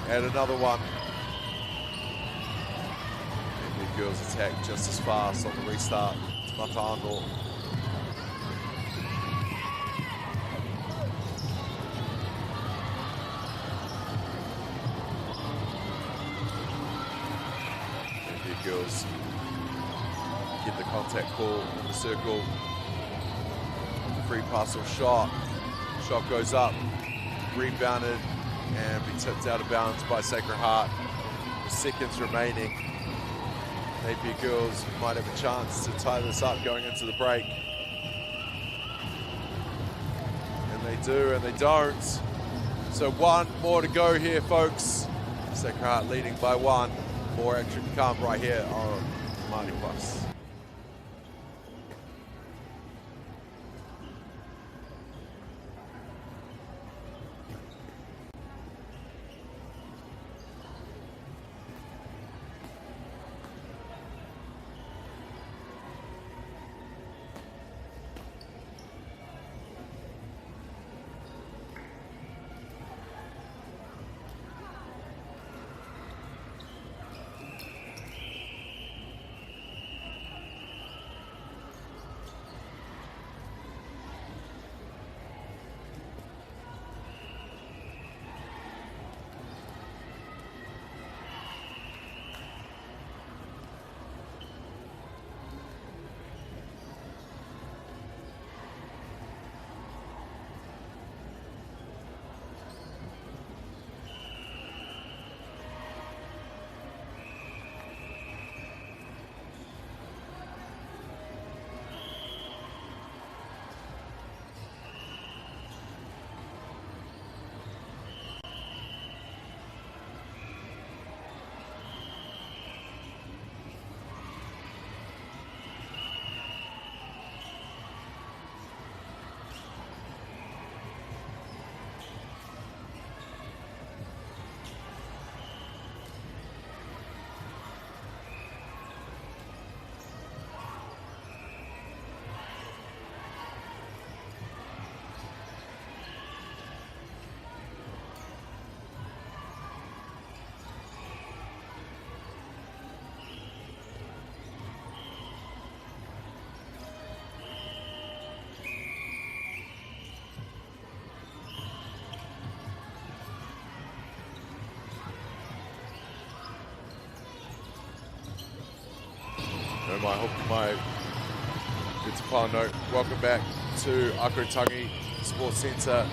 And another one. And the girls attack just as fast on the restart. It's Matano. Girls get the contact call in the circle. Free pass or shot. Shot goes up, rebounded, and be tipped out of bounds by Sacred Heart. With seconds remaining. Napier girls might have a chance to tie this up going into the break. And they do, and they don't. So one more to go here, folks. Sacred Heart leading by one. More action to come right here on MΑORI Plus. My good to Pāno. Welcome back to Ākau Tangi Sports Centre,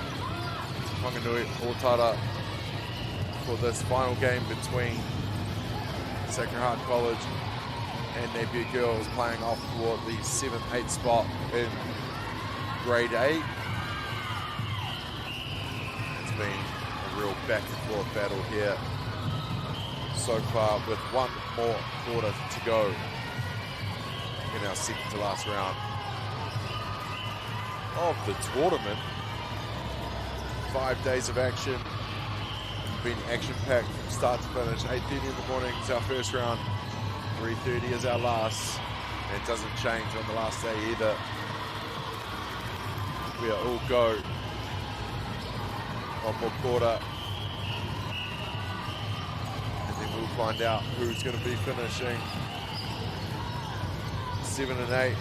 Whanganui, Ōtara, for this final game between Sacred Heart College and Napier girls, playing off for the 7th-8th spot in Grade 8. It's been a real back and forth battle here so far, with one more quarter to go in our second to last round of the tournament. 5 days of action, been action-packed from start to finish. 8:30 in the morning is our first round, 3:30 is our last, and it doesn't change on the last day either. We are all go. One more quarter, and then we'll find out who's going to be finishing 7 and 8.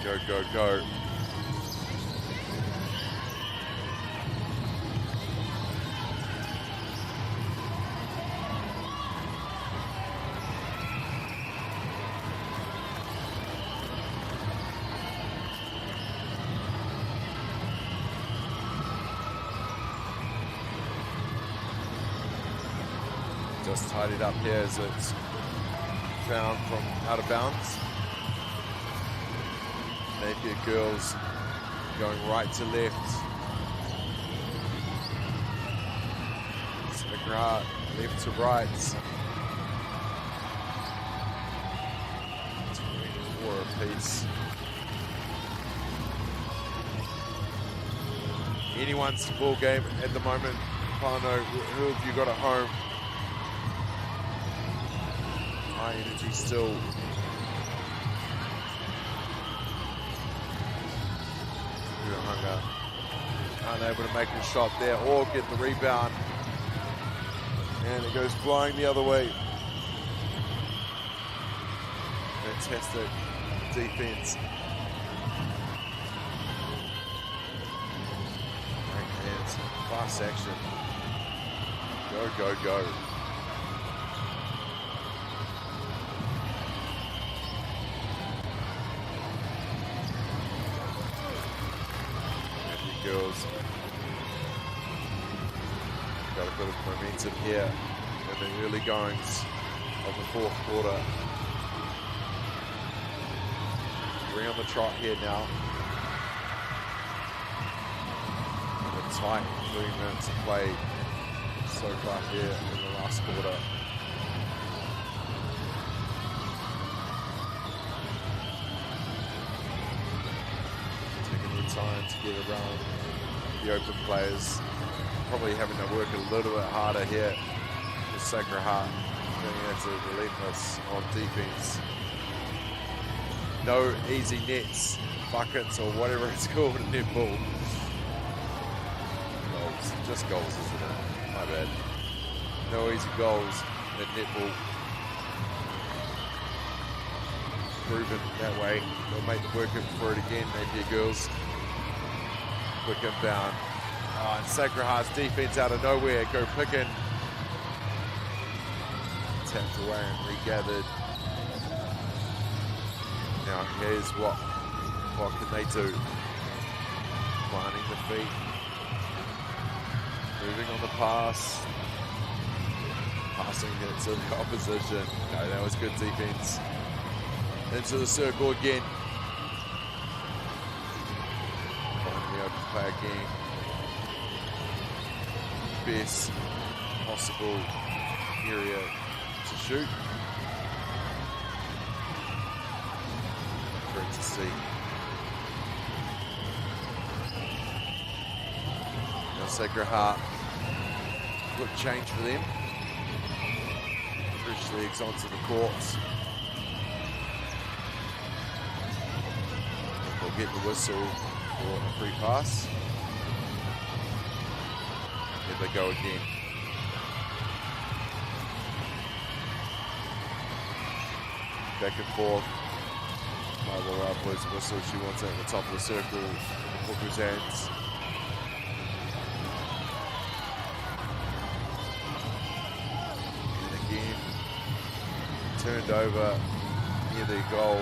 Go, go, go. Just tied it up here as it's found from out of bounds. Napier girls going right to left. McGrath left to right. 24 apiece. Anyone's ball game at the moment. Pāno, who have you got at home? High energy still. Hunger. Unable to make a shot there or get the rebound. And it goes flying the other way. Fantastic defense. Fast action. Go, go, go. Girls got a bit of momentum here in the early goings of the fourth quarter. We're on the trot here now. And a tight 3 minutes of play so far here in the last quarter. Time to get around the open players, probably having to work a little bit harder here with Sacred Heart, being able to relentless on defense. No easy nets, buckets, or whatever it's called in netball. Goals, just goals, isn't it? My bad. No easy goals in netball. Proven that way. They'll make the work for it again, Napier girls. Quick inbound. Oh, and Sacred Heart's defense out of nowhere. Go picking. Tapped away and regathered. Now here's what can they do? Planting the feet. Moving on the pass. Passing it to the opposition. No, that was good defense. Into the circle again. Play again. Best possible area to shoot. Great to see. Now Sacred Heart. Quick change for them. Fresh legs onto the courts. They'll get the whistle for a free pass. Here they go again. Back and forth. Marvel blows the whistle. She wants it at the top of the circle. Hooker's hands. And again, turned over near the goal.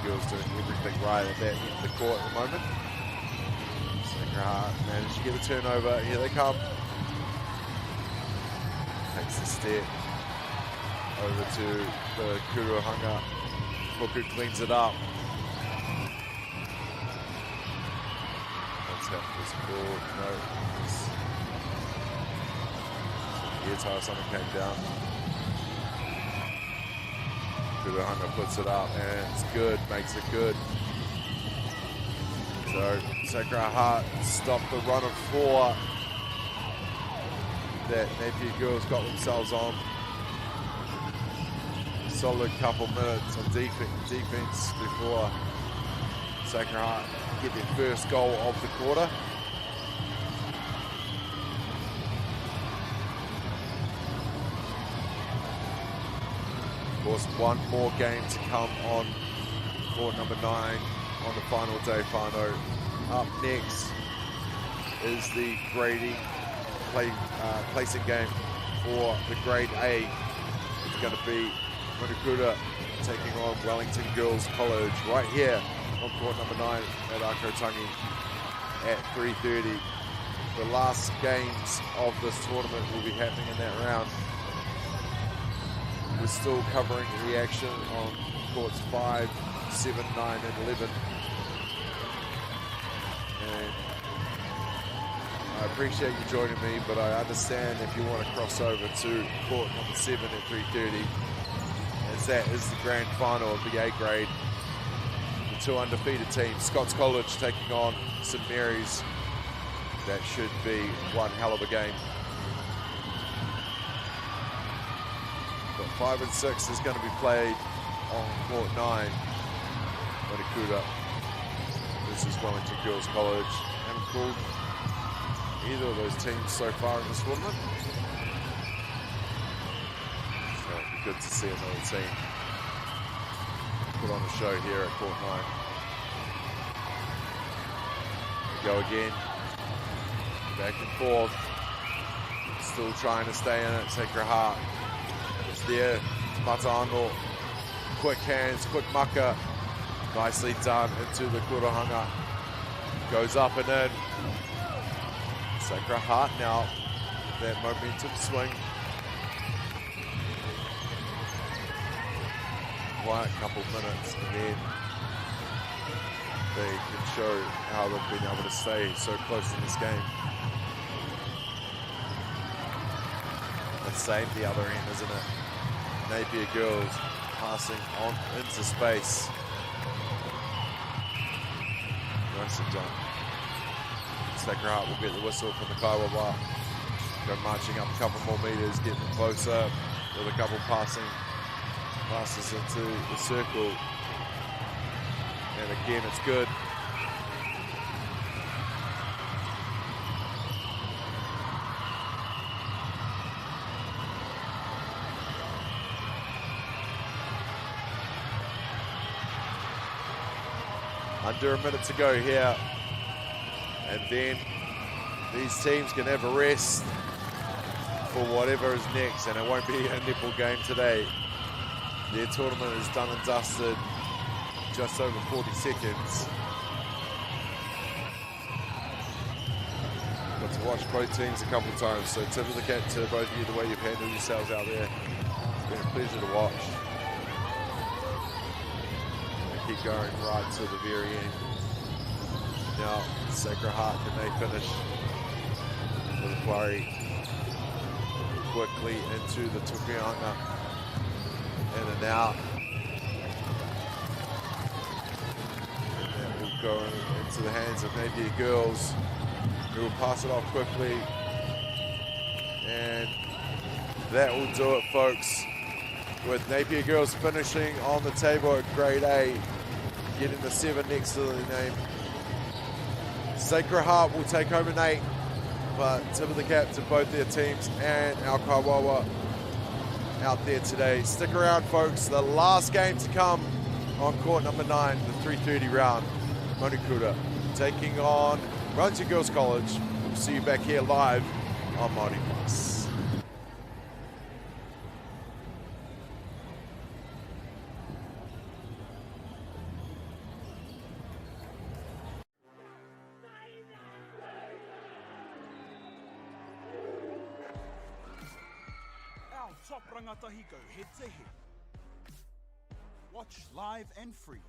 Girls doing everything right at that end of the court at the moment. Sacred Heart managed to get a turnover. Here they come. Takes the step over to the Kuruhanga. Hooker cleans it up. Let's have this ball. No. Here's how someone came down. Kuruhanga puts it up and it's good, makes it good. So Sacred Heart stopped the run of 4 that Napier girls got themselves on. Solid couple minutes of defense before Sacred Heart get their first goal of the quarter. Of course, one more game to come on court number 9 on the final day whānau. Up next is the grading placing game for the grade A. It's going to be Manukura taking on Wellington Girls College right here on court number 9 at Ākau Tangi at 3:30. The last games of this tournament will be happening in that round. We're still covering the action on courts 5, 7, 9 and 11. And I appreciate you joining me, but I understand if you want to cross over to court number 7 at 3:30, as that is the grand final of the A grade. The 2 undefeated teams, Scots College taking on St Mary's. That should be one hell of a game. But 5 and 6 is going to be played on court 9. Manukura versus Wellington Girls College. Haven't called either of those teams so far in this tournament. So it'd be good to see another team put on a show here at court 9. Go again. Back and forth. Still trying to stay in it. Sacred Heart. It's there. It's Matano. Quick hands, quick mucker. Nicely done into the Kurahanga. Goes up and in. Sacred Heart now. That momentum swing. Quiet couple minutes and then they can show how they've been able to stay so close in this game. The same the other end, isn't it? Napier girls passing on into space. Nicely done. Sacred Heart will get the whistle from the Kaiwawa. Go marching up a couple more meters, getting closer with a couple passes into the circle. And again, it's good. Under a minute to go here. And then these teams can have a rest for whatever is next, and it won't be a netball game today. Their tournament is done and dusted, just over 40 seconds. Got to watch both teams a couple of times, so tip of the cap to both of you, the way you've handled yourselves out there. It's been a pleasure to watch. And keep going right to the very end. Now, Sacred Heart, can they finish with a flurry quickly into the Tukianga, in and out. And that will go into the hands of Napier girls, who will pass it off quickly. And that will do it, folks, with Napier girls finishing on the table at grade A, getting the 7 next to the name. Sacred Heart will take home an 8, but tip of the cap to both their teams and Ākau out there today. Stick around, folks. The last game to come on court number 9, the 3:30 round. Manukura taking on Wellington Girls College. We'll see you back here live on MāORI Plus. Top rangatahi go head to head. Watch live and free.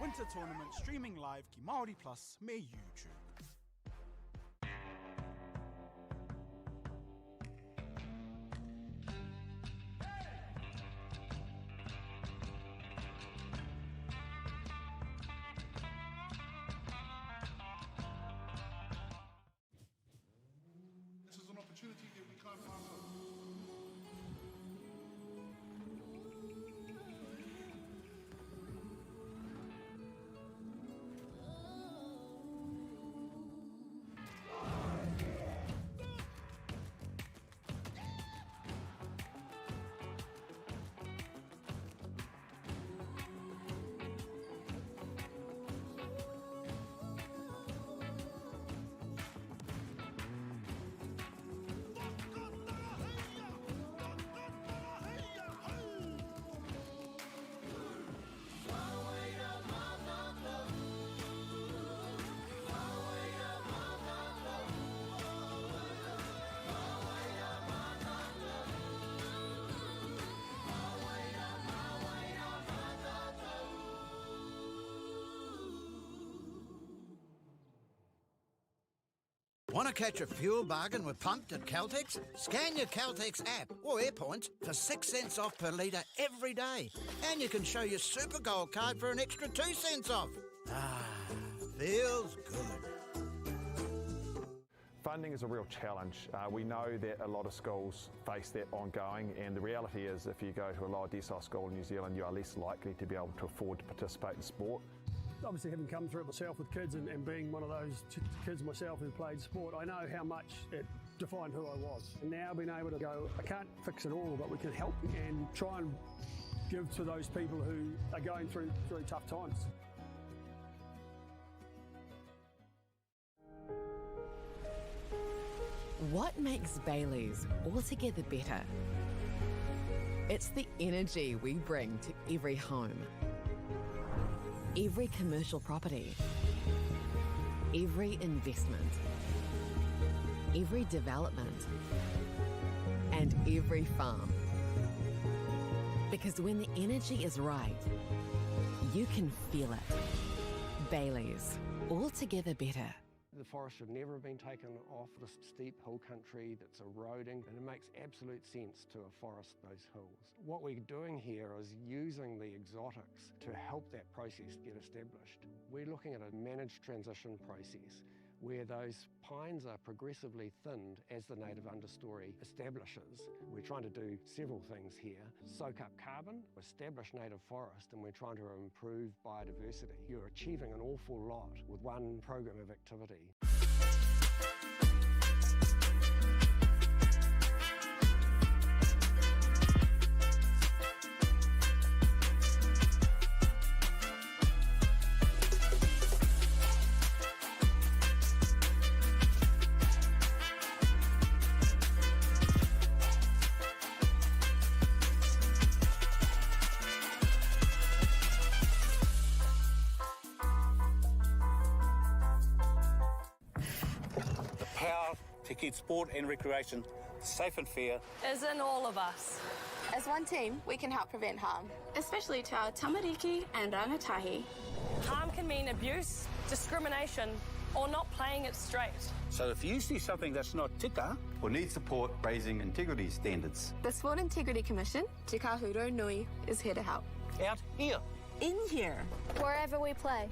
Winter tournament streaming live ki MāORI Plus me YouTube. Opportunity that we can't pass on. Want to catch a fuel bargain with Pumped at Caltex? Scan your Caltex app or AirPoints for 6 cents off per litre every day. And you can show your Super Gold card for an extra 2 cents off. Ah, feels good. Funding is a real challenge. We know that a lot of schools face that ongoing, and the reality is if you go to a lower decile school in New Zealand, you are less likely to be able to afford to participate in sport. Obviously, having come through it myself with kids and being one of those kids myself who played sport, I know how much it defined who I was. And now being able to go, I can't fix it all, but we can help and try and give to those people who are going through tough times. What makes Bailey's altogether better? It's the energy we bring to every home, every commercial property, every investment, every development, and every farm. Because when the energy is right, you can feel it. Bailey's, altogether better. The forest should never have been taken off this steep hill country that's eroding, and it makes absolute sense to afforest those hills. What we're doing here is using the exotics to help that process get established. We're looking at a managed transition process where those pines are progressively thinned as the native understory establishes. We're trying to do several things here. Soak up carbon, establish native forest, and we're trying to improve biodiversity. You're achieving an awful lot with one program of activity. To keep sport and recreation safe and fair Is in all of us. As one team, we can help prevent harm, especially to our tamariki and rangatahi. Harm can mean abuse, discrimination, or not playing it straight. So if you see something that's not tika, or need support raising integrity standards, The Sport Integrity Commission, Te Kahuro Nui, is here to help. out here. In here. Wherever we play.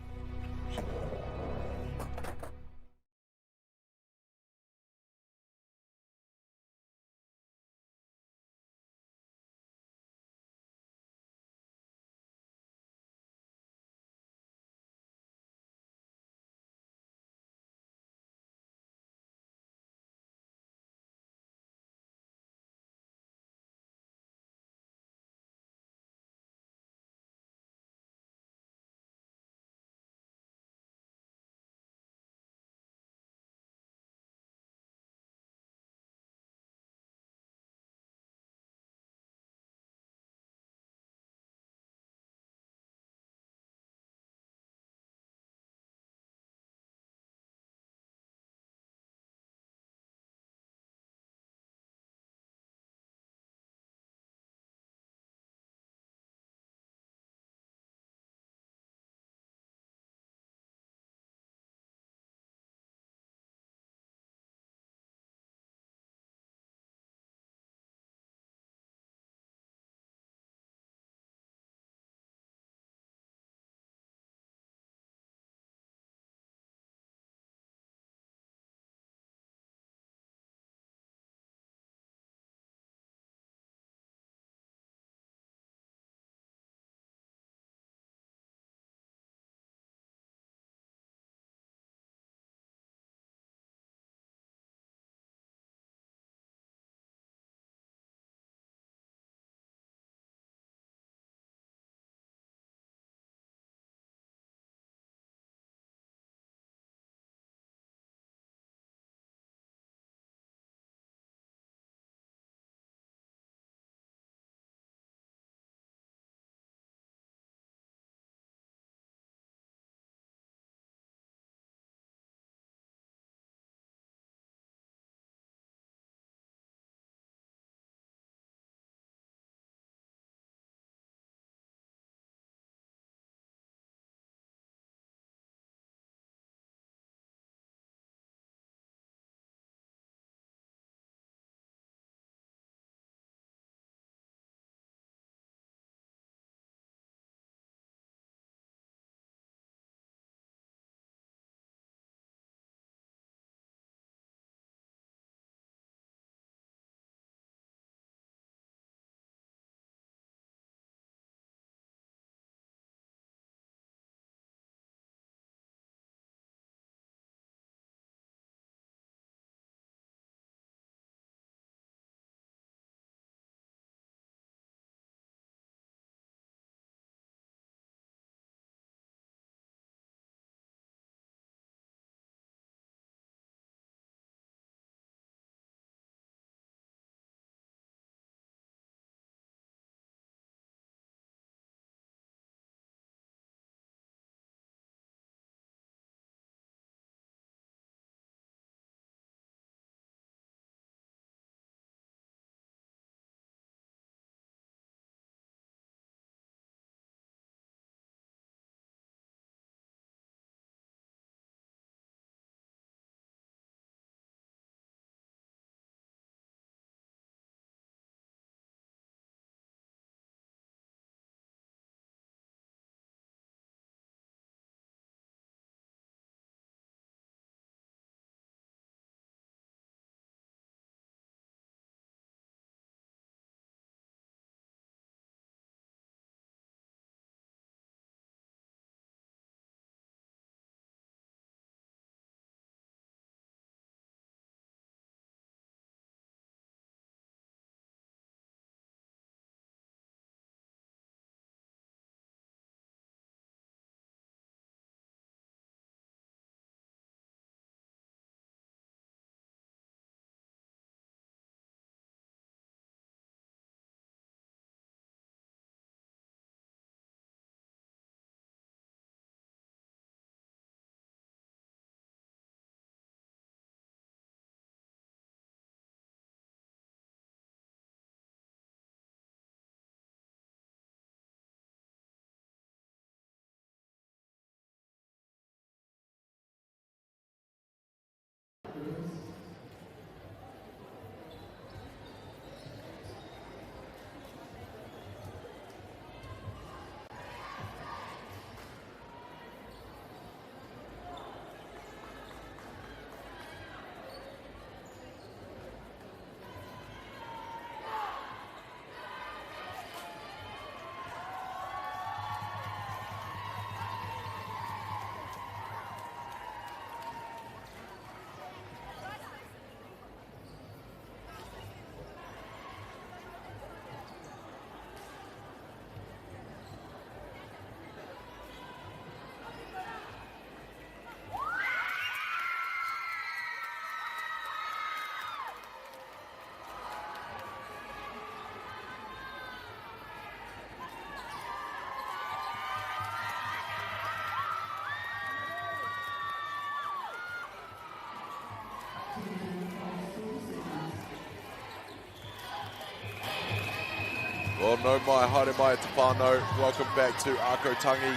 Well, no mai, haere mai te whānau. Welcome back to Ākau Tangi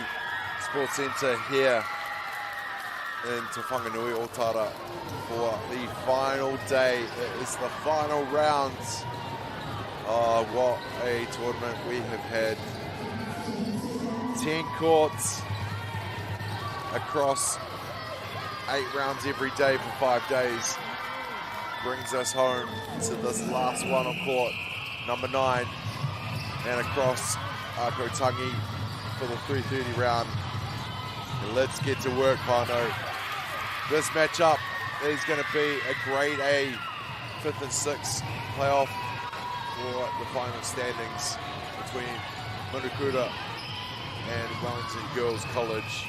Sports Centre here in Te Whanganui, Ōtara, for the final day. It is the final round. Oh, what a tournament we have had. 10 courts across 8 rounds every day for 5 days. Brings us home to this last one on court number 9 and across Ākau Tangi for the 3:30 round. And let's get to work, Pano. This matchup is going to be a grade A 5th and 6th playoff for the final standings between Manukura and Wellington Girls College.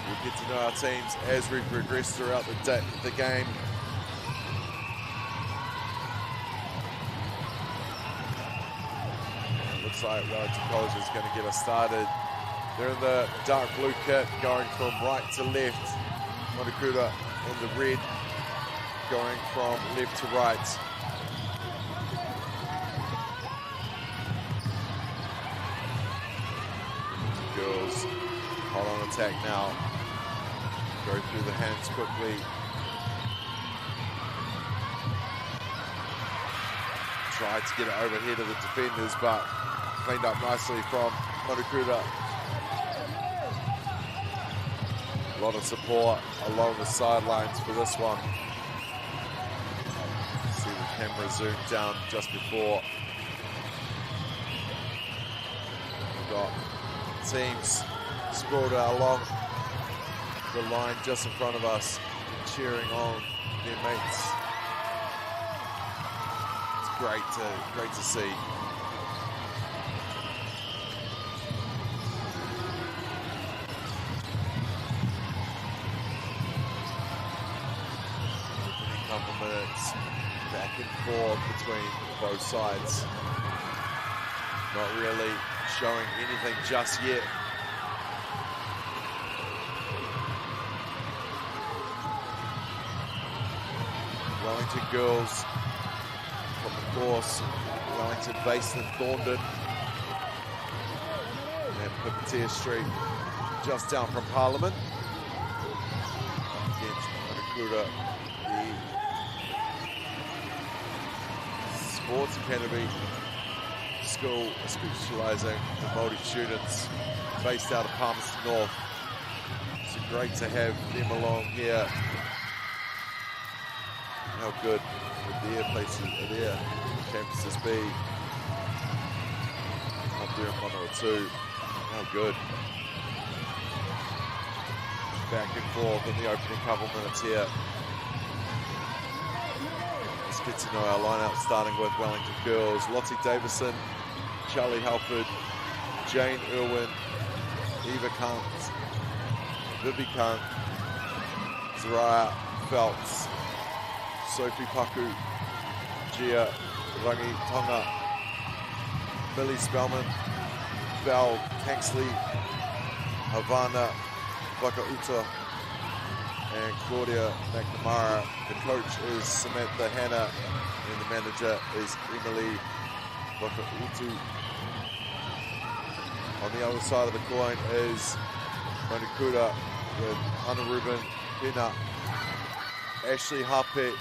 We'll get to know our teams as we progress throughout the game. And it looks like Wellington College is going to get us started. They're in the dark blue kit, going from right to left. Manukura in the red, going from left to right. Girls hot on attack now. Go through the hands quickly. Tried to get it overhead of the defenders, but cleaned up nicely from Manukura. A lot of support along the sidelines for this one. See the camera zoom down just before. We've got teams sprawled out along the line just in front of us, cheering on their mates. It's great to see. Couple minutes back and forth between both sides. Not really showing anything just yet. Wellington girls from the course. Wellington based in Thorndon and Pipitier Street, just down from Parliament. Against Manukura, the Sports Academy school specialising in Māori students based out of Palmerston North. So great to have them along here. How good would their campuses be up there in 102? How good. Back and forth in the opening couple minutes here. Let's get to know our lineup, starting with Wellington girls. Lottie Davison, Charlie Halford, Jane Irwin, Eva Kant, Vivi Kant, Zariah Phelps, Sophie Paku, Gia Rangi Tonga, Millie Spellman, Val Tanksley, Havana Wakauta, and Claudia McNamara. The coach is Samantha Hanna, and the manager is Emily Wakautu. On the other side of the coin is Manukura with Anna Ruben, Pena, Ashley Hape,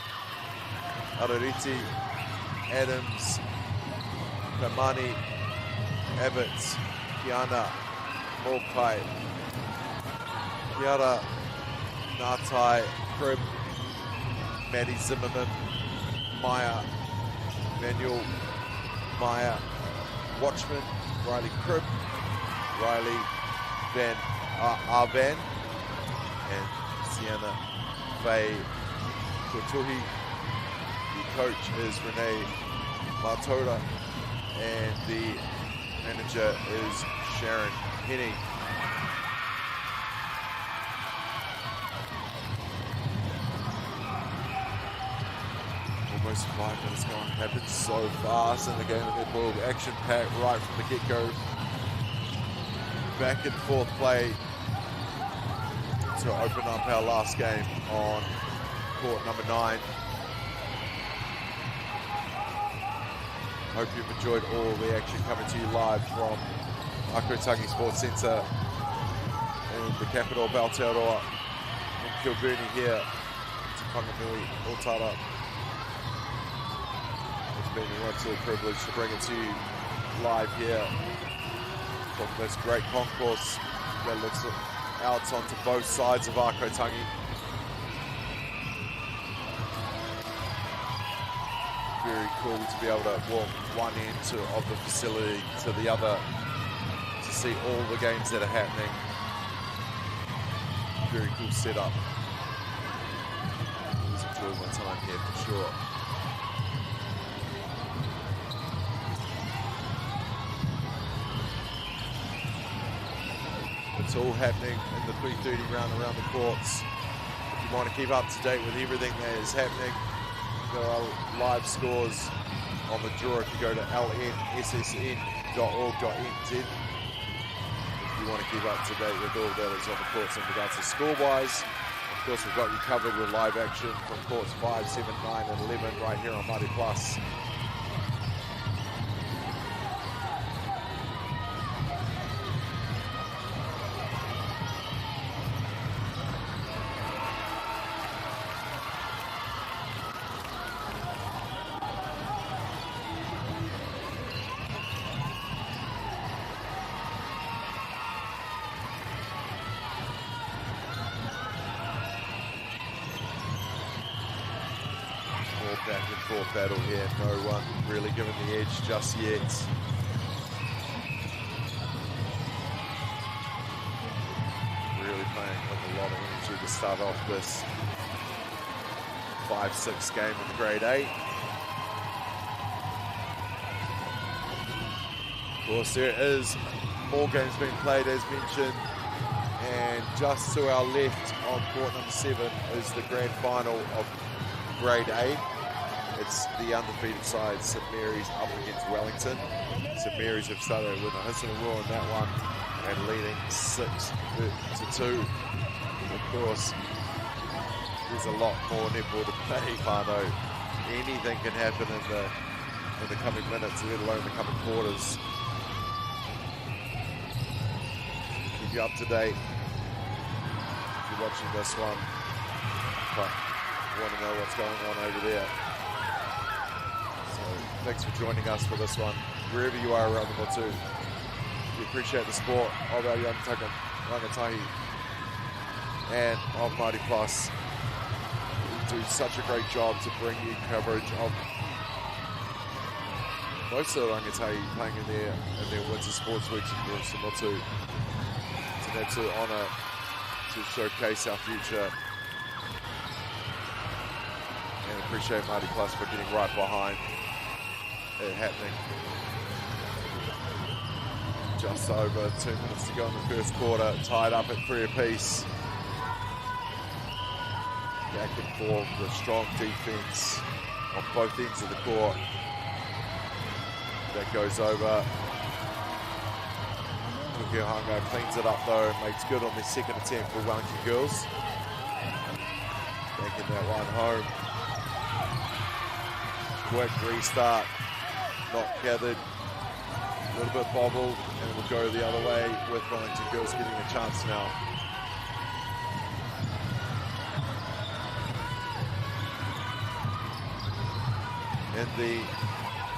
Arariti, Adams, Kamani, Abbott, Kiana, Mokai, Kiara, Natai, Crib, Maddie Zimmerman, Maya, Manuel, Maya, Watchman, Riley Crib, Riley Van Arvan, and Sienna Faye Kotuhi. The coach is Renee Martola, and the manager is Sharon Henny. Almost 5 minutes gone. Happened so fast in the game of netball. Action-packed right from the get-go. Back and forth play to open up our last game on court number 9. Hope you've enjoyed all the action coming to you live from Ākau Tangi Sports Centre in the capital of Aotearoa in Kilburnie here to Whanganui, Ōtara. It's been an absolute privilege to bring it to you live here from this great concourse that looks out onto both sides of Ākau Tangi. Very cool to be able to walk one end of the facility to the other to see all the games that are happening. Very cool setup. Always enjoy my time here for sure. It's all happening in the 3:30 round around the courts. If you want to keep up to date with everything that is happening, there are live scores on the draw if you go to lnssn.org.nz. If you want to keep up to date with all that is on the courts in regards to score-wise, of course we've got you covered with live action from courts 5, 7, 9 and 11 right here on MΑORI Plus. Back and forth battle here, no one really given the edge just yet. Really playing with a lot of energy to start off this 5-6 game in the Grade A. Of course there is more games being played as mentioned, and just to our left on court number 7 is the grand final of Grade A. It's the undefeated side, St Mary's, up against Wellington. St Mary's have started with a hit and a roar in that one and leading 6-2. Of course, there's a lot more netball to play, Whānau. Anything can happen in the coming minutes, let alone the coming quarters. Keep you up to date if you're watching this one. But you want to know what's going on over there. Thanks for joining us for this one, wherever you are around the Motu. We appreciate the support of our young rangatahi and of MAORI Plus. We do such a great job to bring you coverage of most of the rangatahi playing in their winter sports weeks across the Motu. It's an absolute honour to showcase our future, and appreciate MAORI Plus for getting right behind it happening. Just over 2 minutes to go in the first quarter, tied up at 3 apiece. Back and forth with strong defense on both ends of the court. That goes over. Kukiahanga cleans it up though, makes good on their second attempt for Wellington girls. Making that one home. Quick restart. Not gathered, a little bit bobbled, and we'll go the other way with Wellington girls getting a chance now. In the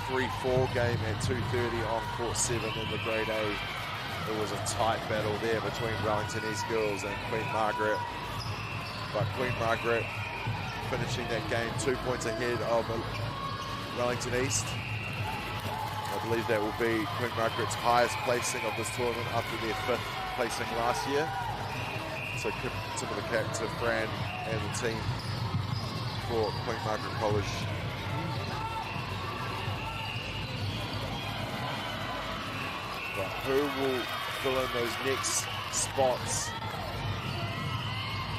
3-4 game at 2:30 on court 7 in the Grade A, it was a tight battle there between Wellington East girls and Queen Margaret. But Queen Margaret finishing that game 2 points ahead of Wellington East. I believe that will be Queen Margaret's highest placing of this tournament after their 5th placing last year. So tip of the cap to Fran and the team for Queen Margaret College. But who will fill in those next spots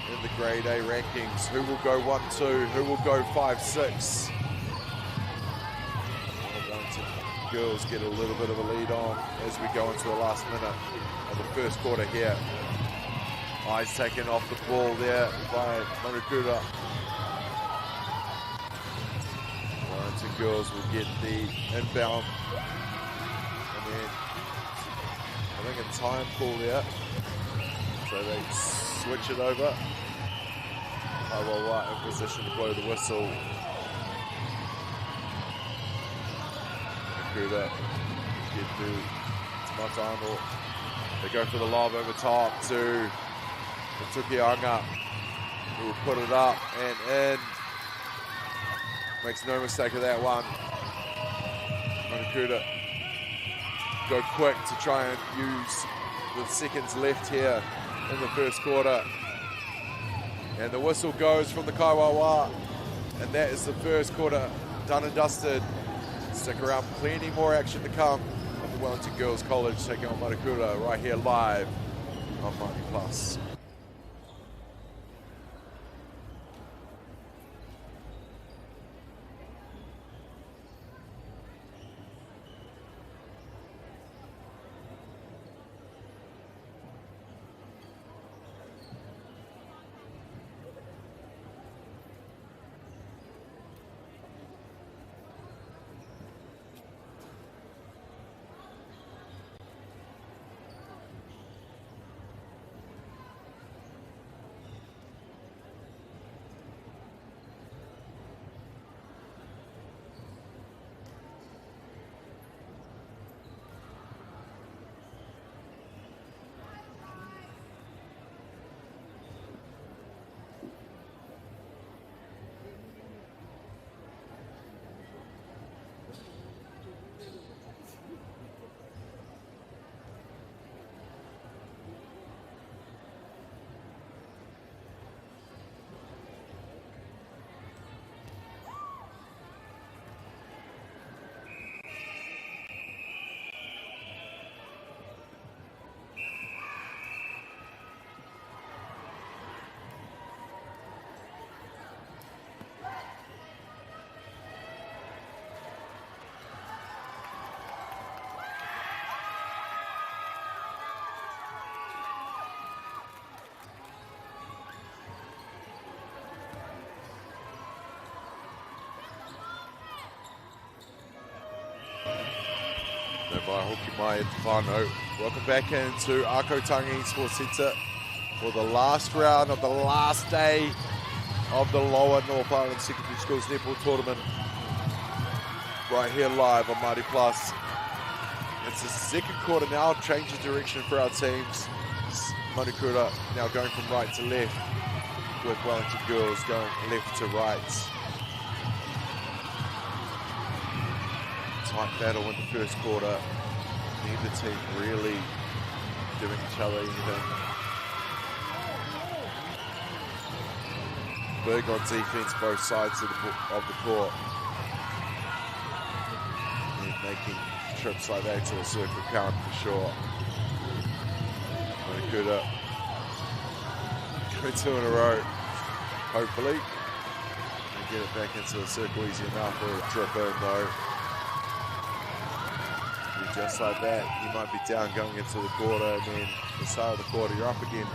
in the Grade A rankings? Who will go 1-2? Who will go 5-6? Girls get a little bit of a lead on as we go into the last minute of the first quarter here. Eyes taken off the ball there by Manukura. Wellington Girls will get the inbound. And then I think a time call there. So they switch it over. Right in position to blow the whistle. Nakuda get to Matano. They go for the lob over top to Tukianga, who will put it up and in. Makes no mistake of that one. Nakuda go quick to try and use the seconds left here in the first quarter. And the whistle goes from the Kaiwawa. And that is the first quarter done and dusted. Stick around, plenty more action to come of the Wellington Girls College taking on Matakura right here live on MāORI Plus. By Hoki Mai Whānau. Welcome back into Ākau Tangi Sports Centre for the last round of the last day of the Lower North Island Secondary Schools Netball Tournament. Right here live on MāORI Plus. It's the second quarter now, change of direction for our teams. Matakura now going from right to left, with Wellington Girls going left to right. Tight battle in the first quarter. Neither team really giving each other anything. Big on defense, both sides of the court. And making trips like that to a circle count for sure. Matakura go 2 in a row, hopefully. And get it back into the circle easy enough for a trip in though. Just like that, you might be down going into the quarter, and then the start of the quarter, you're up again.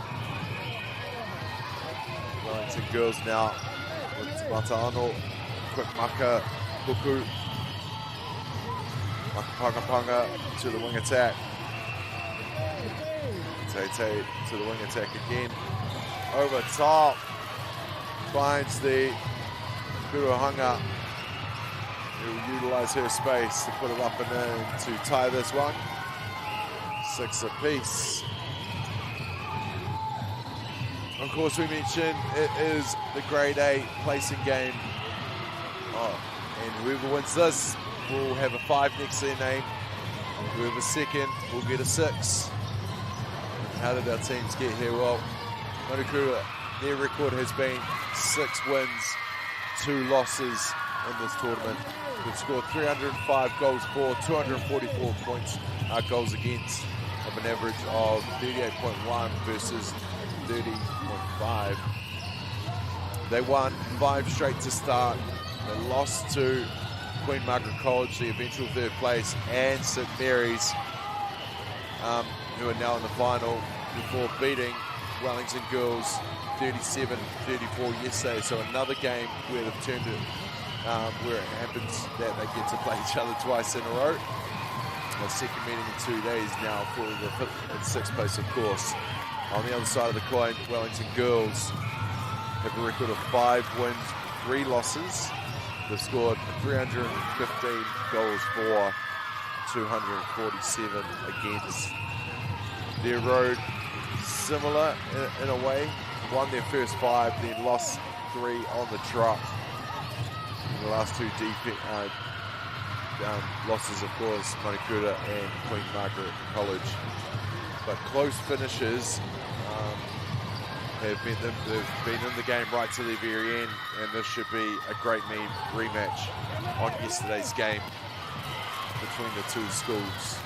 Wellington Girls now with Matano, quick maka, puku, maka panga to the wing attack. Tay to the wing attack again. Over top, finds the Kuruhanga, who will utilise her space to put it up and in to tie this one. 6 apiece. Of course, we mentioned it is the grade A placing game. And whoever wins this will have a 5 next to their name. Whoever's second will get a 6. And how did our teams get here? Well, Matakura, their record has been 6 wins, 2 losses in this tournament. They've scored 305 goals for, 244 points, goals against, of an average of 38.1 versus 30.5. They won 5 straight to start. They lost to Queen Margaret College, the eventual 3rd place, and St Mary's, who are now in the final, before beating Wellington Girls 37-34 yesterday. So another game where they've turned it where it happens that they get to play each other twice in a row. The second meeting in 2 days now for the 5th and 6th place, of course. On the other side of the coin, Wellington girls have a record of 5 wins, 3 losses. They've scored 315 goals for, 247 against. Their road, similar in a way. Won their first 5, then lost 3 on the trot. And the last 2 losses, of course, Manikura and Queen Margaret College. But close finishes they've been in the game right to the very end, and this should be a great rematch on yesterday's game between the two schools.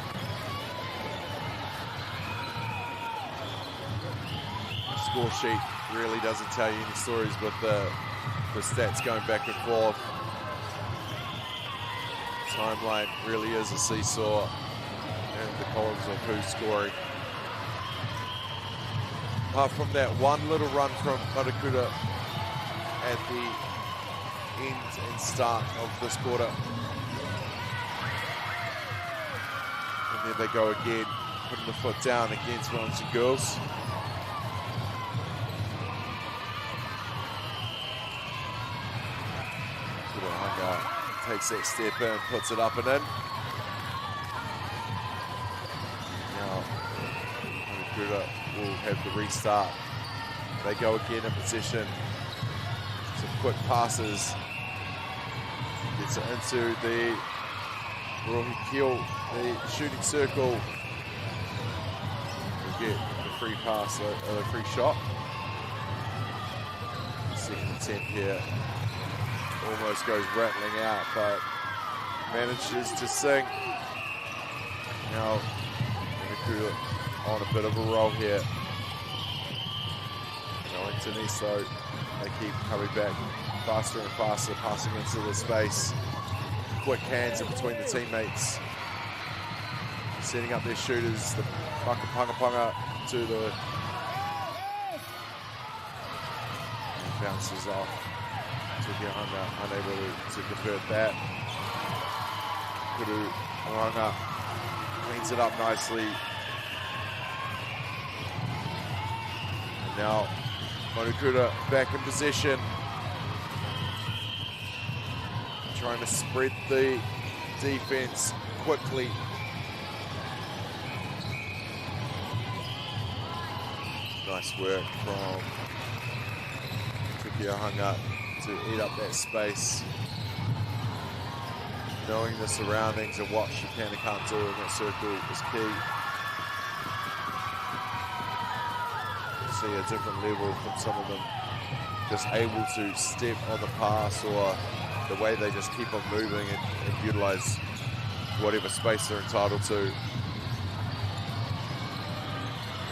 The score sheet really doesn't tell you any stories with the stats going back and forth. Timeline really is a seesaw, and the columns of who's scoring. Apart from that one little run from Manikura at the end and start of this quarter. And there they go again, putting the foot down against Wellington girls. Takes that step in, puts it up and in. Now, Manikura will have the restart. They go again in position. Some quick passes. Gets it into the Rohikio, the shooting circle. We'll get the free pass, a free shot. Second attempt here. Almost goes rattling out, but manages to sink. Now, Manikura on a bit of a roll here. Wellington East, though, they keep coming back faster and faster, passing into the space. Quick hands in between the teammates. Setting up their shooters, the Panga to the... And bounces off. Tukiahanga unable to convert that. Kuru Oranga cleans it up nicely. And now Manikura back in possession. Trying to spread the defense quickly. Nice work from Tukiahanga to eat up that space. Knowing the surroundings and what she can and can't do in that circle is key. You see a different level from some of them, just able to step on the pass, or the way they just keep on moving and utilize whatever space they're entitled to.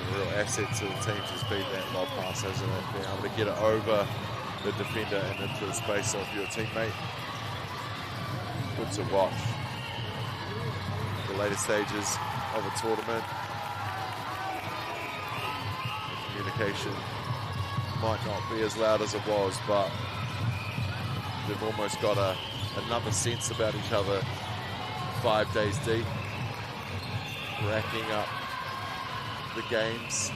A real asset to the team has been that lob pass, hasn't it? Being able to get it over the defender and into the space of your teammate. Good to watch. The later stages of a tournament. The communication might not be as loud as it was, but they've almost got another sense about each other 5 days deep. Racking up the games.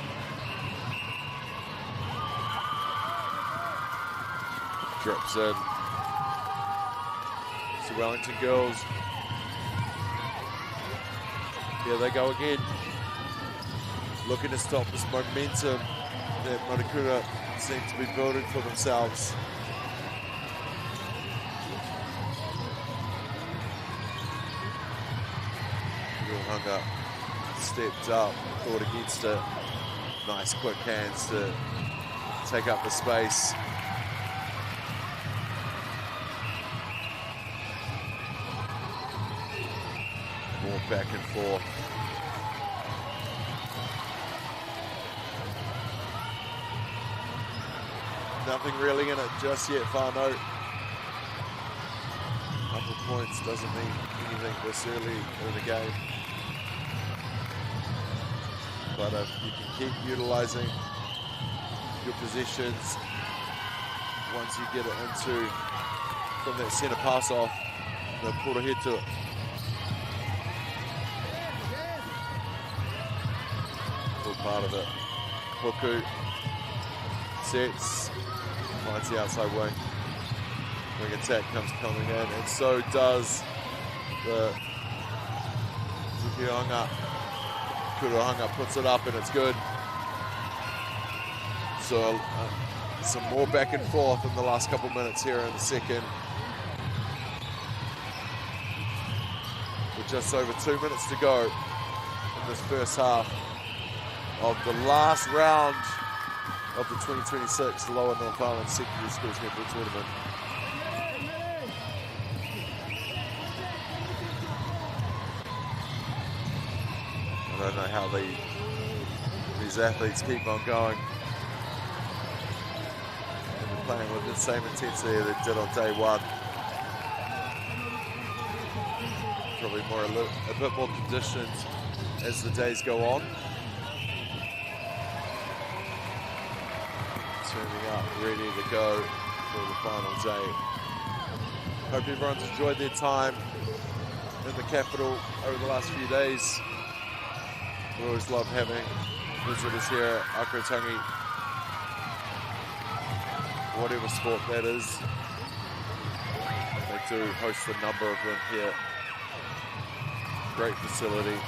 Drips in. So Wellington girls. Here they go again. Looking to stop this momentum that Manikura seem to be building for themselves. Ruhanga stepped up, fought against it. Nice quick hands to take up the space. More back and forth. Nothing really in it just yet, Whānau. A couple of points doesn't mean anything this early in the game. But if you can keep utilising your positions, once you get it into from that centre pass off. They pulled ahead to it. Still part of it. Puku sets, finds the outside wing. Wing attack comes coming in, and so does the Kuruhanga. Kuruhanga puts it up, and it's good. So some more back and forth in the last couple minutes here in the second. With just over 2 minutes to go in this first half of the last round of the 2026 Lower North Island Secondary Schools Netball Tournament. I don't know how these athletes keep on going. And they're playing with the same intensity they did on day one. Probably a bit more conditioned as the days go on. Turning up, ready to go for the final day. Hope everyone's enjoyed their time in the capital over the last few days. We always love having visitors here at Ākau Tangi, whatever sport that is. They do host a number of them here. Great facility.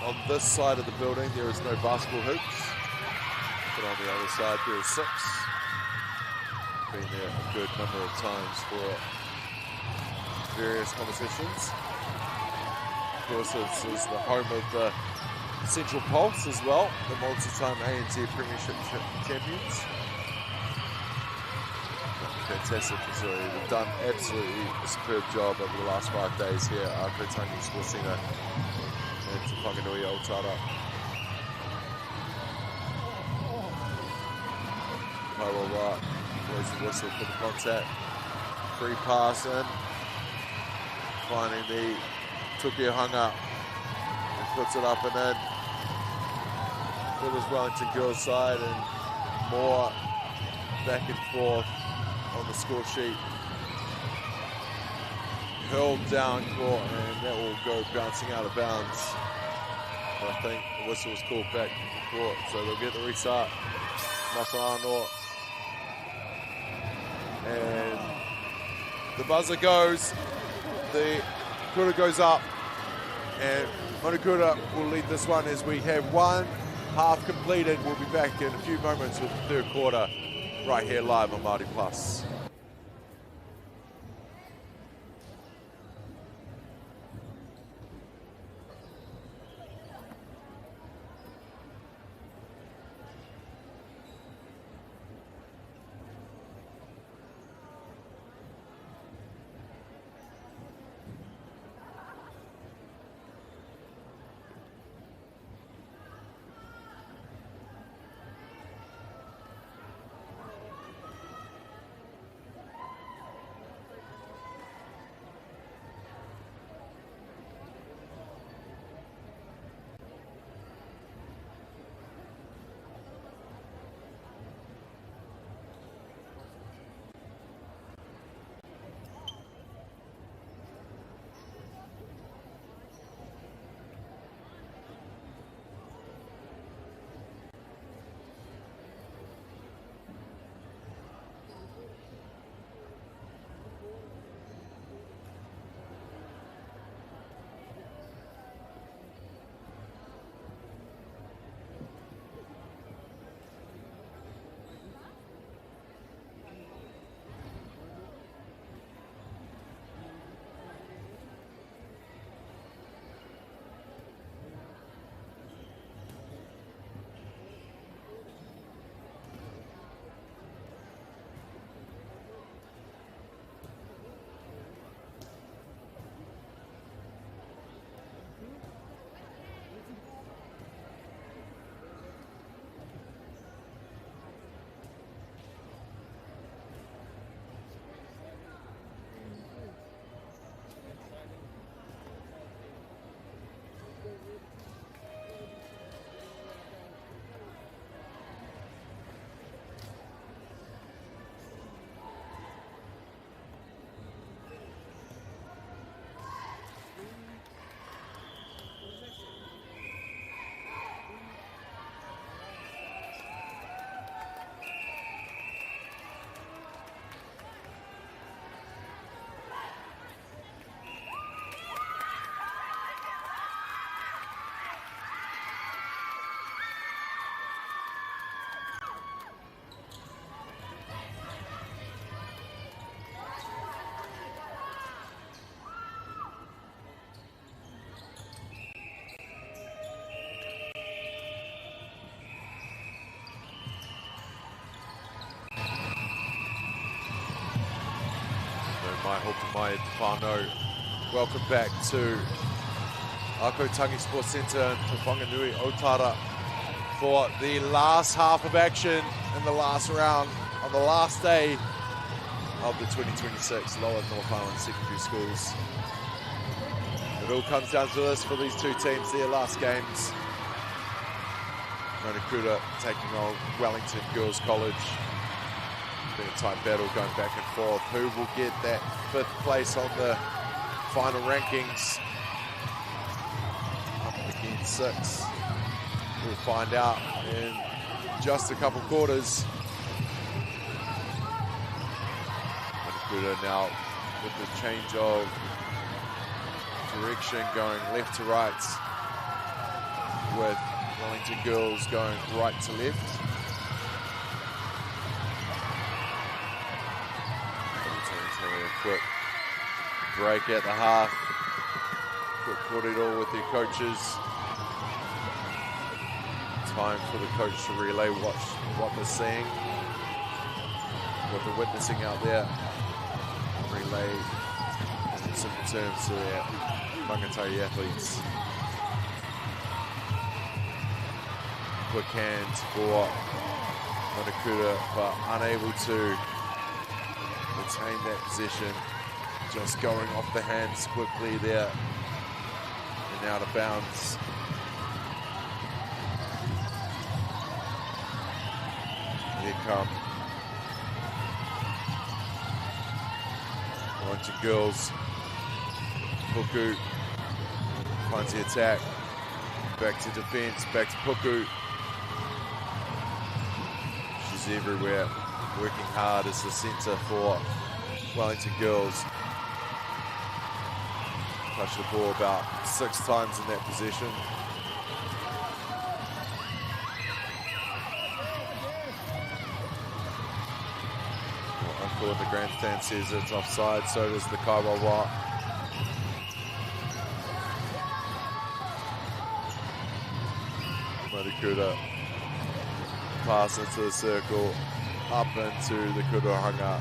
On this side of the building, there is no basketball hoops, but on the other side, there are 6. Been there a good number of times for various competitions. Of course, this is the home of the Central Pulse as well, the multi-time ANZ Premiership champions. Fantastic facility. They've done absolutely a superb job over the last 5 days here at Ākau Tangi Sports Centre and Te Whanganui Aotearoa. Kaua right, blows the whistle for the contact. Free pass in, finding the Kuruhanga and puts it up and in. For this Wellington girls side, and more back and forth on the score sheet. Hurled down court, and that will go bouncing out of bounds. But I think the whistle was called back to court, so they'll get the restart. Masano. And the buzzer goes, the kura goes up, and Manukura will lead this one as we have one half completed. We'll be back in a few moments with the third quarter right here live on Māori Plus. mai hopu mai e te whānau. Welcome back to Ākau Tangi Sports Centre in Te Whanganui, Otara, for the last half of action in the last round on the last day of the 2026 Lower North Island Secondary Schools. It all comes down to this for these two teams, their last games. Manukura taking on Wellington Girls College. Been a tight battle going back and forth. Who will get that 5th place on the final rankings? Up against 6. We'll find out in just a couple quarters. Manukura now with the change of direction going left to right, with Wellington Girls going right to left. A quick break at the half. Quick corridor with their coaches. Time for the coach to relay what they're seeing, what they're witnessing out there. Relay in simple terms to their Whangatari athletes. Quick hand for Manukura, but unable to retain that possession. Just going off the hands quickly there and out of bounds. Here come Wellington Girls. Puku finds the attack. Back to defense, back to Puku. She's everywhere, working hard as the centre for Wellington Girls. Touched the ball about 6 times in that possession. Uncle in the grandstand says it's offside, so does the Kaiwawa. Manukura pass into the circle, up into the Kurohanga,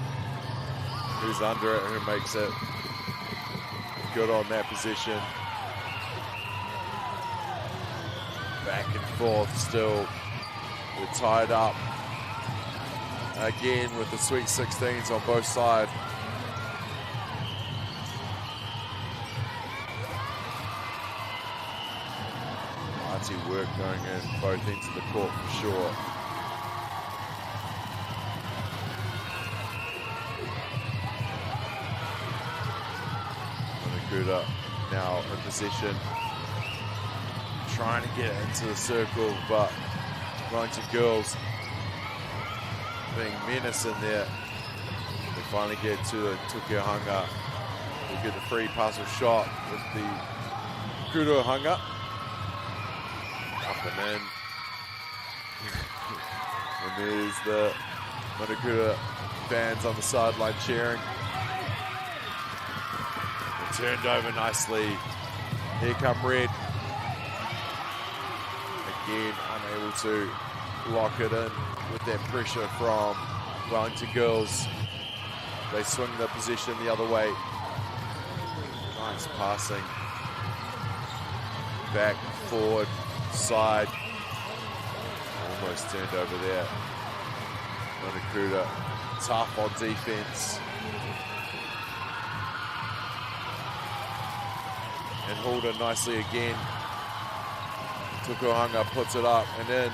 who's under it, who makes it. Good on that position. Back and forth still. We're tied up again with the Sweet 16s on both sides. Mighty work going in both ends of the court for sure. Now in position, trying to get into the circle, but Wellington Girls being menace in there. They finally get to the Tukiahanga. They get the free passive shot with the Kurohanga. Up and in. And there's the Manukura fans on the sideline cheering. Turned over nicely. Here come Red. Again, unable to lock it in with that pressure from Wellington Girls. They swing the position the other way. Nice passing. Back, forward, side. Almost turned over there. Manukura tough on defense. And hauled it nicely again. Tukuhanga puts it up and in.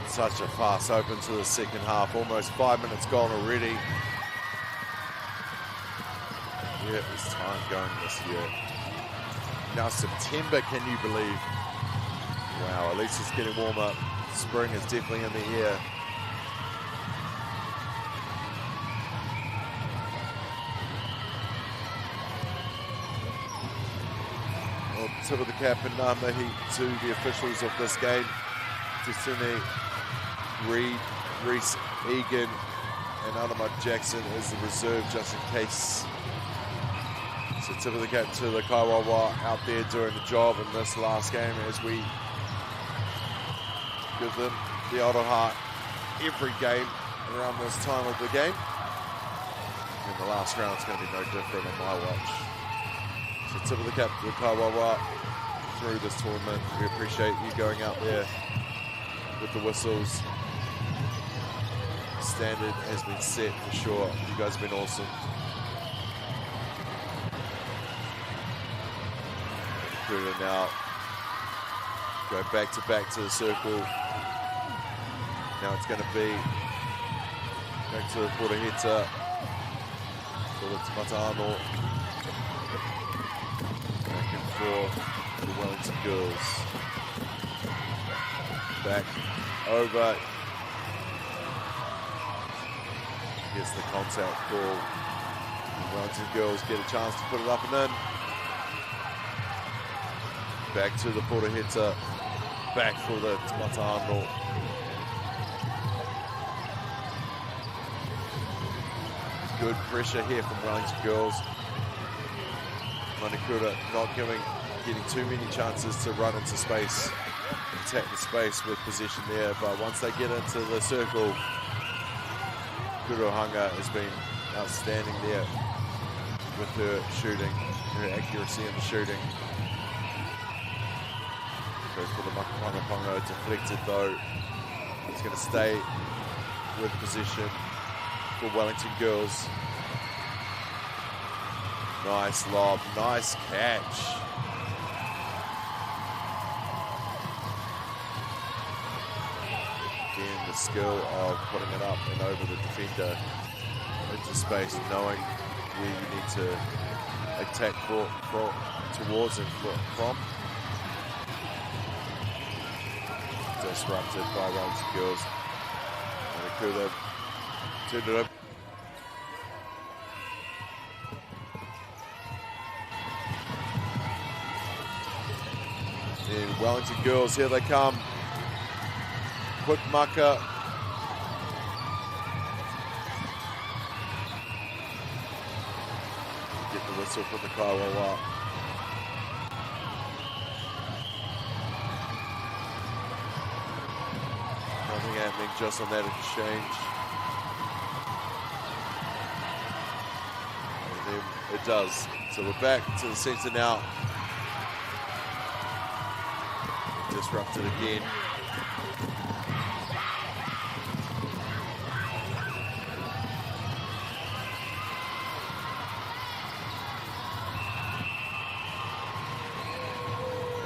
Such a fast open to the second half. Almost 5 minutes gone already. Yeah, it was time going this year. Now September, can you believe? Wow, at least it's getting warm up. Spring is definitely in the air. Well, tip of the cap and Ngā mihi to the officials of this game. Te Sune Reed, Reese Egan, and Anama Jackson is the reserve just in case. So tip of the cap to the Kaiwawa out there doing the job in this last game as we give them the Aroha every game around this time of the game. And the last round is going to be no different on my watch. So tip of the cap to the Kaiwawa through this tournament. We appreciate you going out there with the whistles. Standard has been set for sure. You guys have been awesome. Kuda now go back to the circle. Now it's going to be back to the Poraheta for the Matano. Back and forth for the Wellington girls. Back over. Gets the contact call. The Wellington girls get a chance to put it up and in. Back to the Poraheta. Back for the Matano. Good pressure here from Wellington girls. Manakura not getting too many chances to run into space, attack the space with possession there, but once they get into the circle, Kurohanga has been outstanding there with her shooting, her accuracy in the shooting. Goes for the Makapangaponga, deflected though. He's going to stay with possession for Wellington girls. Nice lob, nice catch. Again, the skill of putting it up and over the defender into space, knowing where you need to attack towards and from. Disrupted by Wellington girls. And it could have turned it up. And Wellington girls, here they come. Quick mucker. Get the whistle from the Kaiwawa. Nothing happening just on that exchange. And then it does. So we're back to the centre now. Disrupted again.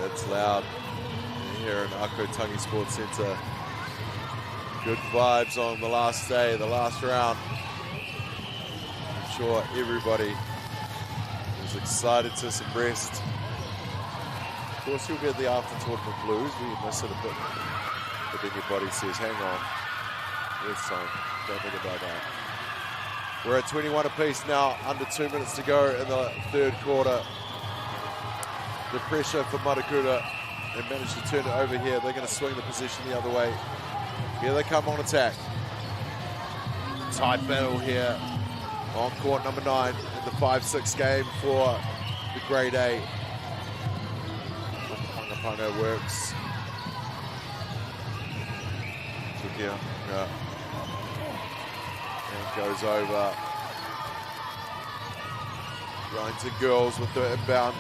It's loud here in Ākau Tangi Sports Centre. Good vibes on the last day, the last round. I'm sure everybody is excited to some rest. Of course, you'll get the after-tournament blues. We miss it a bit. But then your body says, hang on. Rest time. Don't think about that. We're at 21 apiece now. Under 2 minutes to go in the third quarter. The pressure for Matakura. They managed to turn it over here. They're going to swing the position the other way. Here they come on attack. Tight battle here on court number 9 in the 5-6 game for the grade A. Panga works. Tukia, and goes over. Wellington girls with the inbound.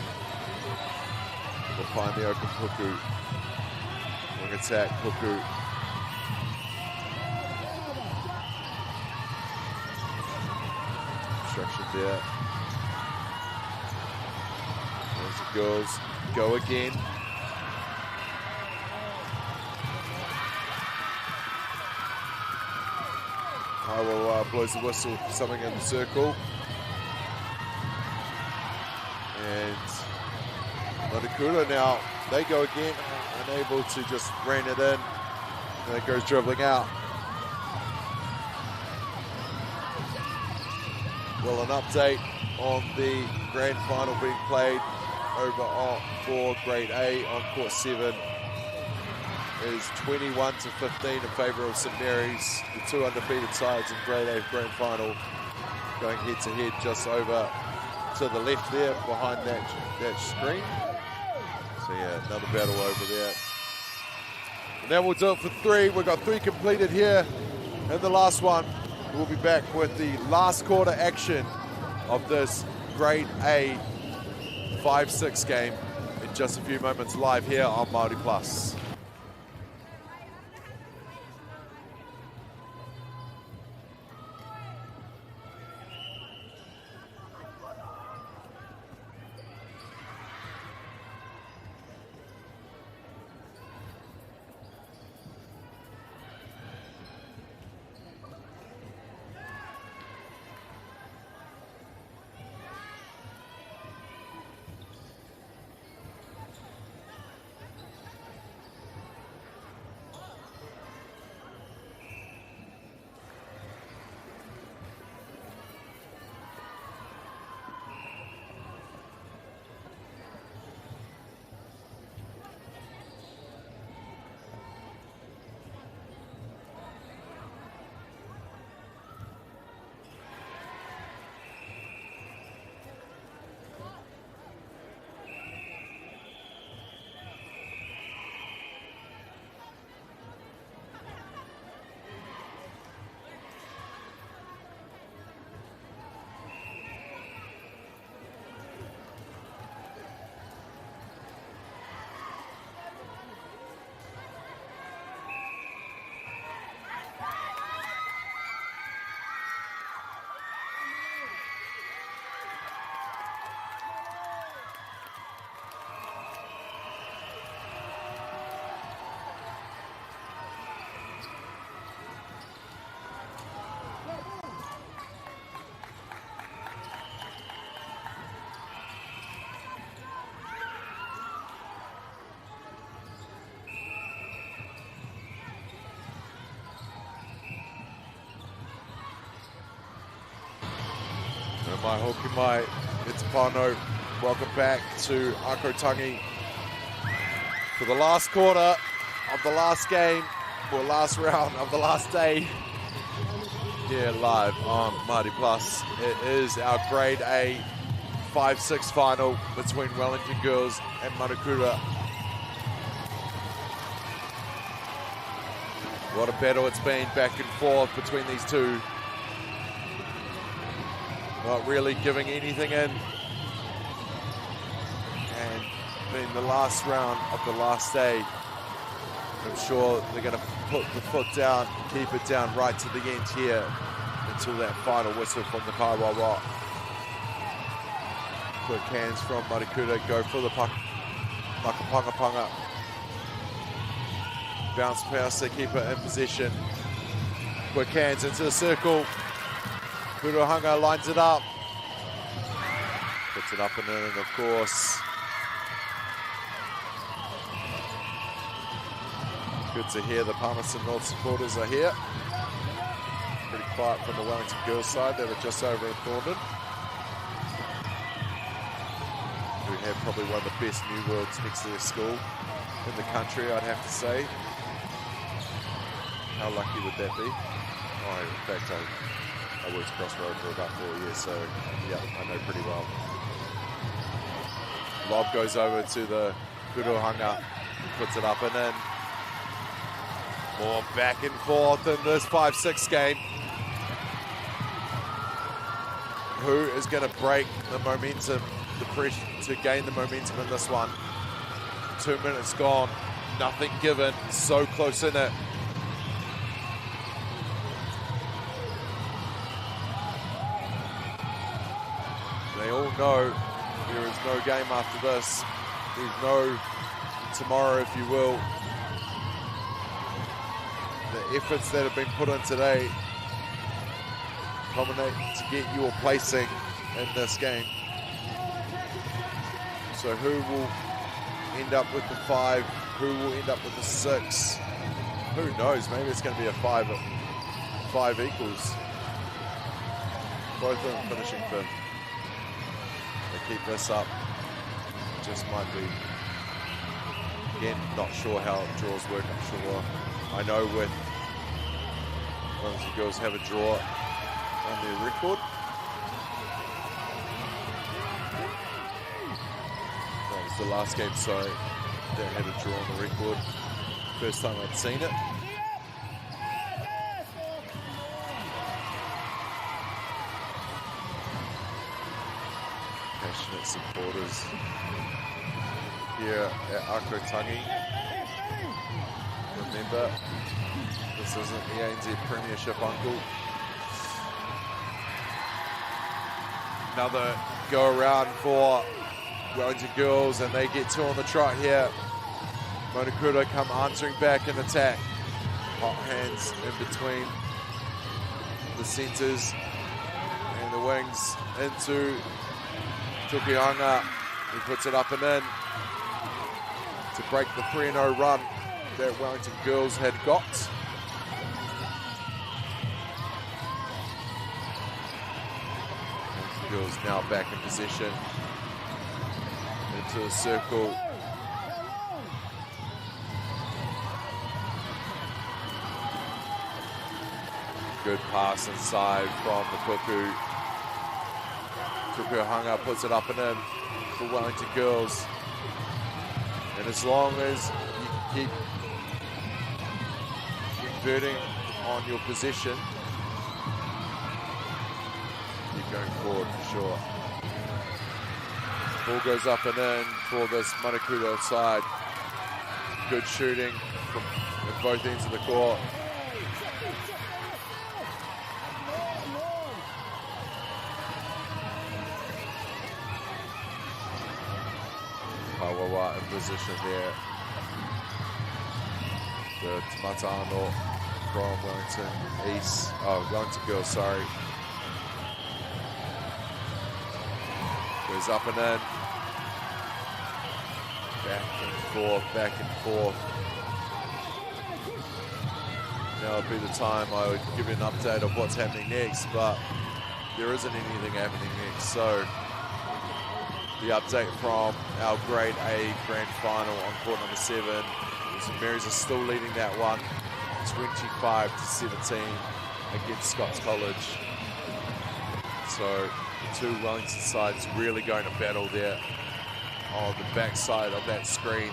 They'll find the open Puku. Wing attack, Puku. Obstruction there. Wellington girls go again. Kaiwawa blows the whistle for something in the circle. And Matakura now, they go again, unable to just rein it in. And it goes dribbling out. Well, an update on the grand final being played over for grade A on court 7 is 21-15 in favour of St Mary's. The two undefeated sides in Grade A Grand Final going head to head just over to the left there behind that screen. So yeah, another battle over there. And that will do it for three. We've got three completed here. And the last one, we'll be back with the last quarter action of this Grade A 5-6 game in just a few moments live here on Māori Plus. Mai hoki mai, it's Pano. Welcome back to Ākau Tangi for the last quarter of the last game, or last round of the last day. Here live on Māori Plus. It is our Grade A 5-6 final between Wellington girls and Manukura. What a battle it's been back and forth between these two. Not really giving anything in. And being the last round of the last day, I'm sure they're going to put the foot down, keep it down right to the end here until that final whistle from the Kaiwawa. Quick hands from Manukura, go for the puck. Makapanga. Bounce pass, they keep it in possession. Quick hands into the circle. Kurohanga lines it up. Puts it up and in, and of course. Good to hear the Palmerston North supporters are here. Pretty quiet from the Wellington girls side. They were just over in Thorndon. We have probably one of the best new worlds next to their school in the country, I'd have to say. How lucky would that be? Oh, in fact, I worked across the road for about 4 years, so yeah, I know pretty well. Lob goes over to the Kurohanga, puts it up and in. More back and forth in this 5-6 game. Who is going to break the momentum, the pressure to gain the momentum in this one? 2 minutes gone, nothing given, so close in it. They all know there is no game after this. There's no tomorrow, if you will. The efforts that have been put in today culminate to get your placing in this game. So who will end up with the 5? Who will end up with the 6? Who knows? Maybe it's going to be a 5 equals. Both of them finishing 5th. They keep this up. Just might be Again, not sure how draws work, I'm sure. I know with Wellington girls have a draw on their record. That was the last game, so they had a draw on the record. First time I'd seen it. Passionate supporters here at Ākau Tangi. Remember, this isn't the ANZ Premiership, Uncle. Another go around for Wellington girls, and they get 2 on the trot here. Monokura come answering back in attack. Hot hands in between the centres and the wings into Tukianga. He puts it up and in to break the 3-0 run that Wellington girls had got. Wellington girls now back in possession. Into a circle. Good pass inside from the Kuku. Tukuhanga puts it up and in for Wellington girls. And as long as you keep converting on your possession, keep going forward for sure. Ball goes up and in for this Manakuda side. Good shooting from both ends of the court. Kawawa in position there. The Tamatano from Wellington East. Oh, Wellington girls, sorry. Goes up and in. Back and forth, back and forth. Now would be the time I would give you an update of what's happening next, but there isn't anything happening next. So the update from our Grade A Grand Final on court number 7. St Mary's are still leading that one, 25-17 against Scots College. So the 2 Wellington sides really going to battle there on the backside of that screen.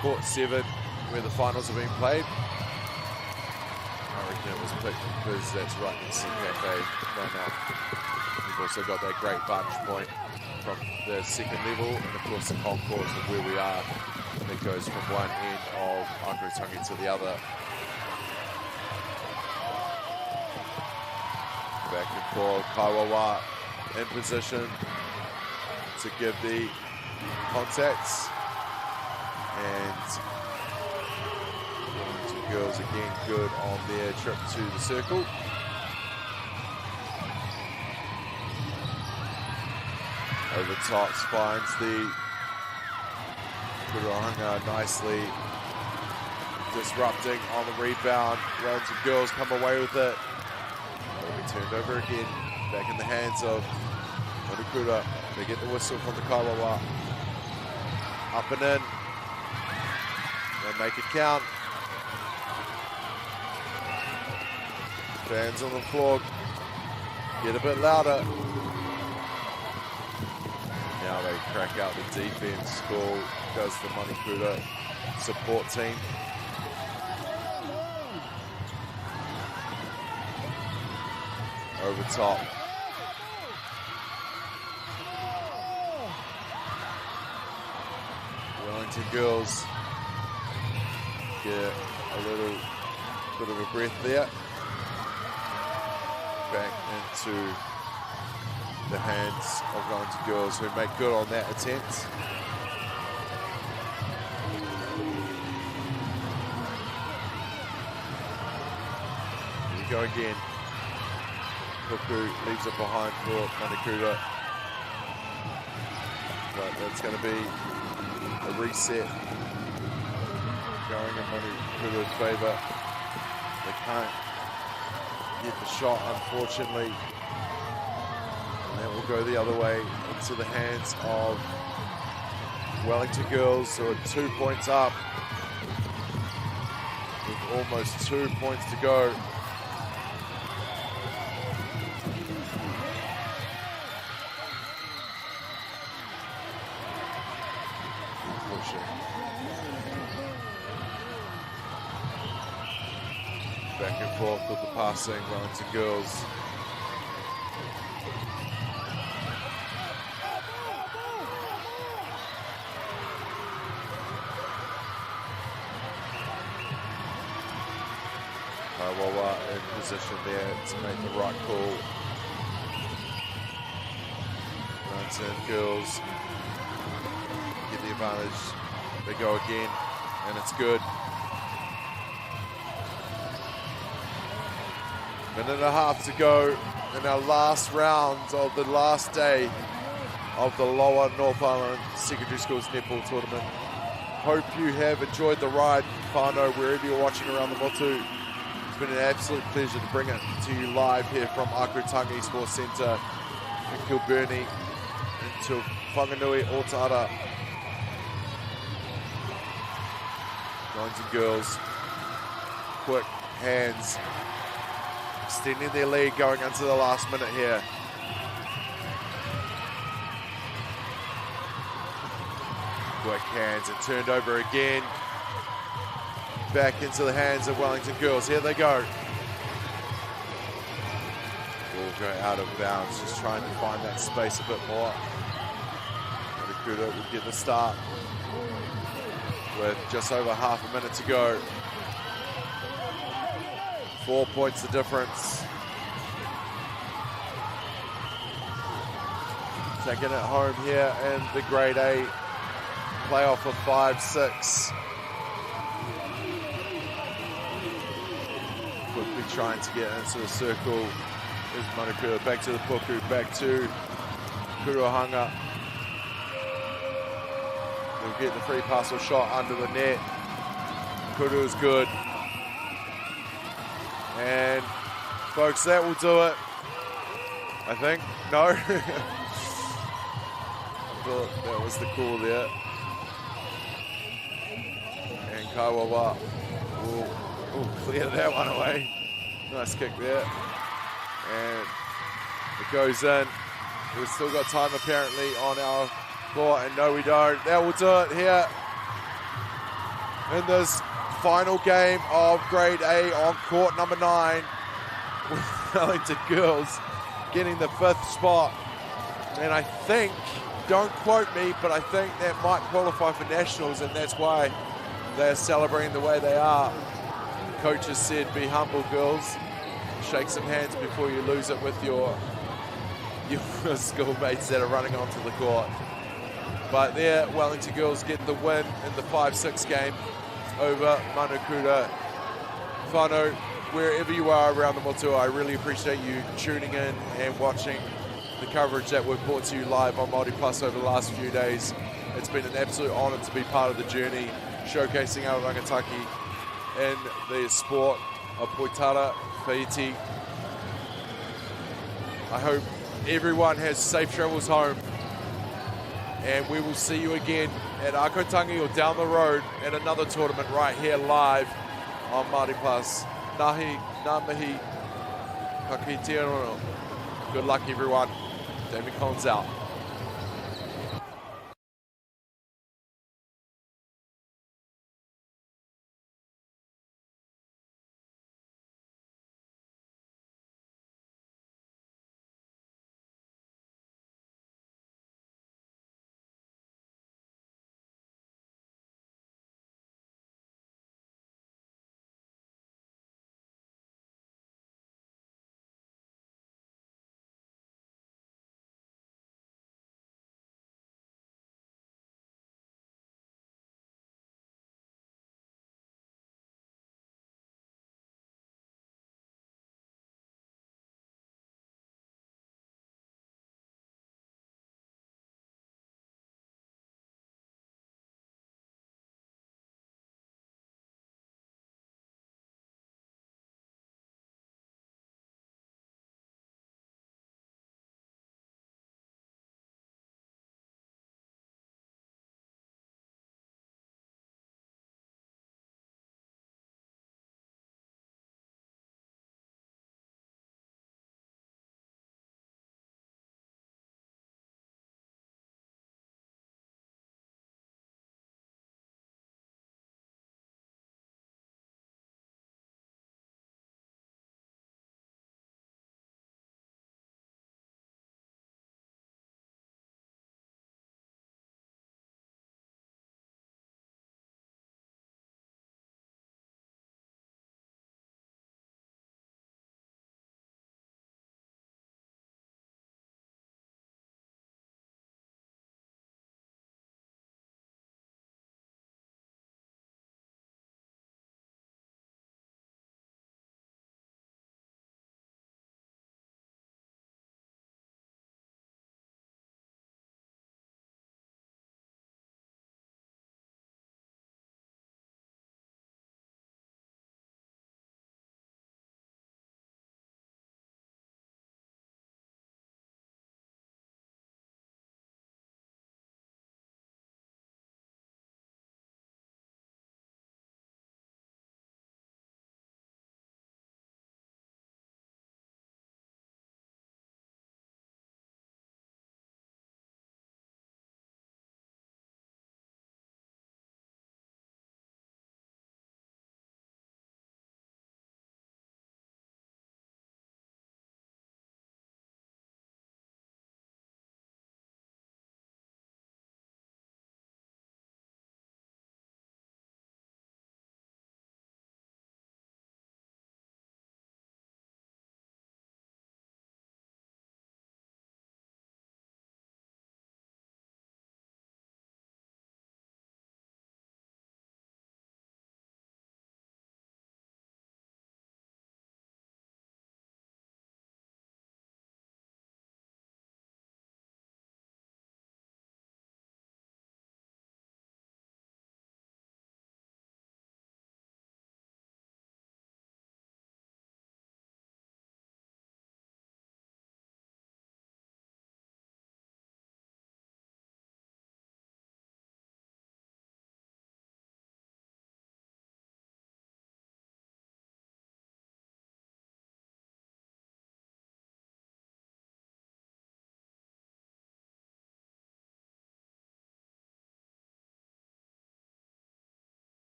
Court 7, where the finals are being played. I reckon it was picked because that's right next to the cafe. No. We've also got that great vantage point from the second level, and of course the concourse of where we are. It goes from one end of Ākau Tangi to the other. Back and forth, Kawawa in position to give the contacts. And Wellington girls again good on their trip to the circle. Over tops, finds the Kurohanga nicely disrupting on the rebound. Wellington girls come away with it. It'll be turned over again. Back in the hands of Monokura. They get the whistle from the Kawawa. Up and in. They make it count. Fans on the floor. Get a bit louder. Now they crack out the defense. Call goes the Monokura support team. Over top. Wellington girls get a little bit of a breath there. Back into the hands of Wellington girls, who make good on that attempt. Here we go again. Puku leaves it behind for Monokura. But that's going to be a reset going in Monokura's favour. They can't get the shot, unfortunately. And that will go the other way into the hands of Wellington girls are 2 points up with almost 2 points to go. Back and forth with the passing, Wellington girls. Wawa in position there to make the right call. Wellington girls get the advantage. They go again, and it's good. Minute and a half to go in our last round of the last day of the Lower North Island Secondary Schools Netball Tournament. Hope you have enjoyed the ride, whānau, wherever you're watching around the motu. It's been an absolute pleasure to bring it to you live here from Ākau Tangi Sports Centre in Kilburnie into Whanganui, Ōtara. Wellington girls, quick hands, extending their lead going into the last minute here. Quick hands and turned over again. Back into the hands of Wellington girls. Here they go. Ball go out of bounds, just trying to find that space a bit more. Kuda will get the start with just over half a minute to go. 4 points the difference. Taking it home here in the Grade A playoff of 5-6. Quickly trying to get into the circle. There's Manukura back to the puku, back to Kuruhanga. He'll get the free pass or shot under the net. Kuru is good. And folks, that will do it. I think. No. I thought that was the call there. And Kawawa will clear that one away. Nice kick there. And it goes in. We've still got time apparently on our floor, and no we don't. That will do it here in this final game of Grade A on court number 9 with Wellington girls getting the 5th spot. And I think, don't quote me, but I think that might qualify for nationals, and that's why they're celebrating the way they are. Coaches said, be humble, girls. Shake some hands before you lose it with your schoolmates that are running onto the court. But there, Wellington girls get the win in the 5-6 game over Manukura. Whānau, wherever you are around the motu, I really appreciate you tuning in and watching the coverage that we've brought to you live on Māori Plus over the last few days. It's been an absolute honour to be part of the journey, showcasing our rangataki in the sport of poitara, whaiti. I hope everyone has safe travels home, and we will see you again at Ākau Tangi or down the road at another tournament right here live on Māori Plus. Nahi, ngā mihi, ka kite anō. Good luck everyone. David Collins out.